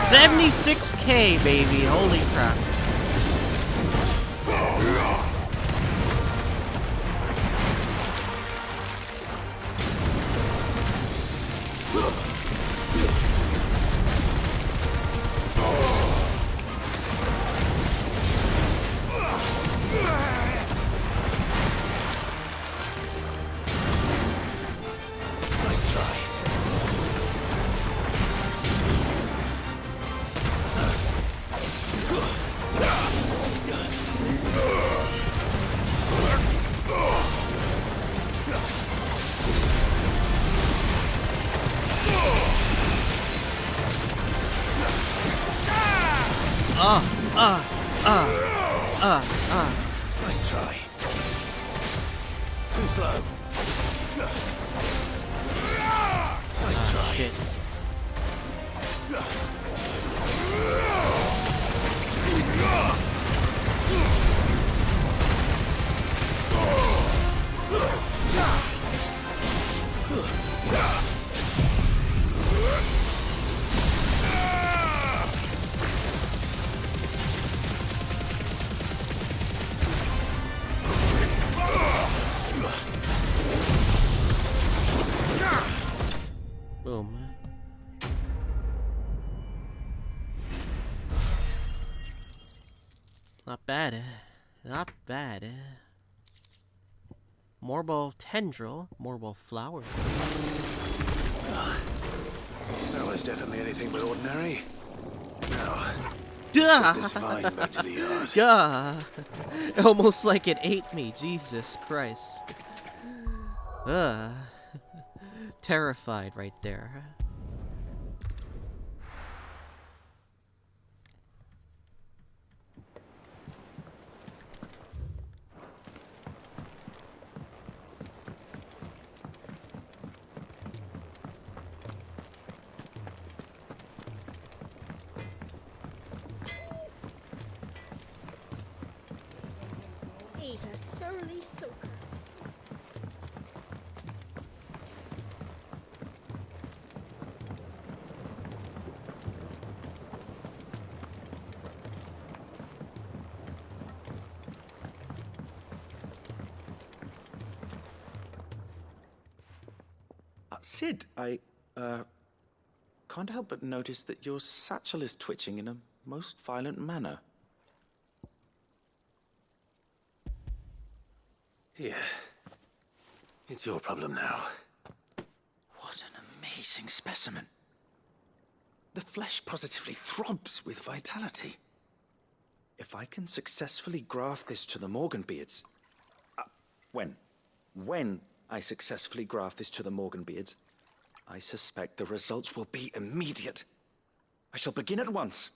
$76K, baby. Holy crap. Nice try. Nice try. Too slow. Nice try. Shit. Boom. Not bad. Not bad. Marble tendril, marble flower. That was definitely anything but ordinary. Now, Duh! this vine back to the yard. Duh! Almost like it ate me. Jesus Christ. Terrified right there. He's a surly soaker. Sid, I can't help but notice that your satchel is twitching in a most violent manner. Here. It's your problem now. What an amazing specimen. The flesh positively throbs with vitality. If I can successfully graft this to the Morganbeards... When I successfully graft this to the Morganbeards, I suspect the results will be immediate. I shall begin at once.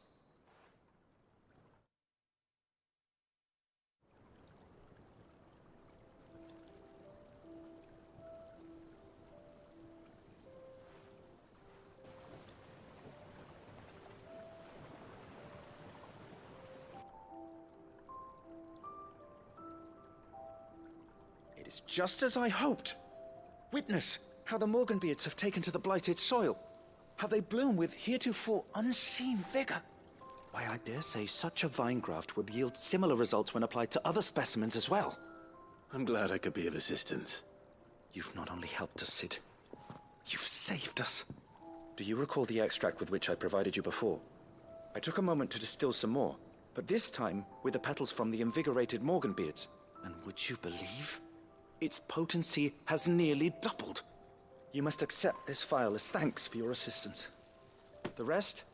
It is just as I hoped. Witness how the Morganbeards have taken to the blighted soil. How they bloom with heretofore unseen vigor. Why, I dare say such a vine graft would yield similar results when applied to other specimens as well. I'm glad I could be of assistance. You've not only helped us, Sid, you've saved us. Do you recall the extract with which I provided you before? I took a moment to distill some more, but this time with the petals from the invigorated Morganbeards. And would you believe? Its potency has nearly doubled. You must accept this vial as thanks for your assistance. The rest,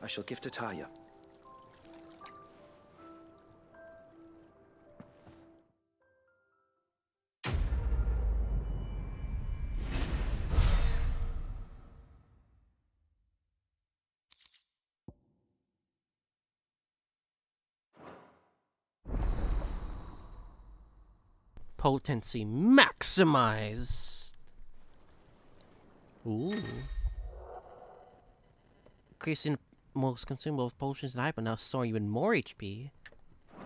I shall give to Taya. Potency maximized. Ooh. Increasing most consumable potions and hype enough store even more HP.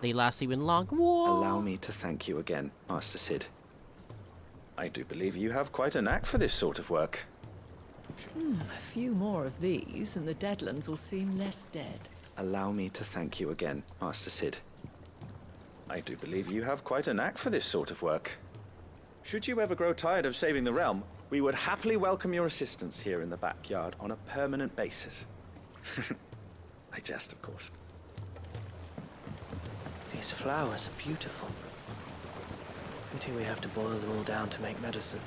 They last even longer. Whoa. Allow me to thank you again, Master Sid. I do believe you have quite a knack for this sort of work. A few more of these, and the Deadlands will seem less dead. Allow me to thank you again, Master Sid. I do believe you have quite a knack for this sort of work. Should you ever grow tired of saving the realm, we would happily welcome your assistance here in the backyard on a permanent basis. I jest, of course. These flowers are beautiful. Pity we have to boil them all down to make medicine.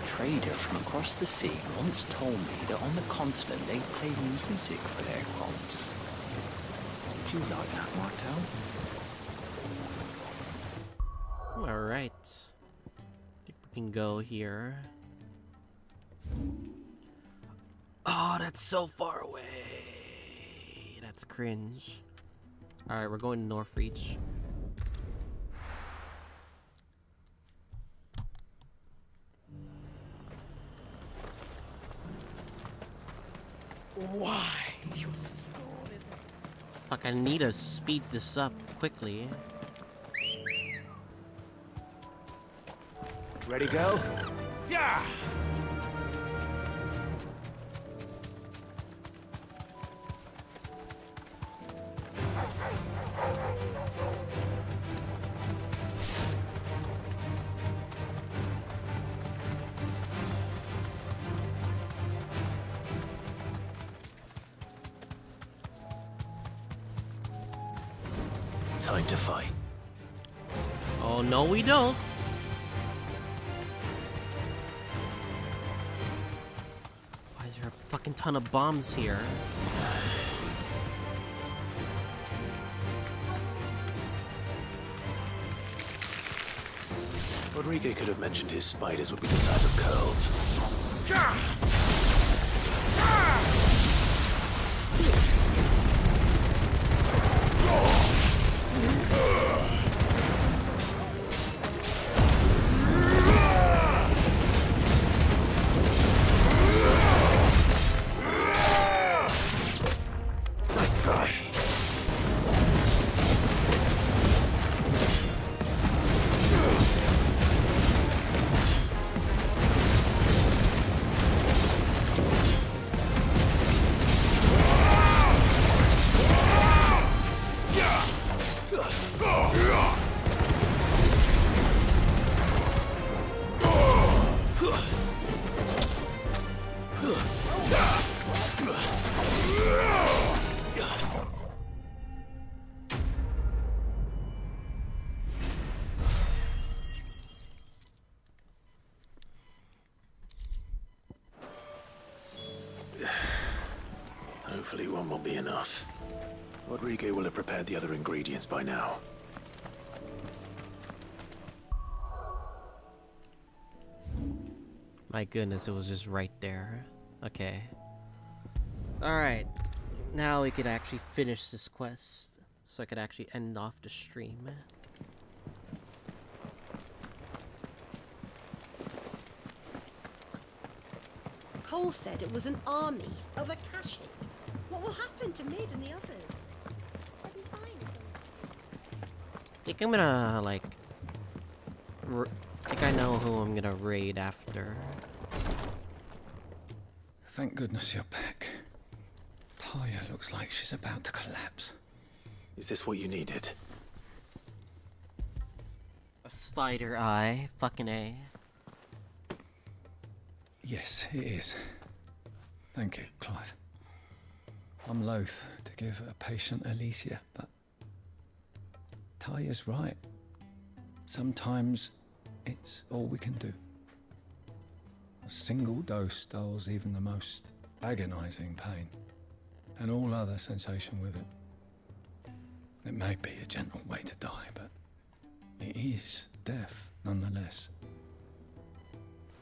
A trader from across the sea once told me that on the continent they play music for their crops. Would you like that, Martel? Alright. Think we can go here. Oh, that's so far away. That's cringe. Alright, we're going to Northreach. Why? Your sword is Fuck, I need to speed this up quickly. Ready, go? Yeah! Time to fight. Oh, no, we don't. Why is there a fucking ton of bombs here? Rodriguez could have mentioned his spiders would be the size of curls. Nice try. Hopefully one will be enough. Rodriguez will have prepared the other ingredients by now. My goodness, it was just right there. Okay. Alright. Now we could actually finish this quest. So I could actually end off the stream. Cole said it was an army of Akashic. What will happen to Mid and the others? They'll be fine. I think I'm gonna, like... I think I know who I'm gonna raid after. Thank goodness you're back. Taya looks like she's about to collapse. Is this what you needed? A spider eye. Fucking A. Yes, it is. Thank you, Clive. I'm loath to give a patient Alicia, but Taya's right. Sometimes it's all we can do. A single dose dulls even the most agonizing pain, and all other sensation with it. It may be a gentle way to die, but it is death nonetheless.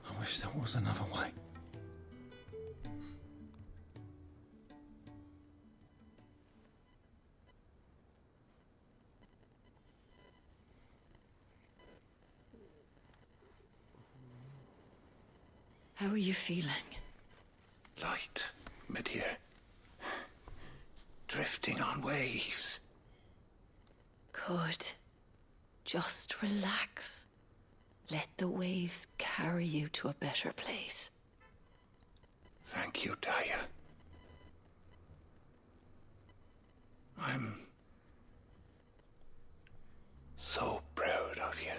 I wish there was another way. How are you feeling? Light, mid-here. Drifting on waves. Good. Just relax. Let the waves carry you to a better place. Thank you, Taya. I'm so proud of you.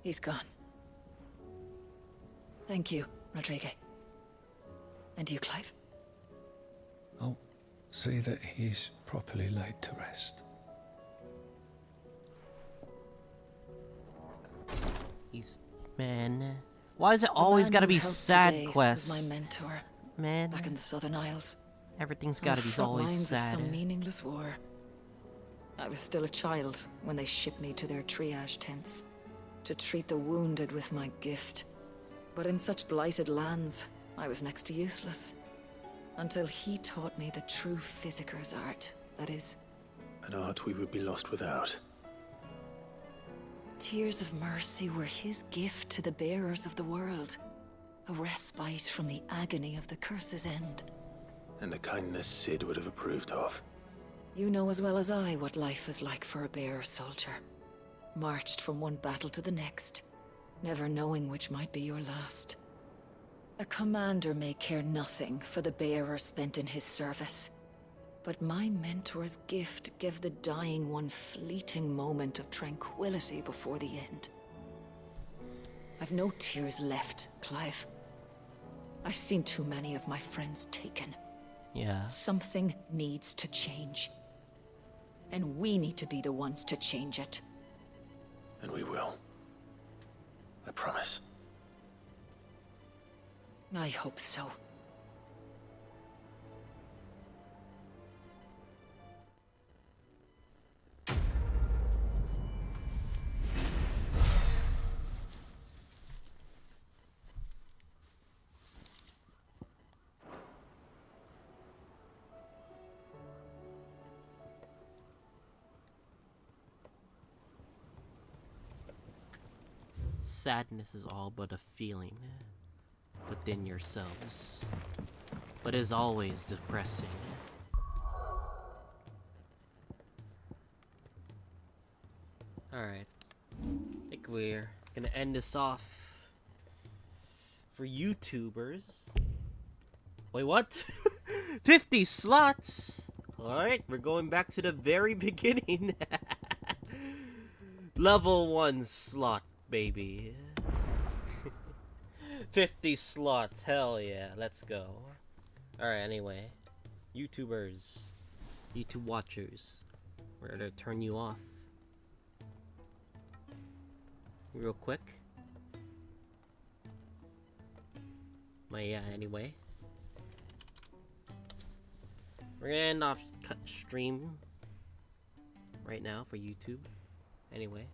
He's gone. Thank you, Rodriguez. And you, Clive? I'll see that he's properly laid to rest. He's... man... Why is it always gotta be sad Was quests? my mentor. Man. Back in the Southern Isles. Everything's On gotta the be front always lines of sad. some meaningless war. I was still a child when they shipped me to their triage tents to treat the wounded with my gift. But in such blighted lands, I was next to useless. Until he taught me the true physicker's art, that is. An art we would be lost without. Tears of mercy were his gift to the bearers of the world. A respite from the agony of the curse's end. And a kindness Sid would have approved of. You know as well as I what life is like for a bearer soldier. Marched from one battle to the next, never knowing which might be your last. A commander may care nothing for the bearer spent in his service. But my mentor's gift gave the dying one fleeting moment of tranquility before the end. I've no tears left, Clive. I've seen too many of my friends taken. Yeah. Something needs to change. And we need to be the ones to change it. And we will. I promise. I hope so. Sadness is all but a feeling within yourselves, but is always depressing. Alright, I think we're gonna end this off for YouTubers. Wait, what? 50 slots? Alright, we're going back to the very beginning. Level 1 slot, baby. 50 slots, hell yeah, let's go. Alright, anyway. YouTubers, YouTube watchers, we're gonna turn you off real quick. But yeah, anyway. We're gonna end off stream right now for YouTube. Anyway.